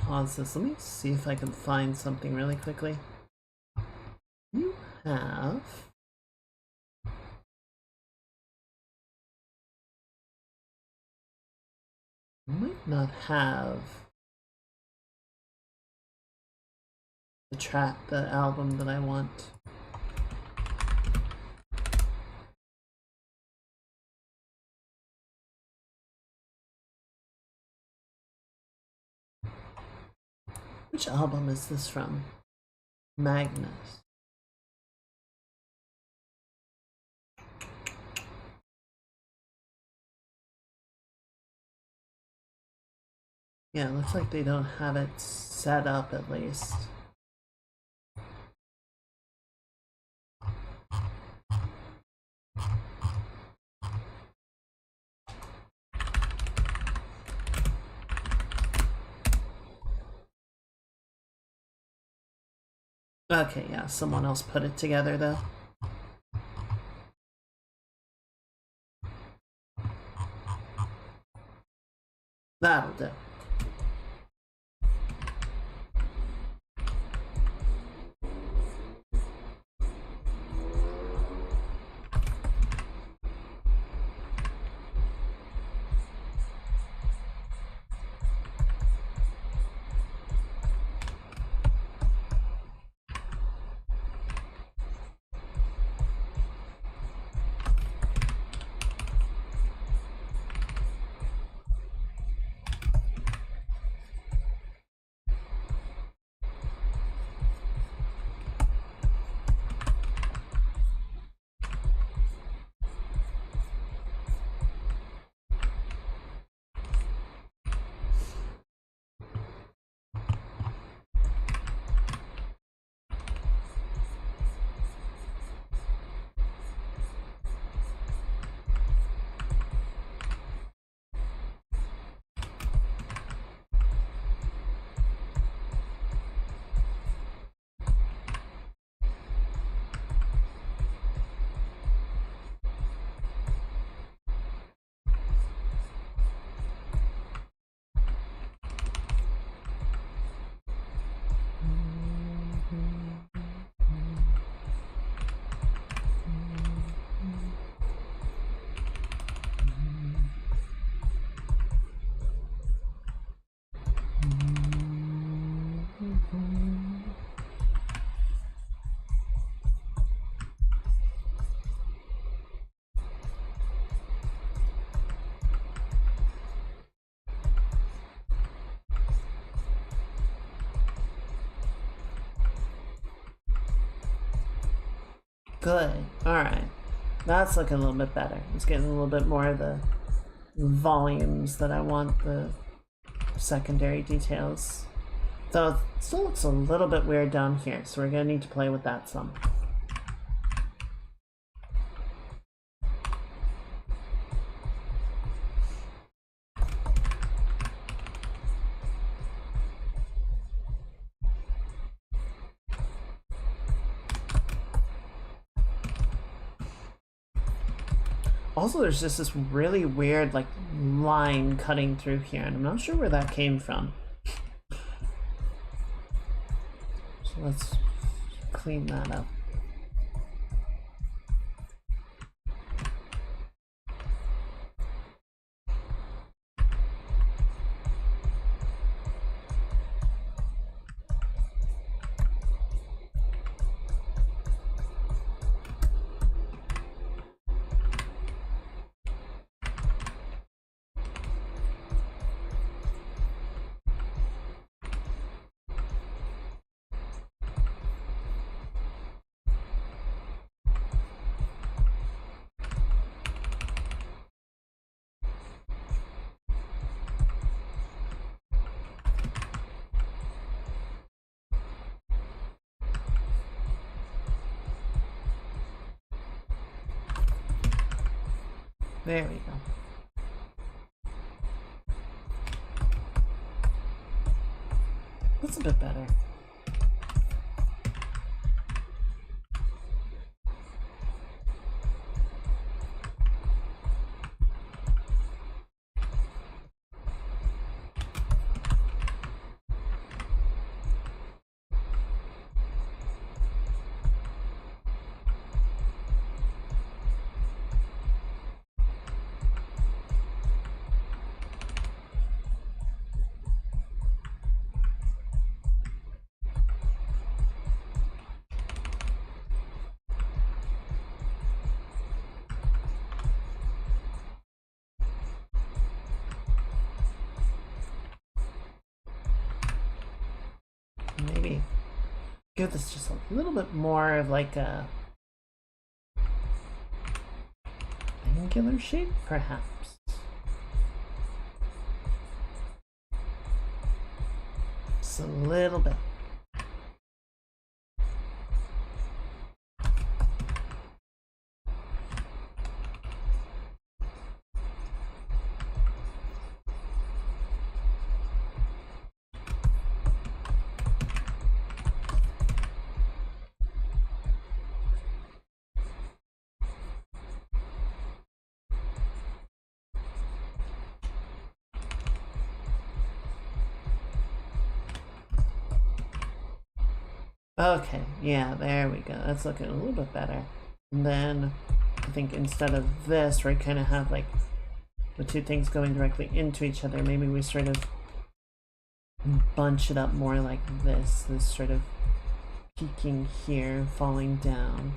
Pause this. Let me see if I can find something really quickly. You have might not have the album that I want. Which album is this from? Magnus. Yeah, it looks like they don't have it set up at least. Okay, yeah, someone else put it together though. That'll do. Good. Alright. That's looking a little bit better. It's getting a little bit more of the volumes that I want, the secondary details. So it still looks a little bit weird down here, so we're gonna need to play with that some. Also, there's just this really weird, like, line cutting through here, and I'm not sure where that came from. So let's clean that up. There we go. That's a bit better. Maybe give this just a little bit more of like a angular shape, perhaps. Just a little bit. Okay, yeah, there we go. That's looking a little bit better. And then I think instead of this, we kind of have like the two things going directly into each other. Maybe we sort of bunch it up more like this sort of peaking here, falling down.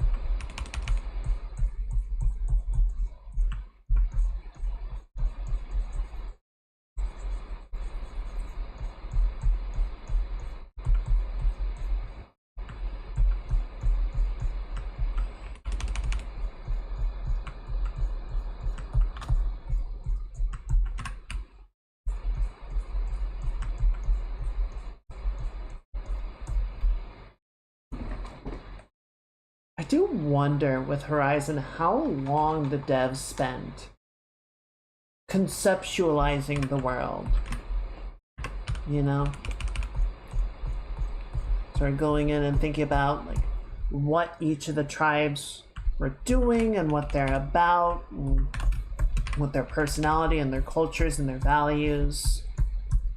I do wonder with Horizon how long the devs spent conceptualizing the world. You know? Sort of going in and thinking about like what each of the tribes were doing and what they're about, and what their personality and their cultures and their values.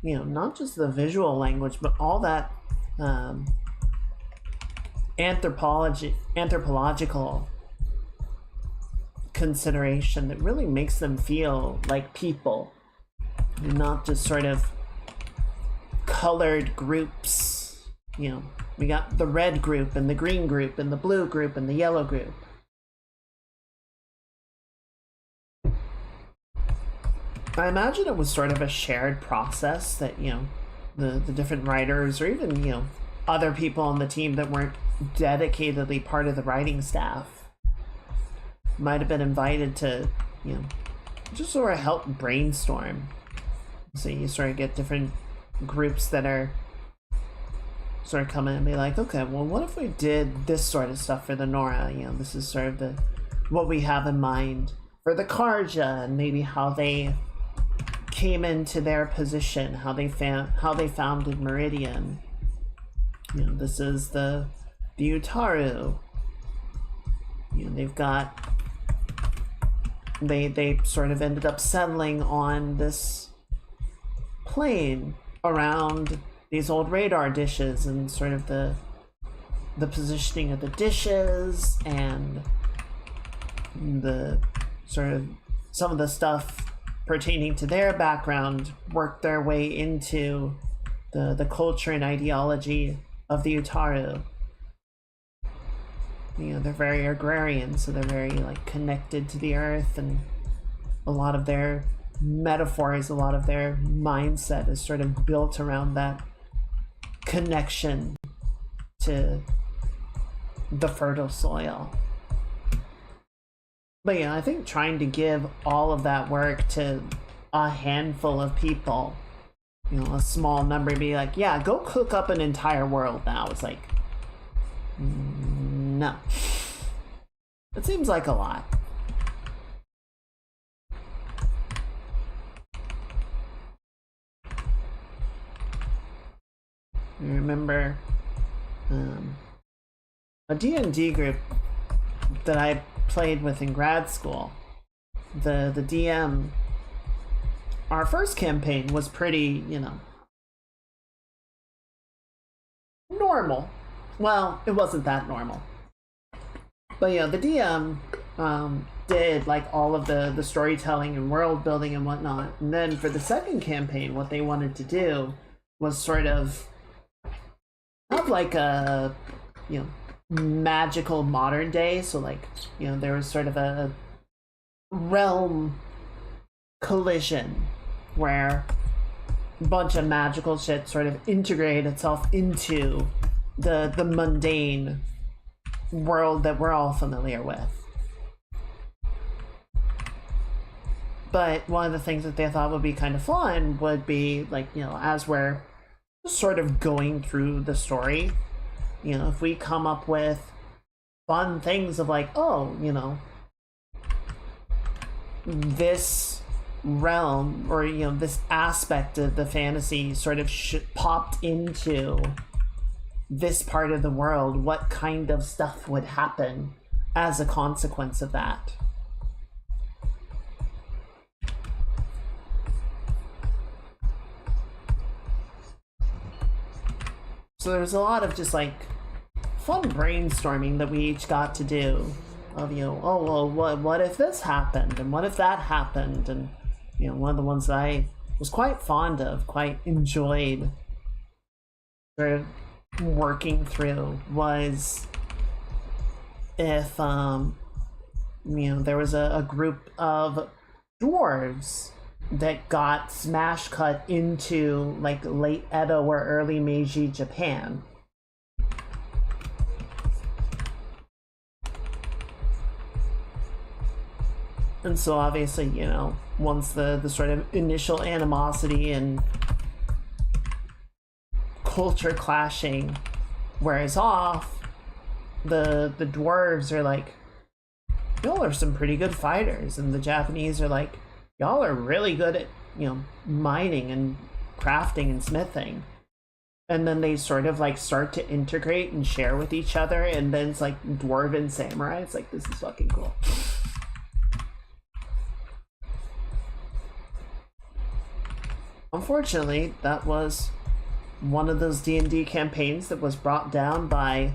You know, not just the visual language, but all that anthropological consideration that really makes them feel like people, not just sort of colored groups. You know, we got the red group and the green group and the blue group and the yellow group. I imagine it was sort of a shared process that, you know, the different writers or even, you know, other people on the team that weren't dedicatedly part of the writing staff might have been invited to, you know, just sort of help brainstorm. So you sort of get different groups that are sort of come in and be like, okay, well, what if we did this sort of stuff for the Nora? You know, this is sort of what we have in mind for the Karja, and maybe how they came into their position, how they founded Meridian. You know, this is the Utaru. You know, they've got they sort of ended up settling on this plane around these old radar dishes, and sort of the positioning of the dishes and the sort of some of the stuff pertaining to their background worked their way into the culture and ideology of the Utaru. You know, they're very agrarian, so they're very like connected to the earth, and a lot of their metaphors, a lot of their mindset is sort of built around that connection to the fertile soil. But yeah, I think trying to give all of that work to a handful of people, you know, a small number, be like, yeah, go cook up an entire world now. It's like, no. It seems like a lot. I remember a D&D group that I played with in grad school. The DM, our first campaign was pretty, you know, normal. Well, it wasn't that normal. But yeah, the DM did like all of the storytelling and world building and whatnot. And then for the second campaign, what they wanted to do was sort of have like a, you know, magical modern day. So like, you know, there was sort of a realm collision where a bunch of magical shit sort of integrate itself into the mundane world that we're all familiar with. But one of the things that they thought would be kind of fun would be like, you know, as we're sort of going through the story, you know, if we come up with fun things of like, oh, you know, this realm, or, you know, this aspect of the fantasy sort of popped into this part of the world, what kind of stuff would happen as a consequence of that? So there was a lot of just like fun brainstorming that we each got to do of, you know, oh, well, what if this happened, and what if that happened? And, you know, one of the ones that I was quite fond of, quite enjoyed sort of working through, was if you know, there was a group of dwarves that got smash cut into like late Edo or early Meiji Japan. And so obviously, you know, once the sort of initial animosity and culture clashing wears off, the dwarves are like, y'all are some pretty good fighters, and the Japanese are like, y'all are really good at, you know, mining and crafting and smithing. And then they sort of like start to integrate and share with each other, and then it's like dwarven samurai. It's like, this is fucking cool. Unfortunately, that was one of those D&D campaigns that was brought down by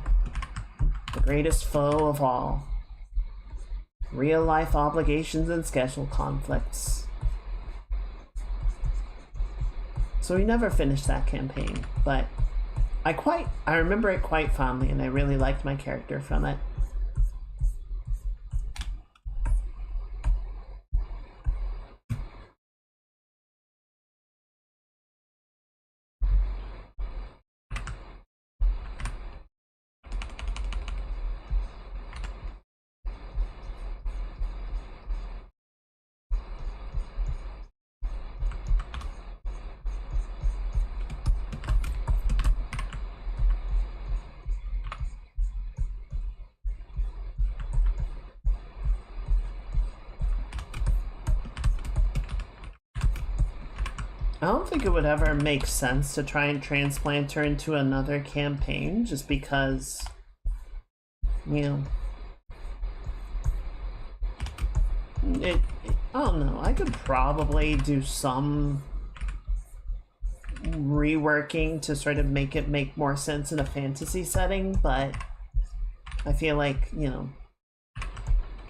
the greatest foe of all. Real-life obligations and schedule conflicts. So we never finished that campaign, but I remember it quite fondly, and I really liked my character from it. I don't think it would ever make sense to try and transplant her into another campaign, just because, you know, I don't know. I could probably do some reworking to sort of make it make more sense in a fantasy setting, but I feel like, you know,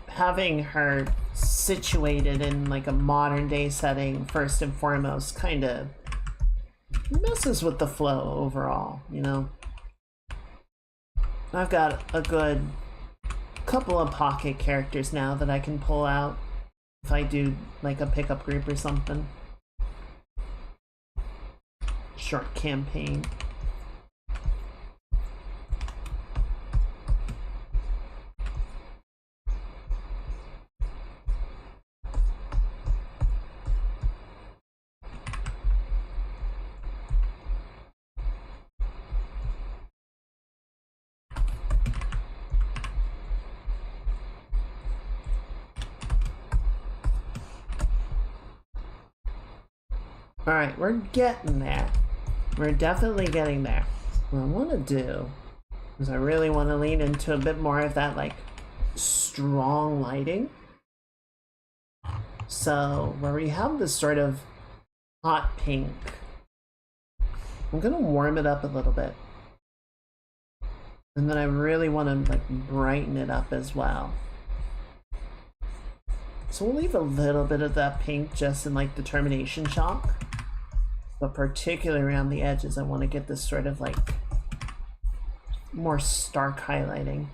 having her situated in like a modern day setting first and foremost kind of messes with the flow overall, you know. I've got a good couple of pocket characters now that I can pull out if I do like a pickup group or something. Short campaign. Alright, we're getting there. We're definitely getting there. What I want to do is I really want to lean into a bit more of that, like, strong lighting. So, where we have this sort of hot pink, I'm going to warm it up a little bit. And then I really want to, like, brighten it up as well. So we'll leave a little bit of that pink just in, like, determination shock. But particularly around the edges, I want to get this sort of like more stark highlighting.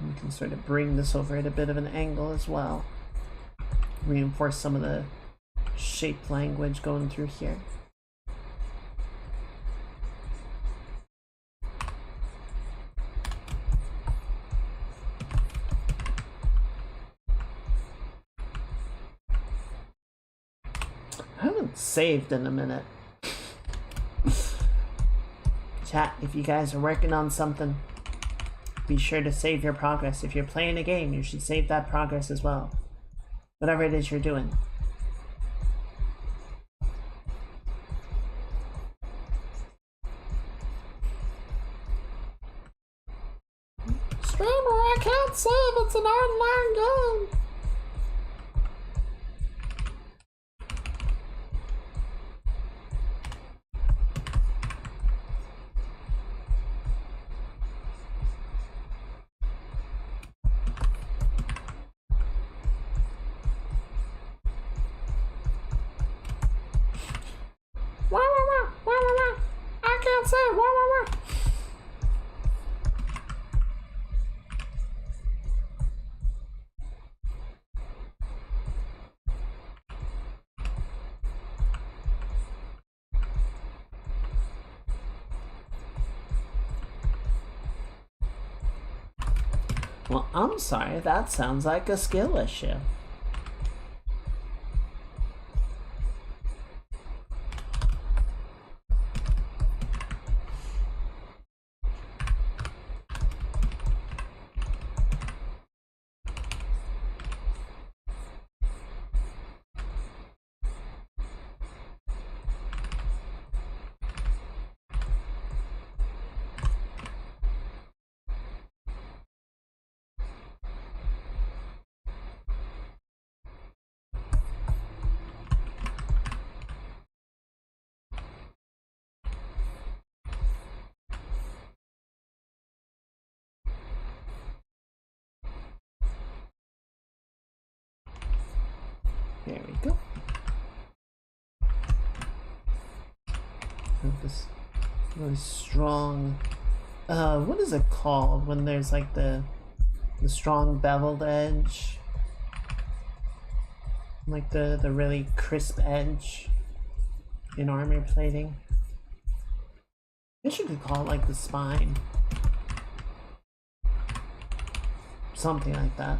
We can sort of bring this over at a bit of an angle as well. Reinforce some of the shape language going through here. Saved in a minute. Chat, if you guys are working on something, be sure to save your progress. If you're playing a game, you should save that progress as well. Whatever it is you're doing. Streamer, I can't save, it's an online game. I can't say Well, I'm sorry, that sounds like a skill issue. There we go. Have this really strong, what is it called when there's like the strong beveled edge? Like the really crisp edge in armor plating. I guess you could call it like the spine. Something like that.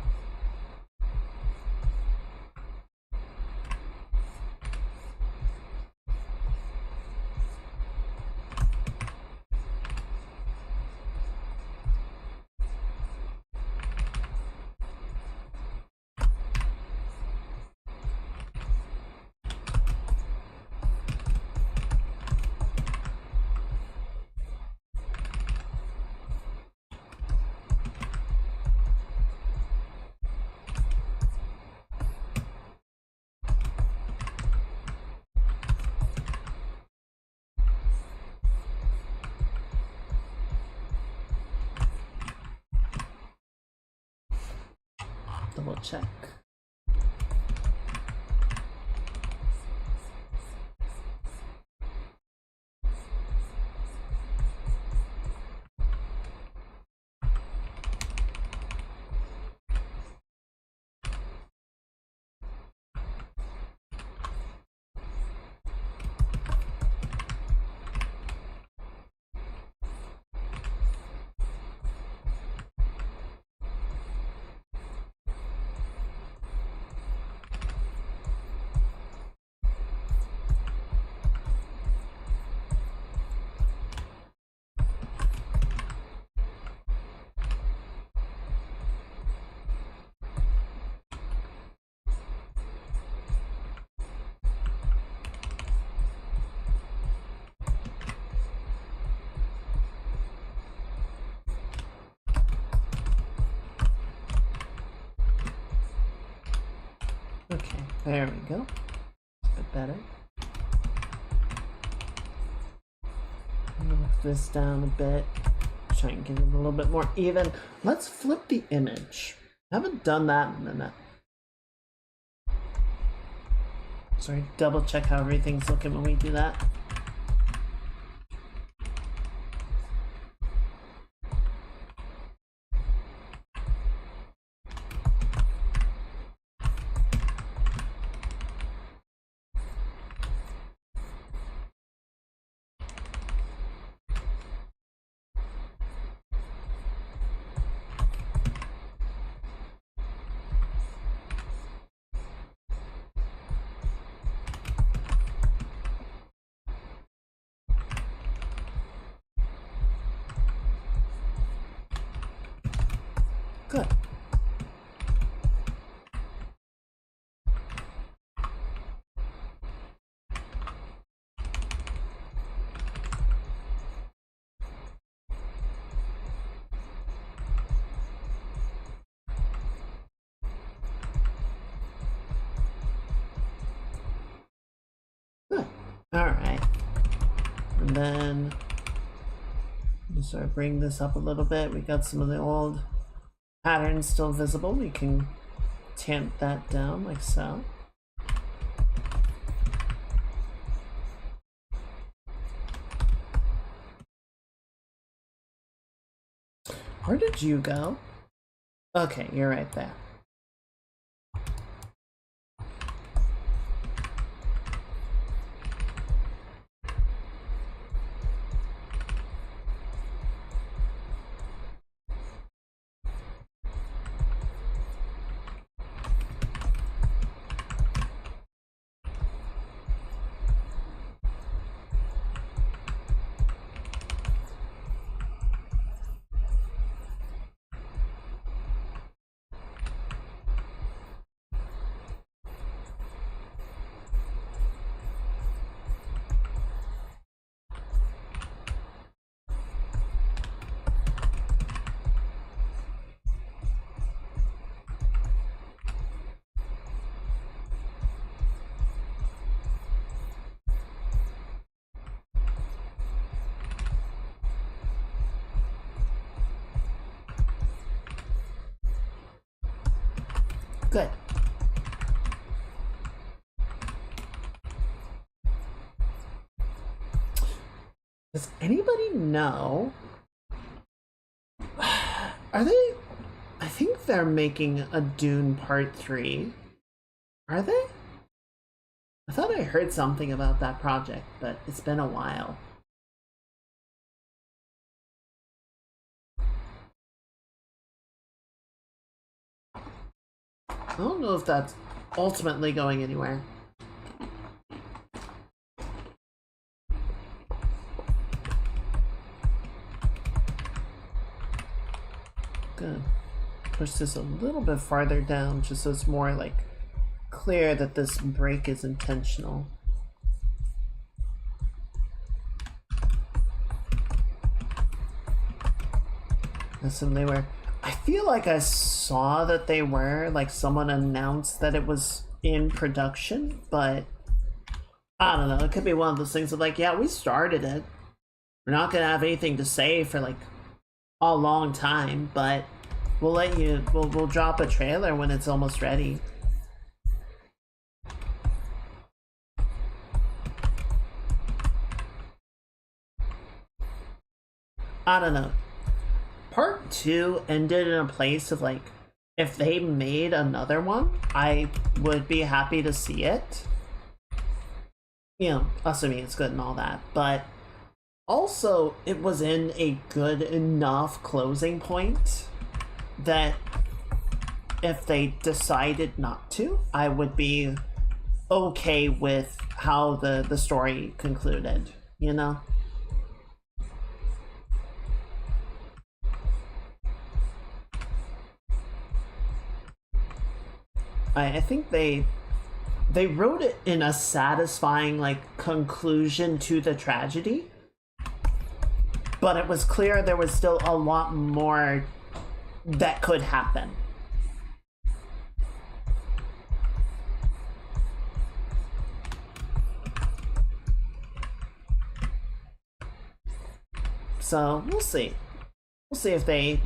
double check. Okay, there we go. A bit better. Move this down a bit. Try and get it a little bit more even. Let's flip the image. I haven't done that in a minute. Sorry, double check how everything's looking when we do that. Good. Good. All right. And then sort of bring this up a little bit. We got some of the old patterns still visible. We can tamp that down like so. Where did you go? Okay, you're right there. Good. Does anybody know? Are they? I think they're making a Dune Part 3. Are they? I thought I heard something about that project, but it's been a while. I don't know if that's ultimately going anywhere. Good. Push this a little bit farther down just so it's more like clear that this break is intentional. Listen, they were... I feel like I saw that they were, like someone announced that it was in production, but I don't know. It could be one of those things of like, yeah, we started it. We're not going to have anything to say for like a long time, but We'll let you. We'll drop a trailer when it's almost ready. I don't know. Part 2 ended in a place of like, if they made another one, I would be happy to see it. You know, assuming it's good and all that. But also, it was in a good enough closing point that if they decided not to, I would be okay with how the story concluded, you know? I think they wrote it in a satisfying like conclusion to the tragedy, but it was clear there was still a lot more that could happen. So we'll see. We'll see if they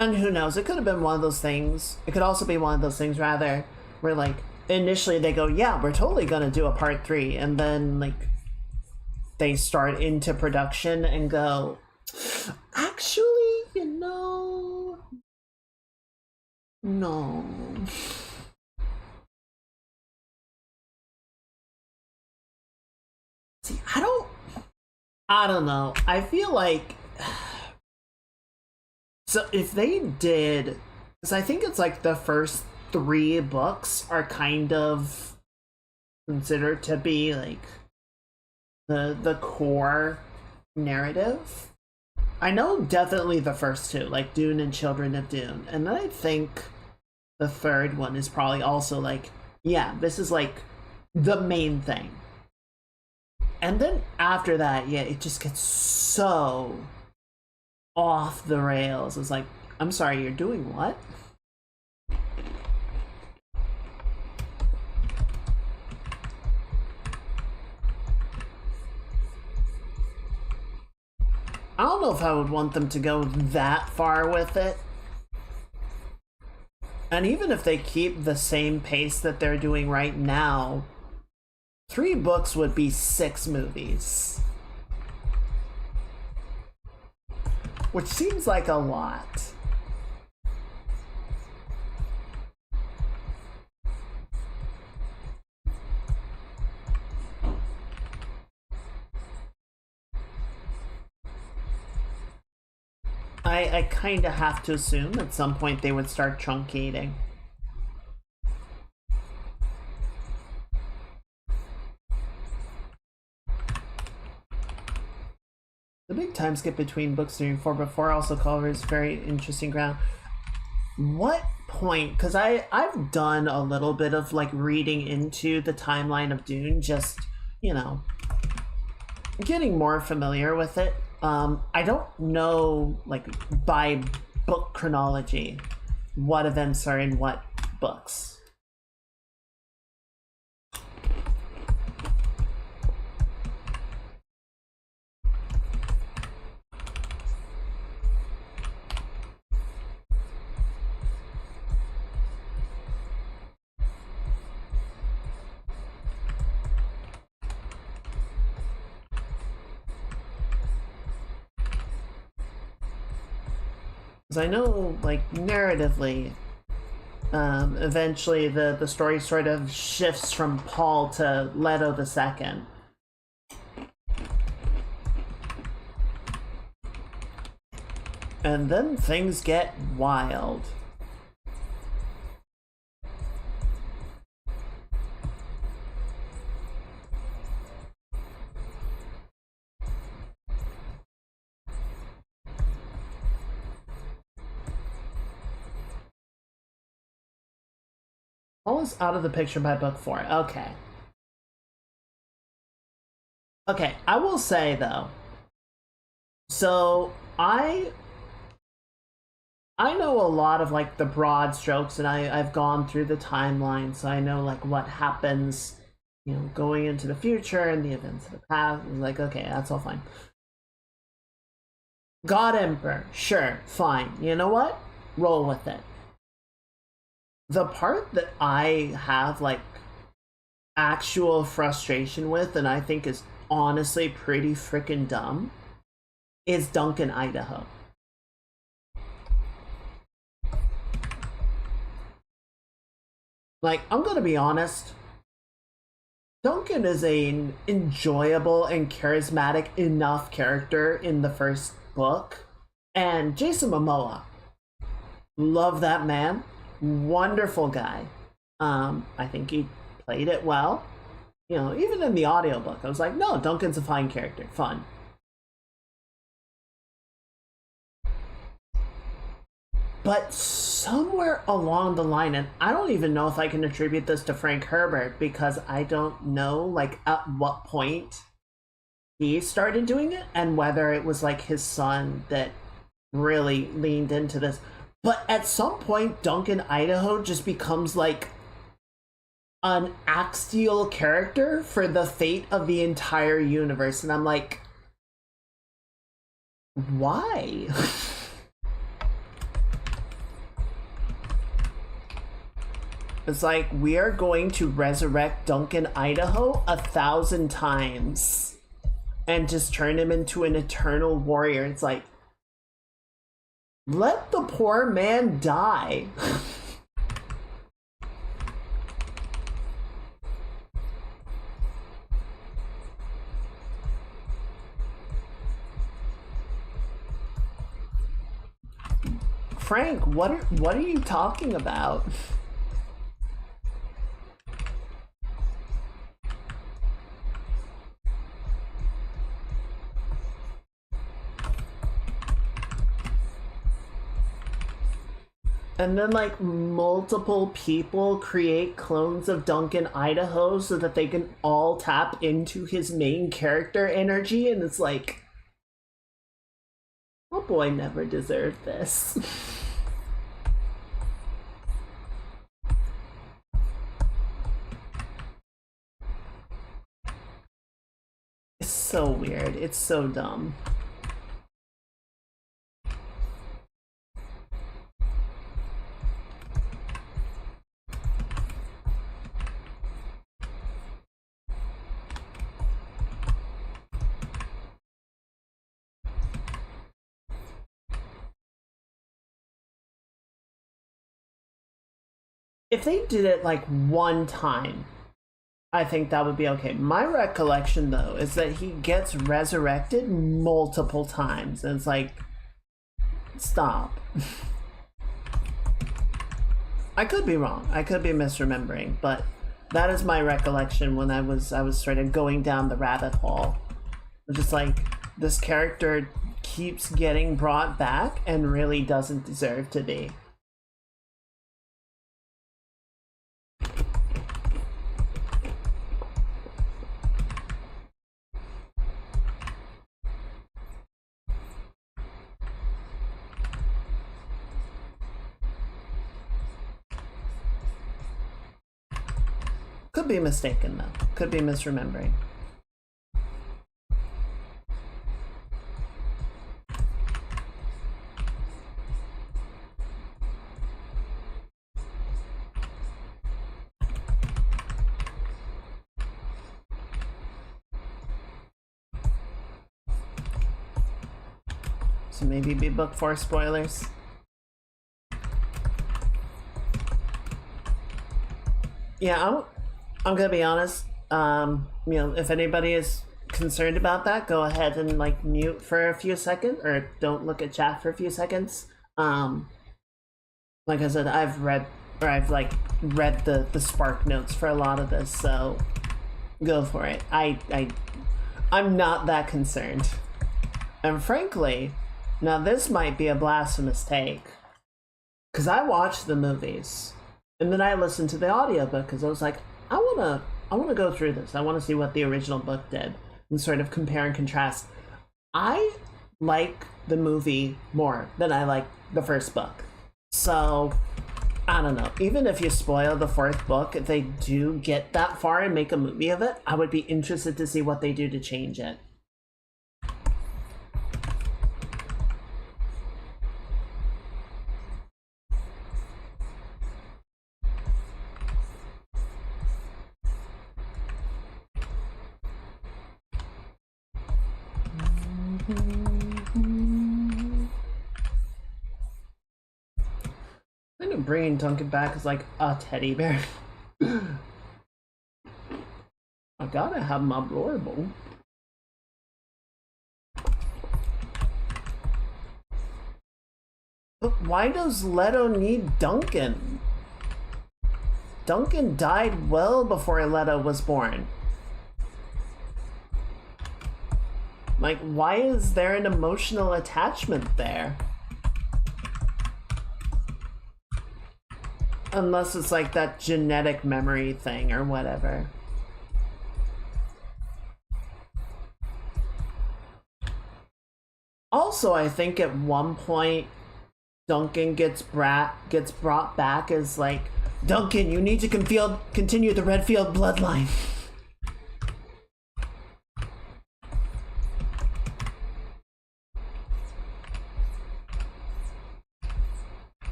and who knows, it could have been one of those things. It could also be one of those things rather where like initially they go, yeah, we're totally gonna do a part 3, and then like they start into production and go, actually, you know, no. See, I don't know. I feel like, so if they did, because I think it's like the first 3 books are kind of considered to be like the core narrative. I know definitely the first 2, like Dune and Children of Dune, and then I think the 3rd one is probably also like, yeah, this is like the main thing. And then after that, yeah, it just gets so off the rails. It's like, I'm sorry, you're doing what? I don't know if I would want them to go that far with it. And even if they keep the same pace that they're doing right now, 3 books would be 6 movies. Which seems like a lot. I kind of have to assume at some point they would start truncating. The big time skip between books 3 and 4 before also covers very interesting ground. What point? Because I've done a little bit of like reading into the timeline of Dune, just, you know, getting more familiar with it. I don't know, like, by book chronology, what events are in what books. I know, like, narratively, eventually the story sort of shifts from Paul to Leto II. And then things get wild. Paul is out of the picture by book 4. Okay. Okay, I will say though, so I know a lot of like the broad strokes, and I've gone through the timeline, so I know like what happens, you know, going into the future and the events of the past. It's like, okay, that's all fine. God Emperor, sure, fine. You know what? Roll with it. The part that I have like actual frustration with, and I think is honestly pretty freaking dumb, is Duncan, Idaho. Like, I'm gonna be honest, Duncan is an enjoyable and charismatic enough character in the first book. And Jason Momoa, love that man. Wonderful guy. I think he played it well. You know, even in the audiobook, I was like, no, Duncan's a fine character. Fun. But somewhere along the line, and I don't even know if I can attribute this to Frank Herbert because I don't know like at what point he started doing it and whether it was like his son that really leaned into this. But at some point, Duncan, Idaho just becomes like an axial character for the fate of the entire universe. And I'm like, why? It's like, we are going to resurrect Duncan, Idaho 1,000 times and just turn him into an eternal warrior. It's like, let the poor man die. Frank, what are you talking about? And then like multiple people create clones of Duncan, Idaho so that they can all tap into his main character energy, and it's like, oh boy, never deserved this. It's so weird. It's so dumb. If they did it like one time, I think that would be okay. My recollection though is that he gets resurrected multiple times, and it's like, stop. I could be wrong. I could be misremembering, but that is my recollection when I was sort of going down the rabbit hole. Just like, this character keeps getting brought back and really doesn't deserve to be. Could be mistaken though. Could be misremembering. So maybe be book 4 spoilers. Yeah, I'm gonna be honest. You know, if anybody is concerned about that, go ahead and like mute for a few seconds, or don't look at chat for a few seconds. Like I said, I've read the spark notes for a lot of this, so go for it. I'm not that concerned. And frankly, now this might be a blasphemous take, because I watched the movies and then I listened to the audiobook because I was like, I wanna go through this. I want to see what the original book did and sort of compare and contrast. I like the movie more than I like the first book. So I don't know. Even if you spoil the 4th book, if they do get that far and make a movie of it, I would be interested to see what they do to change it. I know bringing Duncan back is like a teddy bear. I gotta have him adorable. But why does Leto need Duncan? Duncan died well before Leto was born. Like, why is there an emotional attachment there? Unless it's like that genetic memory thing or whatever. Also, I think at one point, Duncan gets brought back as like, Duncan, you need to continue the Redfield bloodline.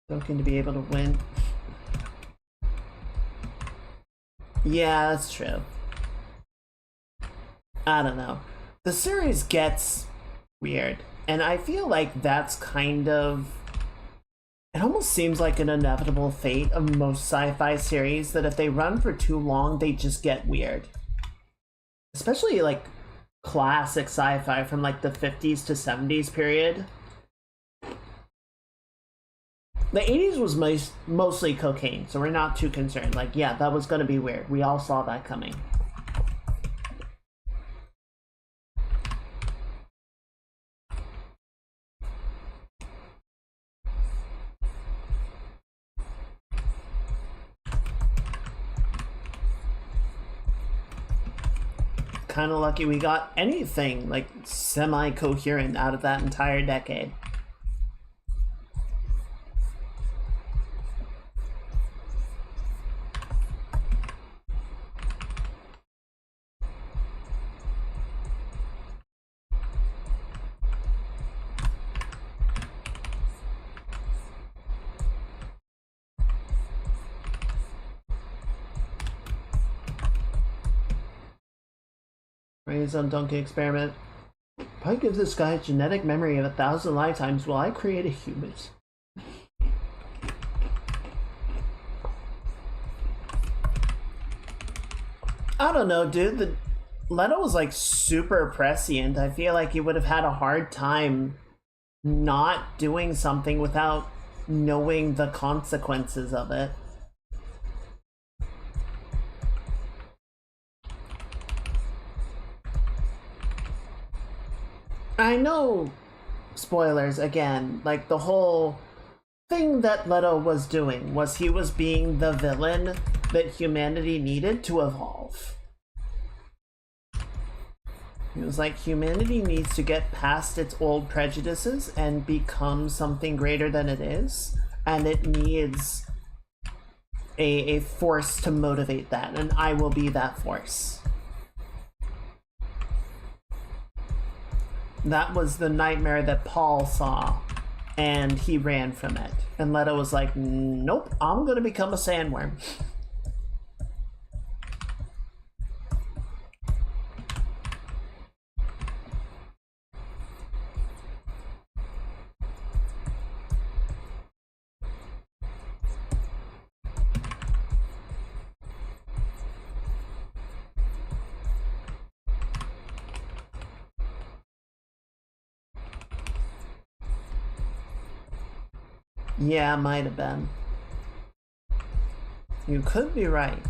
Duncan to be able to win. Yeah, that's true. I don't know. The series gets weird, and I feel like that's kind of... It almost seems like an inevitable fate of most sci-fi series, that if they run for too long, they just get weird. Especially like classic sci-fi from like the 50s to 70s period. The 80s was mostly cocaine, so we're not too concerned. Like, yeah, that was going to be weird. We all saw that coming. Kind of lucky we got anything like semi-coherent out of that entire decade. Raised on Duncan experiment. If I give this guy a genetic memory of 1,000 lifetimes, will I create a humus? I don't know, dude. Leto was like super prescient. I feel like he would have had a hard time not doing something without knowing the consequences of it. I know, spoilers again, like the whole thing that Leto was doing was he was being the villain that humanity needed to evolve. He was like, humanity needs to get past its old prejudices and become something greater than it is, and it needs a force to motivate that, and I will be that force. That was the nightmare that Paul saw, and he ran from it. And Leto was like, nope, I'm gonna become a sandworm. Yeah, might have been. You could be right.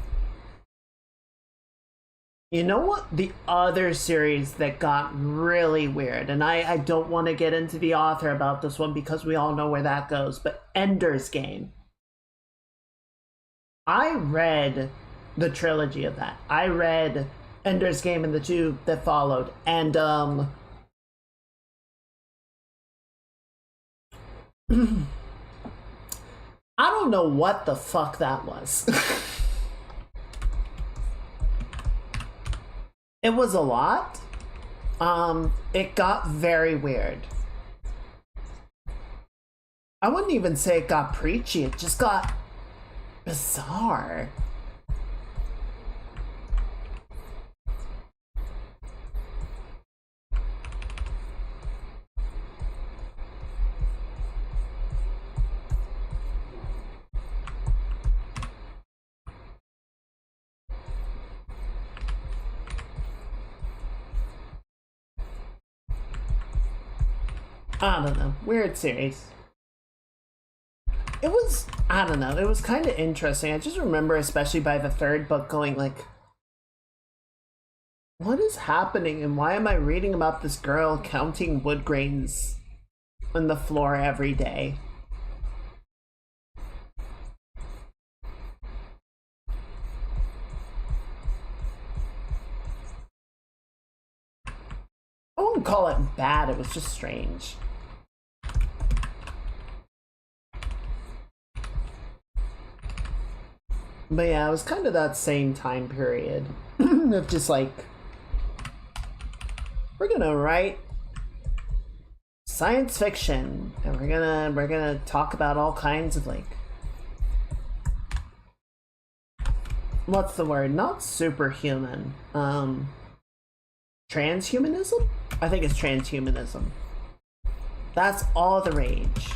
You know what? The other series that got really weird, and I don't want to get into the author about this one because we all know where that goes, but Ender's Game. I read the trilogy of that. I read Ender's Game and the two that followed, and I don't know what the fuck that was. It was a lot. It got very weird. I wouldn't even say it got preachy, it just got bizarre. I don't know. Weird series. It was, I don't know, it was kind of interesting. I just remember, especially by the third book, going like, what is happening and why am I reading about this girl counting wood grains on the floor every day? I wouldn't call it bad, it was just strange. But yeah, it was kind of that same time period of just like, we're gonna write science fiction and we're gonna talk about all kinds of like, what's the word? Not superhuman. Transhumanism? I think it's transhumanism. That's all the rage.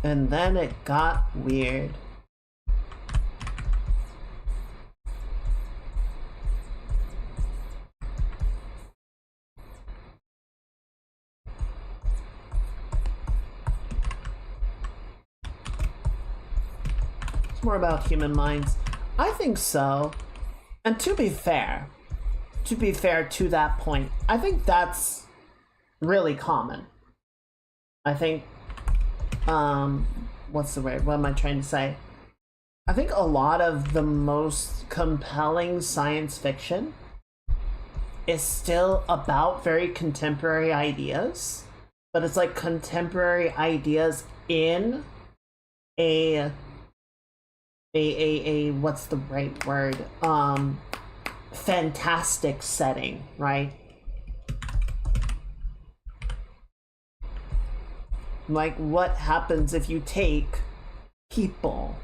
And then it got weird. It's more about human minds. I think so. And to be fair to that point, I think that's really common. I think what's the word? What am I trying to say? I think a lot of the most compelling science fiction is still about very contemporary ideas, but it's like contemporary ideas in a what's the right word? Fantastic setting, right? Like, what happens if you take people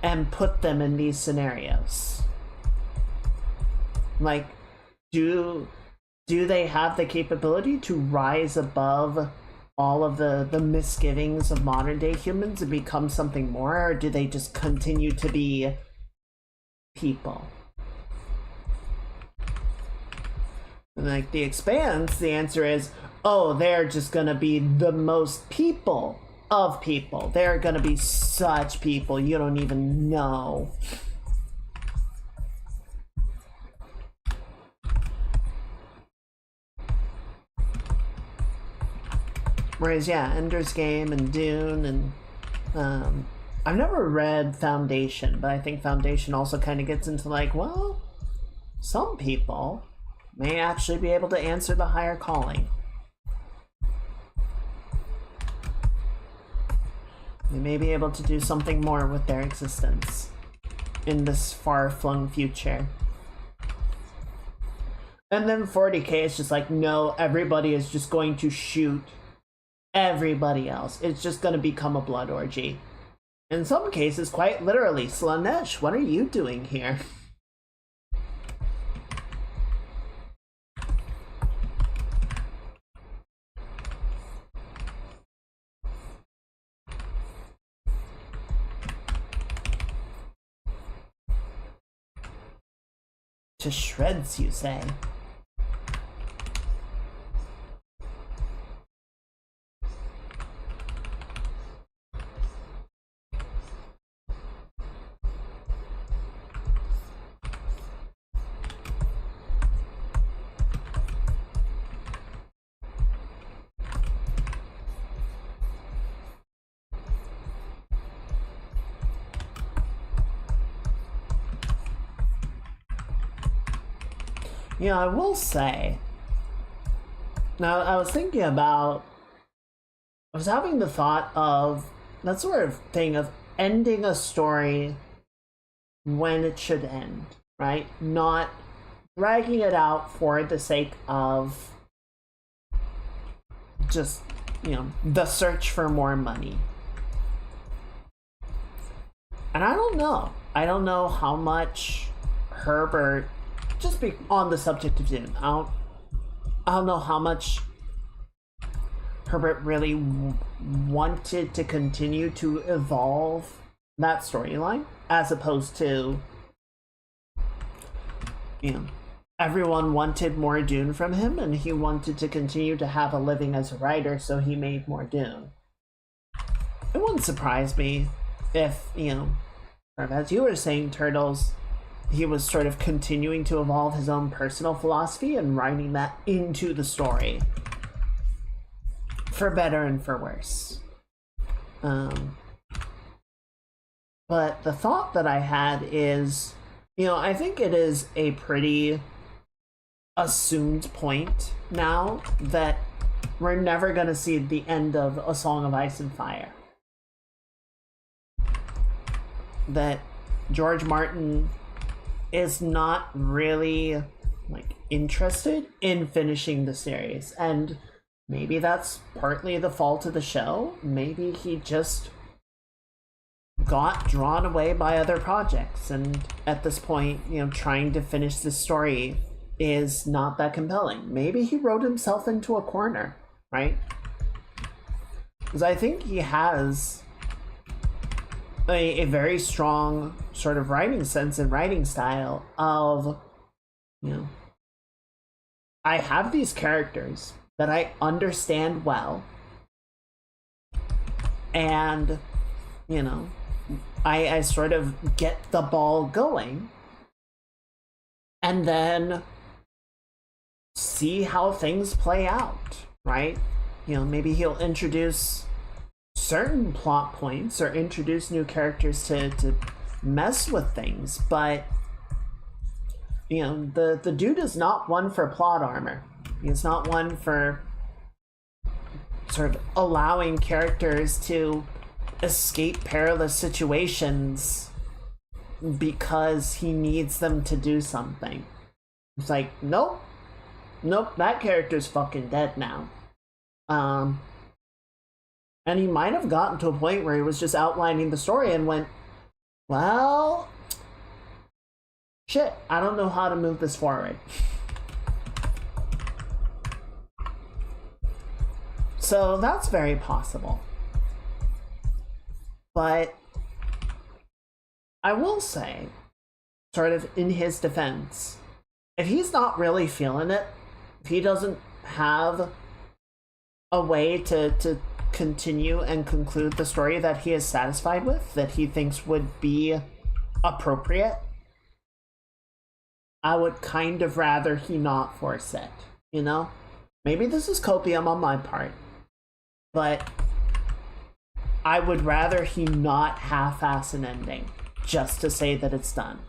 and put them in these scenarios? Like, do they have the capability to rise above all of the misgivings of modern day humans and become something more, or do they just continue to be people? And like The Expanse, the answer is, oh, they're just gonna be the most people of people. They're gonna be such people you don't even know. Whereas, yeah, Ender's Game and Dune and I've never read Foundation, but I think Foundation also kind of gets into like, well, some people may actually be able to answer the higher calling. They may be able to do something more with their existence in this far-flung future. And then 40K is just like, no, everybody is just going to shoot everybody else. It's just going to become a blood orgy. In some cases, quite literally, Slanesh, what are you doing here? To shreds, you say? Yeah, I will say. Now, I was thinking about. I was having the thought of that sort of thing of ending a story when it should end, right? Not dragging it out for the sake of just, the search for more money. And I don't know. I don't know how much Herbert. Just be on the subject of Dune. I don't know how much Herbert really wanted to continue to evolve that storyline, as opposed to you know, everyone wanted more Dune from him, and he wanted to continue to have a living as a writer, so he made more Dune. It wouldn't surprise me if, you know, as you were saying, Turtles, he was sort of continuing to evolve his own personal philosophy and writing that into the story. For better and for worse. But the thought that I had is, you know, I think it is a pretty assumed point now that we're never going to see the end of A Song of Ice and Fire. That George Martin is not really like interested in finishing the series, and maybe that's partly the fault of the show. Maybe he just got drawn away by other projects, and at this point, you know, trying to finish this story is not that compelling. Maybe he wrote himself into a corner, right? Because I think he has a very strong sort of writing sense and writing style of, you know, I have these characters that I understand well, and, you know, I sort of get the ball going, and then see how things play out, right? You know, maybe he'll introduce certain plot points or introduce new characters to mess with things, but, you know, the dude is not one for plot armor. He's not one for sort of allowing characters to escape perilous situations because he needs them to do something. It's like, nope, that character's fucking dead now. And he might have gotten to a point where he was just outlining the story and went, well, shit, I don't know how to move this forward. So that's very possible. But I will say, sort of in his defense, if he's not really feeling it, if he doesn't have a way to continue and conclude the story that he is satisfied with, that he thinks would be appropriate, I would kind of rather he not force it, you know? Maybe this is copium on my part, but I would rather he not half-ass an ending just to say that it's done.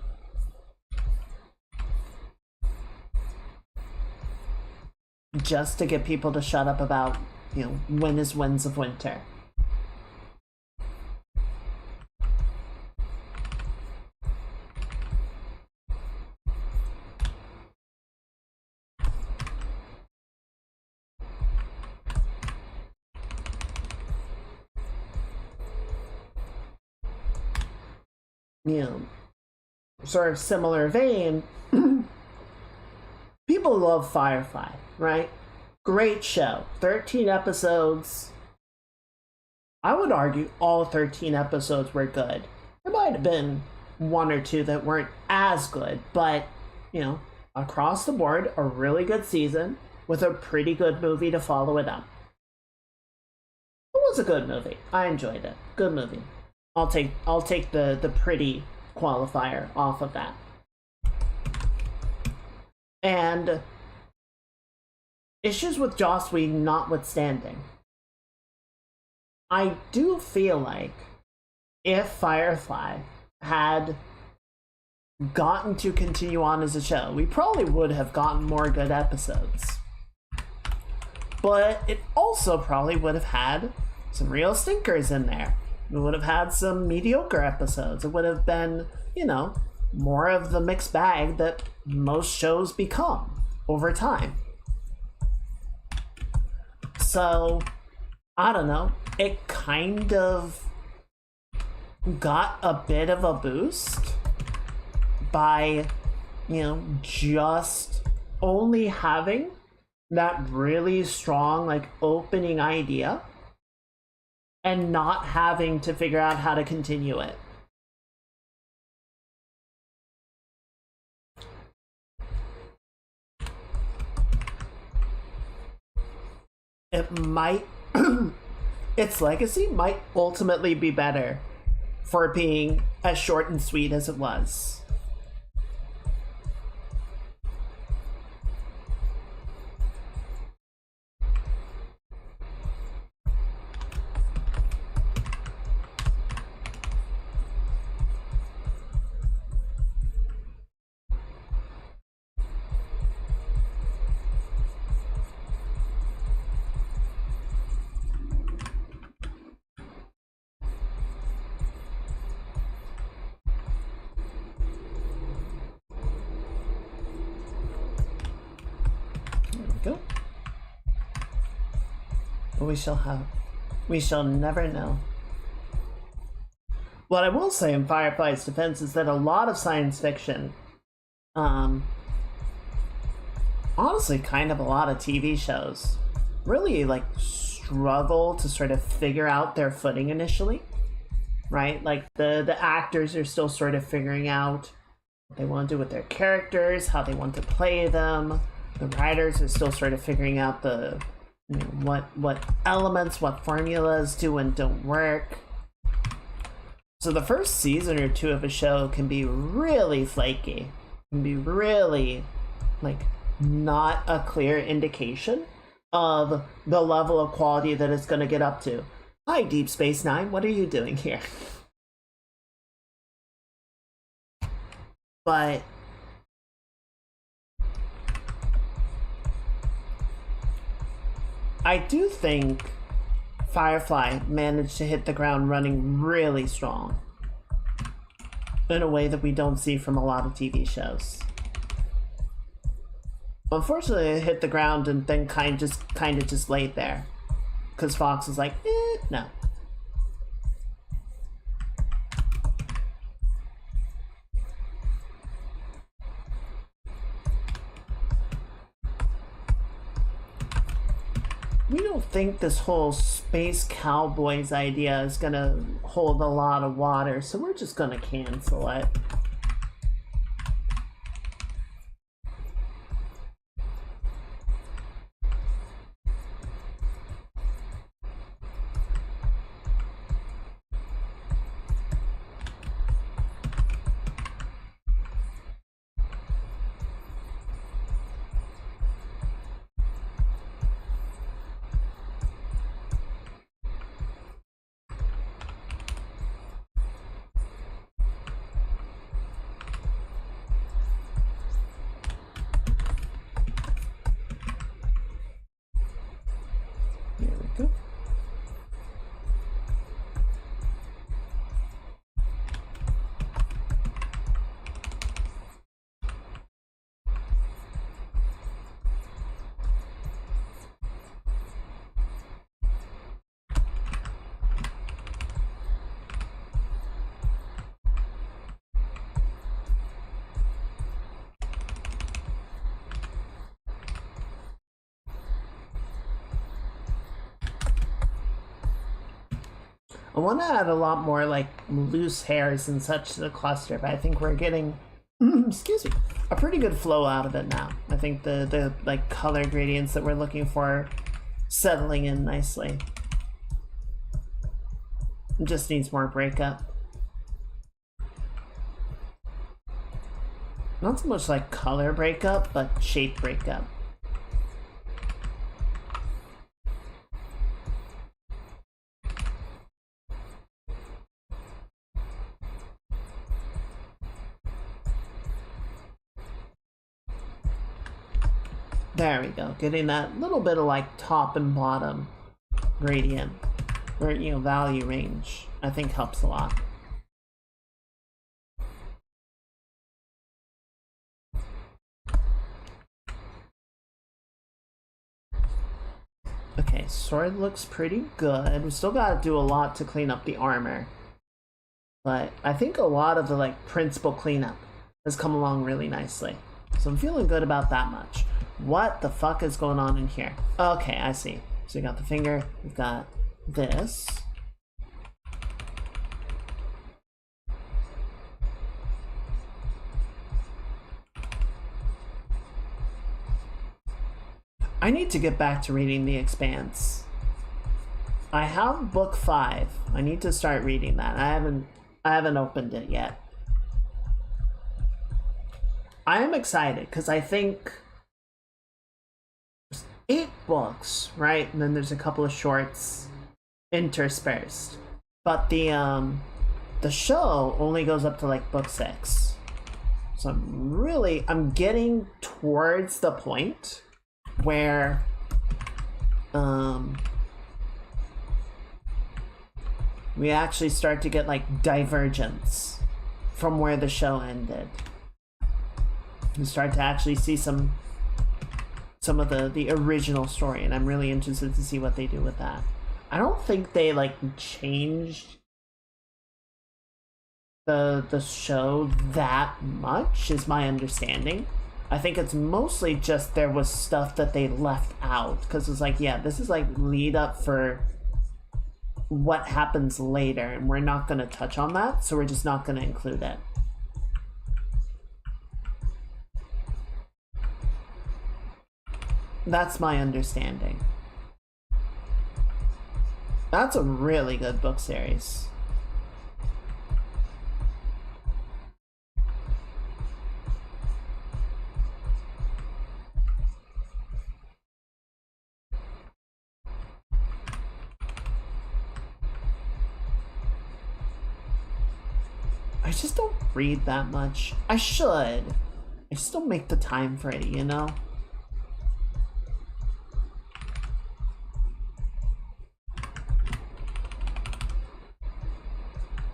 Just to get people to shut up about, you know, when is Winds of Winter. You know, sort of similar vein, people love Firefly, right? Great show. 13 episodes. I would argue all 13 episodes were good. There might have been one or two that weren't as good, but, you know, across the board, a really good season with a pretty good movie to follow it up. It was a good movie. I enjoyed it. Good movie. I'll take the pretty qualifier off of that. And issues with Joss Whedon notwithstanding, I do feel like if Firefly had gotten to continue on as a show, we probably would have gotten more good episodes. But it also probably would have had some real stinkers in there. We would have had some mediocre episodes. It would have been, you know, more of the mixed bag that most shows become over time. So, I don't know, it kind of got a bit of a boost by, you know, just only having that really strong, like, opening idea and not having to figure out how to continue it. it might its legacy might ultimately be better for being as short and sweet as it was. Go. But we shall never know. What I will say in Firefly's defense is that a lot of science fiction, honestly, kind of a lot of TV shows, really like struggle to sort of figure out their footing initially, right? Like the actors are still sort of figuring out what they want to do with their characters, how they want to play them. The writers are still sort of figuring out the what elements, what formulas do and don't work. So the first season or two of a show can be really flaky, can be really like not a clear indication of the level of quality that it's going to get up to. Hi, Deep Space Nine, what are you doing here? But I do think Firefly managed to hit the ground running really strong in a way that we don't see from a lot of TV shows. Unfortunately, it hit the ground and then kind of just laid there because Fox was like, no. We don't think this whole Space Cowboys idea is gonna hold a lot of water, so we're just gonna cancel it. I want to add a lot more like loose hairs and such to the cluster, but I think we're getting, excuse me, a pretty good flow out of it now. I think the like color gradients that we're looking for are settling in nicely. It just needs more breakup. Not so much like color breakup, but shape breakup. There we go, getting that little bit of like top and bottom gradient, or value range, I think helps a lot. Okay, sword looks pretty good. We still gotta do a lot to clean up the armor, but I think a lot of the like principal cleanup has come along really nicely, so I'm feeling good about that much. What the fuck is going on in here? Okay, I see. So we got the finger, we've got this. I need to get back to reading The Expanse. I have book 5. I need to start reading that. I haven't opened it yet. I am excited because I think there's 8 books, right? And then there's a couple of shorts interspersed. But the show only goes up to like book 6. So I'm getting towards the point where we actually start to get like divergence from where the show ended. We start to actually see some of the original story, and I'm really interested to see what they do with that. I don't think they like changed the show that much, is my understanding. I think it's mostly just there was stuff that they left out because it's like, yeah, this is like lead up for what happens later, and we're not going to touch on that, so we're just not going to include it. That's my understanding. That's a really good book series. I just don't read that much. I should. I just don't make the time for it, you know?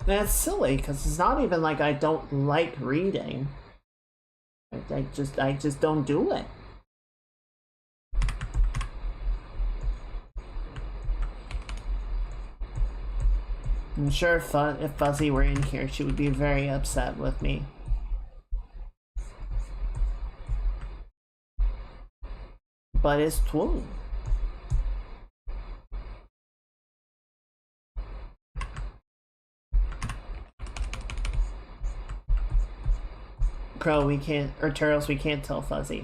And it's silly because it's not even like I don't like reading. I just don't do it. I'm sure if Fuzzy were in here, she would be very upset with me. But it's true. Crow, we can't, or Turtles, we can't tell Fuzzy.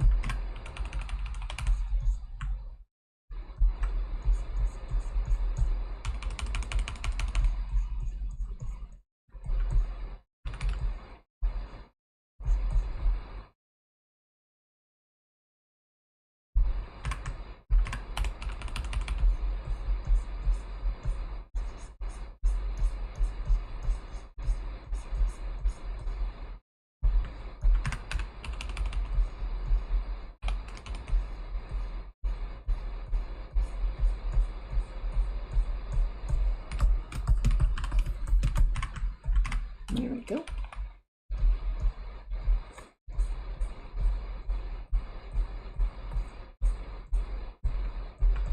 There we go.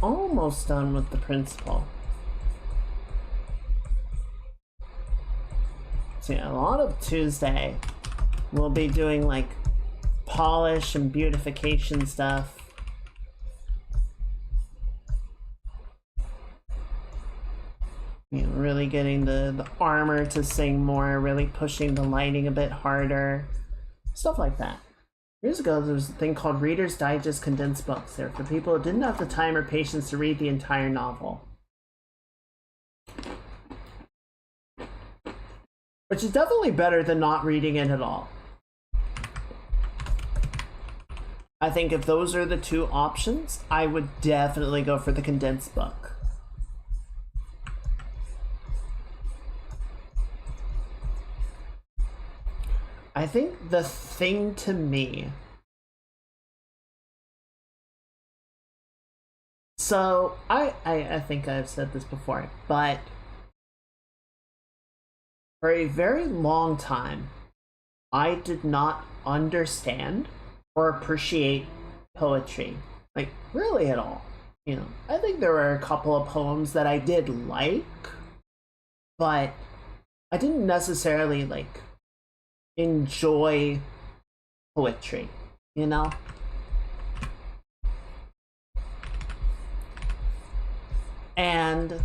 Almost done with the principal. So yeah, a lot of Tuesday we'll be doing like polish and beautification stuff. You know, really getting the armor to sing more, really pushing the lighting a bit harder, stuff like that. Years ago, there was a thing called Reader's Digest condensed books. They're for people who didn't have the time or patience to read the entire novel. Which is definitely better than not reading it at all. I think if those are the two options, I would definitely go for the condensed book. I think the thing to me, so I think I've said this before, but for a very long time, I did not understand or appreciate poetry, like really at all. You know, I think there were a couple of poems that I did like, but I didn't necessarily like enjoy poetry, you know? And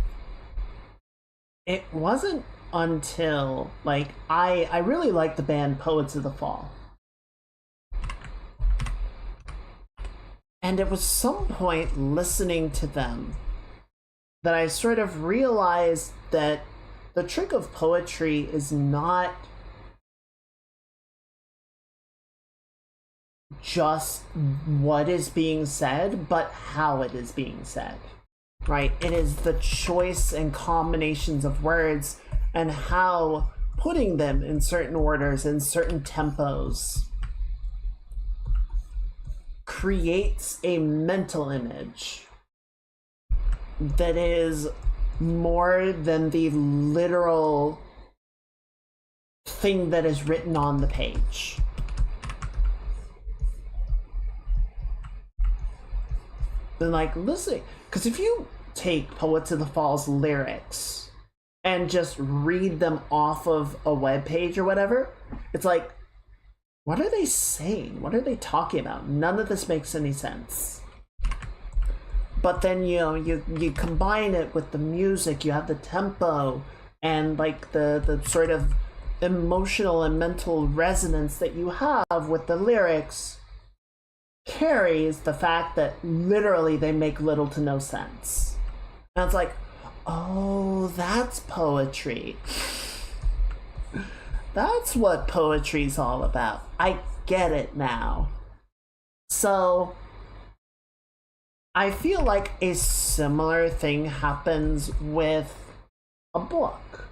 it wasn't until like I really liked the band Poets of the Fall. And it was some point listening to them that I sort of realized that the trick of poetry is not just what is being said, but how it is being said, right? It is the choice and combinations of words and how putting them in certain orders, in certain tempos, creates a mental image that is more than the literal thing that is written on the page. Then, like, listening, because if you take Poets of the Fall's lyrics and just read them off of a web page or whatever, it's like, what are they saying? What are they talking about? None of this makes any sense. But then, you know, you combine it with the music, you have the tempo and like the sort of emotional and mental resonance that you have with the lyrics carries the fact that literally they make little to no sense. And it's like, oh, that's poetry. That's what poetry's all about. I get it now. So I feel like a similar thing happens with a book,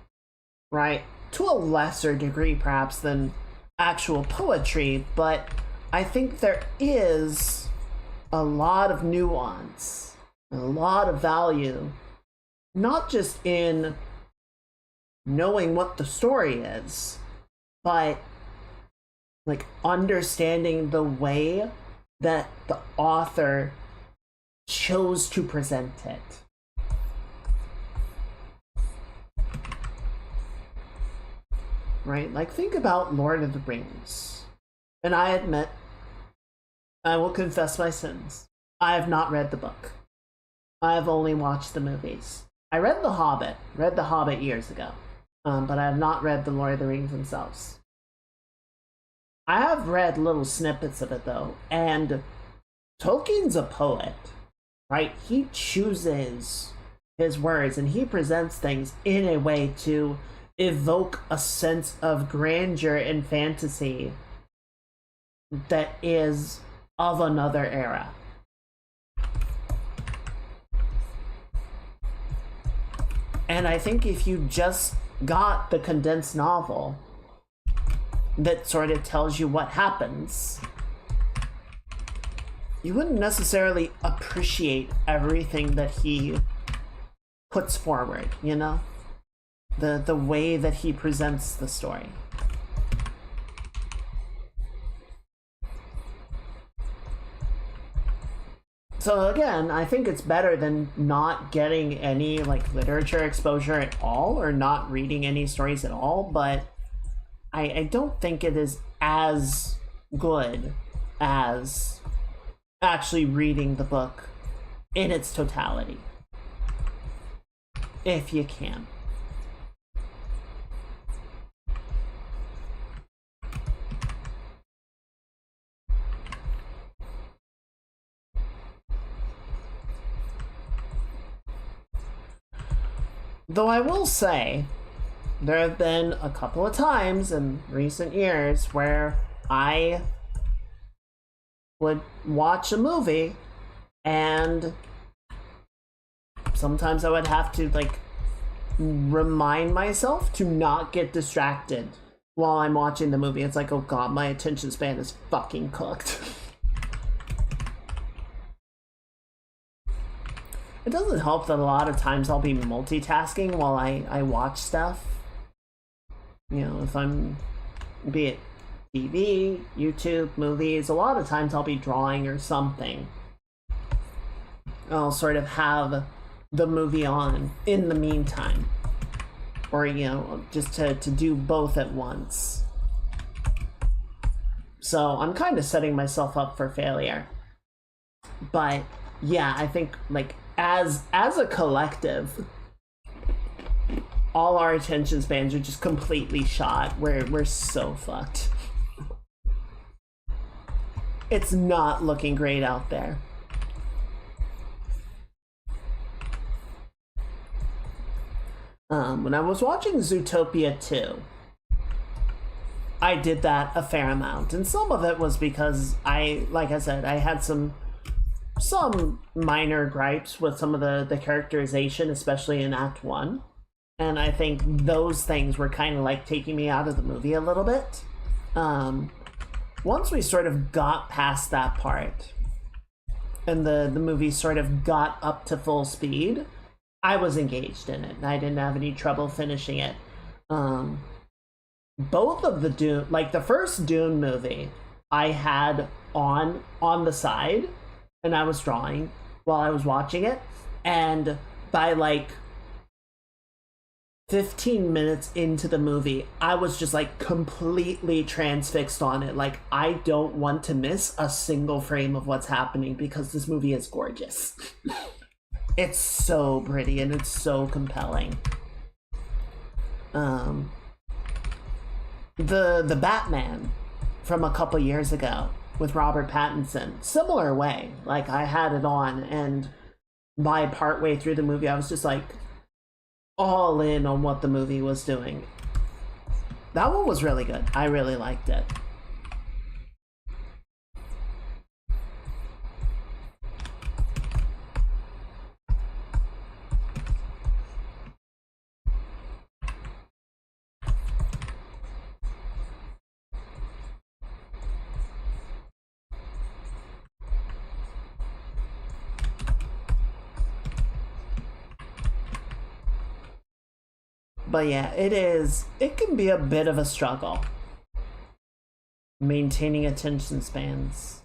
right? To a lesser degree, perhaps, than actual poetry, but I think there is a lot of nuance, a lot of value, not just in knowing what the story is, but like understanding the way that the author chose to present it. Right? Like, think about Lord of the Rings. And I admit, I will confess my sins. I have not read the book. I have only watched the movies. I read The Hobbit years ago, but I have not read the Lord of the Rings themselves. I have read little snippets of it, though, and Tolkien's a poet, right? He chooses his words, and he presents things in a way to evoke a sense of grandeur and fantasy that is of another era. And I think if you just got the condensed novel that sort of tells you what happens, you wouldn't necessarily appreciate everything that he puts forward, you know? The way that he presents the story. So again, I think it's better than not getting any like literature exposure at all, or not reading any stories at all, but I don't think it is as good as actually reading the book in its totality, if you can. Though I will say, there have been a couple of times in recent years where I would watch a movie and sometimes I would have to like remind myself to not get distracted while I'm watching the movie. It's like, oh god, my attention span is fucking cooked. It doesn't help that a lot of times I'll be multitasking while I watch stuff. You know, if I'm, be it TV, YouTube, movies, a lot of times I'll be drawing or something. I'll sort of have the movie on in the meantime. Or, you know, just to do both at once. So I'm kind of setting myself up for failure. But yeah, I think like as a collective, all our attention spans are just completely shot. We're so fucked. It's not looking great out there. When I was watching Zootopia 2, I did that a fair amount, and some of it was because like I said, I had some minor gripes with some of the characterization, especially in Act 1. And I think those things were kind of like taking me out of the movie a little bit. Once we sort of got past that part, and the movie sort of got up to full speed, I was engaged in it, and I didn't have any trouble finishing it. Both of the Dune, like the first Dune movie, I had on the side, and I was drawing while I was watching it, and by like 15 minutes into the movie, I was just like completely transfixed on it. Like, I don't want to miss a single frame of what's happening because this movie is gorgeous. It's so pretty and it's so compelling. The Batman from a couple years ago with Robert Pattinson, similar way. Like, I had it on, and by partway through the movie, I was just like all in on what the movie was doing. That one was really good. I really liked it. But yeah, it can be a bit of a struggle maintaining attention spans.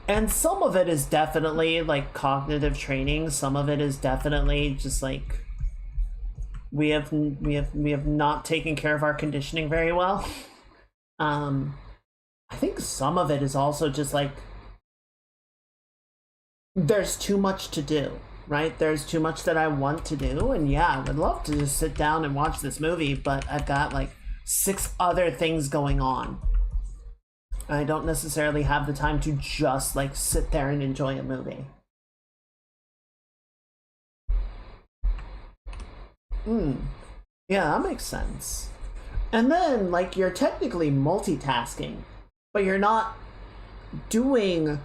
And some of it is definitely like cognitive training. Some of it is definitely just like we have not taken care of our conditioning very well. I think some of it is also just like there's too much to do. Right? There's too much that I want to do, and yeah, I would love to just sit down and watch this movie, but I've got like 6 other things going on. I don't necessarily have the time to just like sit there and enjoy a movie. Yeah, that makes sense. And then like you're technically multitasking, but you're not doing,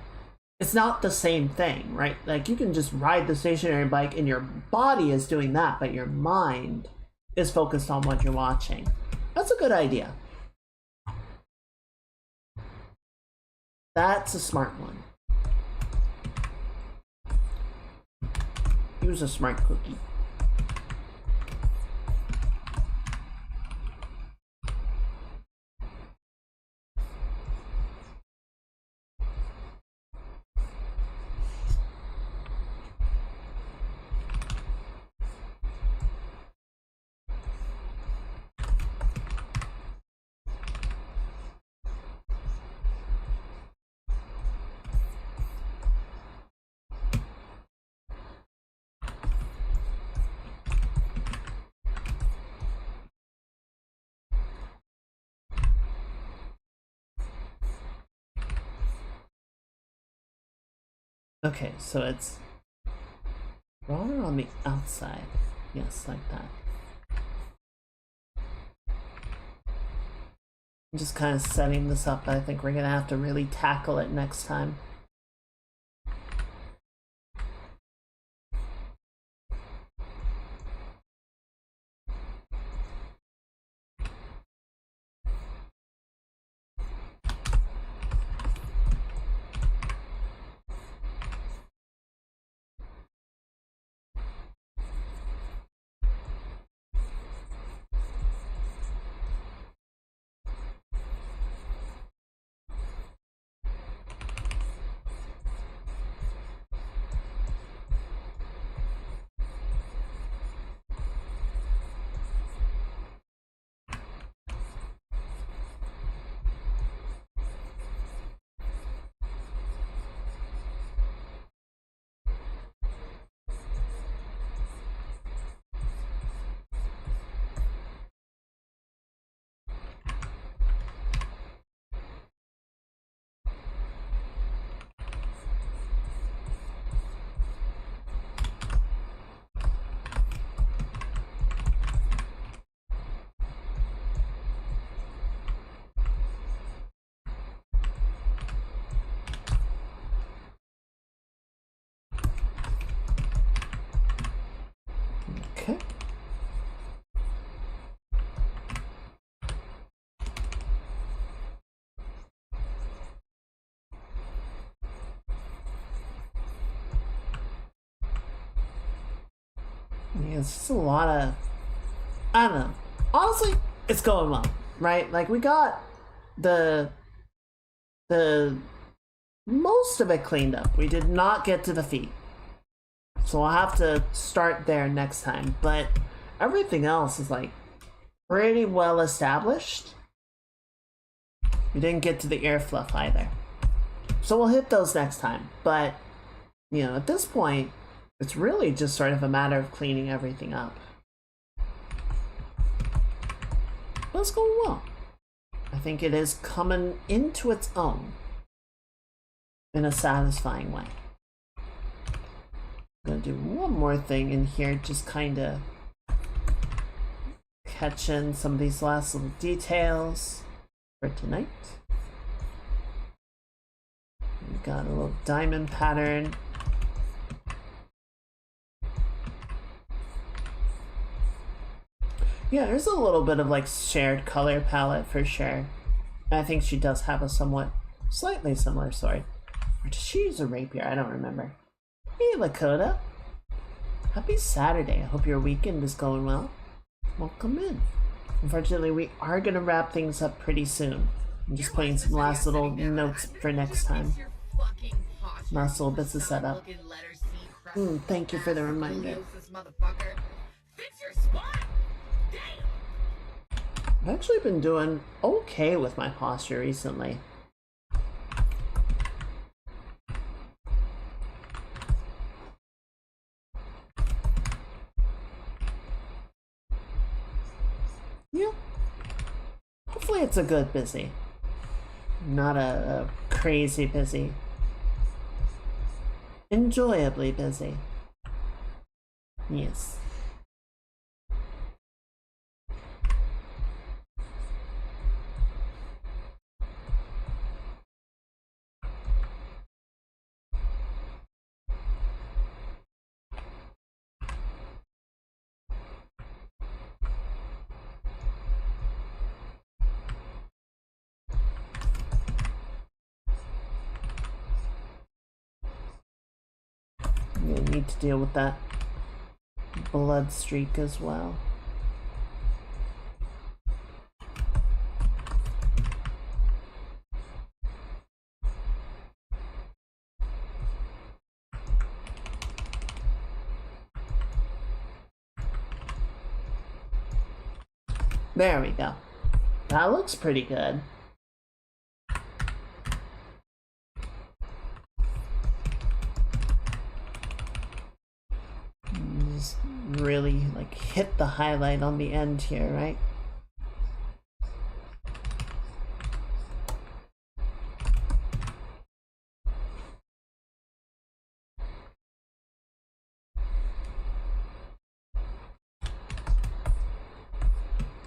it's not the same thing, right? Like you can just ride the stationary bike and your body is doing that, but your mind is focused on what you're watching. That's a good idea. That's a smart one. Use a smart cookie. Okay, so it's water on the outside. Yes, like that. I'm just kind of setting this up. I think we're gonna have to really tackle it next time. It's just a lot of, I don't know. Honestly, it's going well, right? Like, we got the most of it cleaned up. We did not get to the feet, so I'll have to start there next time. But everything else is like pretty well established. We didn't get to the ear fluff either, so we'll hit those next time. But you know, at this point, it's really just sort of a matter of cleaning everything up. But it's going well. I think it is coming into its own in a satisfying way. I'm gonna do one more thing in here, just kind of catch in some of these last little details for tonight. We've got a little diamond pattern. Yeah, there's a little bit of like shared color palette for sure. I think she does have a slightly similar sword. Or does she use a rapier? I don't remember. Hey, Lakota. Happy Saturday. I hope your weekend is going well. Welcome in. Unfortunately, we are going to wrap things up pretty soon. I'm just putting some last little notes for next time. Last little bits of setup. Thank you for the reminder. I've actually been doing okay with my posture recently. Yeah. Hopefully it's a good busy. Not a crazy busy. Enjoyably busy. Yes. Need to deal with that blood streak as well. There we go. That looks pretty good. Just really like hit the highlight on the end here, right?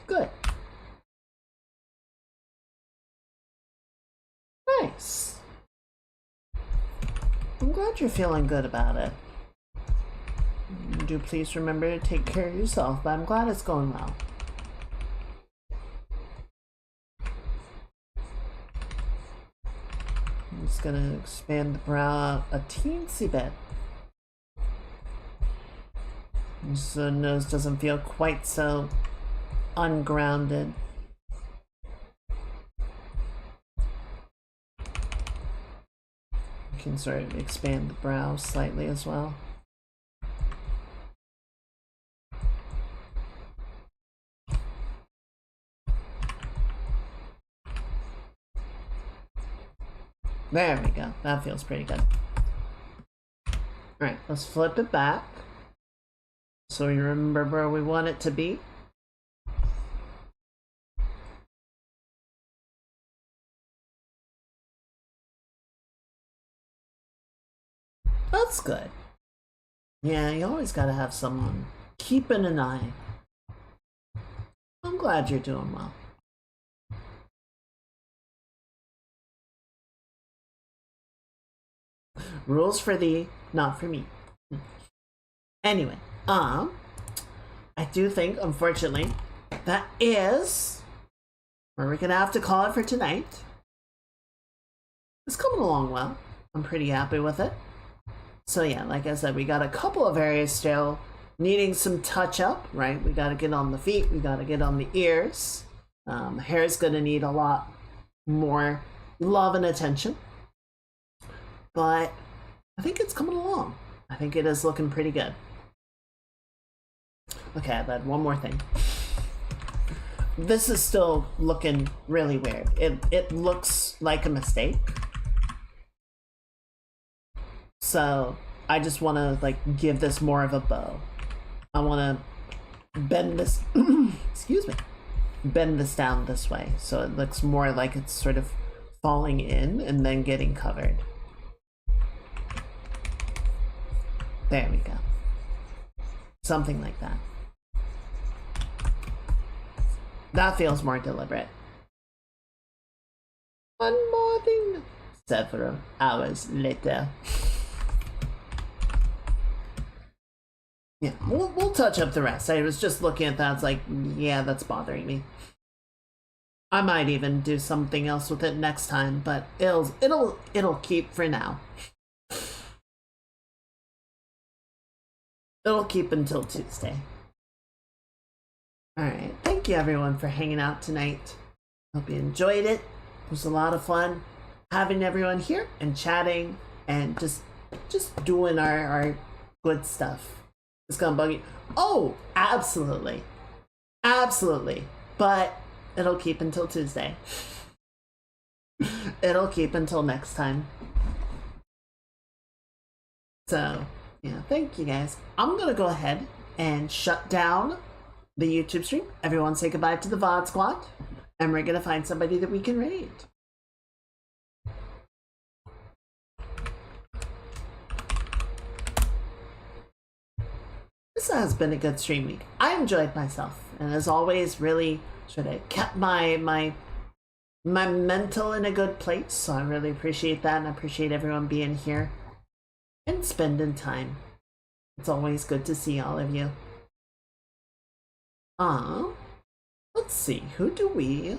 Good. Nice. I'm glad you're feeling good about it. Do please remember to take care of yourself, but I'm glad it's going well. I'm just gonna expand the brow a teensy bit, so the nose doesn't feel quite so ungrounded. You can sort of expand the brow slightly as well. There we go. That feels pretty good. Alright, let's flip it back so you remember where we want it to be. That's good. Yeah, you always gotta have someone keeping an eye. I'm glad you're doing well. Rules for thee, not for me. Anyway, I do think, unfortunately, that is where we're gonna have to call it for tonight. It's coming along well. I'm pretty happy with it. So yeah, like I said, we got a couple of areas still needing some touch up, right? We got to get on the feet, we got to get on the ears. Hair's gonna need a lot more love and attention, but I think it's coming along. I think it is looking pretty good. Okay, I've had one more thing. This is still looking really weird. It looks like a mistake. So I just want to like give this more of a bow. I want to bend this, excuse me, bend this down this way so it looks more like it's sort of falling in and then getting covered. There we go. Something like that. That feels more deliberate. One more thing. Several hours later. Yeah, we'll touch up the rest. I was just looking at that. It's like, yeah, that's bothering me. I might even do something else with it next time, but it'll keep for now. It'll keep until Tuesday. Alright, thank you everyone for hanging out tonight. Hope you enjoyed it. It was a lot of fun having everyone here and chatting and just doing our good stuff. It's gonna bug you. Oh, absolutely. Absolutely. But it'll keep until Tuesday. It'll keep until next time. So, yeah, thank you guys. I'm gonna go ahead and shut down the YouTube stream. Everyone say goodbye to the VOD squad. And we're gonna find somebody that we can raid. This has been a good stream week. I enjoyed myself, and as always, really sort of kept my mental in a good place. So I really appreciate that, and I appreciate everyone being here and spending time. It's always good to see all of you. Let's see, who do we